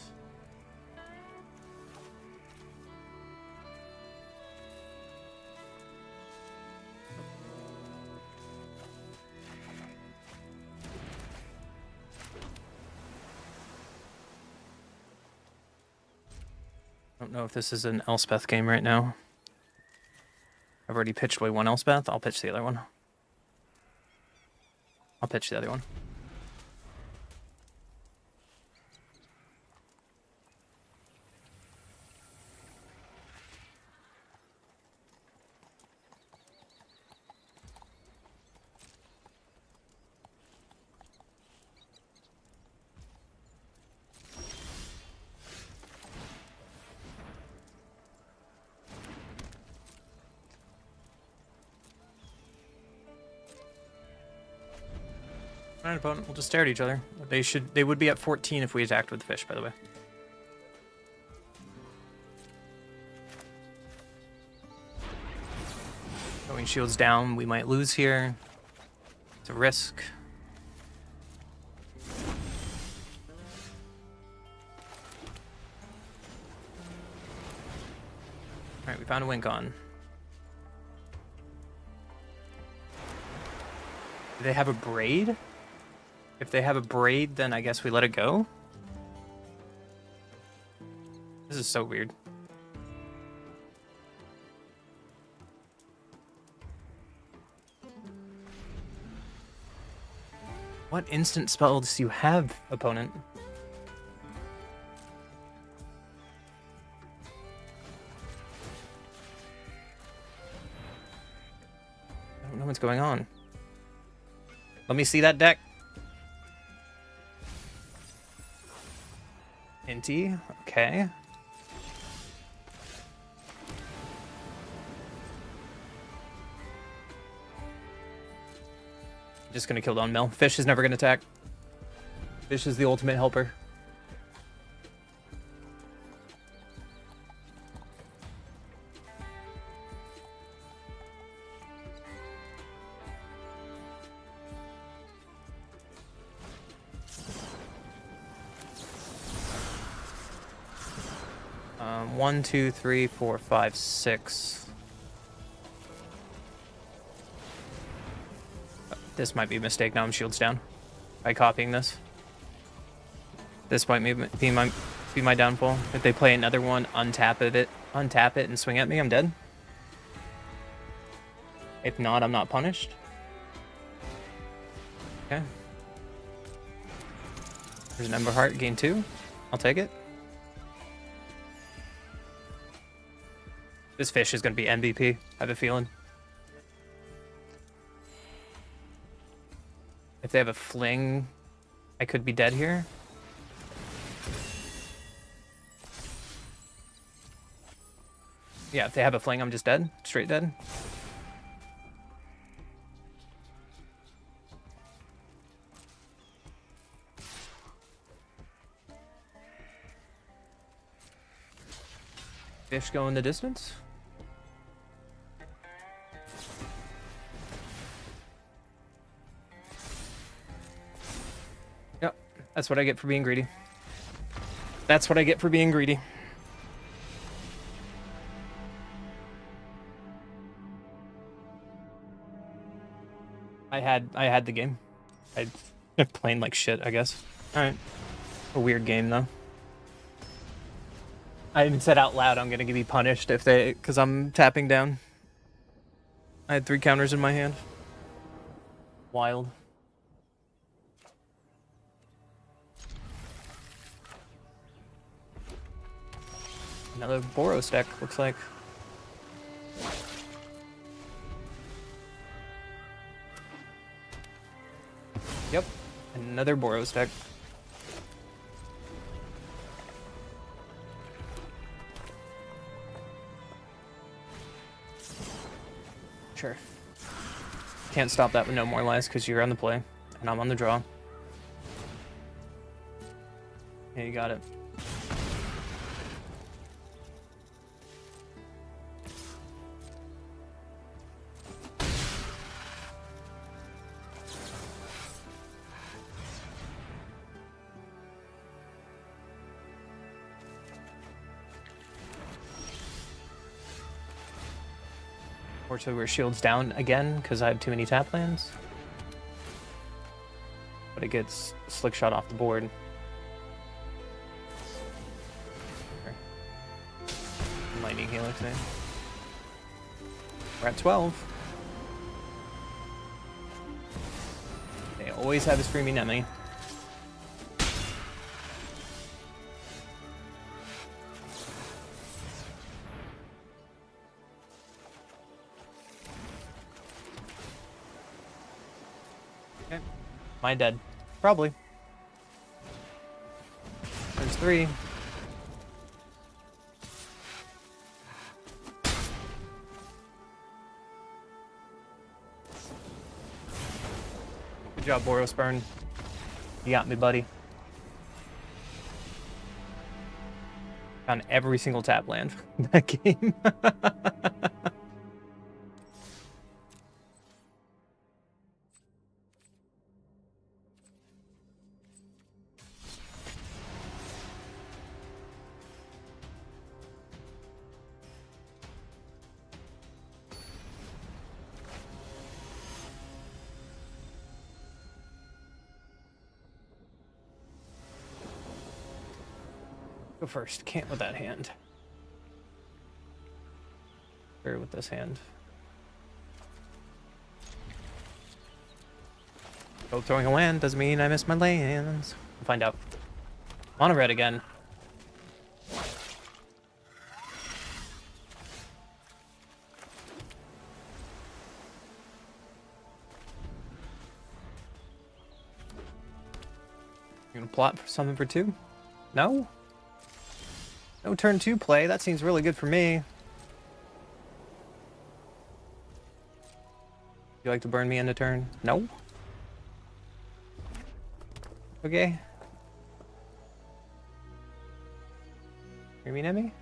I don't know if this is an Elspeth game right now. I've already pitched away 1 Elspeth. I'll pitch the other one. I'll pitch the other one. Alright, opponent, we'll just stare at each other. They would be at 14 if we attacked with the fish, by the way. Going shields down, we might lose here. It's a risk. Alright, we found a wink on. Do they have a braid? If they have a braid, then I guess we let it go. This is so weird. What instant spells do you have, opponent? I don't know what's going on. Let me see that deck. Inty, okay. Just gonna kill Dawn Mill. Fish is never gonna attack. Fish is the ultimate helper. One, two, three, four, five, six. This might be a mistake. Now I'm shields down by copying this. This might be my downfall. If they play another one, untap it, and swing at me, I'm dead. If not, I'm not punished. Okay. There's an Ember Heart, gain 2. I'll take it. This fish is going to be MVP, I have a feeling. If they have a fling, I could be dead here. Yeah, if they have a fling, I'm just dead. Straight dead. Fish go in the distance. Yep, that's what I get for being greedy. That's what I get for being greedy. I had the game. I'm playing like shit, I guess. Alright. A weird game though. I even said out loud I'm gonna be punished if because I'm tapping down. I had 3 counters in my hand. Wild. Another Boros deck, looks like. Yep, another Boros deck. Sure. Can't stop that with no more lies because you're on the play and I'm on the draw. Yeah, you got it. Unfortunately, we're shields down again because I have too many tap lands. But it gets slick shot off the board. Lightning Helix thing. We're at 12. They always have a Screaming Enemy. Okay. Am I dead? Probably. There's 3. Good job, Boros Burn. You got me, buddy. Found every single tap land in that game. Go first. Can't with that hand. Or with this hand. Oh, throwing a land doesn't mean I miss my lands. We'll find out. Mono red again. You're gonna plot for something for 2? No? No turn 2 play. That seems really good for me. You like to burn me in a turn? No? Okay. You mean at me?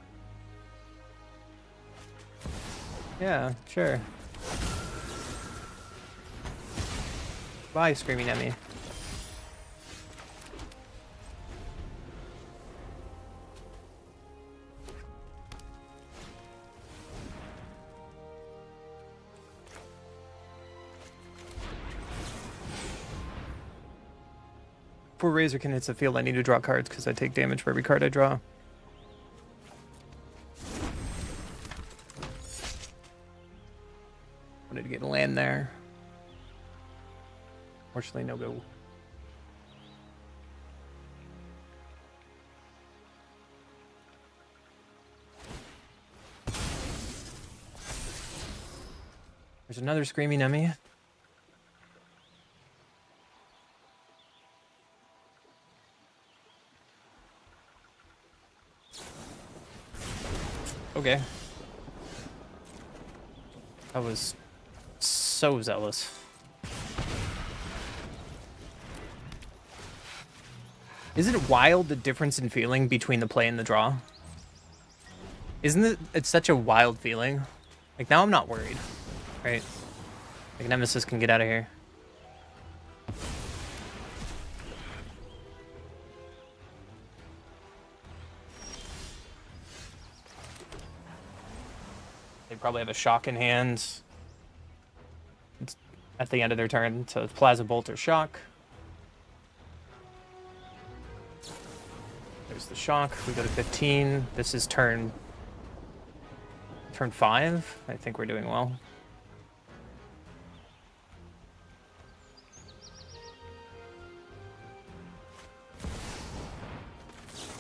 Yeah, sure. Bye, screaming at me. Before Razorkin hits the field, I need to draw cards because I take damage for every card I draw. Wanted to get a land there. Fortunately, no go. There's another Screaming Emmy. Okay. I was so zealous. Isn't it wild the difference in feeling between the play and the draw? Isn't it? It's such a wild feeling. Like now I'm not worried, right? Like Nemesis can get out of here. They probably have a shock in hand. It's at the end of their turn to Plaza Bolt or Shock. There's the shock. We go to 15. This is turn 5. I think we're doing well.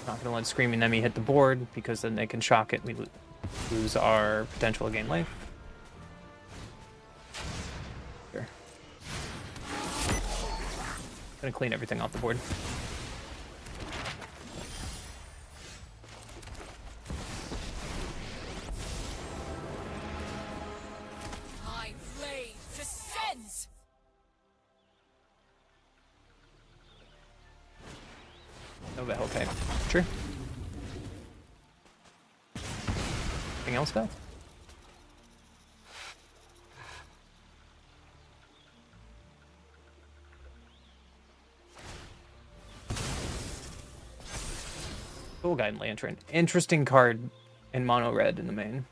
Not gonna let Screaming Emmy hit the board because then they can shock it. We lose our potential to gain life. Sure. Gonna clean everything off the board. My blade descends. No battle type. Sure. Anything else, Beth? Soul Guide Lantern. Interesting card in mono red in the main.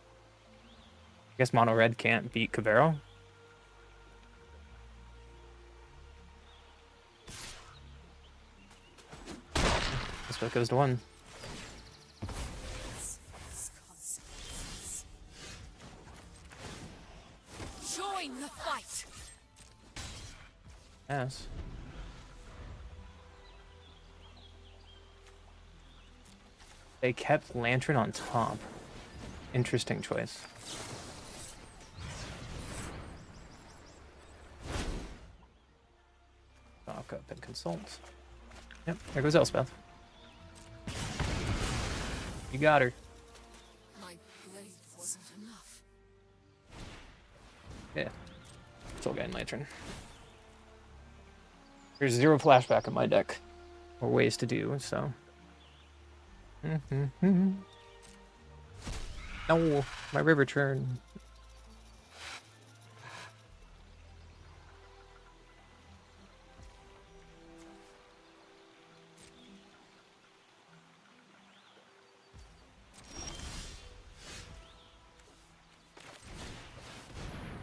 I guess mono red can't beat Kavero. That's what goes to 1. Join the fight. Yes. They kept Lantern on top. Interesting choice. Knock up and consult. Yep, there goes Elspeth. You got her. My blade wasn't enough. Yeah. Soul Guide Lantern. There's 0 flashback in my deck. Or ways to do, so. No, my river turn.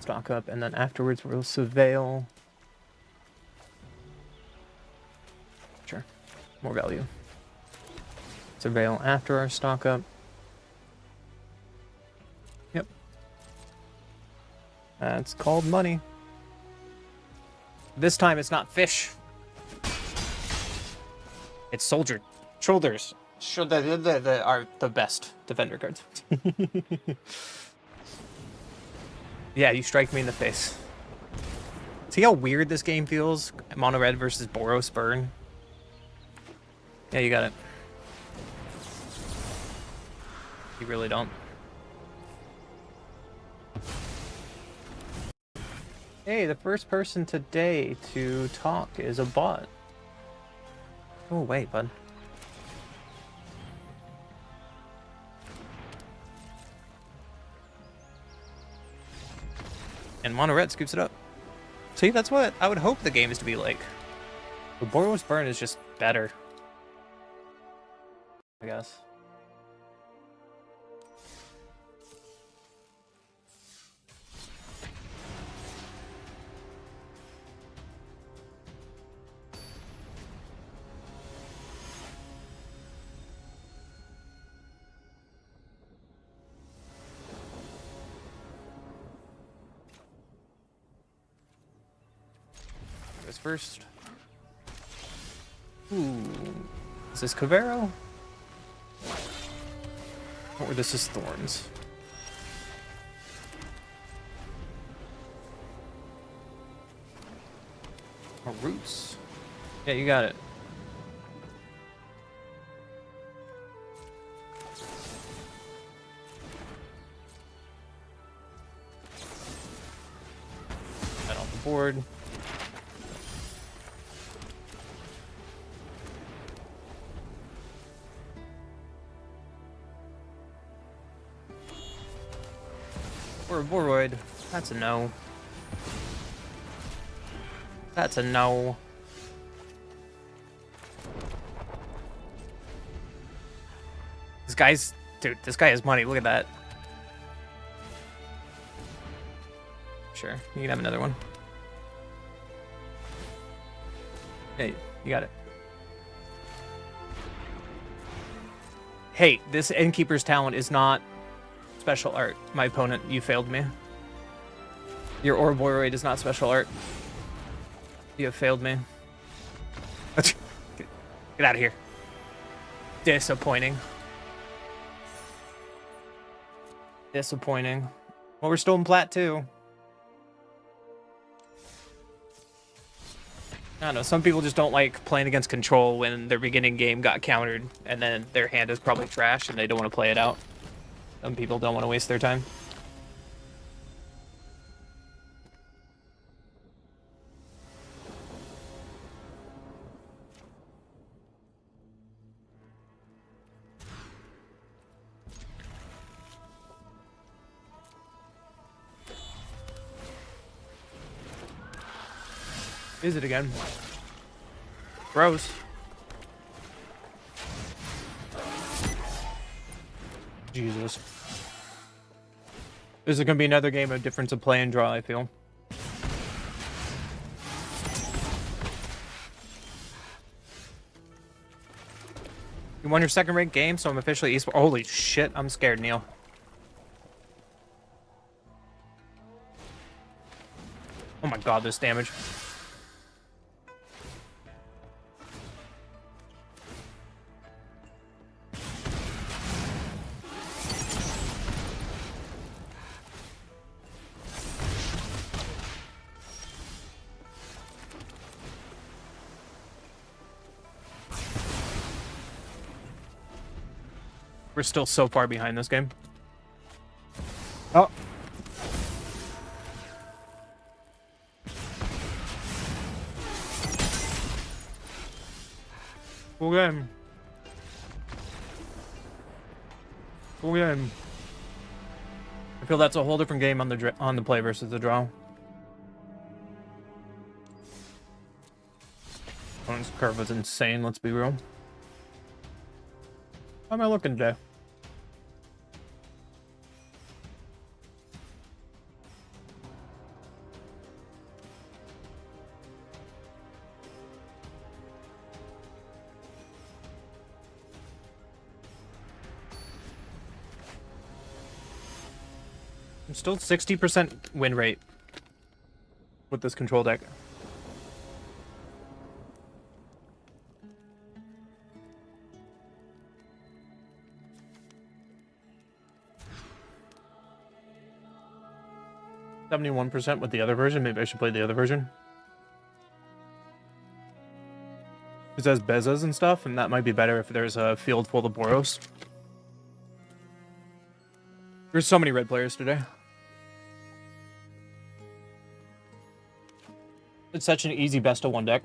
Stock up, and then afterwards we'll surveil. Sure, more value. Surveil after our stock up. Yep. That's called money. This time it's not fish. It's soldier shoulders. They are the best defender cards. Yeah, you strike me in the face. See how weird this game feels? Mono red versus Boros Burn. Yeah, you got it. You really don't. Hey, the first person today to talk is a bot. Oh, wait, bud. And Mono Red scoops it up. See, that's what I would hope the game is to be like. But Boros Burn is just better, I guess. First. Ooh. Is this Cavero? Or this is Thorns? Or Roots? Yeah, you got it. That off the board. Or a Boroid. That's a no. That's a no. This guy's... Dude, this guy has money. Look at that. Sure, you can have another one. Hey, you got it. Hey, this Innkeeper's talent is not special art. My opponent, you failed me. Your Ouroboros is not special art. You have failed me. Get out of here. Disappointing. Disappointing. Well, we're still in Plat 2. I don't know, some people just don't like playing against control when their beginning game got countered and then their hand is probably trash and they don't want to play it out. Some people don't want to waste their time. Is it again? Gross. Jesus. This is gonna be another game of difference of play and draw, I feel. You won your second ranked game, so I'm officially esports. Holy shit, I'm scared, Neil. Oh my god, this damage. We're still so far behind this game. Oh. Full game. Full game. I feel that's a whole different game on the play versus the draw. Opponent's curve was insane, let's be real. How am I looking today? I'm still 60% win rate with this control deck. %71% with the other version. Maybe I should play the other version. It says Bezos and stuff, and that might be better if there's a field full of Boros. There's so many red players today. It's such an easy best of one deck.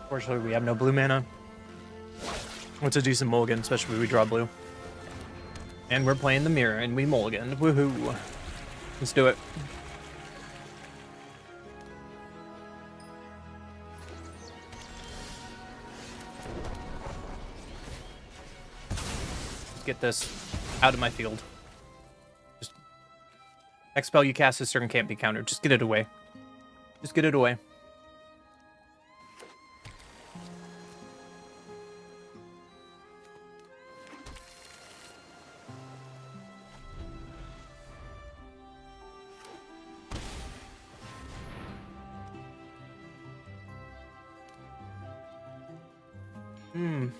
Fortunately, we have no blue mana. What's a decent mulligan, especially when we draw blue. And we're playing the mirror, and we mulligan. Woohoo! Let's do it. Get this out of my field. Just next spell you cast this turn can't be countered. Just get it away. Just get it away.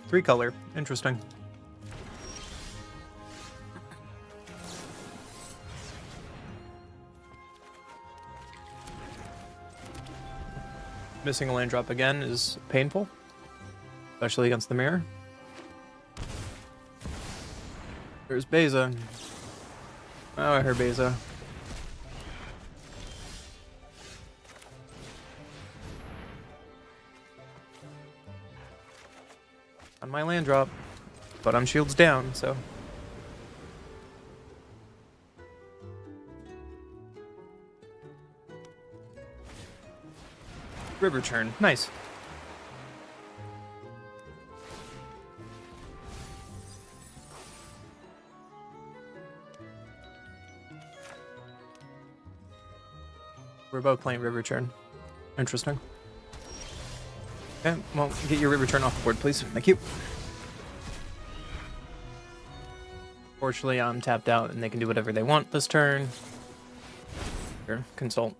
Three color. Interesting. Missing a land drop again is painful, especially against the mirror. There's Beza. Oh, I heard Beza. On my land drop, but I'm shields down, so. River Churn, nice. We're both playing River Churn. Interesting. Okay, well, get your River Churn off the board, please. Thank you. Fortunately, I'm tapped out, and they can do whatever they want this turn. Here, consult.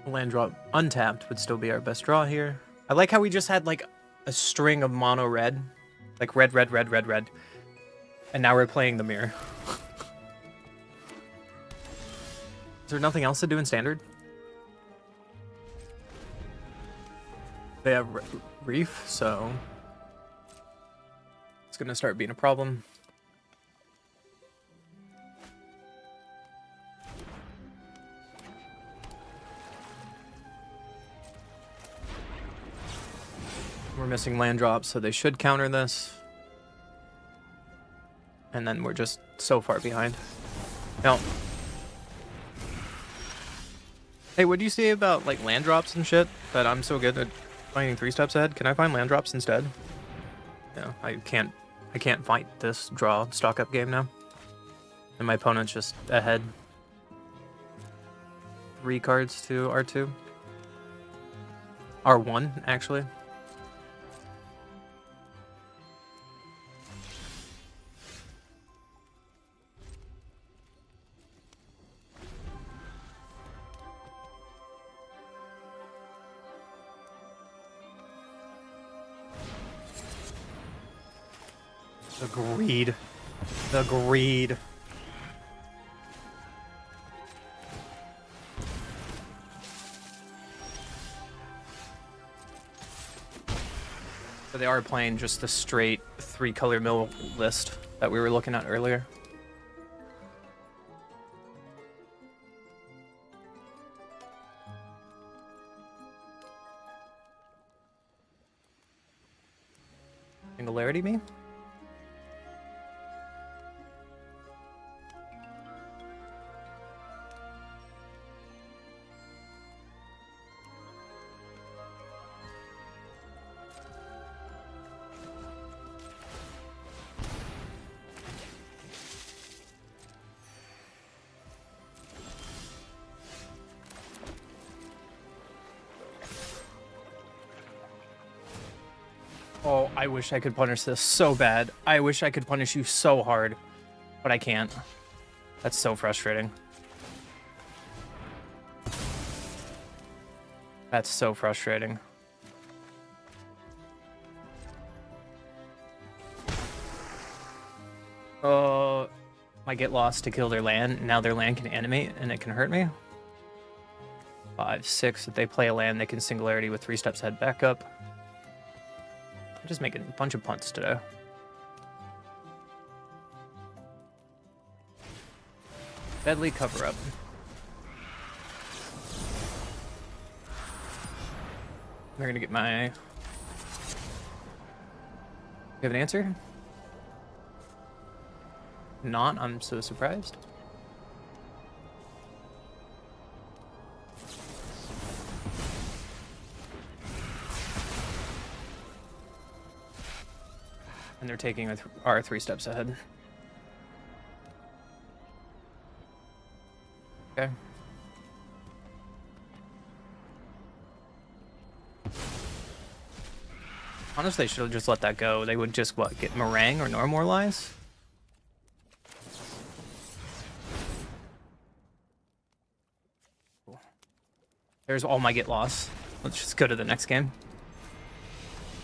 Land drop untapped would still be our best draw here. I like how we just had like a string of mono red. Like red, red, red, red, red. And now we're playing the mirror. Is there nothing else to do in standard? They have Reef, so it's gonna start being a problem. We're missing land drops, so they should counter this. And then we're just so far behind. No. Hey, what do you say about like land drops and shit? That I'm so good at finding 3 steps ahead. Can I find land drops instead? No, I can't fight this draw stock up game now. And my opponent's just ahead. 3 cards to R2. R1, actually. The greed. The greed. So they are playing just the straight 3-color mill list that we were looking at earlier. Singularity me? Oh, I wish I could punish this so bad. I wish I could punish you so hard, but I can't. That's so frustrating. That's so frustrating. Oh, I get lost to kill their land. Now their land can animate and it can hurt me. 5, 6. If they play a land, they can singularity with 3 steps ahead backup. I'm just making a bunch of punts today. Deadly cover up. They're gonna get my... You have an answer? Not, I'm so surprised. And they're taking our 3 steps ahead. Okay. Honestly, they should have just let that go. They would just, what, get Meringue or Normorlize? Cool. There's all my get loss. Let's just go to the next game.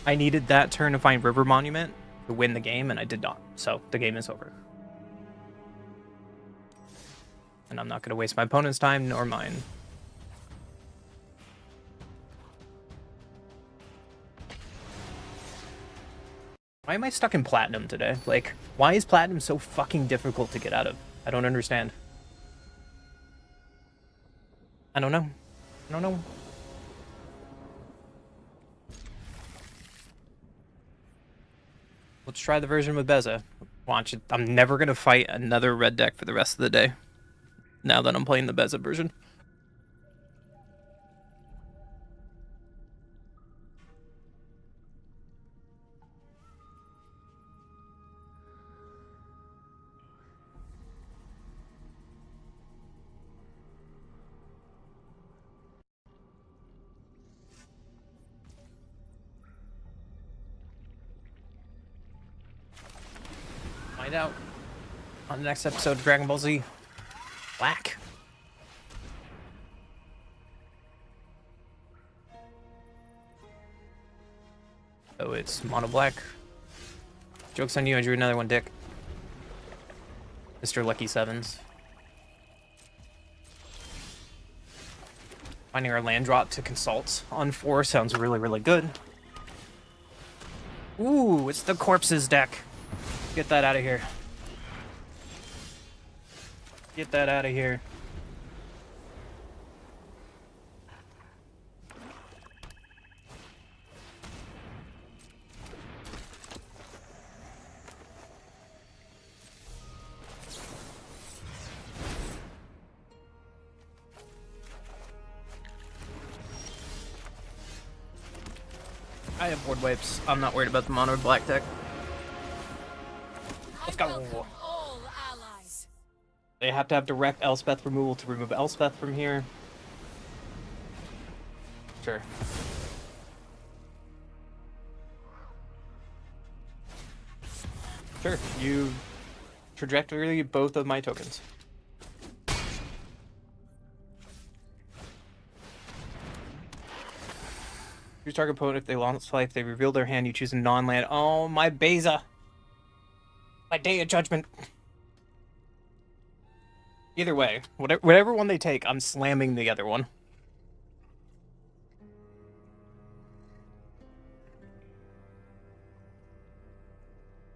I needed that turn to find River Monument to win the game, and I did not. So the game is over. And I'm not going to waste my opponent's time, nor mine. Why am I stuck in Platinum today? Like, why is Platinum so fucking difficult to get out of? I don't understand. I don't know. I don't know. Let's try the version with Beza. Watch it. I'm never going to fight another red deck for the rest of the day. Now that I'm playing the Beza version. Find out on the next episode of Dragon Ball Z. Black. Oh, it's mono black. Joke's on you, I drew another one, Dick. Mr. Lucky Sevens. Finding our land drop to consult on 4 sounds really, really good. Ooh, it's the corpses deck. Get that out of here. Get that out of here. I have board wipes. I'm not worried about the mono or black deck. Let's go. All allies. They have to have direct Elspeth removal to remove Elspeth from here. Sure. Sure, you trajectory both of my tokens. Choose target opponent. If they lost life, they reveal their hand. You choose a non-land. Oh, my Beza. My Day of Judgment. Either way, whatever one they take, I'm slamming the other one.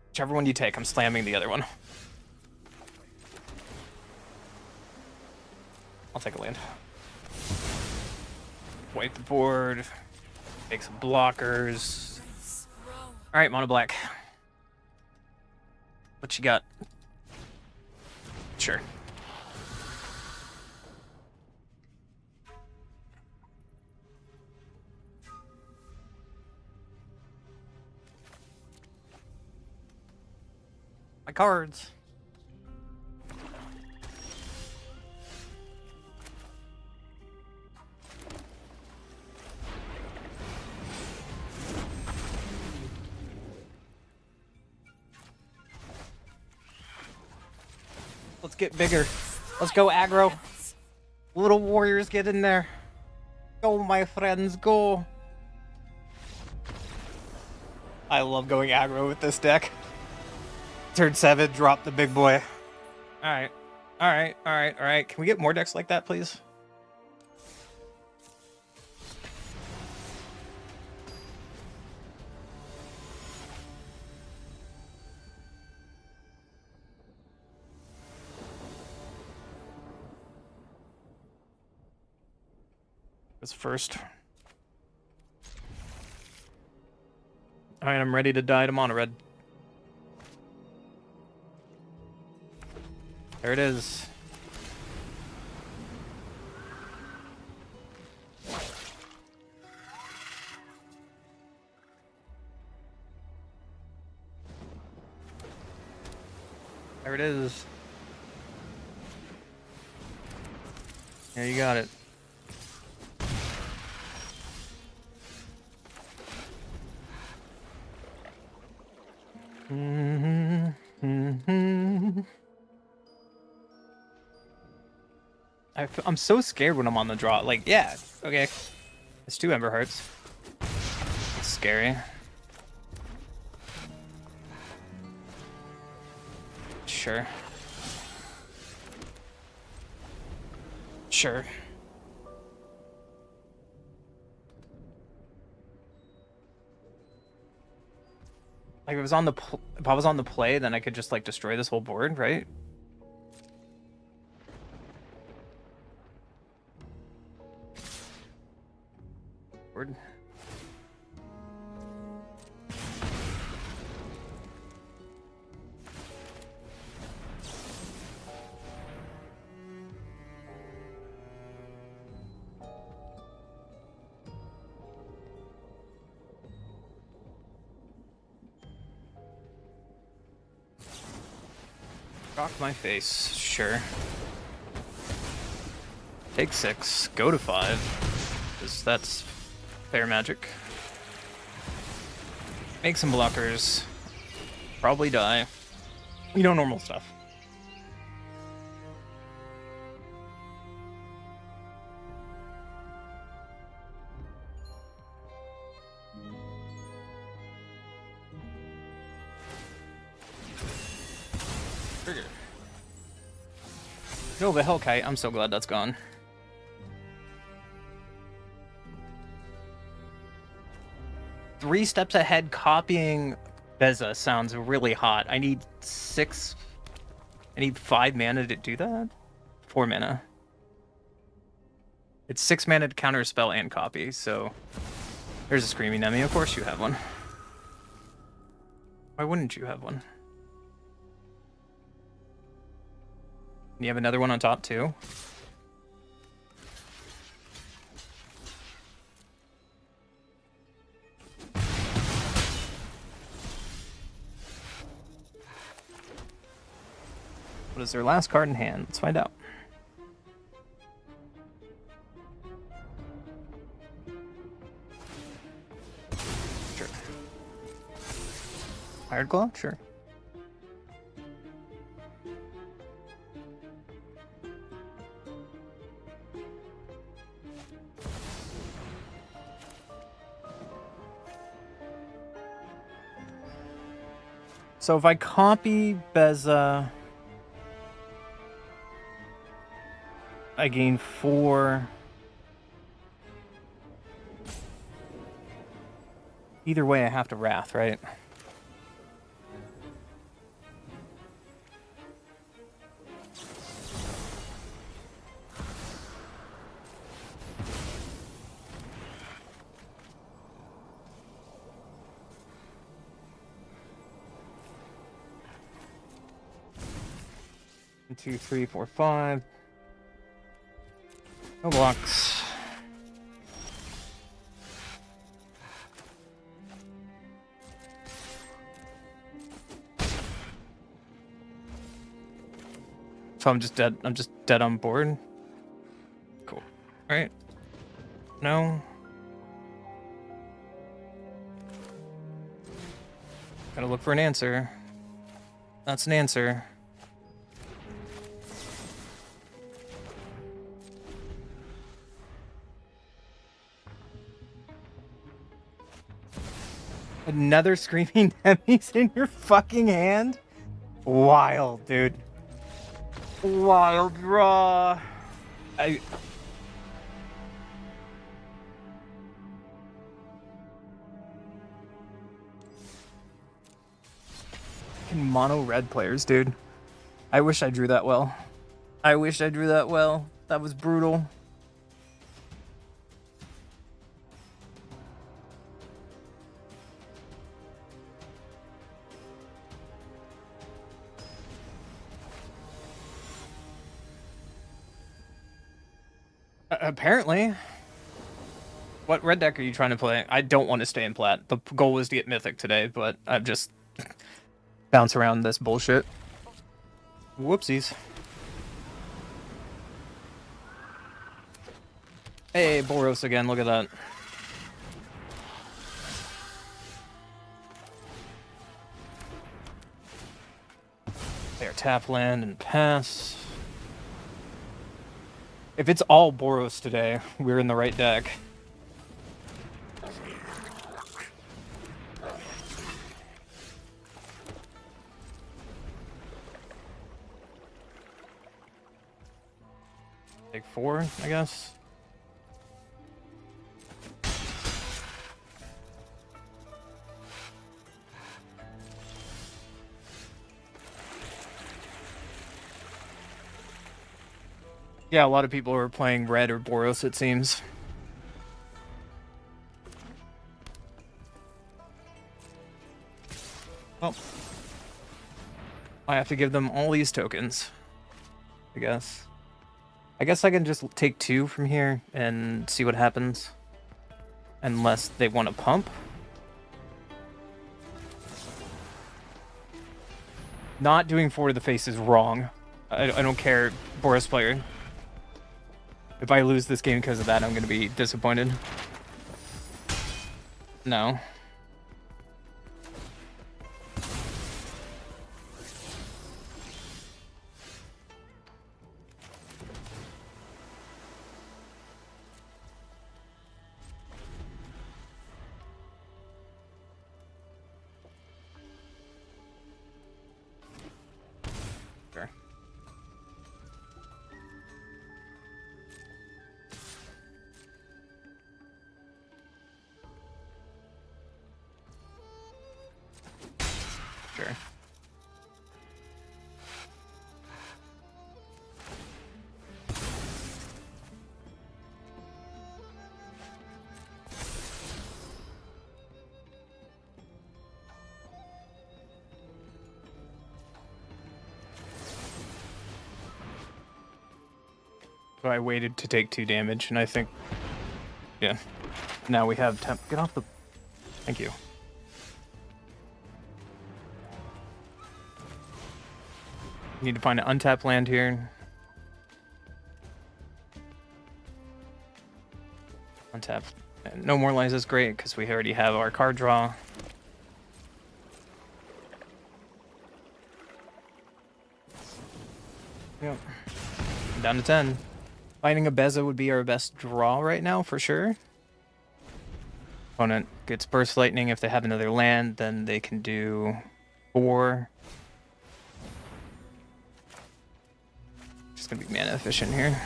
Whichever one you take, I'm slamming the other one. I'll take a land. Wipe the board. Make some blockers. Alright, mono black. What you got? Sure. My cards. Let's get bigger. Let's go aggro. Little warriors, get in there. Go, my friends, go. I love going aggro with this deck. Turn 7, drop the big boy. Alright. Alright, alright, alright. Can we get more decks like that, please? It's first. Alright, I'm ready to die to mono red. There it is. There it is. Yeah, you got it. I'm so scared when I'm on the draw. Like, yeah, okay. It's 2 Ember Hearts. It's scary. Sure. Sure. Like, if I was on the play, then I could just like destroy this whole board, right? Board. Rock my face, sure. Take 6, go to 5, because that's fair magic. Make some blockers, probably die. You know, normal stuff. Trigger. No, the Hellkite, I'm so glad that's gone. Three steps ahead, copying Beza sounds really hot. I need 5 mana to do that? 4 mana. It's 6 mana to counter a spell and copy, so... There's a Screaming Enemy, of course you have one. Why wouldn't you have one? You have another one on top, too? What is their last card in hand? Let's find out. Sure. Iron Claw? Sure. So if I copy Beza, I gain 4. Either way, I have to Wrath, right? One, 2, 3, 4, 5. No blocks. So I'm just dead. I'm just dead on board. Cool. All right. No. Gotta look for an answer. That's an answer. Another Screaming Hemis in your fucking hand? Wild, dude. Wild draw. Fucking mono red players, dude. I wish I drew that well. I wish I drew that well. That was brutal. Apparently. What red deck are you trying to play? I don't want to stay in plat. The goal was to get mythic today, but I've just bounce around this bullshit. Whoopsies. Hey, Boros again, look at that. There, tap land and pass. If it's all Boros today, we're in the right deck. Take 4, I guess. Yeah, a lot of people are playing red or Boros, it seems. Well, I have to give them all these tokens, I guess. I guess I can just take 2 from here and see what happens. Unless they want to pump. Not doing 4 to the face is wrong. I don't care, Boros player. If I lose this game because of that, I'm going to be disappointed. No. Sure. Sure. So I waited to take 2 damage, and I think, yeah. Now we have temp. Get off the. Thank you. Need to find an untapped land here. Untap. No more lines is great because we already have our card draw. Yep. Down to 10. Finding a Beza would be our best draw right now for sure. Opponent gets Burst Lightning. If they have another land, then they can do 4. Just gonna be mana efficient here.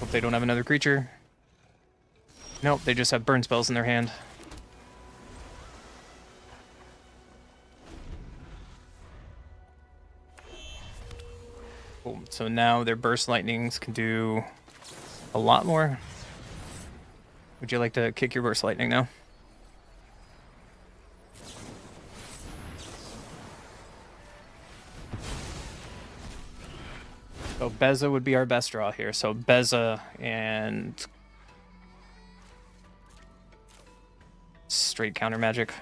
Hope they don't have another creature. Nope, they just have burn spells in their hand. Cool. So now their burst lightnings can do a lot more. Would you like to kick your burst lightning now? So Beza would be our best draw here. So Beza and straight counter magic.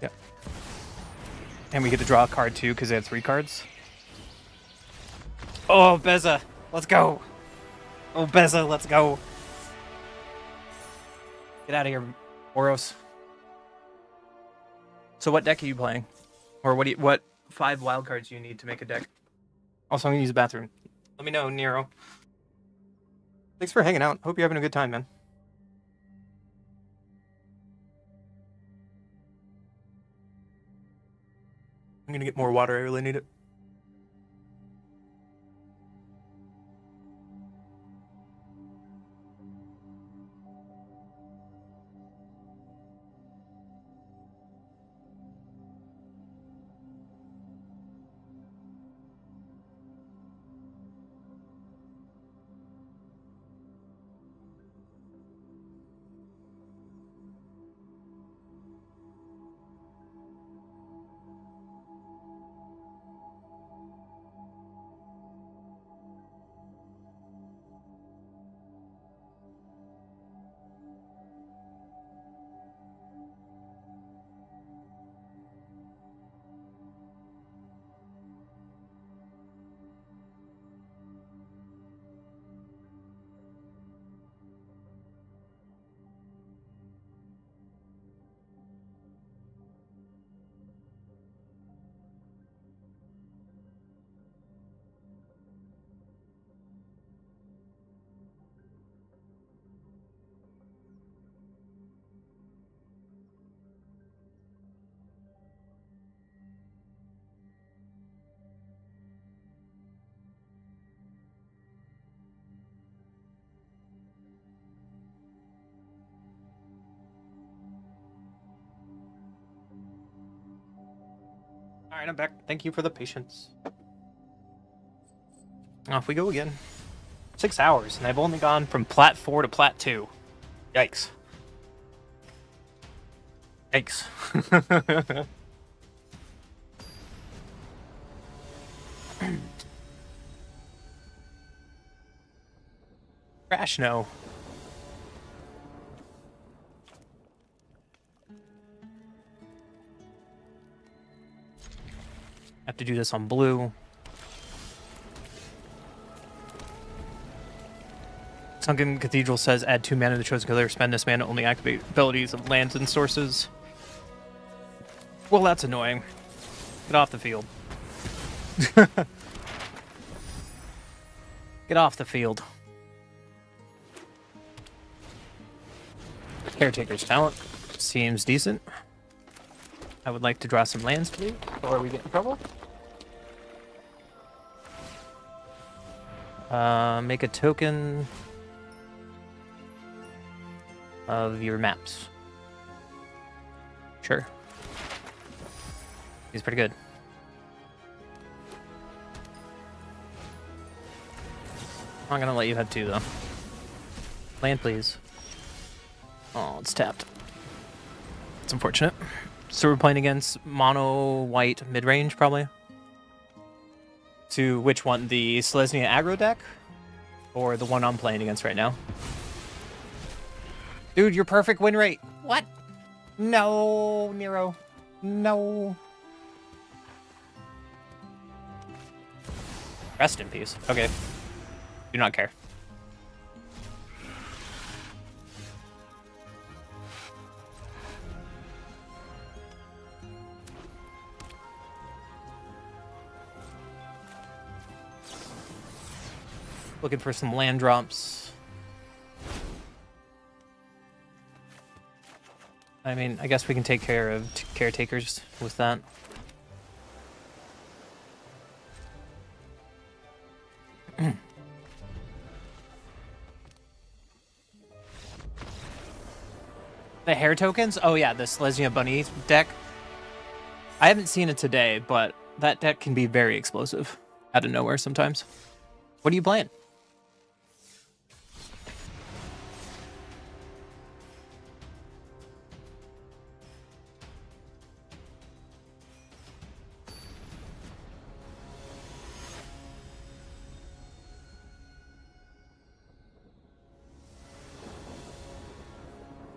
Yep. And we get to draw a card too because they have 3 cards. Oh, Beza, let's go. Oh, Beza, let's go. Get out of here, Boros. So what deck are you playing? Or what 5 wild cards do you need to make a deck? Also, I'm gonna use the bathroom. Let me know, Nero. Thanks for hanging out. Hope you're having a good time, man. I'm gonna get more water. I really need it. All right, I'm back. Thank you for the patience. Off we go again. 6 hours, and I've only gone from Plat 4 to Plat 2. Yikes. Yikes. Crash, no. Have to do this on blue. Sunken Cathedral says add 2 mana to the Chosen Killer. Spend this mana to only activate abilities of lands and sources. Well, that's annoying. Get off the field. Get off the field. Caretaker's talent seems decent. I would like to draw some lands, please, before we get in trouble. Make a token of your maps. Sure. He's pretty good. I'm gonna let you have 2, though. Land, please. Oh, it's tapped. It's unfortunate. So we're playing against mono white mid-range, probably. To which one? The Selesnya aggro deck? Or the one I'm playing against right now? Dude, your perfect win rate. What? No, Nero. No. Rest in peace. Okay. Do not care. Looking for some land drops. I mean, I guess we can take care of caretakers with that. The hair tokens? Oh yeah, the Selesnya Bunny deck. I haven't seen it today, but that deck can be very explosive out of nowhere sometimes. What are you playing?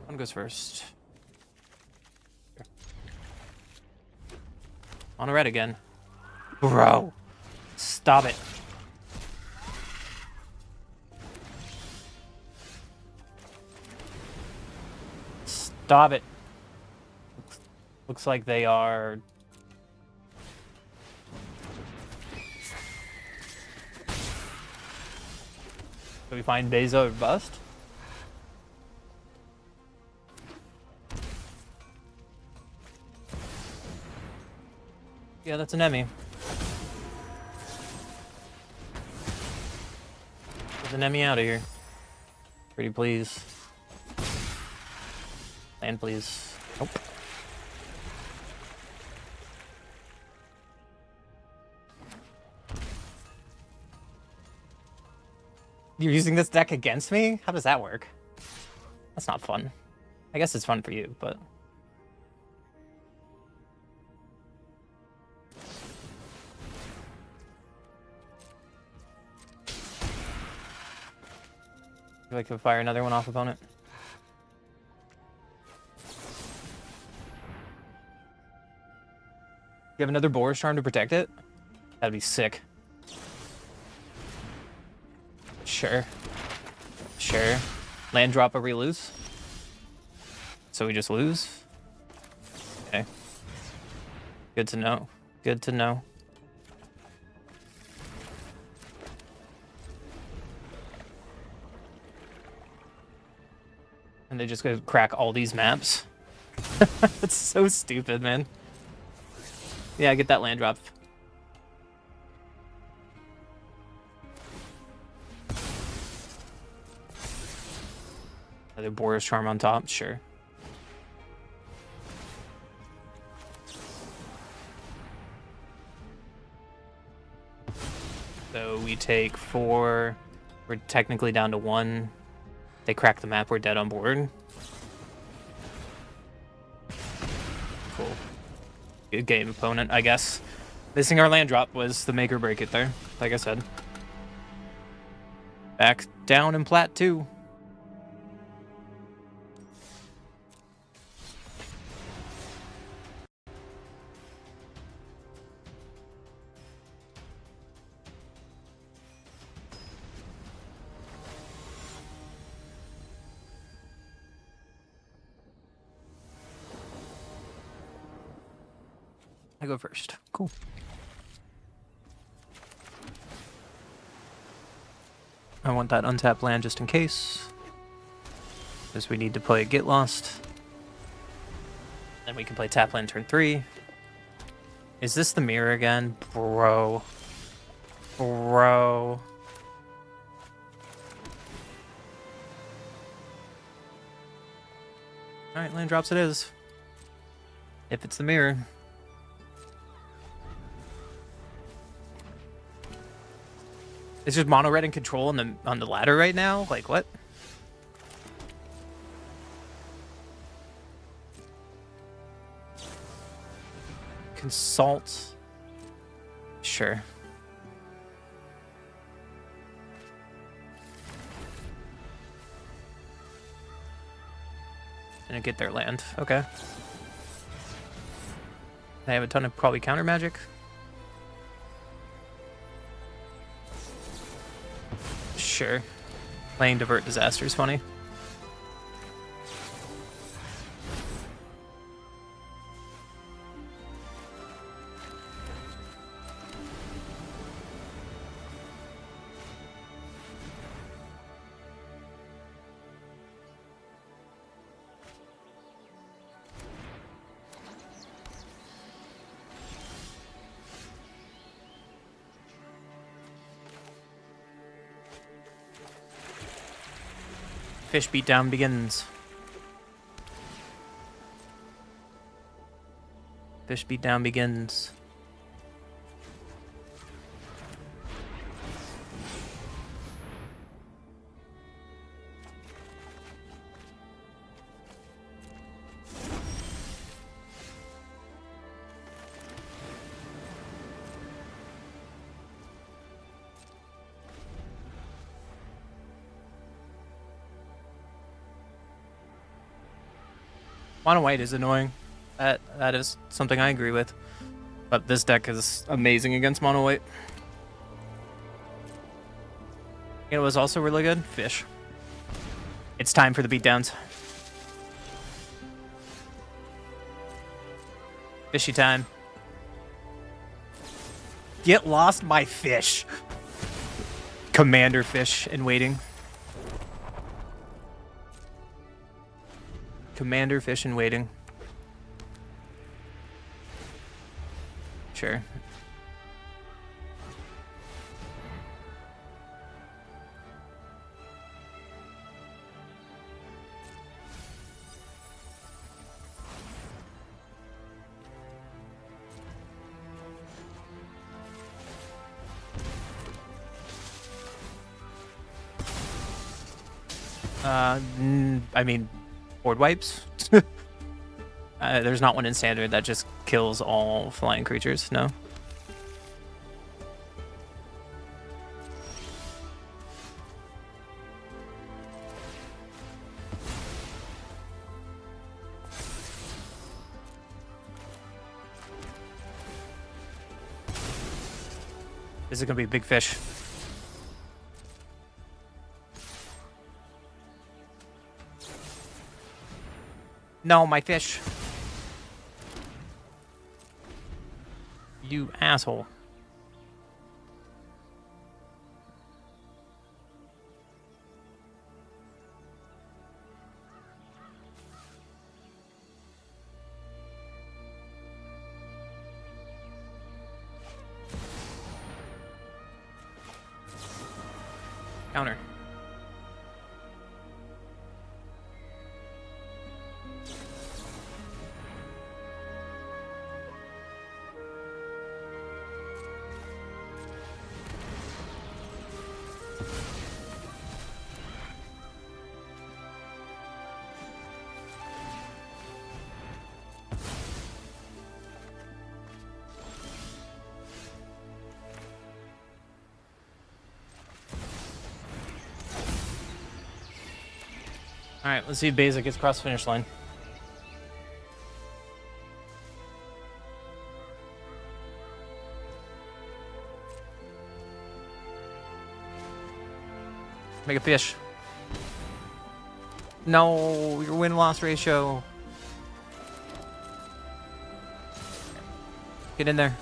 One goes first. On a red again. Bro. Stop it. Stop it. Looks like they are... Do we find Beza or bust? Yeah, that's an Emmy. There's an Emmy out of here. Pretty please. Land please. Nope. You're using this deck against me? How does that work? That's not fun. I guess it's fun for you, but... If I could fire another one off opponent. You have another Boris Charm to protect it? That'd be sick. Sure. Sure. Land drop a re-lose. So we just lose? Okay. Good to know. Good to know. And they just go crack all these maps. That's so stupid, man. Yeah, get that land drop. Another Boris Charm on top, sure. So we take 4. We're technically down to 1. They crack the map, we're dead on board. Cool. Good game, opponent, I guess. Missing our land drop was the make or break it there, like I said. Back down in plat 2. I go first. Cool. I want that untapped land just in case. Because we need to play Get Lost. Then we can play tap land turn 3. Is this the mirror again? Bro. Bro. Alright, land drops it is. If it's the mirror. It's just mono red and control on the ladder right now? Like, what? Consult. Sure. Gonna get their land. Okay. They have a ton of probably counter magic. Sure. Playing Divert Disaster is funny. Fish beatdown begins. Fish beatdown begins. Mono white is annoying. That is something I agree with. But this deck is amazing against mono white. It was also really good. Fish. It's time for the beatdowns. Fishy time. Get lost, my fish. Commander fish in waiting. Commander Fish in Waiting. Sure. I mean, board wipes. There's not one in standard that just kills all flying creatures. No. This is gonna be a big fish. No, my fish. You asshole. Counter. All right, let's see if Basic gets across the finish line. Make a fish. No, your win-loss ratio. Get in there.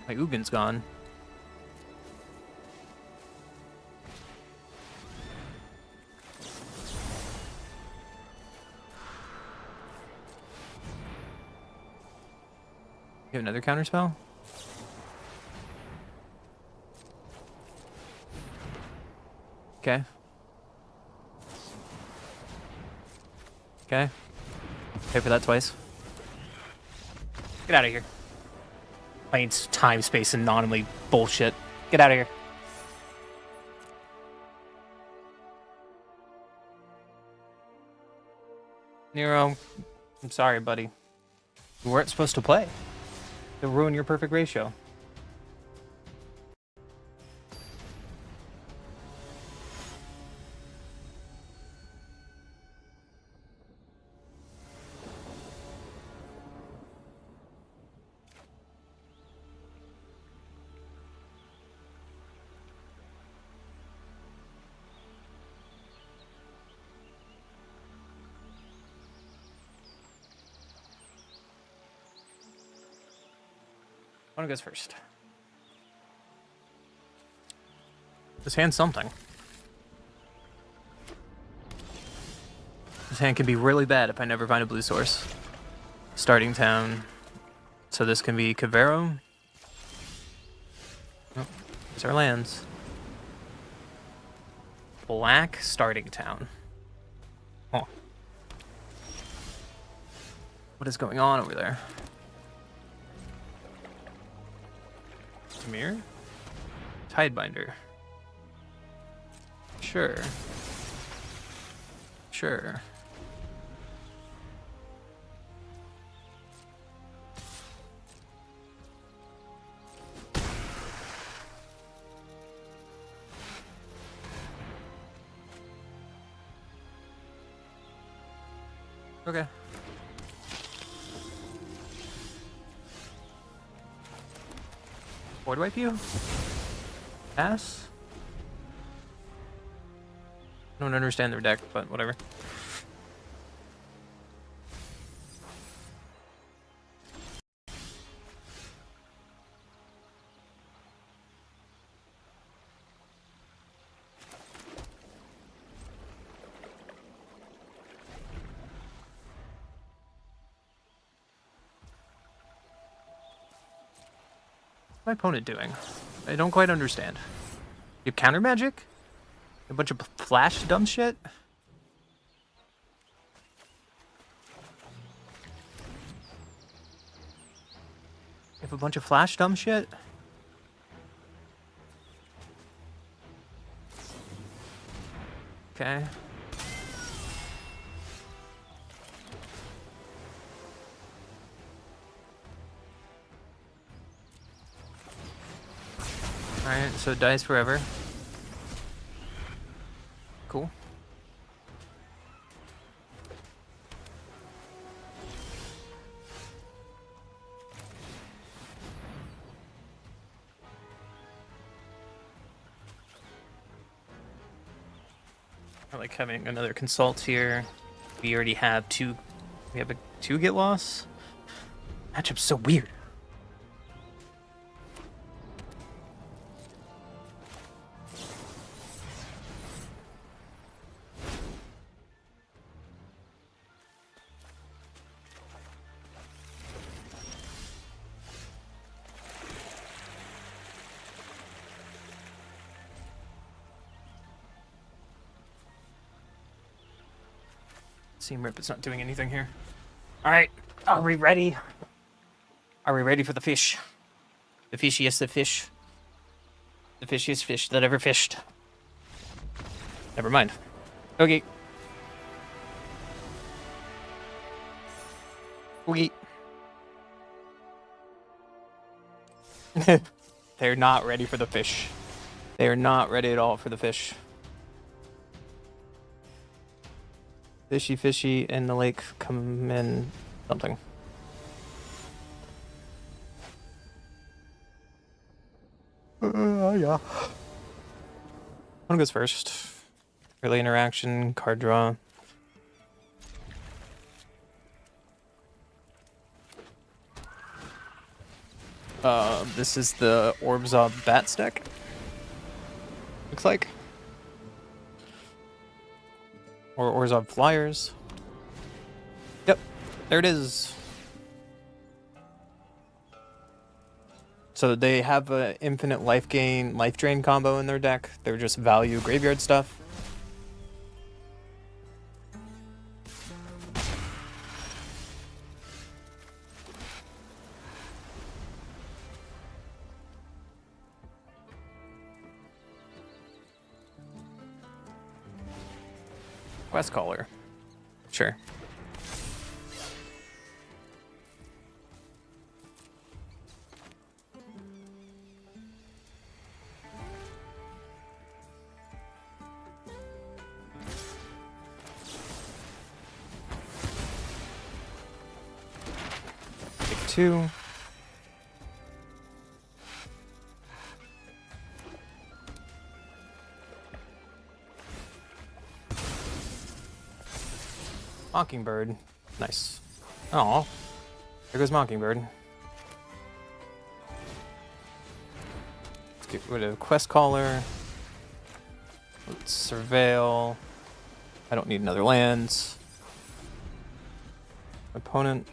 My Ugin's gone. You have another counter spell? Okay. Okay. Pay for that twice. Get out of here. Playing time, space, and anomaly bullshit. Get out of here. Nero, I'm sorry, buddy. You weren't supposed to play. It'll ruin your perfect ratio. One goes first. This hand's something. This hand can be really bad if I never find a blue source. Starting town. So this can be Kavero. Oh, these are lands. Black starting town. Oh. What is going on over there? Mirror? Tidebinder. Sure. Sure. Okay. Board wipe you? Pass? I don't understand their deck, but whatever. my opponent doing? I don't quite understand. You have counter magic? A bunch of flash dumb shit? You have a bunch of flash dumb shit? Okay. Alright, so it dies forever. Cool. I like having another consult here. We already have two. We have a 2 get loss. Matchup's so weird. Seam Rip is not doing anything here. Alright, are we ready? Are we ready for the fish? The fishiest of fish. The fishiest fish that ever fished. Never mind. Okay. Okay. They're not ready for the fish. They are not ready at all for the fish. Fishy, fishy in the lake, come in something. Yeah. One goes first. Early interaction, card draw. This is the Orbzob Bats deck. Looks like. Or Orzhov Flyers. Yep, there it is. So they have an infinite life gain, life drain combo in their deck. They're just value graveyard stuff. Quest Caller. Sure. Take 2. Mockingbird. Nice. Oh, there goes Mockingbird. Let's get rid of Quest Caller. Let's Surveil. I don't need another lands. Opponent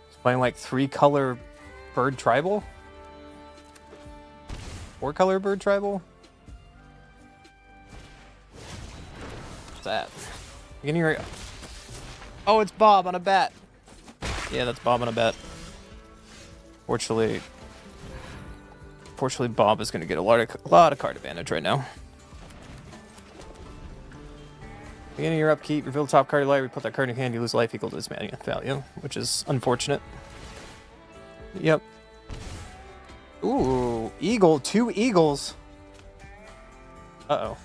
is playing like 3-color bird tribal? 4-color bird tribal? What's that? You can hear. Oh, it's Bob on a bat. Yeah, that's Bob on a bat. Fortunately, Bob is going to get a lot of card advantage right now. Beginning your upkeep, reveal the top card of your library, put that card in your hand, you lose life equal to its value, which is unfortunate. Yep. Ooh, eagle, 2 eagles. Uh-oh.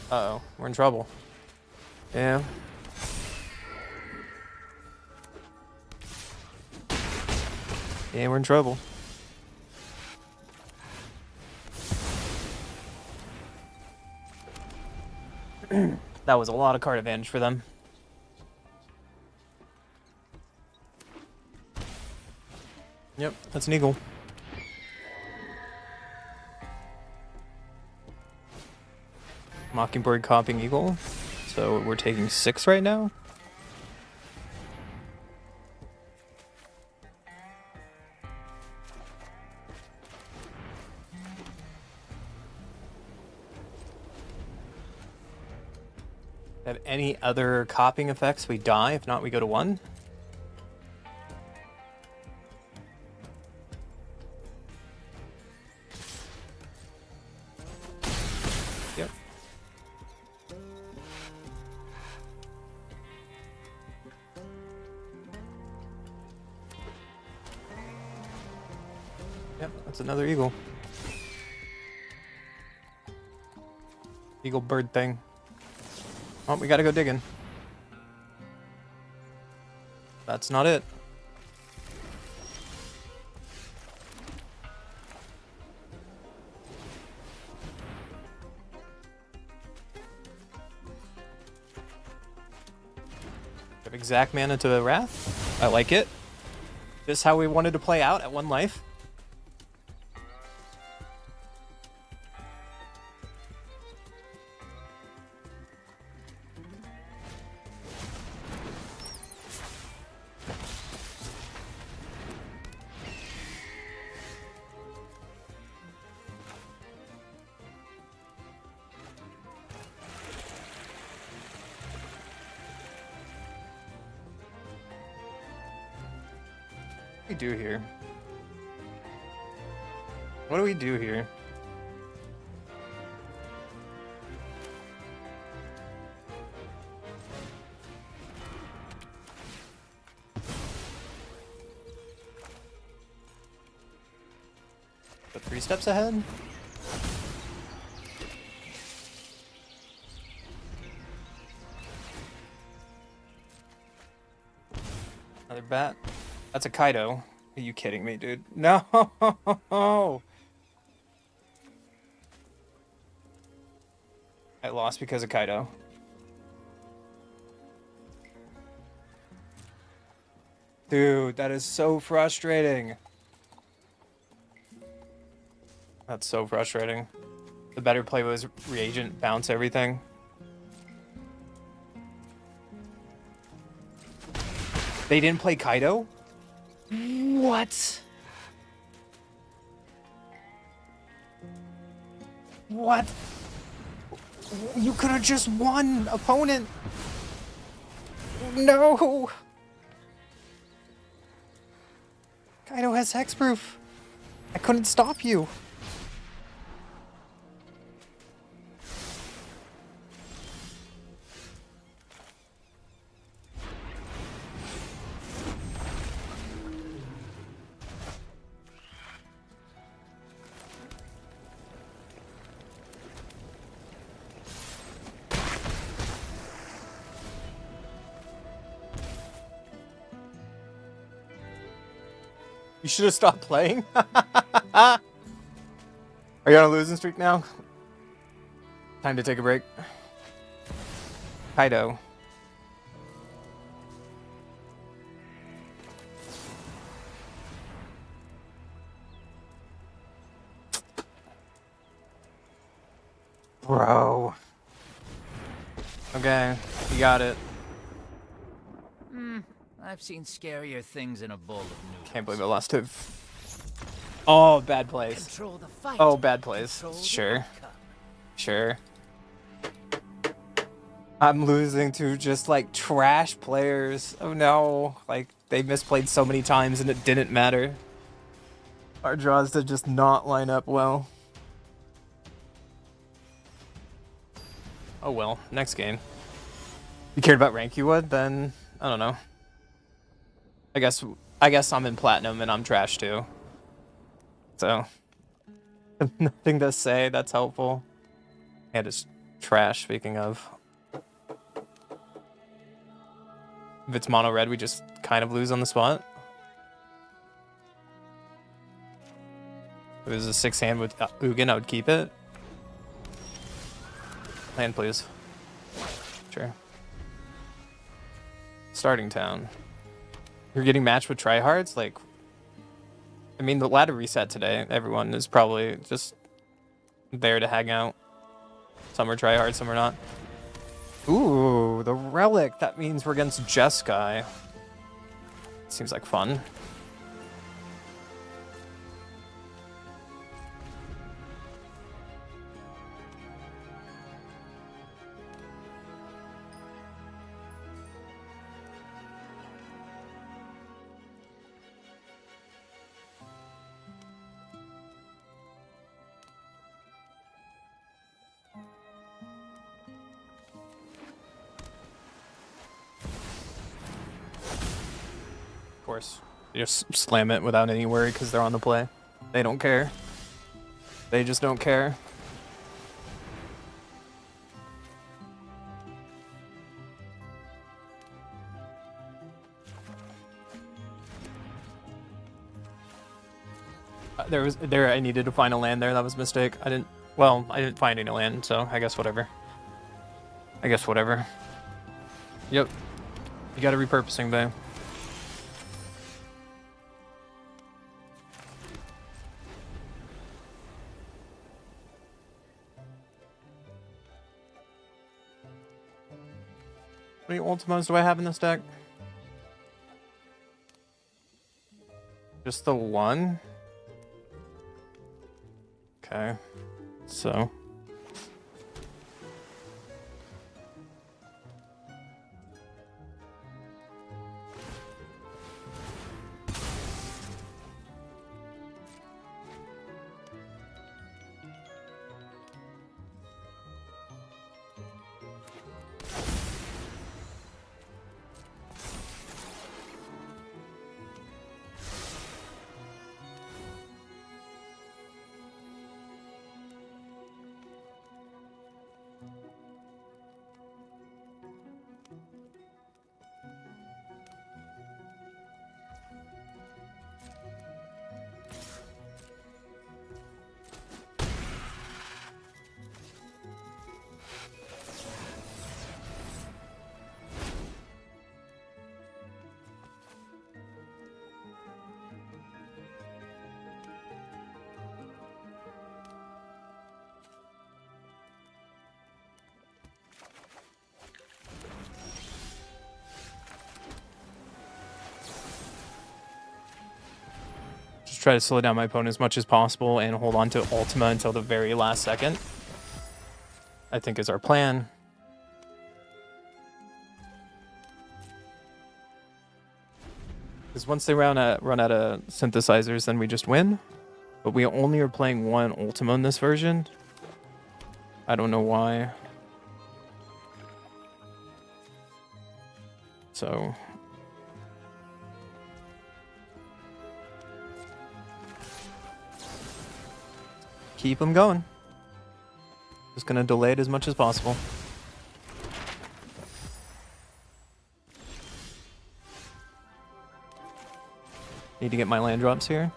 Uh-oh, we're in trouble. Yeah. Yeah, we're in trouble. That was a lot of card advantage for them. Yep, that's an eagle. Mockingbird copying eagle. So we're taking 6 right now. Have any other copying effects? We die. If not, we go to 1. Yep. Yep, that's another eagle. Eagle bird thing. Oh, we gotta go digging. That's not it. Have exact mana to the Wrath. I like it. Just how we wanted to play out at 1 life. What do we do here? What do we do here? But 3 steps ahead? Another bat. That's a Kaido. Are you kidding me, dude? No! I lost because of Kaido. Dude, that is so frustrating. That's so frustrating. The better play was reagent, bounce everything. They didn't play Kaido? What? What? You could have just won, opponent. No. Kaido has hexproof. I couldn't stop you. You should have stopped playing. Are you on a losing streak now? Time to take a break. Kaido. Bro. Okay, you got it. I've seen scarier things in a bowl of noodles. Can't believe I lost to. Oh, bad plays. Control the fight. Oh, bad plays. Control the Sure. outcome. Sure. I'm losing to just like trash players. Oh no. Like they misplayed so many times and it didn't matter. Our draws did just not line up well. Oh well, next game. You cared about rank you would, then I don't know. I guess I'm in platinum and I'm trash too. So nothing to say that's helpful. And it's trash, speaking of. If it's mono red, we just kind of lose on the spot. If it was a 6-hand with Ugin, I would keep it. Land, please. Sure. Starting town. You're getting matched with tryhards? Like, I mean, the ladder reset today. Everyone is probably just there to hang out. Some are tryhard, some are not. Ooh, the relic. That means we're against Jeskai. Seems like fun. Of course, you just slam it without any worry because they're on the play. They don't care. They just don't care. I needed to find a land there. That was a mistake. I didn't find any land, so I guess whatever. Yep. You got a repurposing bay. How many Ultimos do I have in this deck? Just the one? Okay. So. Try to slow down my opponent as much as possible and hold on to Ultima until the very last second, I think is our plan. Because once they run out of synthesizers, then we just win. But we only are playing one Ultima in this version. I don't know why. So... keep them going. Just gonna delay it as much as possible. Need to get my land drops here.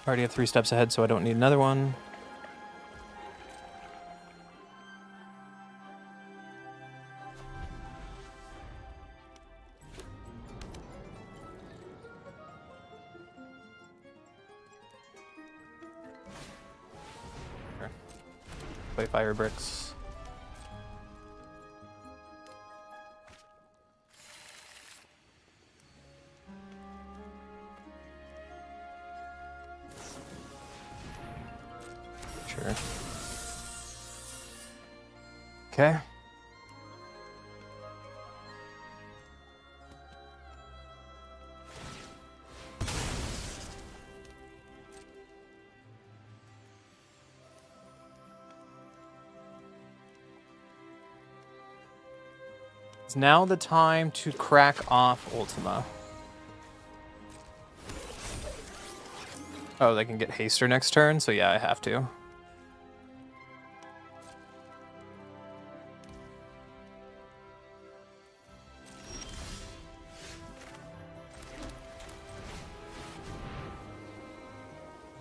Already have 3 steps ahead, so I don't need another one. Play fire bricks. Sure. Okay. It's now the time to crack off Ultima. Oh, they can get Haster next turn, so yeah, I have to.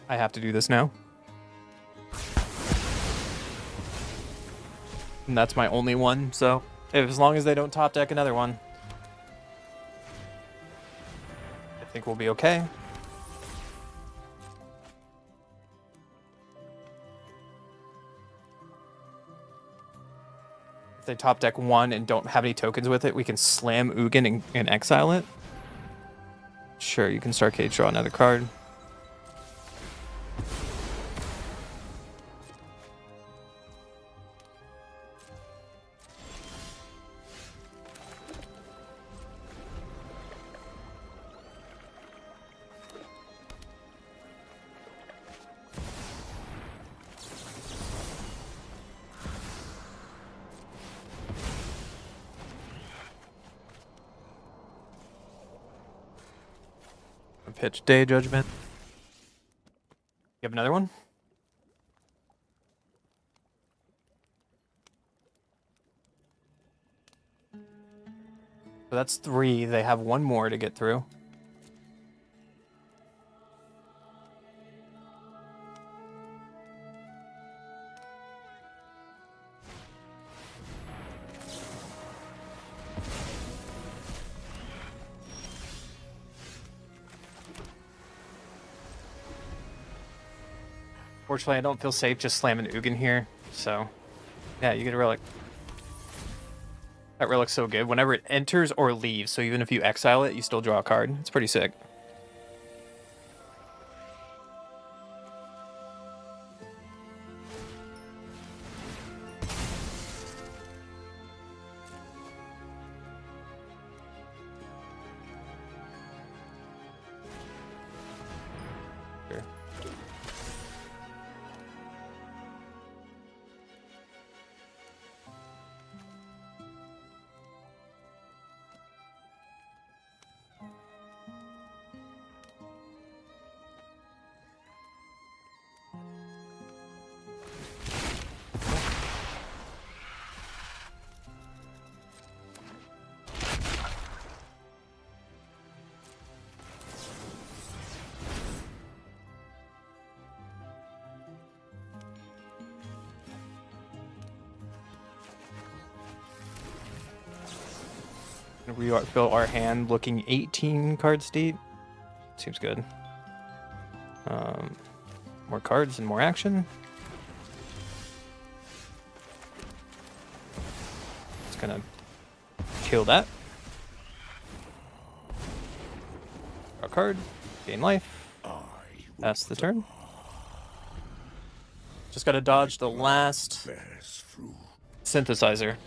I have to do this now. And that's my only one, so as long as they don't top deck another one, I think we'll be okay. they top deck 1 and don't have any tokens with it, we can slam Ugin and exile it. Sure, you can Starcade, draw another card. Pitch Day Judgment. You have another one? So that's 3. They have 1 more to get through. Fortunately, I don't feel safe just slamming Ugin here, so yeah, you get a relic. That relic's so good. Whenever it enters or leaves, so even if you exile it, you still draw a card. It's pretty sick. Sure. We built our hand looking 18 cards deep. Seems good. More cards and more action. It's gonna kill that. Draw a card, gain life. That's the turn. Just gotta dodge the last Bears fruit. synthesizer.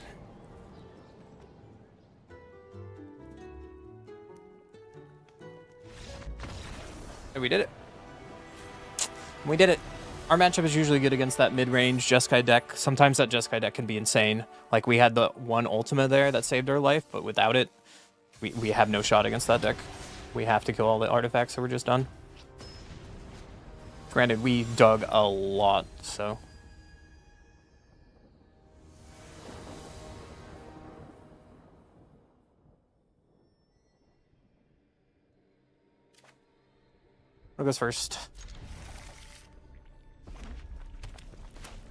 And we did it. We did it. Our matchup is usually good against that mid-range Jeskai deck. Sometimes that Jeskai deck can be insane. Like, we had the one Ultima there that saved our life, but without it, we have no shot against that deck. We have to kill all the artifacts, so we're just done. Granted, we dug a lot, so... Who goes first?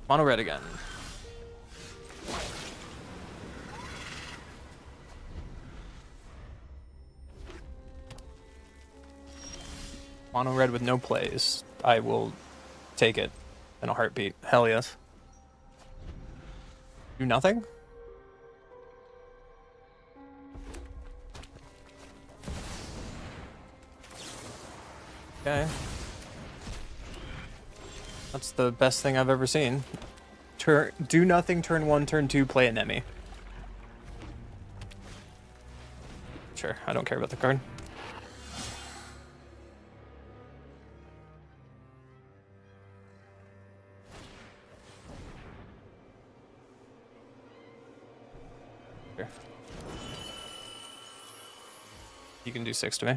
Mono red again. Mono red with no plays. I will take it in a heartbeat. Hell yes. Do nothing? Okay. That's the best thing I've ever seen. Do nothing, turn 1, turn 2, play an enemy. Sure, I don't care about the card. Sure. You can do 6 to me.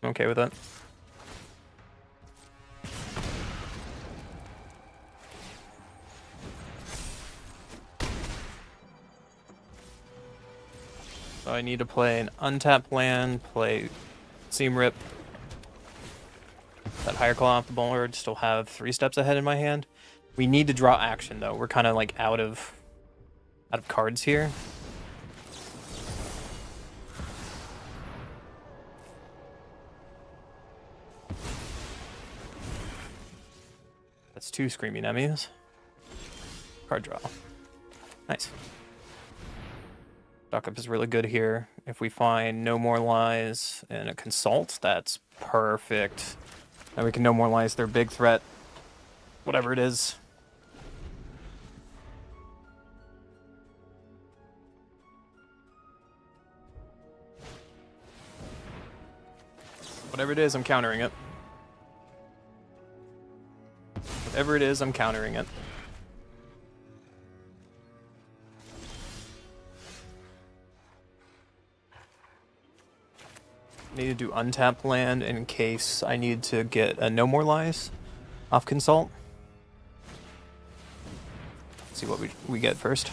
I'm okay with that. So I need to play an untapped land, play Seam Rip, that Higher Claw off the board, still have 3 steps ahead in my hand. We need to draw action though. We're kind of like out of cards here. That's 2 Screaming Enemies. Card draw. Nice. Stock up is really good here. If we find No More Lies and a Consult, that's perfect. And we can No More Lies their big threat, whatever it is. Whatever it is, I'm countering it. Whatever it is, I'm countering it. Need to do untap land in case I need to get a No More Lies off Consult. Let's see what we get first.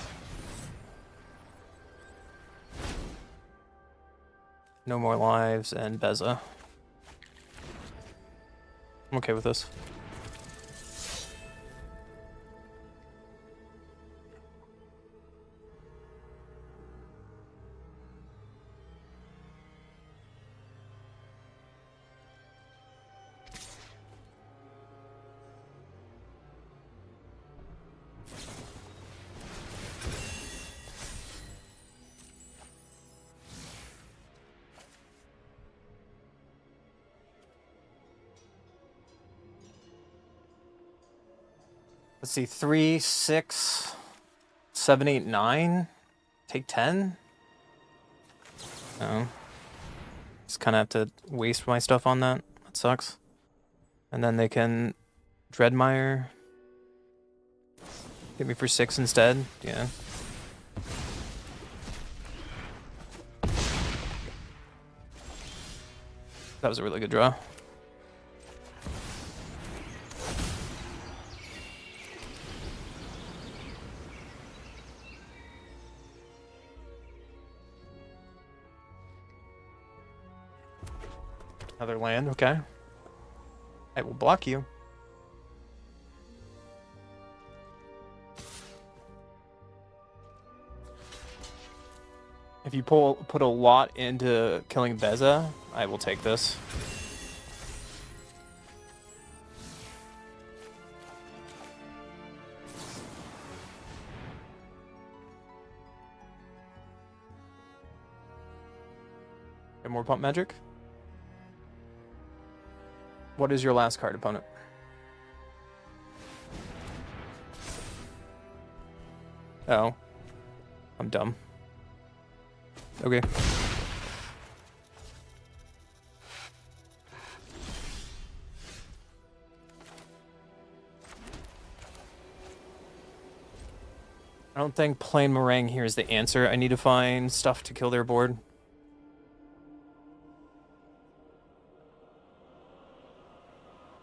No More Lives and Beza. I'm okay with this. Let's see, 3, 6, 7, 8, 9. Take 10. Oh. Just kind of have to waste my stuff on that. That sucks. And then they can Dreadmire. Hit me for 6 instead. Yeah. That was a really good draw. Another land, okay. I will block you. If you put a lot into killing Beza, I will take this. Get more pump magic? What is your last card, opponent? Oh. I'm dumb. Okay. I don't think plain Meringue here is the answer. I need to find stuff to kill their board.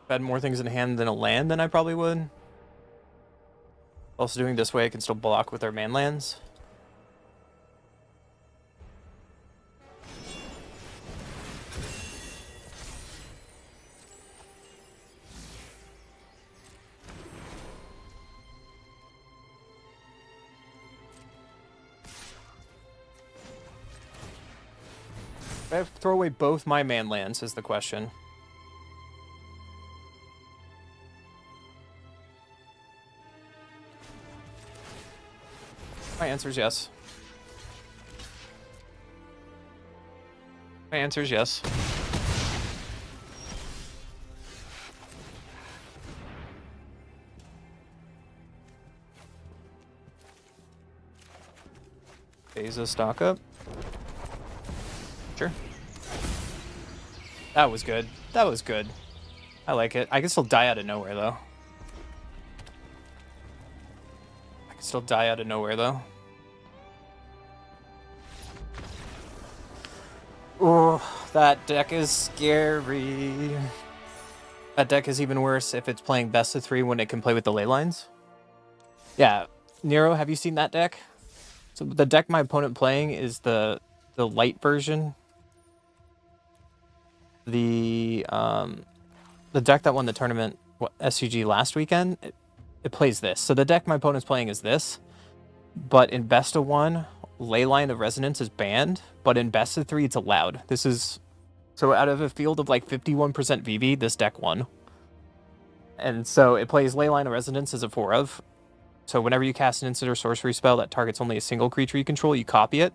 If I had more things in hand than a land, then I probably would. Also doing this way, I can still block with our man lands. I have to throw away both my man lands is the question. My answer is yes. My answer is yes. Beza stock up. Sure. That was good. That was good. I like it. I can still die out of nowhere, though. I can still die out of nowhere, though. Oh, that deck is scary. That deck is even worse if it's playing best of 3 when it can play with the ley lines. Yeah. Nero, have you seen that deck? So the deck my opponent playing is the light version. The deck that won the tournament, SUG last weekend, it plays this. So the deck my opponent's playing is this, but in best of 1, Leyline of Resonance is banned, but in best of 3, it's allowed. This is so out of a field of like 51% VV, this deck won. And so it plays Leyline of Resonance as a 4-of. So whenever you cast an instant or sorcery spell that targets only a single creature you control, you copy it.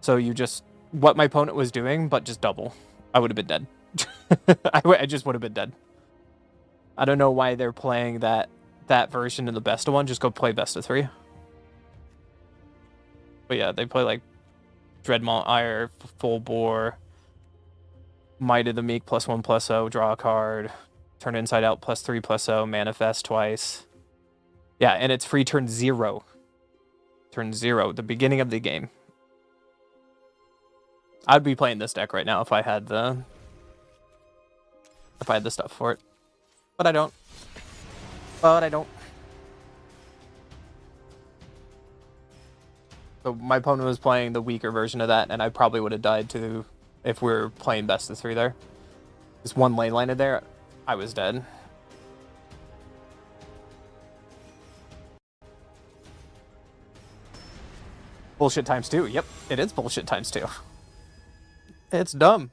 So you just what my opponent was doing, but just double. I would have been dead. I just would have been dead. I don't know why they're playing that version of the best of one. Just go play best of 3. But yeah, they play like Dreadmont Ire, Full Bore, Might of the Meek +1/+0, draw a card, turn inside out +3/+0, manifest twice. Yeah, and it's free turn 0. Turn 0, the beginning of the game. I'd be playing this deck right now if I had the stuff for it. But I don't. So my opponent was playing the weaker version of that, and I probably would have died too if we were playing best of 3 there. Just one lane landed there, I was dead. Bullshit times 2. Yep, it is bullshit times 2. It's dumb.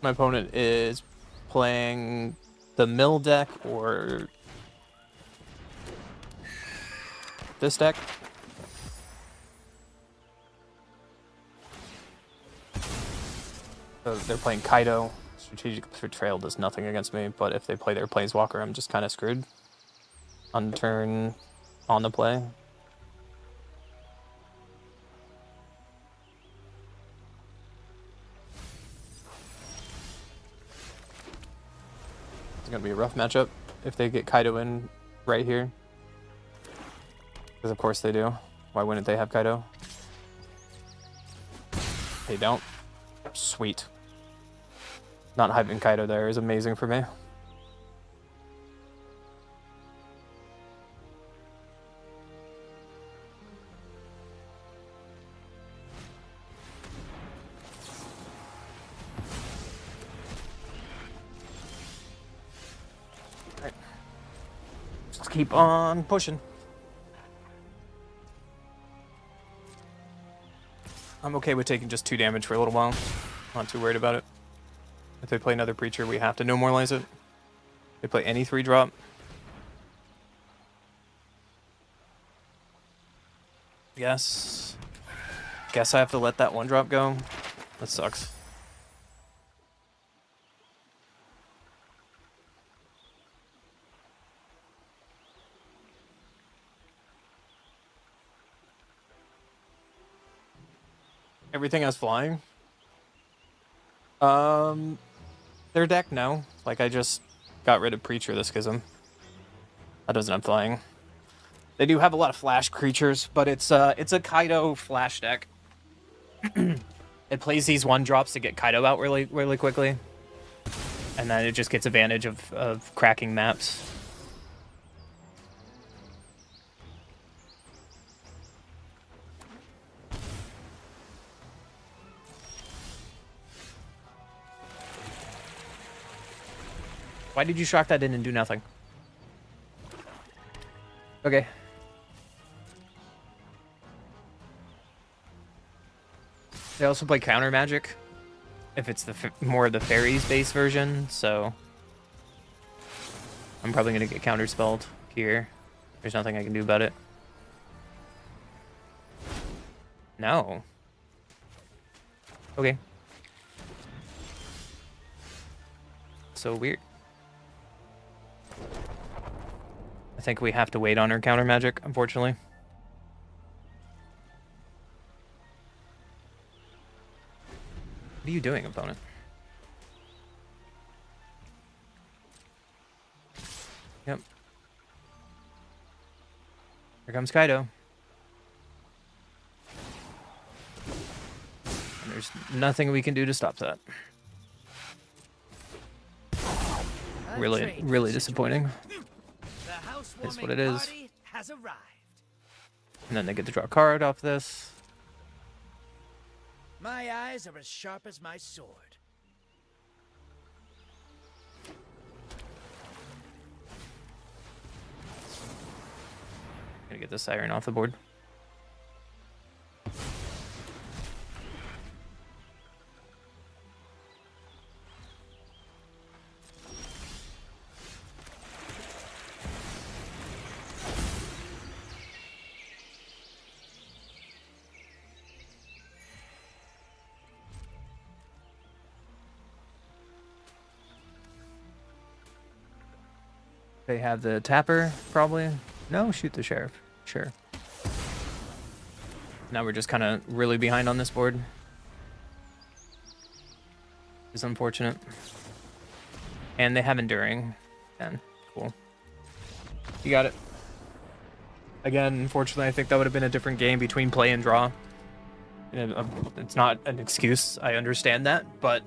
My opponent is playing the mill deck or this deck. So they're playing Kaido. Strategic Betrayal does nothing against me, but if they play their Planeswalker, I'm just kind of screwed. On turn, on the play. It's going to be a rough matchup if they get Kaido in right here. Because of course they do. Why wouldn't they have Kaido? They don't. Sweet. Not having Kaido there is amazing for me. Alright. Just keep on pushing. I'm okay with taking just 2 damage for a little while. Not too worried about it. If they play another Preacher, we have to no moralize it. If they play any 3-drop. Guess I have to let that 1-drop go. That sucks. Everything has flying. Their deck, no. Like, I just got rid of Preacher the Schism. That doesn't have flying. They do have a lot of flash creatures, but it's a Kaido flash deck. It plays these 1-drops to get Kaido out really, really quickly. And then it just gets advantage of cracking maps. Why did you shock that in and do nothing? Okay. They also play counter magic, if it's the more of the fairies based version, so I'm probably gonna get counterspelled here. There's nothing I can do about it. No. Okay. So weird. I think we have to wait on her counter magic, unfortunately. What are you doing, opponent? Yep. Here comes Kaido. And there's nothing we can do to stop that. Really, really disappointing. Is what it is. And then they get to draw a card off this. My eyes are as sharp as my sword. Gonna get the Siren off the board. They have the tapper, probably. No, shoot the sheriff. Sure. Now we're just kind of really behind on this board. It's unfortunate. And they have enduring. 10. Cool. You got it. Again, unfortunately, I think that would have been a different game between play and draw. It's not an excuse. I understand that, but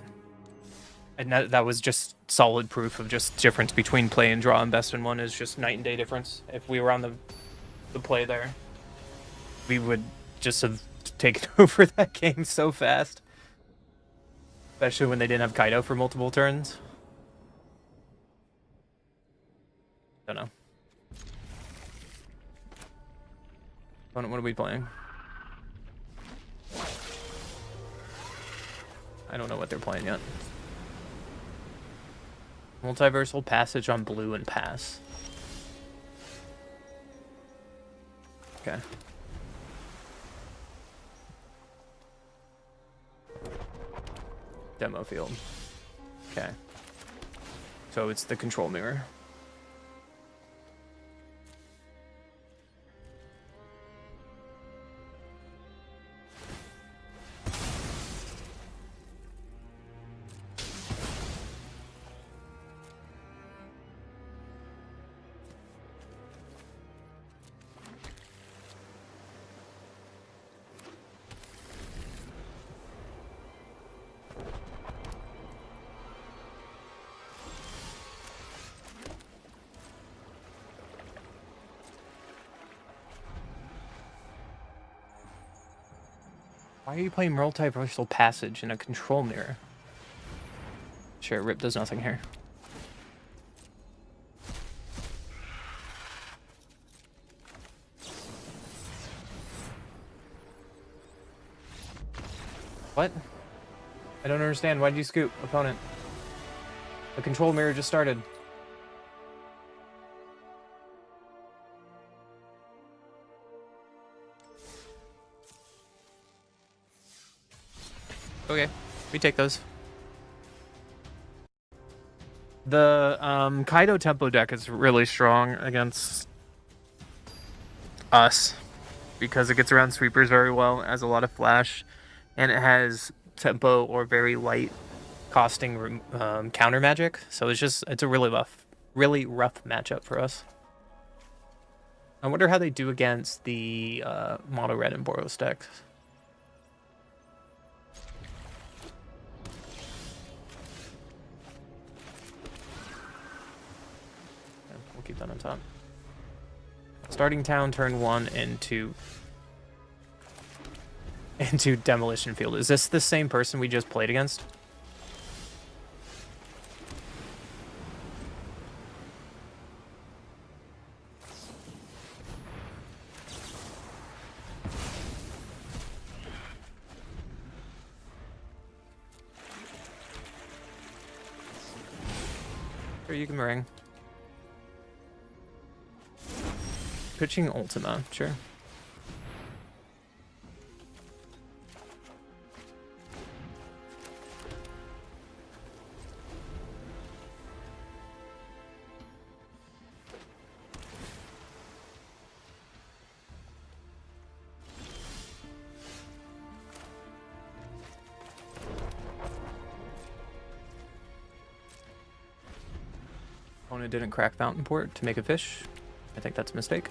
and that was just solid proof of just difference between play and draw, and best in one is just night and day difference. If we were on the play there, we would just have taken over that game so fast. Especially when they didn't have Kaido for multiple turns. Don't know. What are we playing? I don't know what they're playing yet. Multiversal passage on blue and pass. Okay. Demo field. Okay. So it's the control mirror. Why are you playing multiversal passage in a control mirror? Sure, Rip does nothing here. What? I don't understand. Why did you scoop, opponent? The control mirror just started. Okay, we take those. The Kaido tempo deck is really strong against us because it gets around sweepers very well, it has a lot of flash, and it has tempo or very light costing counter magic. So it's a really rough matchup for us. I wonder how they do against the mono red and Boros decks. Keep that on top. Starting town turn 1 into demolition field. Is this the same person we just played against? Sure, you can meringue. Pitching Ultima, sure. Opponent didn't crack Fountain Port to make a fish. I think that's a mistake.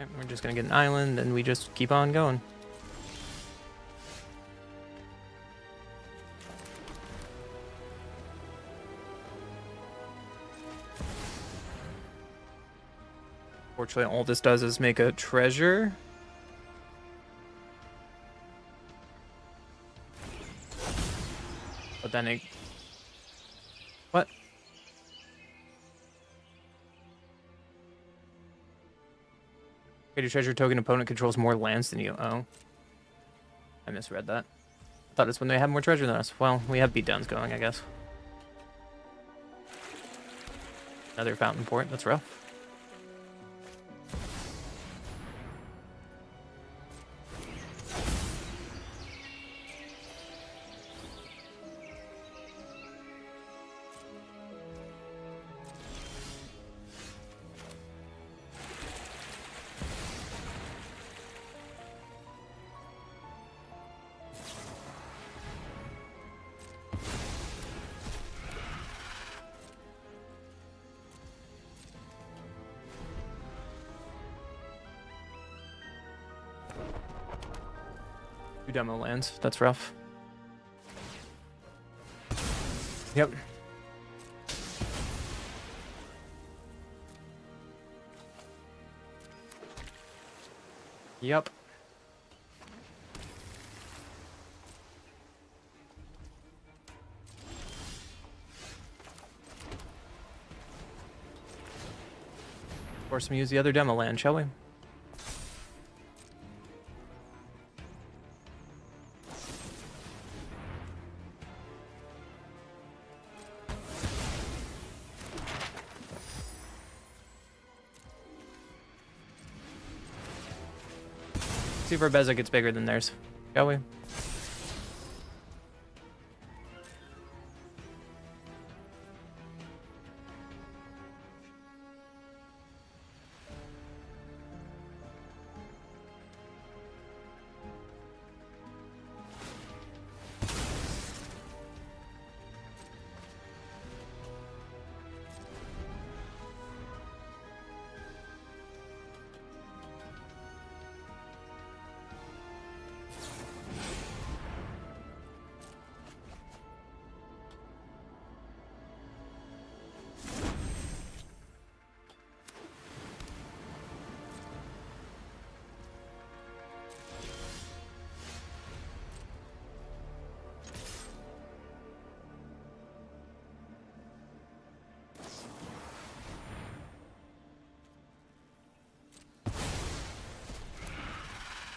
Okay, we're just gonna get an island and we just keep on going. Fortunately, all this does is make a treasure. But then it... What? Create a treasure token, opponent controls more lands than you. Oh. I misread that. Thought it's when they have more treasure than us. Well, we have beatdowns going, I guess. Another fountain port. That's rough. Two demo lands. That's rough. Yep. Yep. Force me use the other demo land, shall we? See if our Beza gets bigger than theirs, shall we?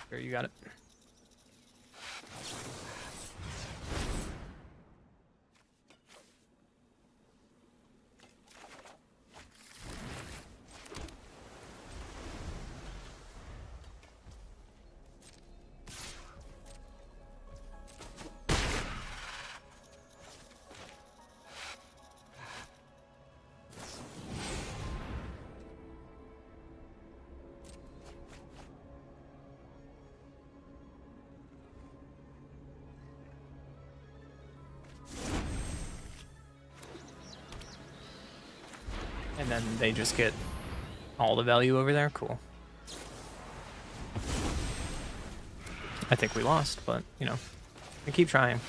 Sure, you got it. And then they just get all the value over there? Cool. I think we lost, but, you know, we keep trying.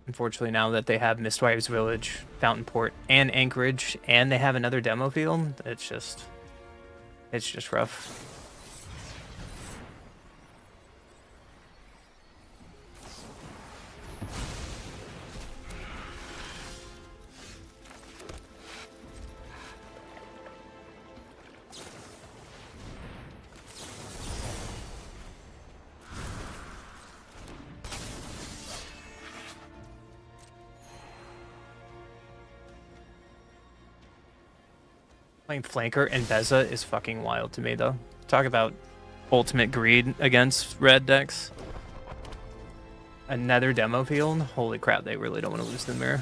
Unfortunately, now that they have Mistwife's Village, Fountain Port, and Anchorage, and they have another demo field, it's just rough. Playing Flanker and Beza is fucking wild to me, though. Talk about ultimate greed against red decks. Another demo field? Holy crap, they really don't want to lose the mirror.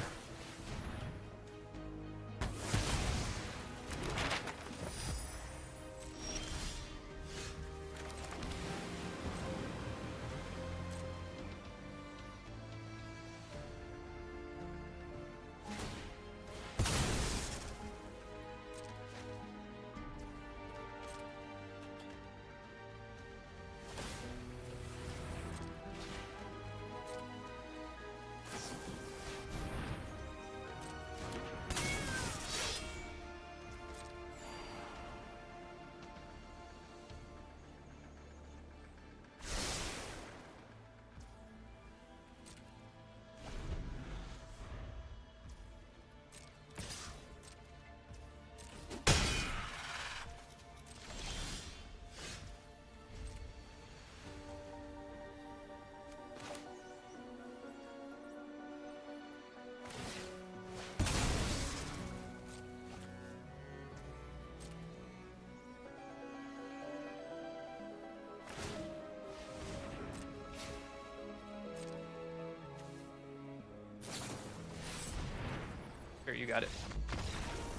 you got it.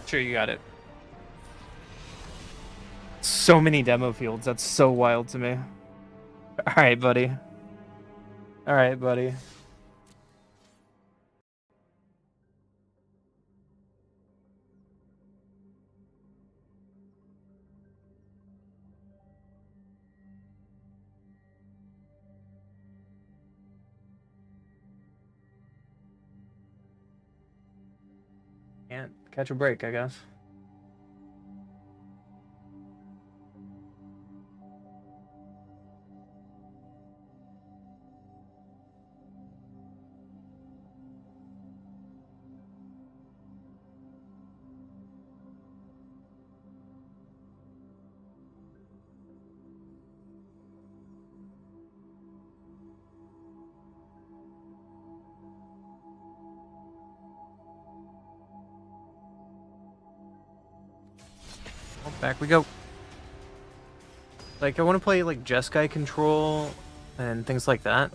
Sure, you got it. So many demo fields. That's so wild to me. All right, buddy. All right, buddy. Can't catch a break, I guess. Oh, back we go. Like, I want to play, like, Jeskai control and things like that,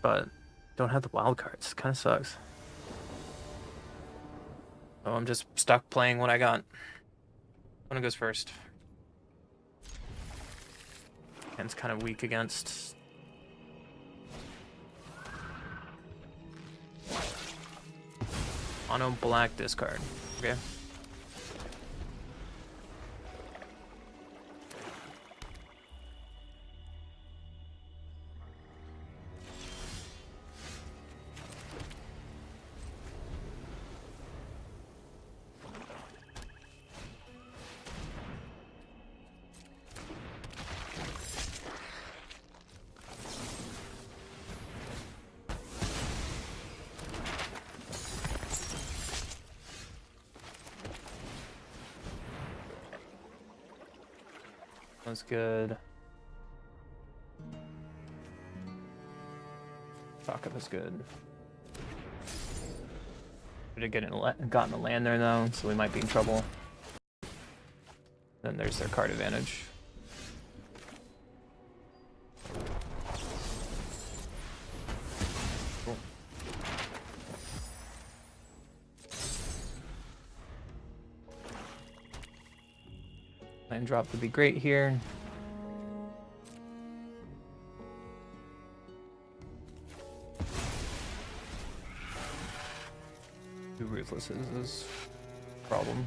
but don't have the wild cards. Kind of sucks. So I'm just stuck playing what I got. One goes first. And it's kind of weak against... Mono black discard. Okay. Was good. Saka was good. Should have gotten a land there though, so we might be in trouble. Then there's their card advantage. Cool. Land drop would be great here. Too ruthless is this problem.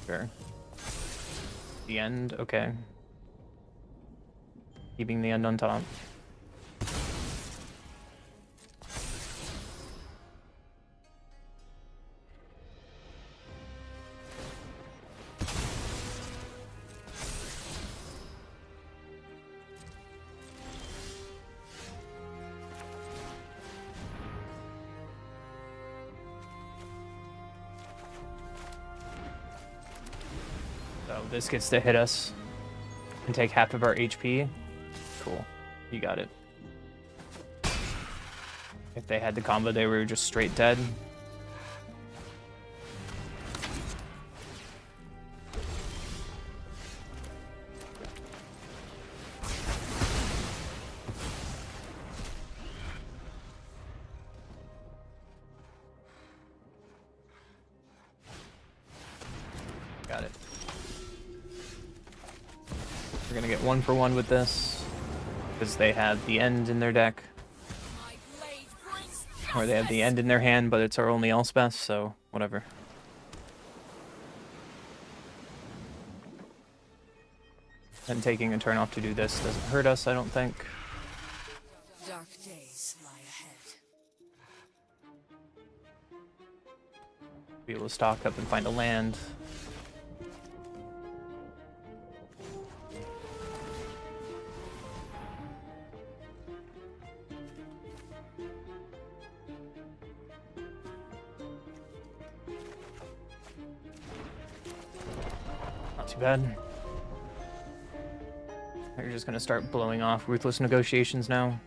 Sure. The end, okay. Keeping the end on top. So this gets to hit us and take half of our HP. Cool. You got it. If they had the combo, they were just straight dead. Got it. We're gonna get 1-for-1 with this because they have the end in their deck, My blade brings or they have the end in their hand, but it's our only Elspeth, so whatever. And taking a turn off to do this doesn't hurt us, I don't think. dark days lie ahead. Be able to stock up and find a land. Not too bad. You're just gonna start blowing off Ruthless Negotiations now.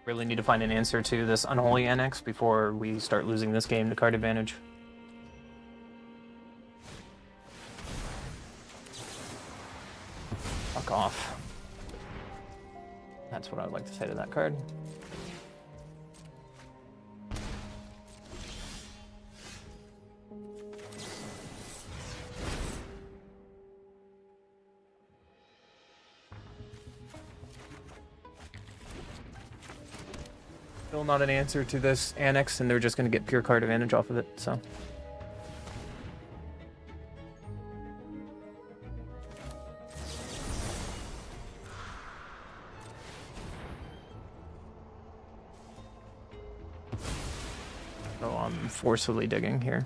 Really need to find an answer to this Unholy Annex before we start losing this game to card advantage. Fuck off. That's what I'd like to say to that card. Still not an answer to this Annex, and they're just going to get pure card advantage off of it, so. So I'm forcibly digging here.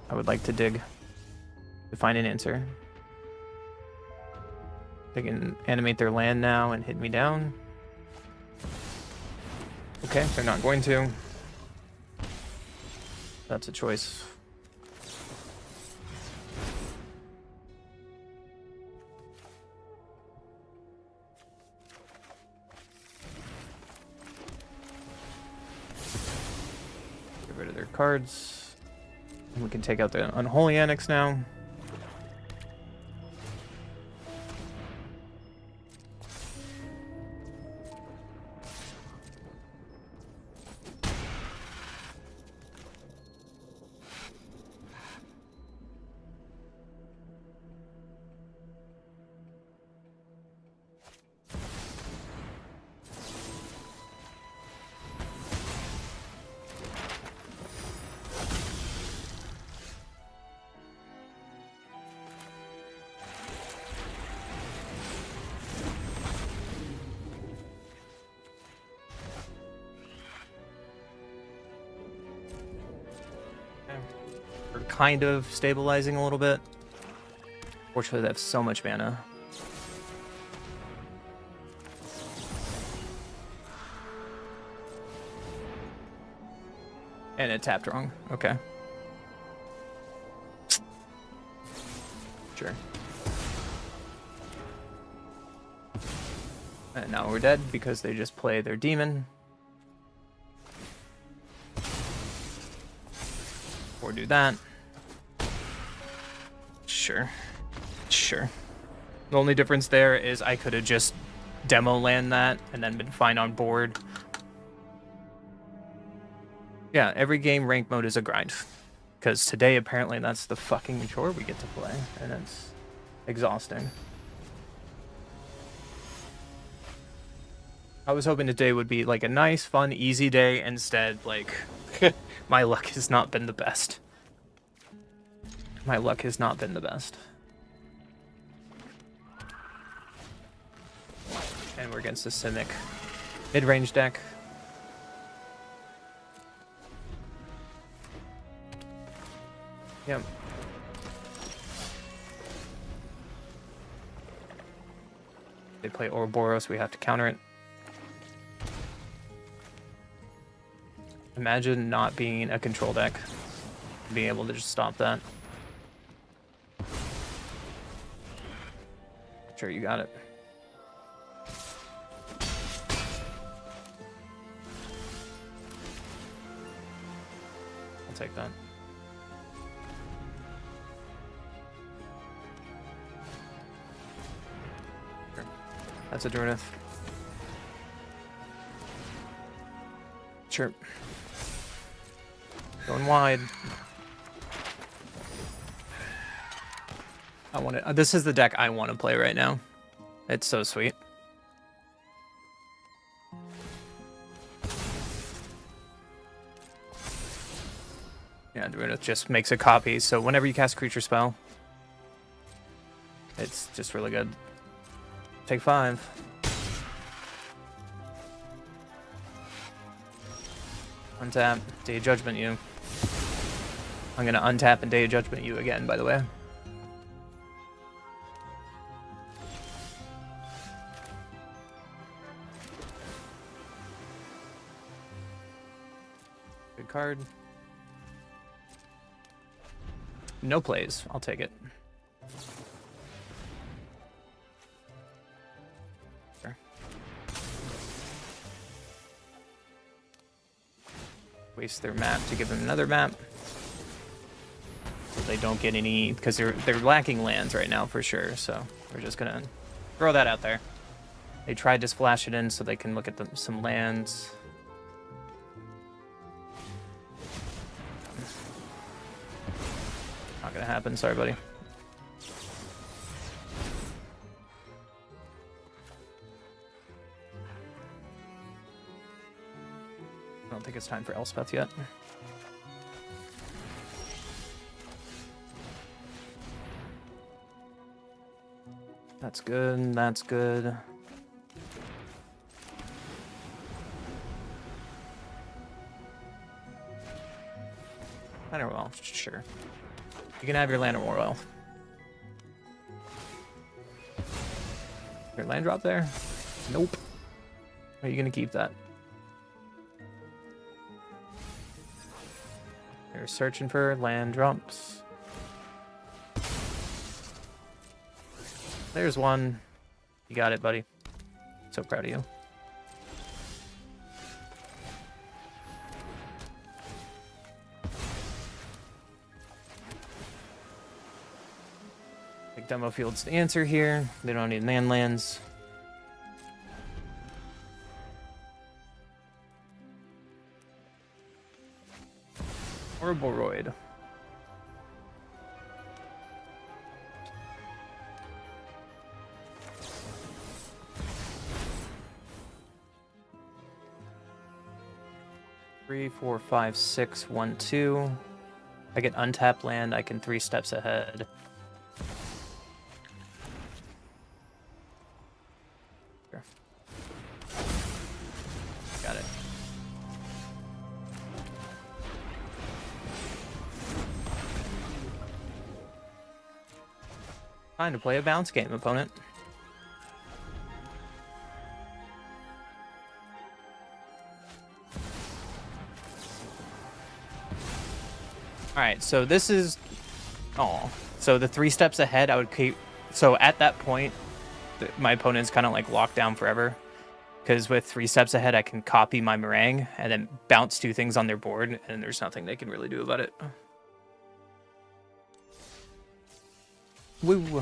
I would like to dig to find an answer. They can animate their land now and hit me down. Okay, they're not going to. That's a choice. Get rid of their cards. And we can take out the Unholy Annex now. We're kind of stabilizing a little bit. Fortunately, they have so much mana. And it tapped wrong. Okay. Sure. And now we're dead because they just play their demon. Or do that. Sure. Sure. The only difference there is I could have just demo land that and then been fine on board. Yeah, every game rank mode is a grind. Because today apparently that's the fucking chore we get to play. And it's exhausting. I was hoping today would be like a nice, fun, easy day. Instead, like, my luck has not been the best. My luck has not been the best. And we're against a Simic mid-range deck. Yep. They play Ouroboros, we have to counter it. Imagine not being a control deck. Being able to just stop that. Sure, you got it. I'll take that. Sure. That's a Drunith. Sure. Going wide. I want to. This is the deck I want to play right now. It's so sweet. Yeah, Drunith just makes a copy, so whenever you cast a creature spell, it's just really good. Take 5. Untap, Day of Judgment you. I'm gonna untap and Day of Judgment you again, by the way. Good card. No plays. I'll take it. Sure. Waste their map to give them another map. So they don't get any, because they're lacking lands right now for sure. So we're just gonna throw that out there. They tried to splash it in so they can look at some lands. Not gonna happen. Sorry, buddy. I don't think it's time for Elspeth yet. That's good. That's good. Land Well, sure. You can have your Land Well. Your land drop there? Nope. Are you gonna keep that? You're searching for land drops. There's one. You got it, buddy. So proud of you. Big demo fields to answer here. They don't need lands. Or Boroid. Three, 4, 5, 6, 1, 2. I get untapped land, I can 3 steps ahead. Sure. Got it. Time to play a bounce game, opponent. Alright, so this is... Oh. So the 3 steps ahead, I would keep... So at that point, my opponent's kind of like locked down forever. Because with 3 steps ahead, I can copy my Meringue and then bounce 2 things on their board, and there's nothing they can really do about it. Woo.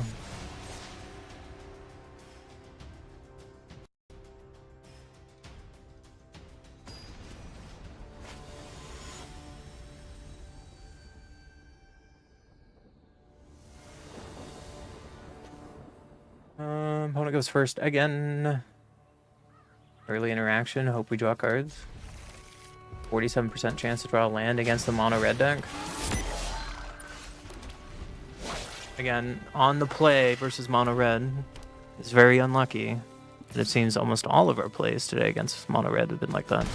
Opponent goes first again. Early interaction. Hope we draw cards. 47% chance to draw a land against the mono red deck. Again, on the play versus mono red is very unlucky. And it seems almost all of our plays today against mono red have been like that.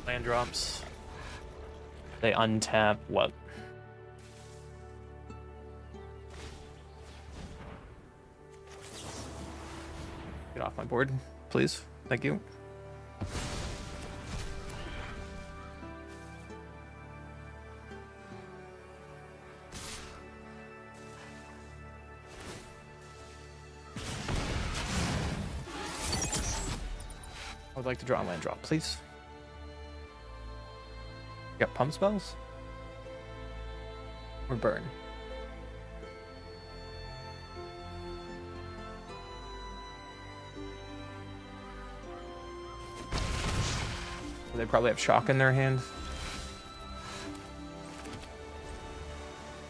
Land drops. They untap what? Get off my board, please. Thank you. I would like to draw a land drop, please. You got pump spells? Or burn? They probably have shock in their hand.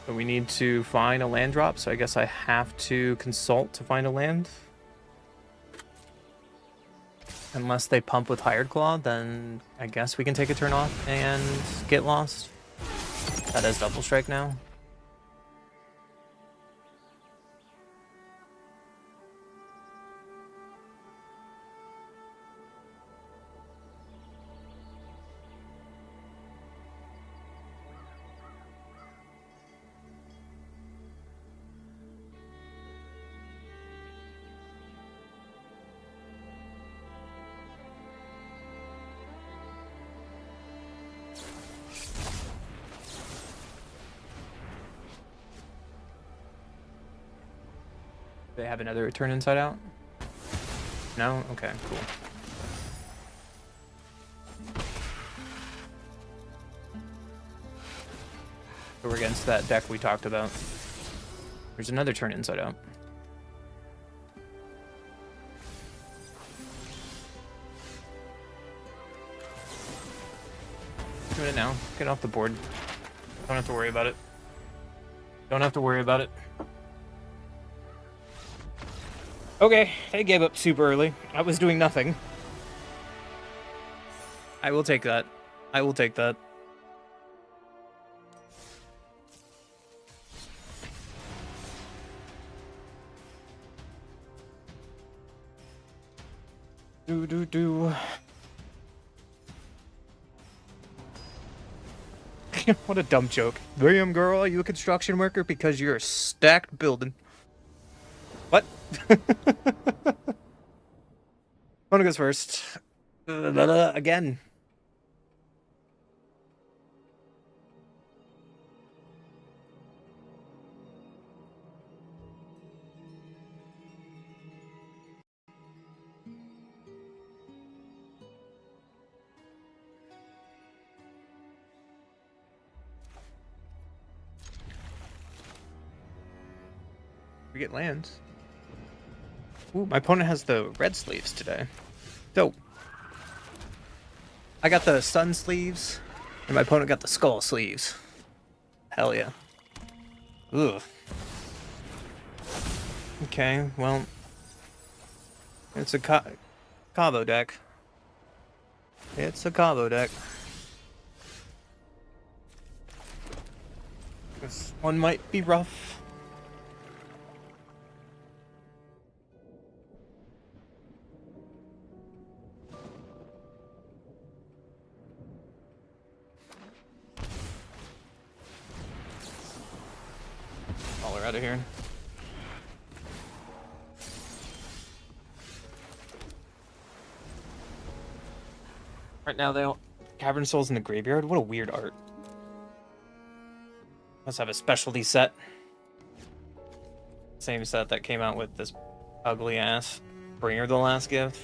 But we need to find a land drop, so I guess I have to consult to find a land. Unless they pump with Hired Claw, then I guess we can take a turn off and get lost. That has double strike now. They have another turn inside out? No? Okay, cool. So we're against that deck we talked about. There's another turn inside out. Doing it now. Get off the board. Don't have to worry about it. Don't have to worry about it. Okay, I gave up super early. I was doing nothing. I will take that. I will take that. Do. What a dumb joke. Damn, girl, are you a construction worker? Because you're a stacked building. What? One goes first. Again. We get lands. Ooh, my opponent has the red sleeves today. Dope. I got the sun sleeves, and my opponent got the skull sleeves. Hell yeah. Ugh. Okay, well, it's a Cabo deck. It's a Cabo deck. This one might be rough. All are out of here. Right now, they all Cavern Souls in the graveyard. What a weird art. Must have a specialty set. Same set that came out with this ugly ass Bringer the Last Gift.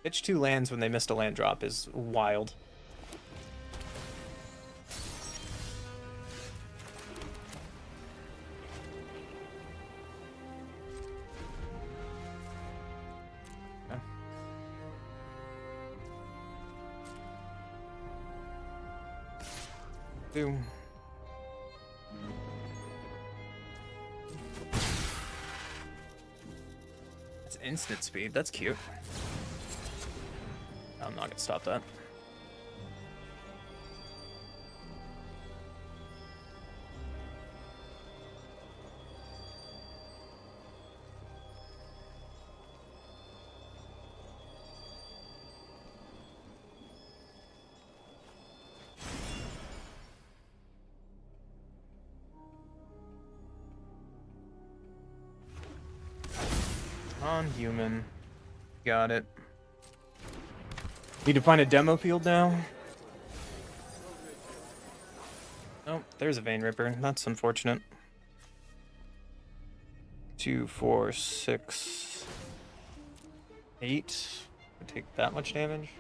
Pitch 2 lands when they missed a land drop is wild. Okay. Do. It's instant speed. That's cute. I'm not gonna stop that. On human. Got it. Need to find a demo field now. Oh, there's a Vein Ripper. That's unfortunate. 2, 4, 6, 8. Would take that much damage.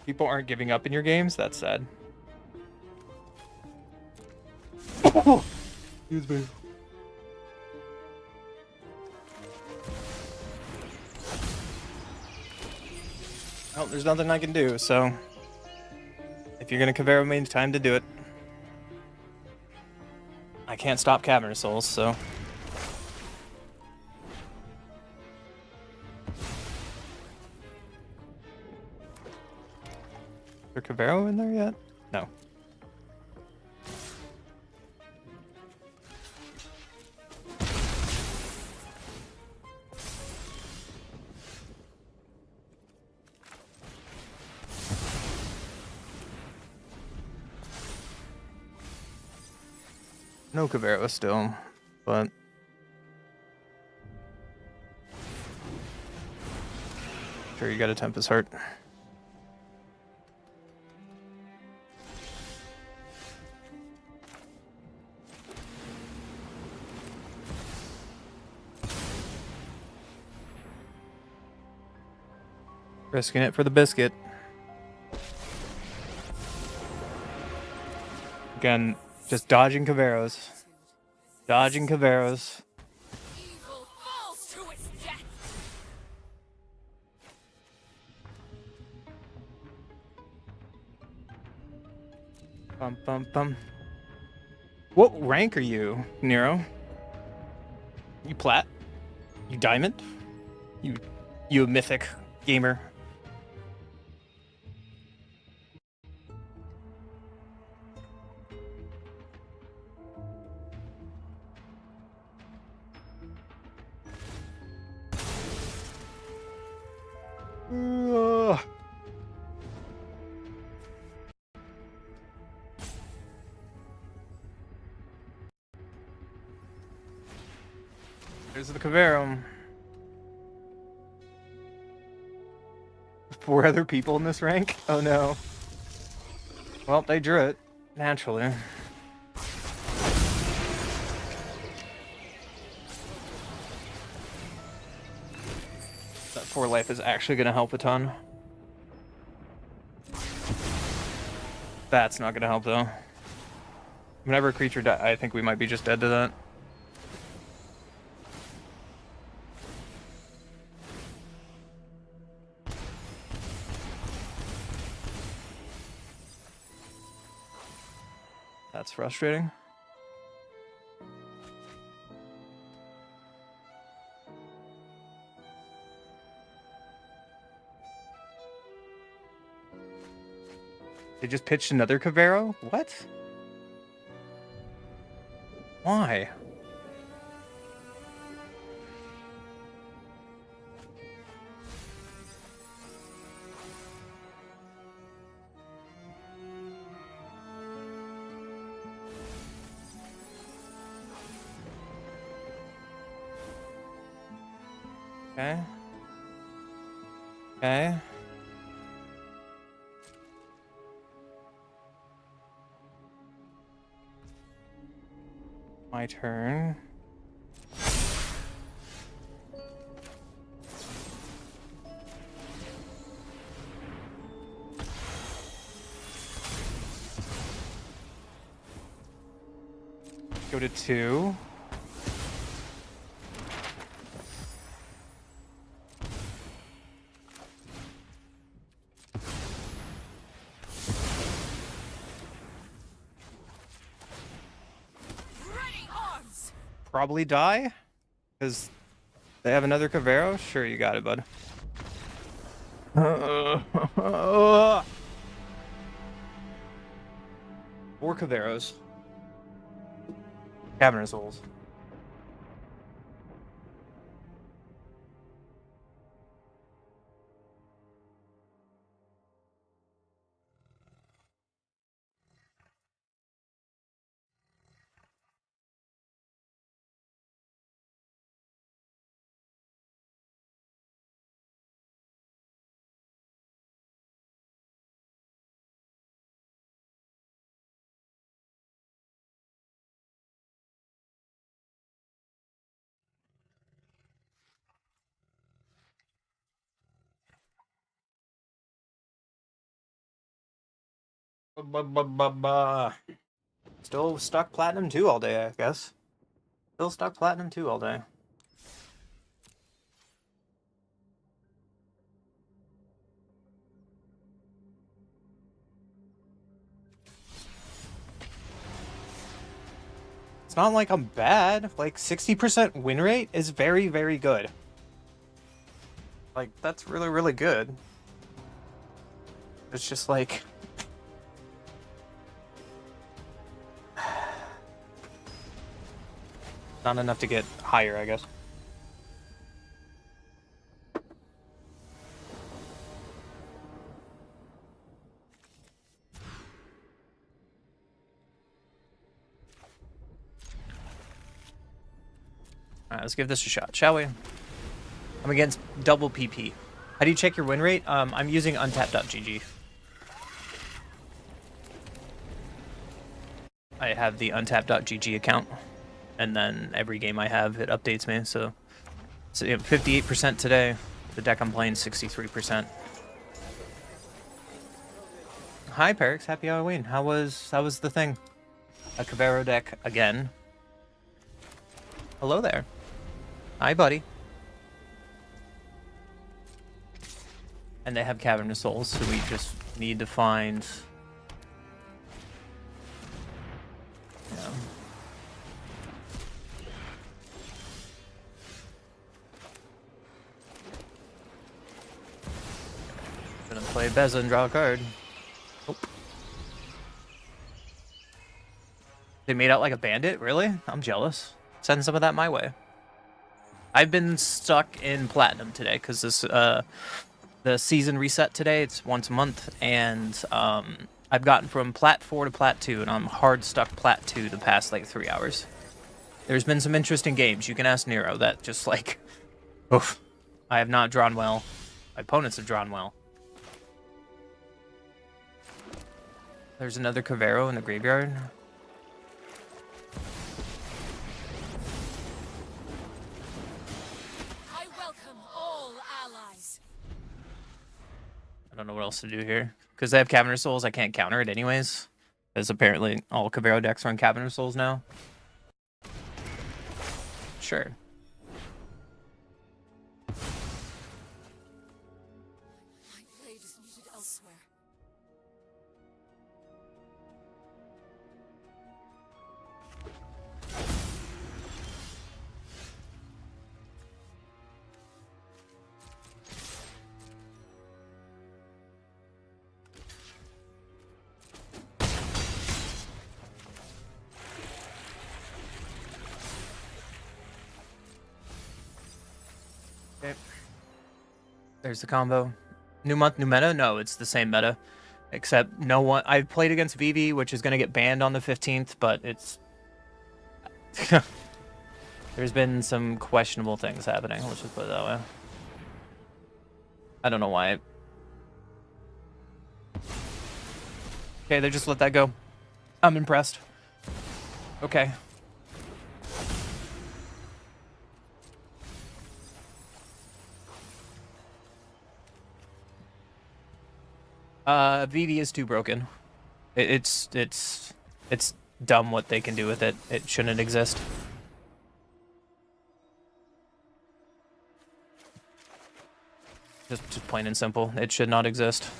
People aren't giving up in your games? That's sad. Excuse me. Well, there's nothing I can do, so if you're gonna Cavero me, it's time to do it. I can't stop Cavern Souls, so. Is there Cavero in there yet? No. No Cavero still. but sure you got a Tempest Heart. Risking it for the biscuit. Again, just dodging Caveros. Dodging Caveros. Evil falls to its death. Bum bum bum. What rank are you, Nero? You plat? You diamond? You a mythic gamer? Ugh. There's the Cavero. 4 other people in this rank? Oh no. Well, they drew it. Naturally. That 4 life is actually going to help a ton. That's not going to help though. Whenever a creature dies, I think we might be just dead to that. That's frustrating. They just pitched another Cavero? What? Why? Okay. Okay. My turn. Go to 2. Ready arms. Probably die? Because they have another Cavero? Sure, you got it, bud. 4 Caveros. Cavern of Souls. Still stuck Platinum 2 all day, I guess. Still stuck Platinum 2 all day. It's not like I'm bad. Like, 60% win rate is very, very good. Like, that's really, really good. It's just like... not enough to get higher, I guess. Alright, let's give this a shot, shall we? I'm against double PP. How do you check your win rate? I'm using untap.gg. I have the untap.gg account, and then every game I have, it updates me. So 58% today. The deck I'm playing, 63%. Hi, Perix. Happy Halloween. How was the thing? A Cavero deck again. Hello there. Hi, buddy. And they have Cavernous Souls, so we just need to find... Yeah. Gonna play Beza and draw a card. Nope. They made out like a bandit? Really? I'm jealous. Send some of that my way. I've been stuck in Platinum today because this the season reset today. It's once a month, and I've gotten from Plat 4 to Plat 2, and I'm hard stuck Plat 2 the past like 3 hours. There's been some interesting games. You can ask Nero that just like, oof. I have not drawn well. My opponents have drawn well. There's another Cavero in the graveyard. I welcome all allies. I don't know what else to do here. Because I have Cavernous Souls, I can't counter it anyways. Because apparently all Cavero decks run Cavernous Souls now. Sure. My blade is needed elsewhere. Okay. There's the combo. New month, new meta? No, it's the same meta. Except no one... I've played against Vivi, which is going to get banned on the 15th, but it's... There's been some questionable things happening, let's just put it that way. I don't know why. Okay, they just let that go. I'm impressed. Okay. Vivi is too broken. It's dumb what they can do with it. It shouldn't exist. Just plain and simple. It should not exist.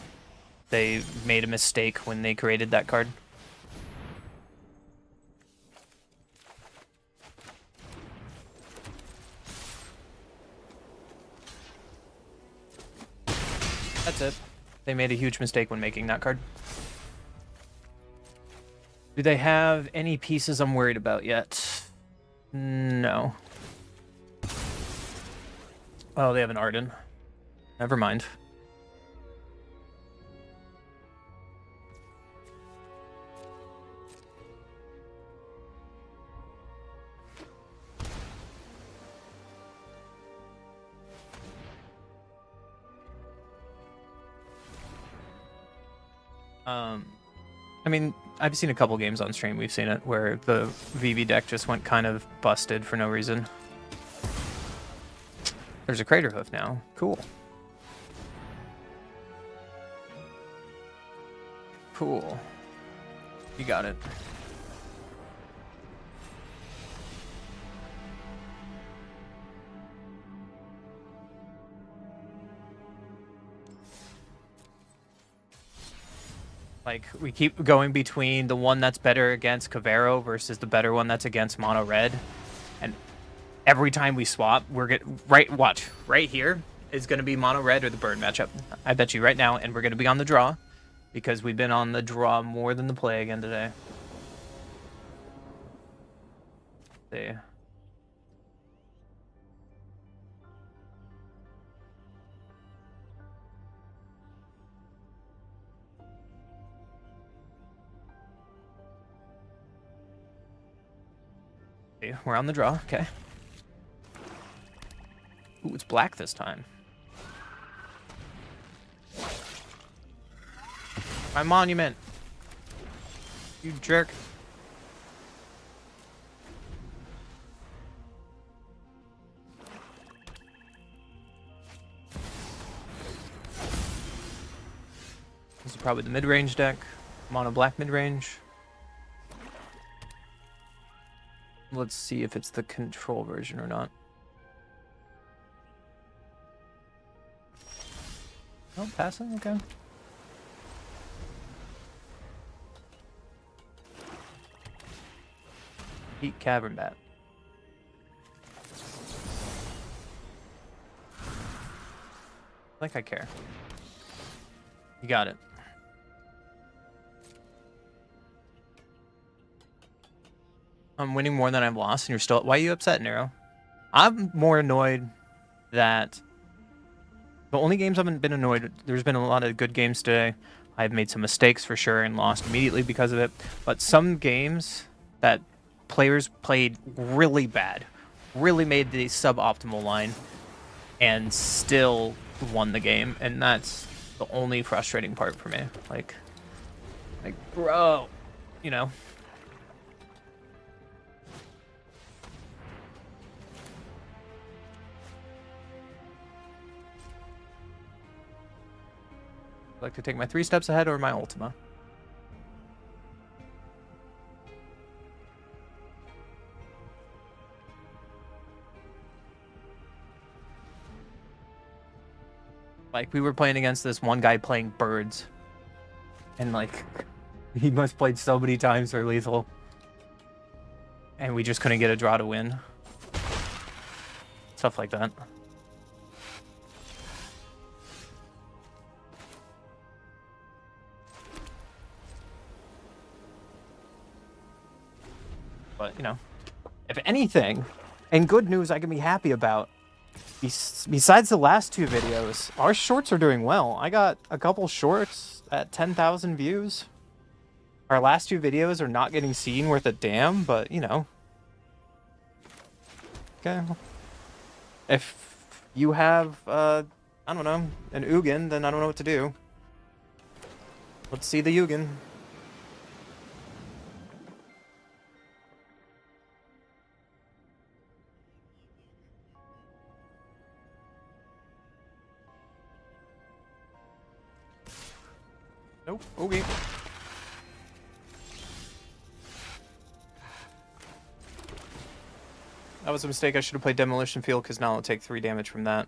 They made a mistake when they created that card. That's it. They made a huge mistake when making that card. Do they have any pieces I'm worried about yet? No. Oh, they have an Arden. Never mind. I mean, I've seen a couple games on stream, we've seen it, where the VV deck just went kind of busted for no reason. There's a Crater Hoof now. Cool. Cool. You got it. Like, we keep going between the one that's better against Cavero versus the better one that's against Mono Red. And every time we swap, watch, right here is going to be Mono Red or the Burn matchup. I bet you right now, and we're going to be on the draw because we've been on the draw more than the play again today. See. We're on the draw, okay. Ooh, it's black this time. My monument. You jerk. This is probably the mid-range deck. Mono black mid-range. Let's see if it's the control version or not. Oh, passing? Okay. Heat Cavern Bat. Like I care. You got it. I'm winning more than I've lost, and you're still. Why are you upset, Nero? I'm more annoyed that the only games I've been annoyed. There's been a lot of good games today. I've made some mistakes for sure and lost immediately because of it. But some games that players played really bad, really made the suboptimal line, and still won the game, and that's the only frustrating part for me. Like, bro, you know. Like to take my 3 steps ahead or my Ultima? Like, we were playing against this one guy playing birds. And, like, he must played so many times for lethal. And we just couldn't get a draw to win. Stuff like that. But, you know, if anything, and good news I can be happy about, besides the last 2 videos, our shorts are doing well. I got a couple shorts at 10,000 views. Our last 2 videos are not getting seen worth a damn, but, you know. Okay. If you have, I don't know, an Ugin, then I don't know what to do. Let's see the Ugin. Nope. Okay. That was a mistake. I should have played Demolition Field because now I'll take 3 damage from that.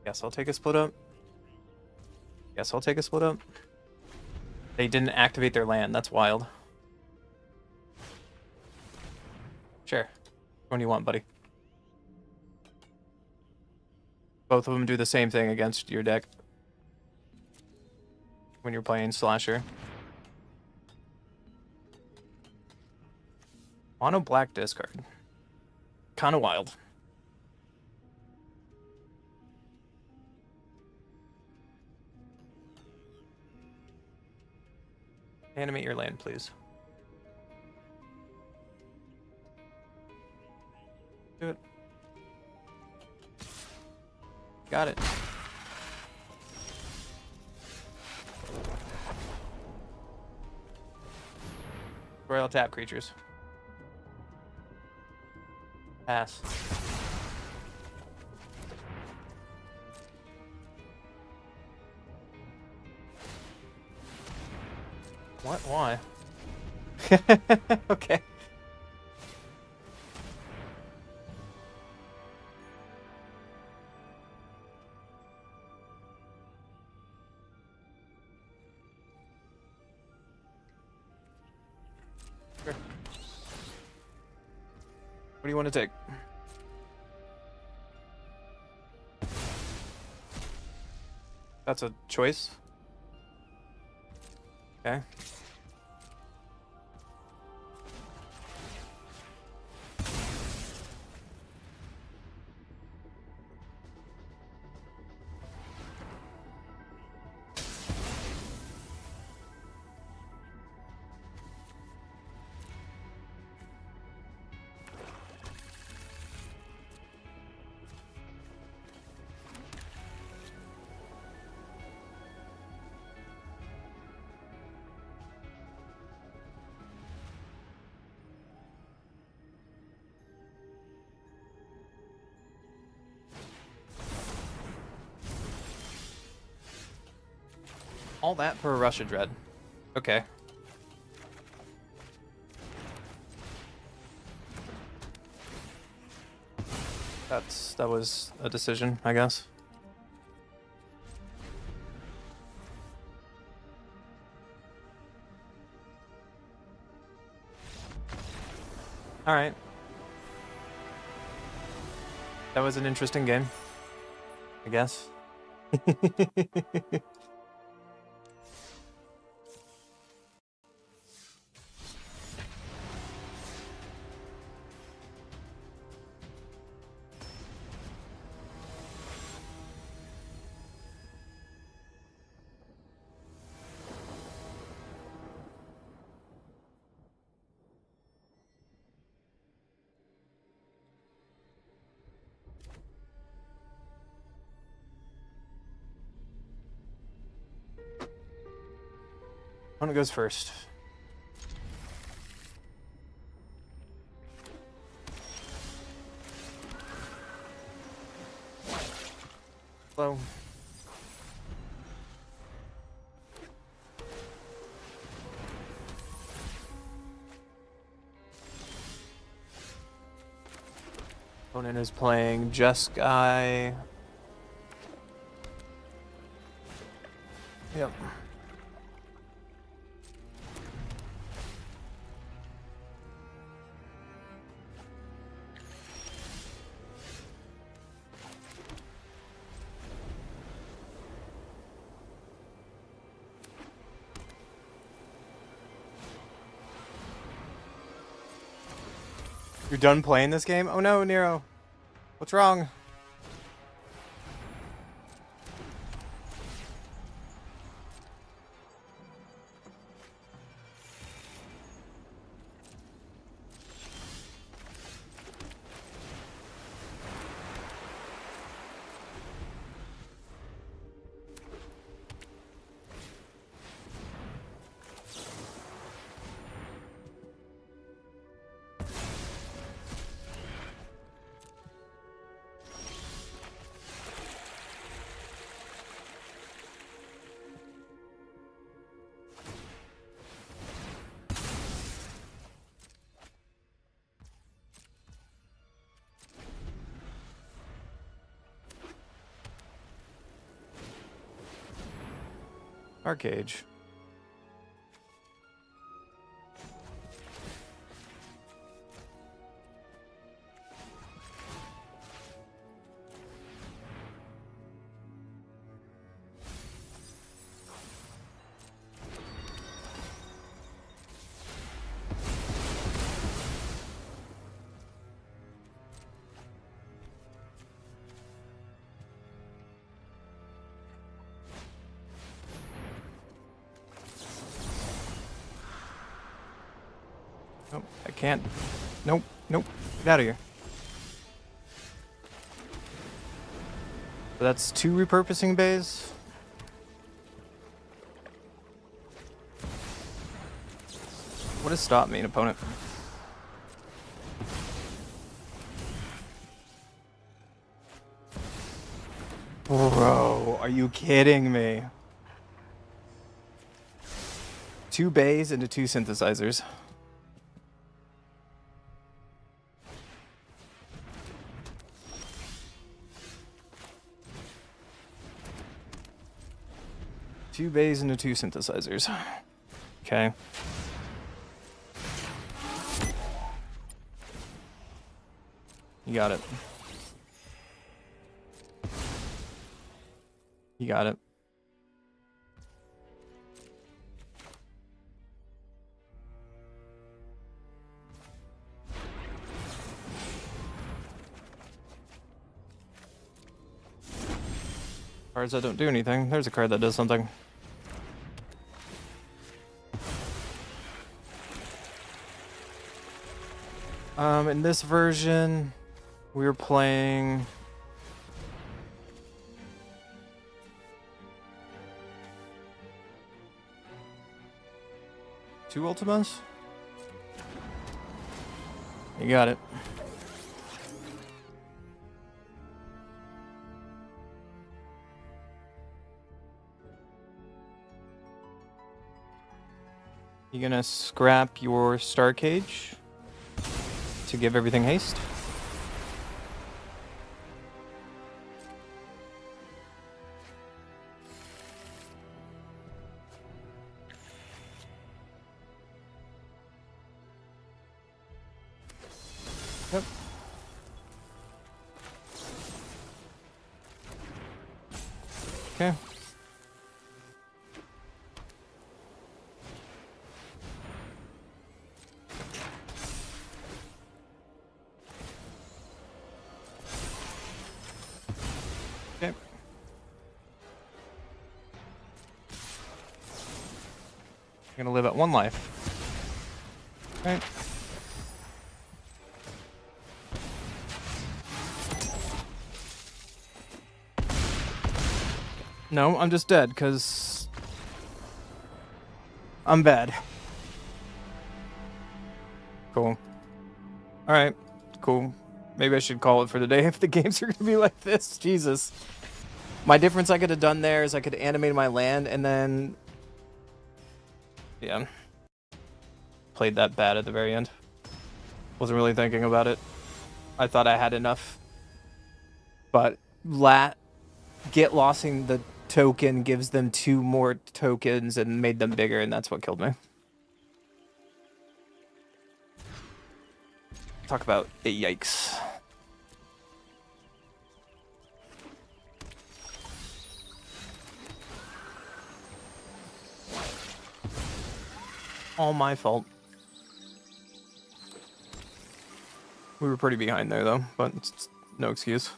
Guess I'll take a split up. Guess I'll take a split up. They didn't activate their land. That's wild. Sure. Which one do you want, buddy? Both of them do the same thing against your deck when you're playing Slasher. Mono black discard. Kind of wild. Animate your land, please. Do it. Got it. Royal tap creatures. Pass. What? Why? Okay. Sure. What do you want to take? That's a choice. Okay. All that for a Russia Dread. Okay. That was a decision, I guess. All right. That was an interesting game, I guess. Opponent goes first. Hello. Opponent is playing Jeskai. Yep. You're done playing this game? Oh no, Nero. What's wrong? Arcage. Nope, I can't. Nope, nope. Get out of here. So that's 2 repurposing bays. What does stop mean, opponent? Bro, are you kidding me? 2 bays into 2 synthesizers. Two bays into 2 synthesizers. Okay. You got it. You got it. Cards that don't do anything. There's a card that does something. In this version, we're playing two Ultimas? You got it. You gonna scrap your Star Cage to give everything haste? Yep. Okay. Okay. I'm gonna live at 1 life. Okay. No, I'm just dead, because I'm bad. Cool. Alright, cool. Maybe I should call it for the day if the games are going to be like this. Jesus. My difference I could have done there is I could animate my land and then... Yeah. Played that bad at the very end. Wasn't really thinking about it. I thought I had enough. But get lossing the token gives them 2 more tokens and made them bigger, and that's what killed me. Talk about a yikes. All my fault. We were pretty behind there though, but it's no excuse.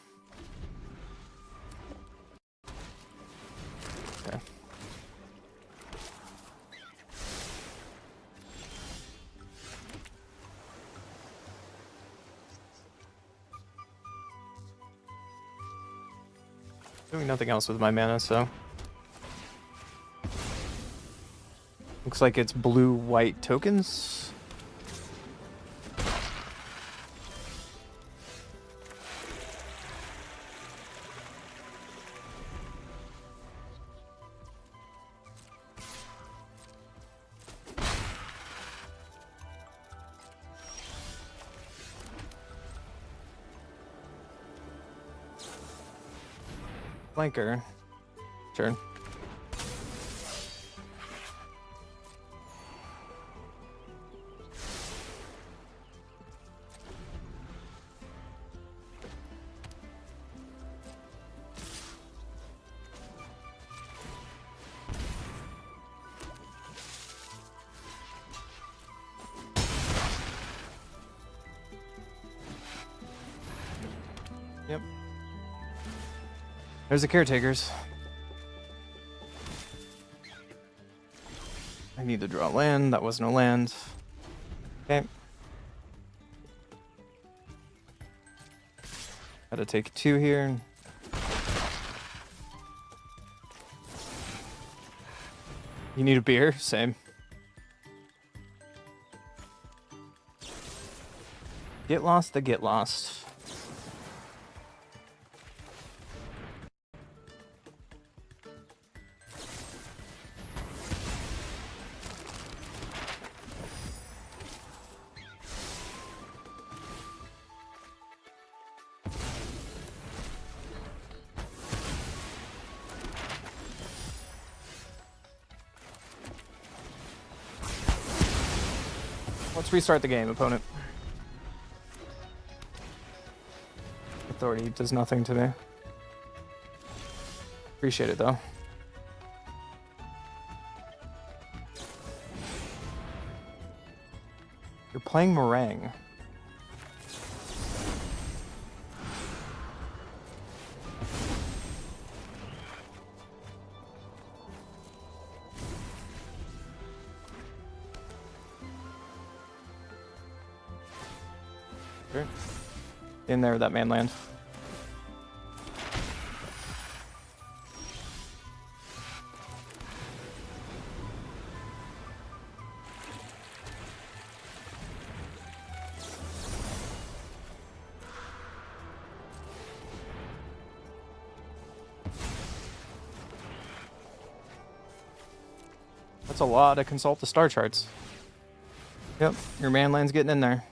Okay. Doing nothing else with my mana, so looks like it's blue-white tokens. Flanker. Turn. Yep. There's the caretakers. I need to draw land. That wasn't a land. Okay. Gotta take 2 here. You need a beer? Same. Get lost the get lost. Let's restart the game, opponent. Authority does nothing to me. Appreciate it, though. You're playing Meringue. Sure. In there with that man land. That's a lot to consult the star charts. Yep, your man land's getting in there.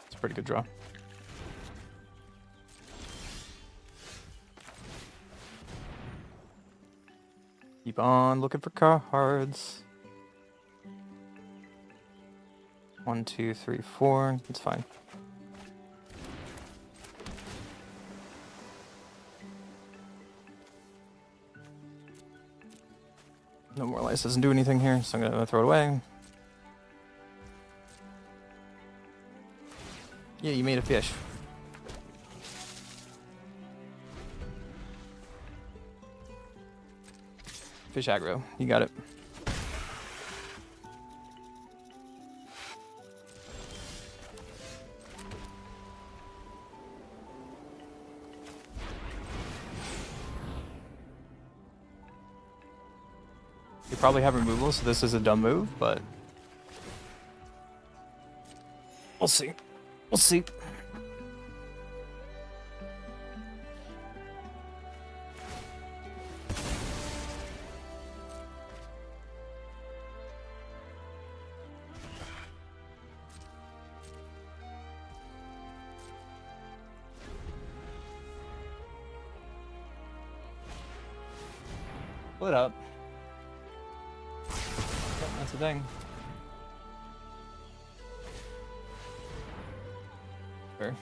It's a pretty good draw. Keep on looking for cards. 1, 2, 3, 4. It's fine. No more lice doesn't do anything here, so I'm gonna throw it away. Yeah, you made a fish. Fish aggro. You got it. You probably have removal, so this is a dumb move, but we'll see. We'll see. Split up. Yep, that's the thing. Sure.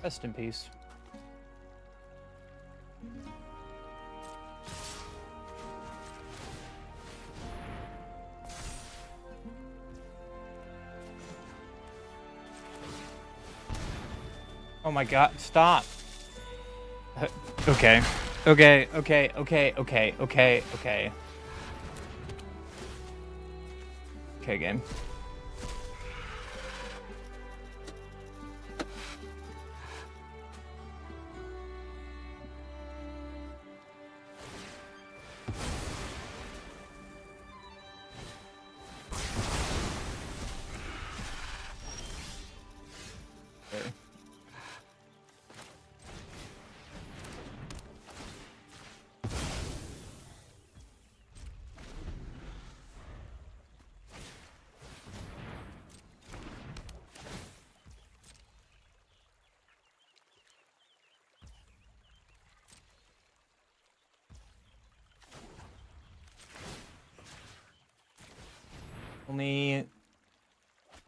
Rest in peace. Oh my god, stop. Okay. Okay, okay, okay, okay, okay, okay. Okay, game. Okay. Only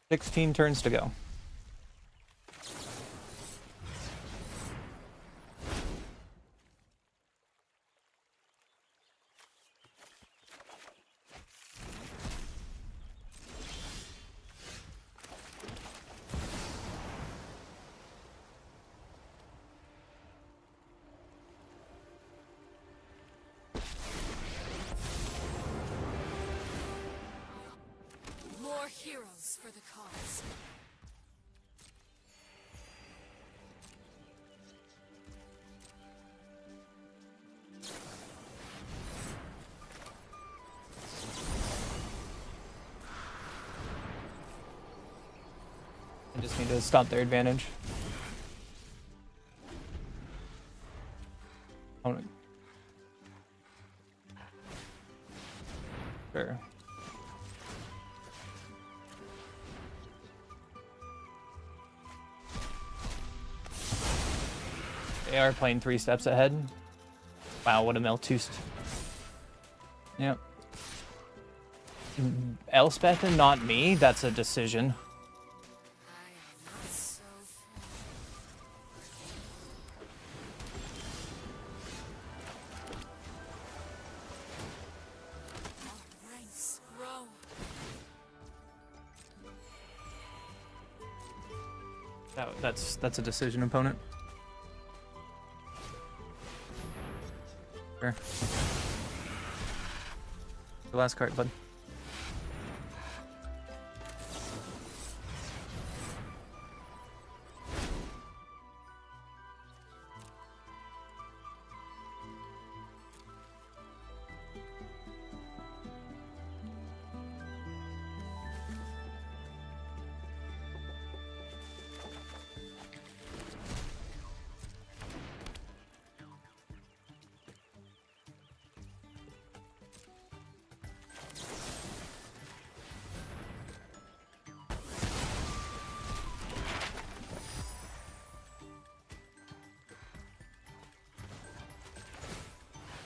16 turns to go. More heroes for the cause. I just need to stop their advantage. Oh, no. Sure. They are playing 3 steps ahead. Wow, what a Meltoost. Yep. Elspeth and not me? That's a decision. I am not so Our ranks grow. That's a decision, opponent. Sure. The last card, bud.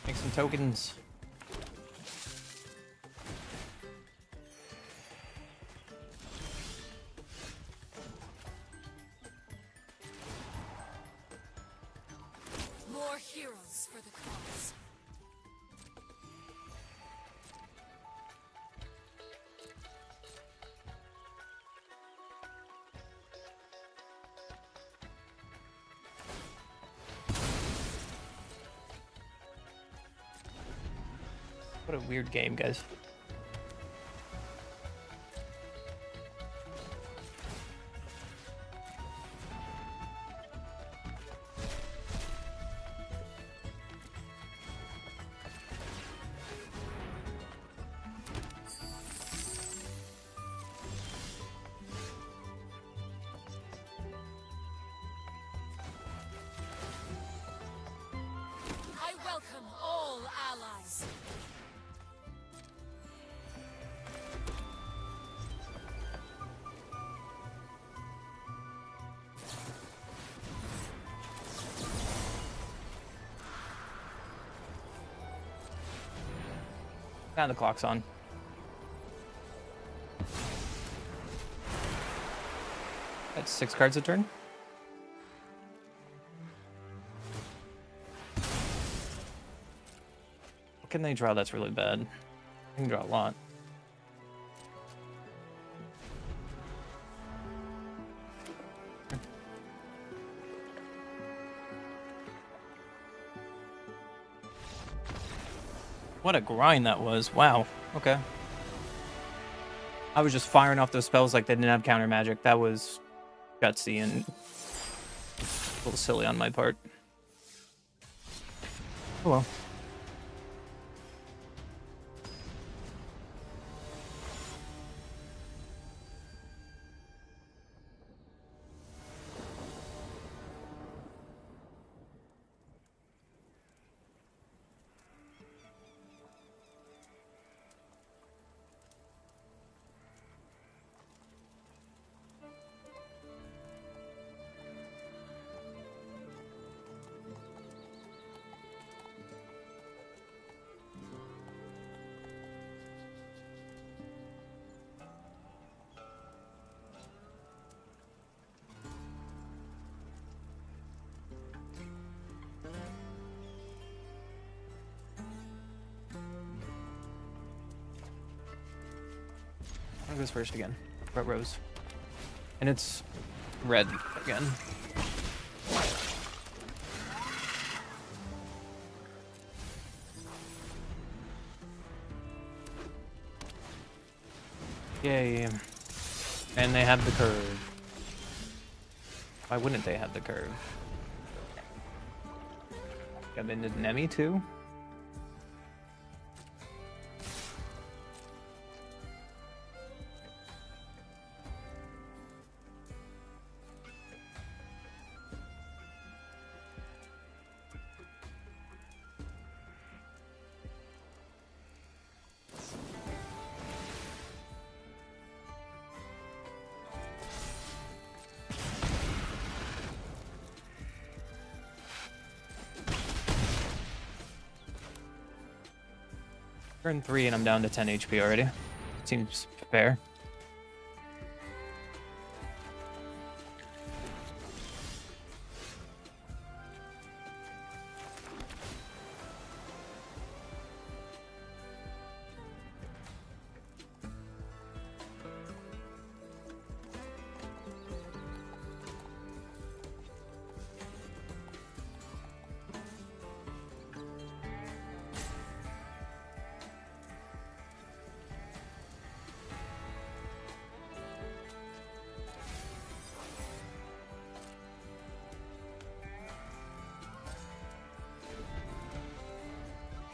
Make some tokens. More heroes for the cause. What a weird game, guys. I welcome all allies. Now the clock's on. That's 6 cards a turn. What can they draw that's really bad? They can draw a lot. What a grind that was. Wow. Okay. I was just firing off those spells like they didn't have counter magic. That was gutsy and a little silly on my part. Oh well. What goes first again? Red rose. And it's red again. Yay. And they have the curve. Why wouldn't they have the curve? Got into Nemi too? Turn 3 and I'm down to 10 HP already. Seems fair.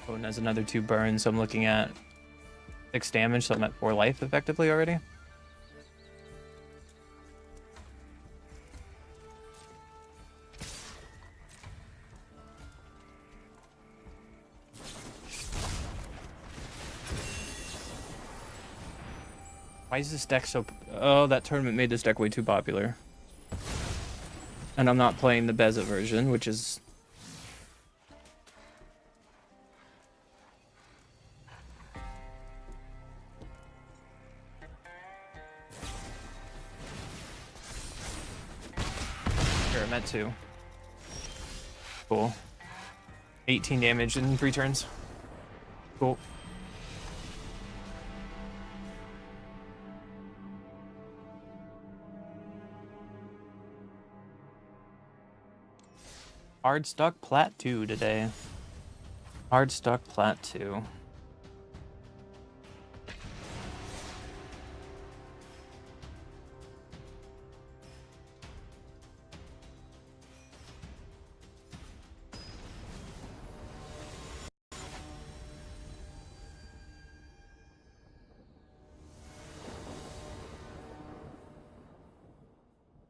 Odin has another 2 burns, so I'm looking at 6 damage, so I'm at 4 life effectively already. Why is this deck so... Oh, that tournament made this deck way too popular. And I'm not playing the Beza version, which is... Sure, I'm at 2. Cool. 18 damage in 3 turns. Cool. Hard stuck plat 2 today. Hard stuck plat 2.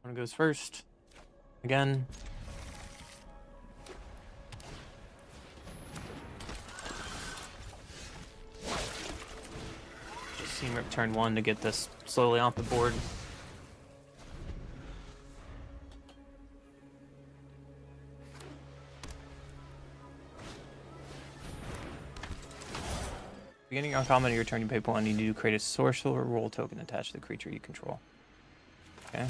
One goes first. Again. Seam Rip turn 1 to get this slowly off the board. Beginning uncommon of your turn, you pay 1. You need to create a sorcerer roll token attached to the creature you control. Okay.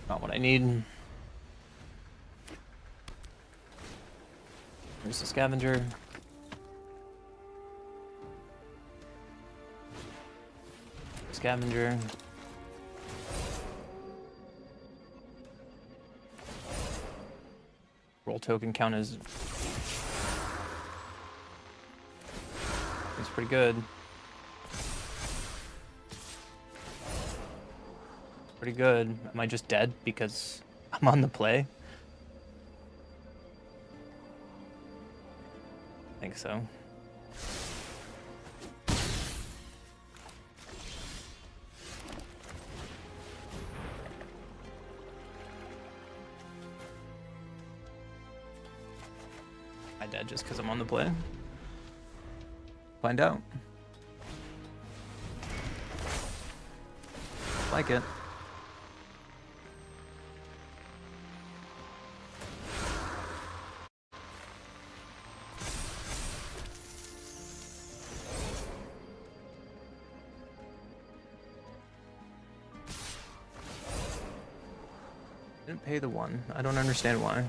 Not what I need. There's the scavenger. Scavenger. Roll token count as... It's pretty good. Pretty good. Am I just dead because I'm on the play? I think so. I dead just because I'm on the play? Find out. Like it. Didn't pay the 1. I don't understand why.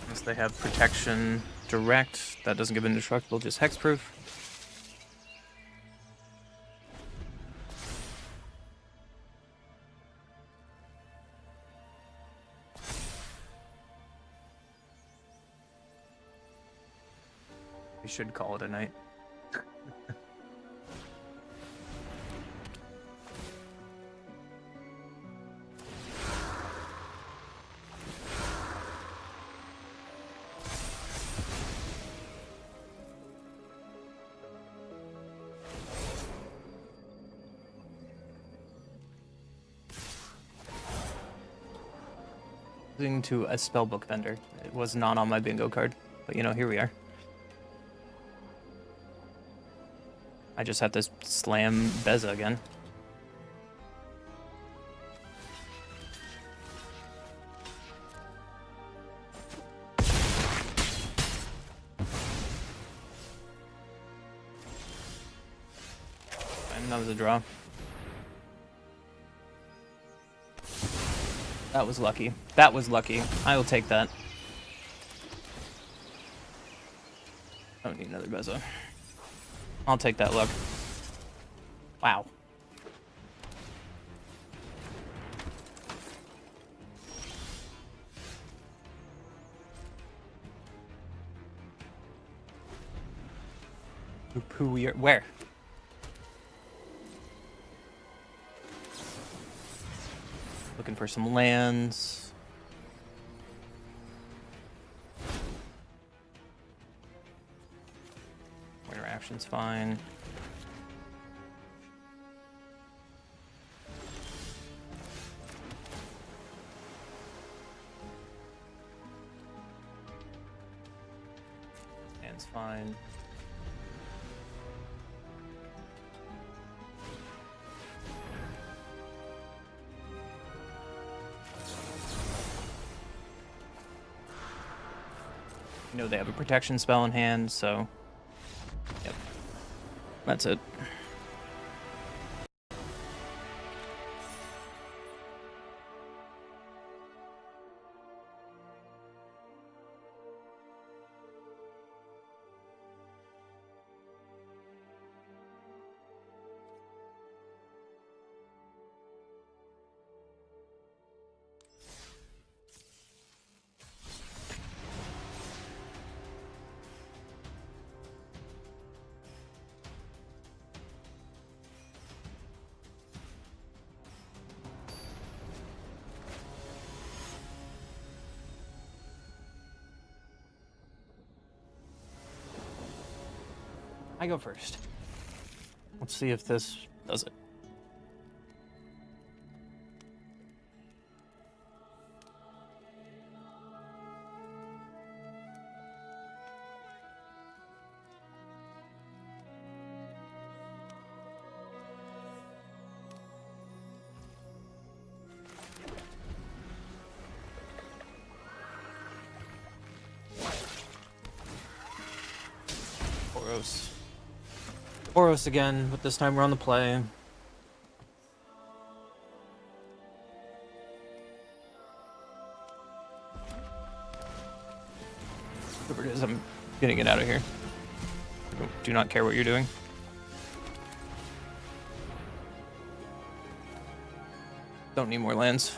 Unless they have protection direct, that doesn't give indestructible, just hexproof. We should call it a night. To a spellbook vendor. It was not on my bingo card, but you know, here we are. I just have to slam Beza again. And that was a draw. That was lucky. That was lucky. I will take that. I don't need another Beza. I'll take that luck. Wow. Who we are? Where? Looking for some lands. Interaction's fine. Hand's fine. You know they have a protection spell in hand, so yep. That's it. I go first. Let's see if this does it. Boros. Boros again, but this time we're on the play. Whatever it is, I'm gonna get out of here. Do not care what you're doing. Don't need more lands.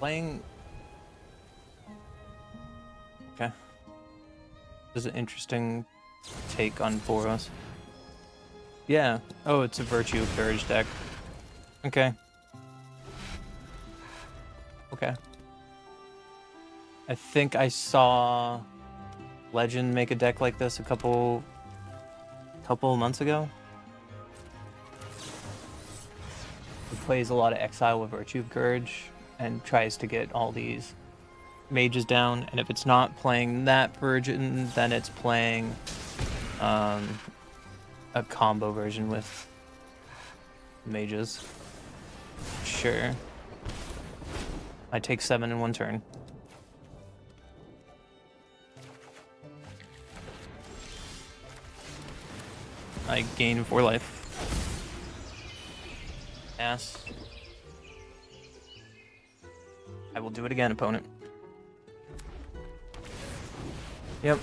Playing. Okay. This is an interesting take on Boros. Yeah. Oh, it's a Virtue of Courage deck. Okay. Okay. I think I saw Legend make a deck like this a couple months ago. It plays a lot of Exile with Virtue of Courage and tries to get all these mages down, and if it's not playing that version, then it's playing a combo version with mages. Sure. I take 7 in one turn. I gain 4 life. Ass. I will do it again, opponent. Yep.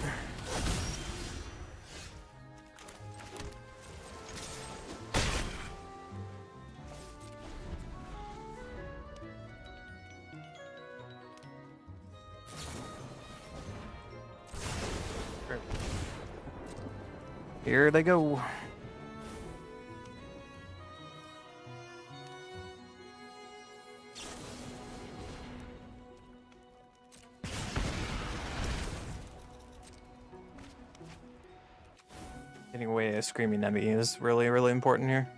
Here they go. Getting away a Screaming enemy is really, really important here.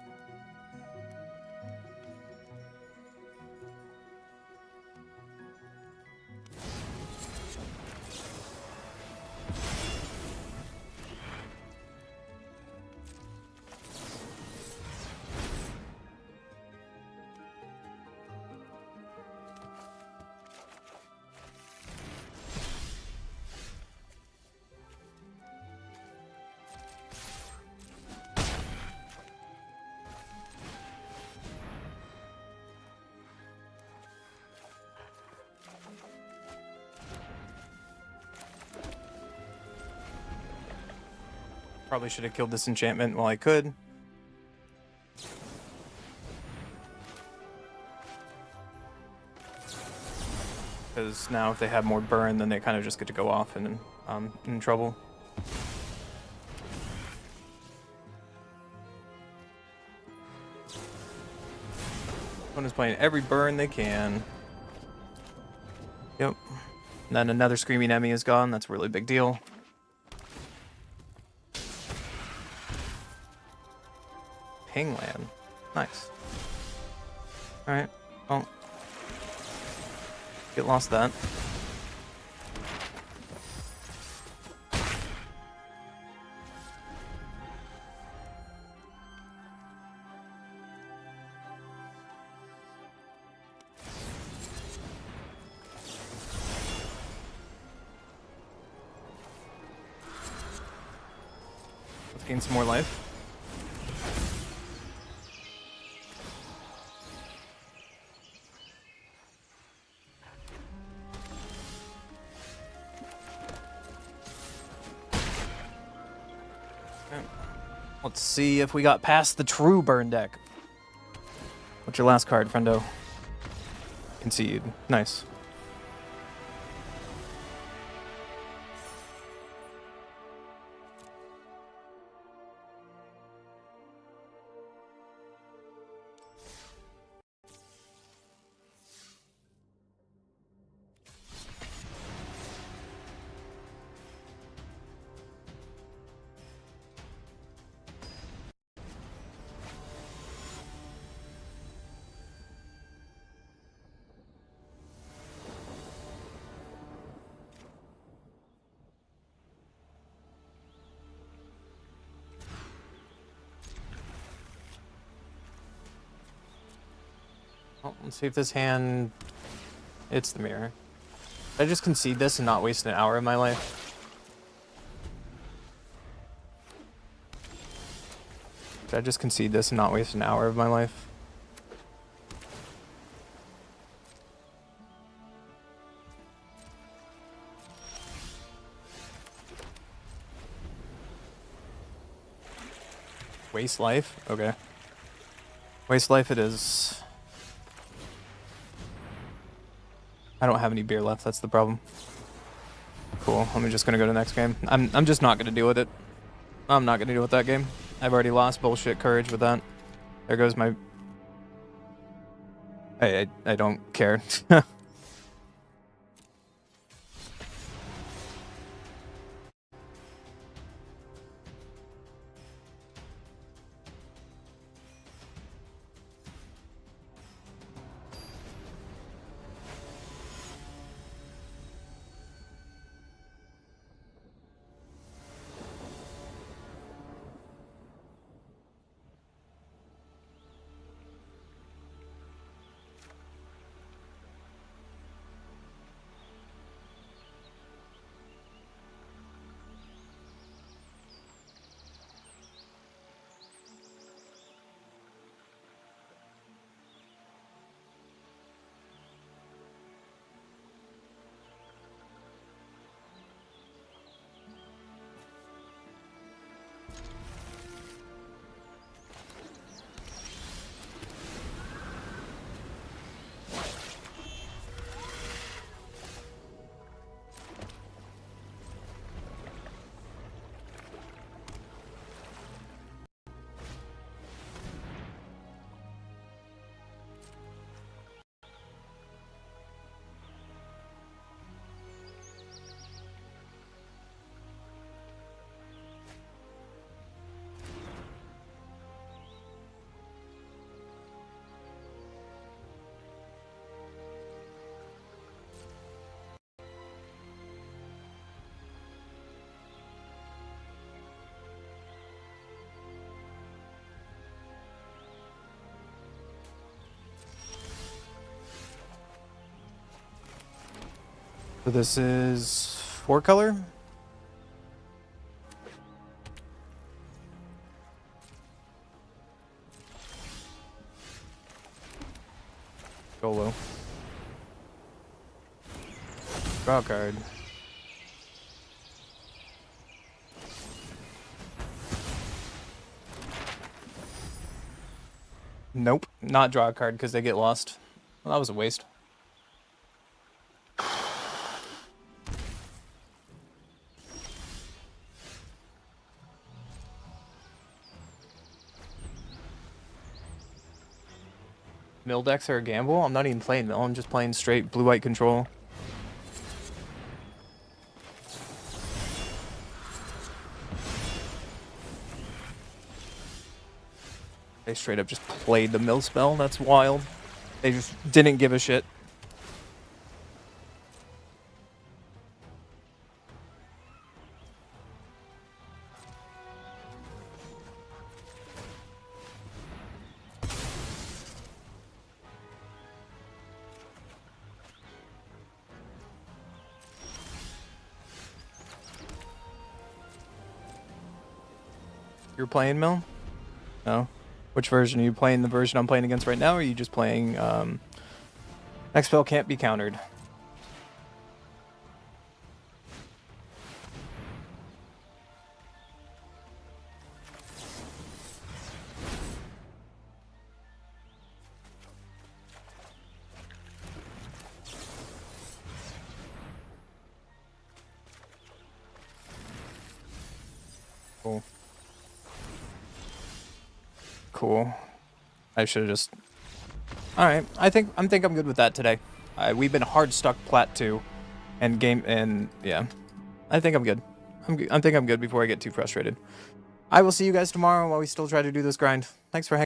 Probably should have killed this enchantment while I could. Because now if they have more burn, then they kind of just get to go off and in trouble. Opponent's playing every burn they can. Yep. And then another Screaming Emmy is gone. That's a really big deal. Pingland. Nice. Alright. Well. Get lost that. Let's gain some more life. Let's see if we got past the true burn deck. What's your last card, friendo? Concede. Nice. Well, let's see if this hand... It's the mirror. Did I just concede this and not waste an hour of my life? Did I just concede this and not waste an hour of my life? Waste life? Okay. Waste life it is. I don't have any beer left, that's the problem. Cool, I'm just gonna go to the next game. I'm just not gonna deal with it. I'm not gonna deal with that game. I've already lost bullshit courage with that. There goes my... I don't care. So this is 4-color? Solo. Draw a card. Nope, not draw a card because they get lost. Well, that was a waste. Mill decks are a gamble? I'm not even playing mill, I'm just playing straight blue-white control. They straight up just played the mill spell, that's wild. They just didn't give a shit. You're playing mill? No. Which version? Are you playing the version I'm playing against right now, or are you just playing, next spell can't be countered? Cool. Cool. I should have just. All right. I think I'm good with that today. We've been hard stuck plat 2, and yeah. I think I'm good. I think I'm good before I get too frustrated. I will see you guys tomorrow while we still try to do this grind. Thanks for hanging.